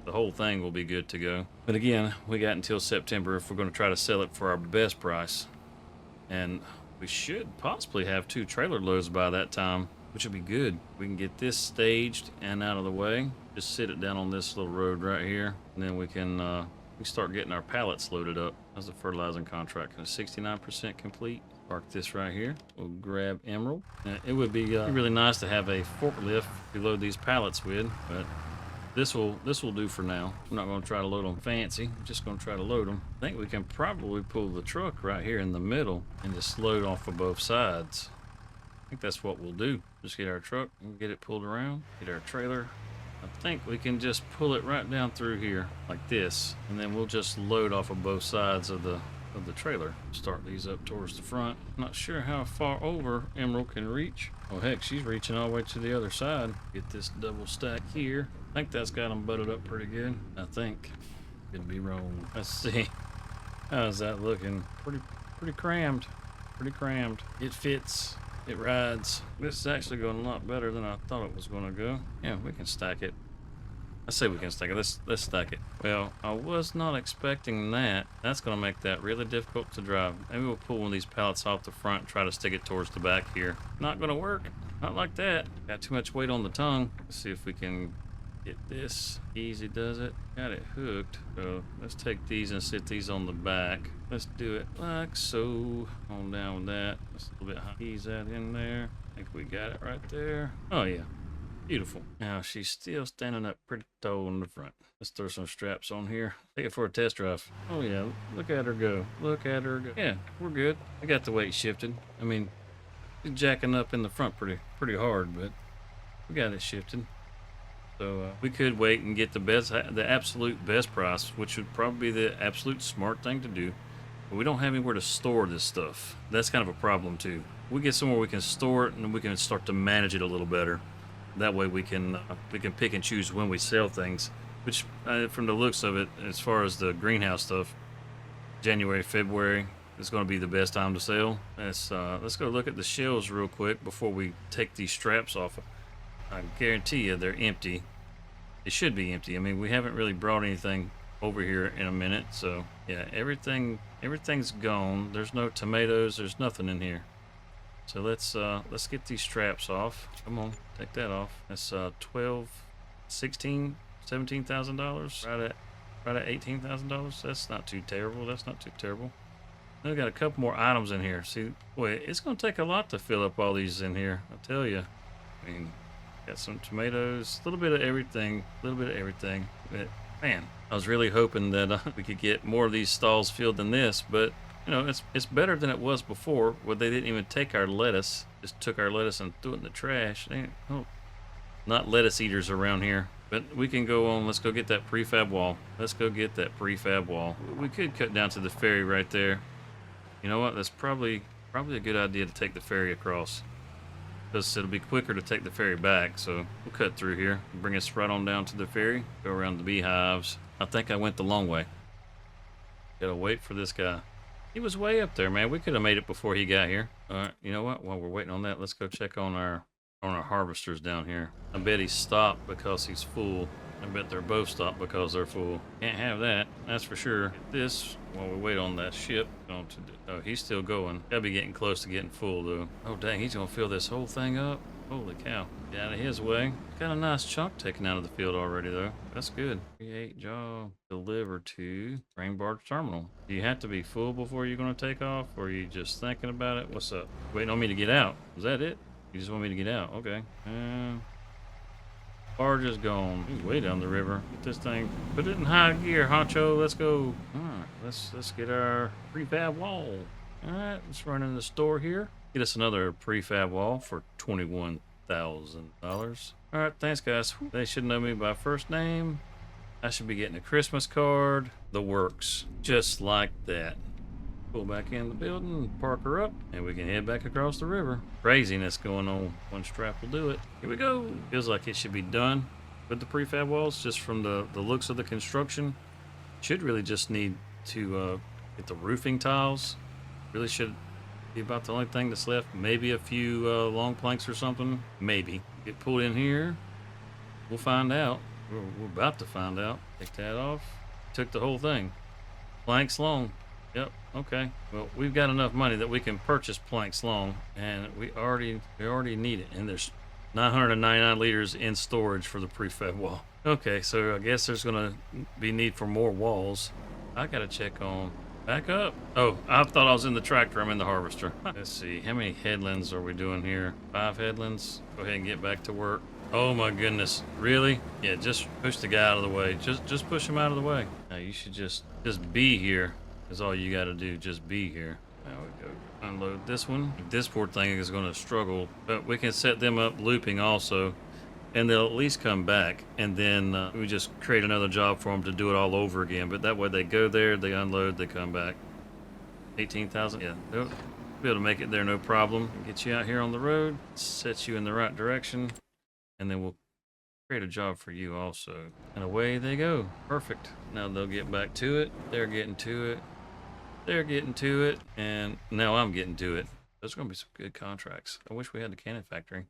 the whole thing will be good to go. But again, we got until September if we're going to try to sell it for our best price. And we should possibly have 2 trailer loads by that time, which will be good. We can get this staged and out of the way. Just sit it down on this little road right here. And then we can start getting our pallets loaded up. That's the fertilizing contract. 69% complete. Park this right here. We'll grab Emerald. It would be really nice to have a forklift to load these pallets with, but this will do for now. I'm not going to try to load them fancy. I'm just going to try to load them. I think we can probably pull the truck right here in the middle and just load off of both sides. I think that's what we'll do. Just get our truck and get it pulled around. Get our trailer. I think we can just pull it right down through here like this, and then we'll just load off of both sides of the trailer. Start these up towards the front. Not sure how far over Emerald can reach. Oh heck, she's reaching all the way to the other side. Get this double stack here. I think that's got them butted up pretty good. I think. Could be wrong. Let's see. How's that looking? Pretty crammed. Pretty crammed. It fits. It rides. This is actually going a lot better than I thought it was going to go. Yeah, we can stack it. I say we can stack it. Let's stack it. Well, I was not expecting that. That's going to make that really difficult to drive. Maybe we'll pull one of these pallets off the front and try to stick it towards the back here. Not going to work. Not like that. Got too much weight on the tongue. Let's see if we can get this. Easy does it. Got it hooked. So let's take these and sit these on the back. Let's do it like so. On down with that. Just a little bit high. Ease that in there. I think we got it right there. Oh yeah. Beautiful. Now she's still standing up pretty tall in the front. Let's throw some straps on here. Take it for a test drive. Oh yeah, look at her go. Look at her go. Yeah, we're good. I got the weight shifted. I mean, she's jacking up in the front pretty hard, but we got it shifted. So we could wait and get the absolute best price, which would probably be the absolute smart thing to do. But we don't have anywhere to store this stuff. That's kind of a problem too. We get somewhere we can store it, and we can start to manage it a little better. That way we can pick and choose when we sell things. Which, from the looks of it, as far as the greenhouse stuff, January, February, is going to be the best time to sell. Let's go look at the shelves real quick before we take these straps off. I guarantee you they're empty. It should be empty. I mean, we haven't really brought anything over here in a minute, so yeah, everything's gone. There's no tomatoes. There's nothing in here. So let's get these straps off. Come on, take that off. That's 12, 16, $17,000. Right at $18,000. That's not too terrible. That's not too terrible. Then we got a couple more items in here. See, boy, it's gonna take a lot to fill up all these in here. I'll tell you. I mean, got some tomatoes, a little bit of everything, a little bit of everything. But man, I was really hoping that we could get more of these stalls filled than this, but you know, it's better than it was before, where they didn't even take our lettuce, just took our lettuce and threw it in the trash. Not lettuce eaters around here. But we can go on. Let's go get that prefab wall. Let's go get that prefab wall. We could cut down to the ferry right there. You know what? That's probably a good idea to take the ferry across, because it'll be quicker to take the ferry back. So we'll cut through here, bring us right on down to the ferry, go around the beehives. I think I went the long way. Gotta wait for this guy. He was way up there, man. We could have made it before he got here. All right, you know what? While we're waiting on that, let's go check on our harvesters down here. I bet he stopped because he's full. I bet they're both stopped because they're full. Can't have that, that's for sure. Get this while we wait on that ship. Oh, he's still going. Gotta be getting close to getting full though. Oh dang, he's gonna fill this whole thing up. Holy cow. Get out of his way. Got a nice chunk taken out of the field already though. That's good. Create job. Deliver to grain barge terminal. Do you have to be full before you're gonna take off, or are you just thinking about it? What's up? Waiting on me to get out. Is that it? You just want me to get out? Okay. Barge is gone. He's way down the river. Get this thing. Put it in high gear, Honcho. Let's go. Alright, let's get our prefab wall. Alright, let's run in the store here. Get us another prefab wall for $21,000. Alright, thanks guys. They should know me by first name. I should be getting a Christmas card. The works. Just like that. Pull back in the building, park her up, and we can head back across the river. Craziness going on. One strap will do it. Here we go. Feels like it should be done with the prefab walls, just from the looks of the construction. Should really just need to get the roofing tiles. Really should be about the only thing that's left. Maybe a few long planks or something. Maybe. Get pulled in here. We'll find out. We're about to find out. Take that off. Took the whole thing. Planks long. Yep, okay. Well, we've got enough money that we can purchase planks long, and we already need it. And there's 999 liters in storage for the prefab wall. Okay, so I guess there's gonna be need for more walls. I gotta check on back up. Oh, I thought I was in the tractor. I'm in the harvester. Let's see, how many headlands are we doing here? 5 headlands. Go ahead and get back to work. Oh my goodness, really? Yeah, just push the guy out of the way. Just push him out of the way. Now you should just be here. Is all you got to do. Just be here. Now we go unload this one. This poor thing is going to struggle, but we can set them up looping also, and they'll at least come back, and then we just create another job for them to do it all over again. But that way they go there, they unload, they come back. 18,000. Yeah, they'll be able to make it there no problem. Get you out here on the road, set you in the right direction, and then we'll create a job for you also. And away they go. Perfect. Now they'll get back to it. They're getting to it. They're getting to it, and now I'm getting to it. Those are going to be some good contracts. I wish we had the cannon factory.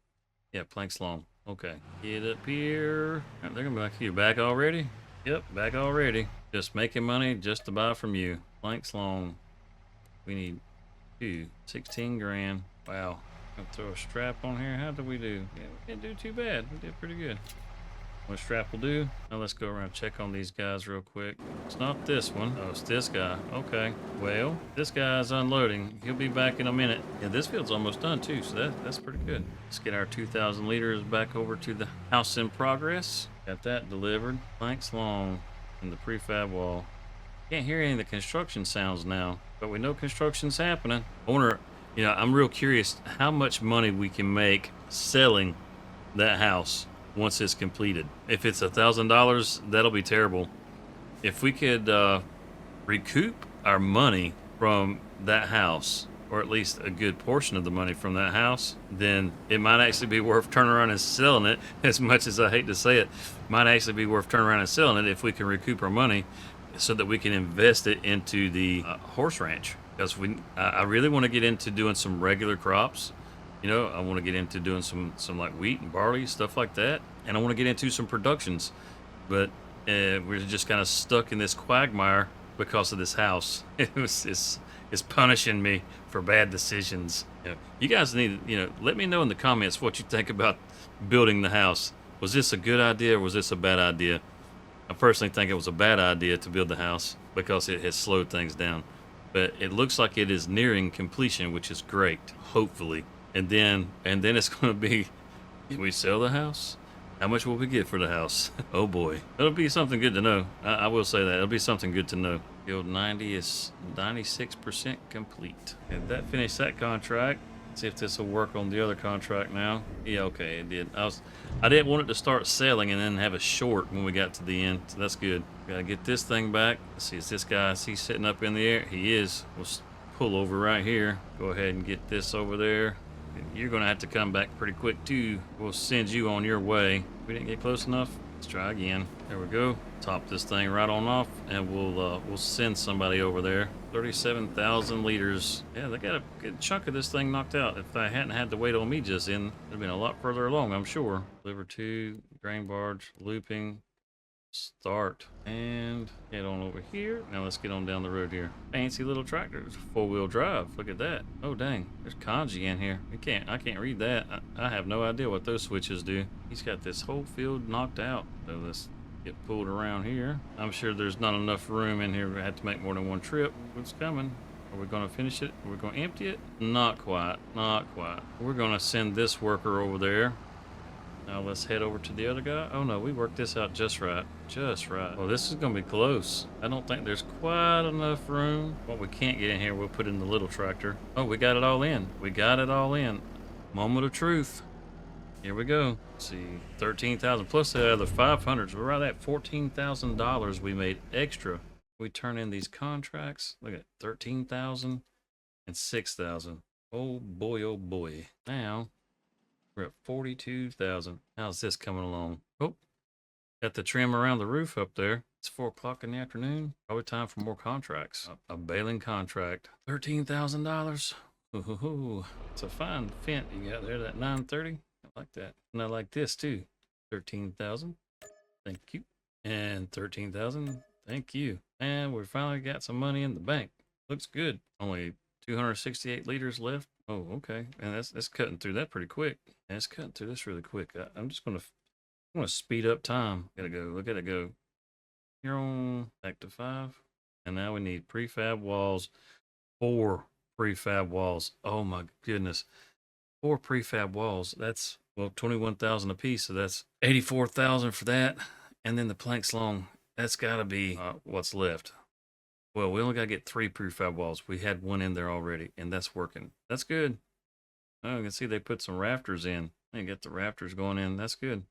Yeah, planks long. Okay. Get up here. They're going to be like, you back already? Yep, back already. Just making money just to buy from you. Planks long. We need 16 grand. Wow. Gonna throw a strap on here. How did we do? Yeah, we didn't do too bad. We did pretty good. One strap will do. Now let's go around and check on these guys real quick. It's not this one. Oh, it's this guy. Okay. Well, this guy's unloading. He'll be back in a minute. Yeah, this field's almost done too, so that's pretty good. Let's get our 2,000 liters back over to the house in progress. Got that delivered. Planks long in the prefab wall. Can't hear any of the construction sounds now, but we know construction's happening. I'm real curious how much money we can make selling that house once it's completed. If it's $1,000, that'll be terrible. If we could recoup our money from that house, or at least a good portion of the money from that house, then it might actually be worth turning around and selling it. As much as I hate to say it, might actually be worth turning around and selling it if we can recoup our money, so that we can invest it into the horse ranch. because I really want to get into doing some regular crops. You know, I want to get into doing some like wheat and barley, stuff like that, and I want to get into some productions. But we're just kind of stuck in this quagmire because of this house. It's punishing me for bad decisions. You guys need let me know in the comments what you think about building the house. Was this a good idea or was this a bad idea? I personally think it was a bad idea to build the house because it has slowed things down. But it looks like it is nearing completion, which is great. Hopefully, and then it's going to be, can we sell the house? How much will we get for the house? Oh boy, it'll be something good to know. I will say that it'll be something good to know. Build 90 is 96% complete, and that finished that contract. See if this will work on the other contract now. Yeah, okay, it did. I didn't want it to start selling and then have a short when we got to the end, so that's good. Gotta get this thing back. Let's see, is this guy, is he sitting up in the air? He is. We'll pull over right here. Go ahead and get this over there. You're gonna have to come back pretty quick too. We'll send you on your way. We didn't get close enough. Let's try again. There we go. Top this thing right on off, and we'll send somebody over there. 37,000 liters. Yeah, they got a good chunk of this thing knocked out. If I hadn't had to wait on me just then, it'd have been a lot further along, I'm sure. Deliver to grain barge, looping, start, and head on over here. Now let's get on down the road here. Fancy little tractors, 4-wheel drive. Look at that. Oh dang, there's kanji in here. I can't read that. I have no idea what those switches do. He's got this whole field knocked out. So let's get pulled around here. I'm sure there's not enough room in here. We have to make more than one trip. What's coming? Are we going to finish it? Are we going to empty it? Not quite. Not quite. We're going to send this worker over there. Now let's head over to the other guy. Oh no, we worked this out just right. Just right. Well, this is going to be close. I don't think there's quite enough room. What we can't get in here, we'll put in the little tractor. Oh, we got it all in. We got it all in. Moment of truth. Here we go. Let's see, 13,000 plus the other 500s. We're right at $14,000 we made extra. We turn in these contracts. Look at 13,000 and 6,000. Oh boy, oh boy. Now we're at 42,000. How's this coming along? Oh, got the trim around the roof up there. It's 4 o'clock in the afternoon. Probably time for more contracts. A baling contract. $13,000. Ooh, it's a fine fent you got there, that 930. I like that. And I like this too. 13,000. Thank you. And 13,000. Thank you. And we finally got some money in the bank. Looks good. Only 268 liters left. Oh, okay. And that's cutting through that pretty quick. And it's cutting through this really quick. I'm gonna speed up time. Gotta go. Look at it go. Here on back to 5. And now we need prefab walls. 4 prefab walls. Oh my goodness. 4 prefab walls. That's, well, 21,000 a piece, so that's 84,000 for that. And then the planks long, that's got to be what's left. Well, we only got to get 3 prefab walls. We had 1 in there already, and that's working. That's good. Oh, you can see they put some rafters in. They get the rafters going in. That's good.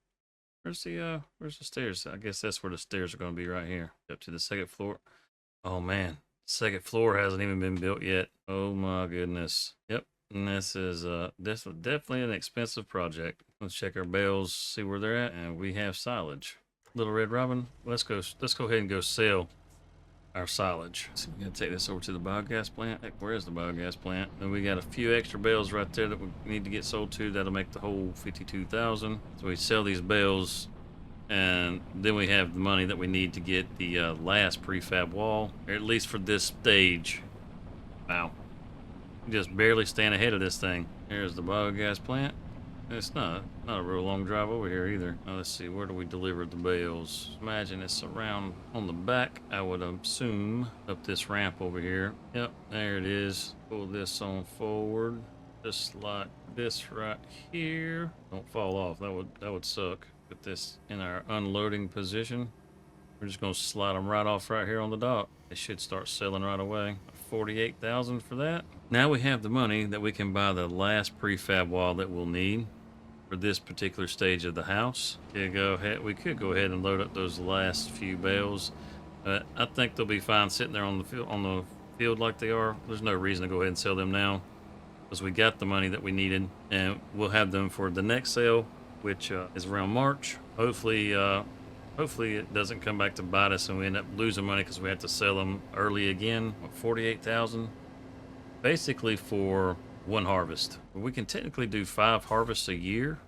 Where's the stairs? I guess that's where the stairs are going to be, right here. Up to the second floor. Oh man, second floor hasn't even been built yet. Oh my goodness. Yep. And this is definitely an expensive project. Let's check our bales, see where they're at, and we have silage. Little Red Robin, let's go ahead and go sell our silage. So we're gonna take this over to the biogas plant. Heck, where is the biogas plant? And we got a few extra bales right there that we need to get sold to. That'll make the whole 52,000. So we sell these bales, and then we have the money that we need to get the last prefab wall, or at least for this stage. Wow. Just barely staying ahead of this thing. Here's the biogas plant. It's not a real long drive over here either. Now let's see, where do we deliver the bales? Imagine it's around on the back, I would assume, up this ramp over here. Yep, there it is. Pull this on forward, just like this right here. Don't fall off, that would suck. Put this in our unloading position. We're just gonna slide them right off right here on the dock. They should start selling right away. 48,000 for that. Now we have the money that we can buy the last prefab wall that we'll need for this particular stage of the house. We could go ahead and load up those last few bales. I think they'll be fine sitting there on the field like they are. There's no reason to go ahead and sell them now because we got the money that we needed, and we'll have them for the next sale, which is around March. Hopefully it doesn't come back to bite us and we end up losing money because we have to sell them early again. 48,000. basically for one harvest. We can technically do 5 harvests a year,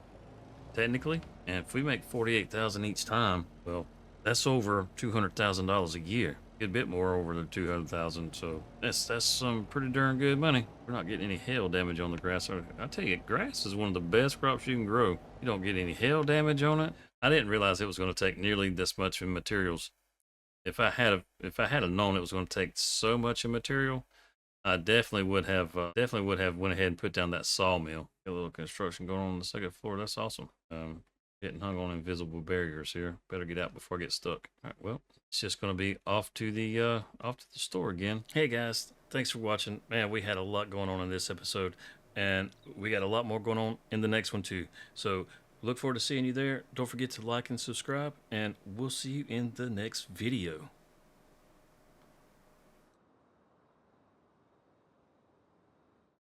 technically, and if we make 48,000 each time, well, that's over $200,000 a year. A bit more over the 200,000, so that's some pretty darn good money. We're not getting any hail damage on the grass. I tell you, grass is one of the best crops you can grow. You don't get any hail damage on it. I didn't realize it was going to take nearly this much in materials. If I had known it was going to take so much in material, I definitely would have went ahead and put down that sawmill. Got a little construction going on the second floor. That's awesome. Getting hung on invisible barriers here. Better get out before I get stuck. All right, well, it's just gonna be off to the store again. Hey guys, thanks for watching. Man, we had a lot going on in this episode, and we got a lot more going on in the next one too. So look forward to seeing you there. Don't forget to like and subscribe, and we'll see you in the next video.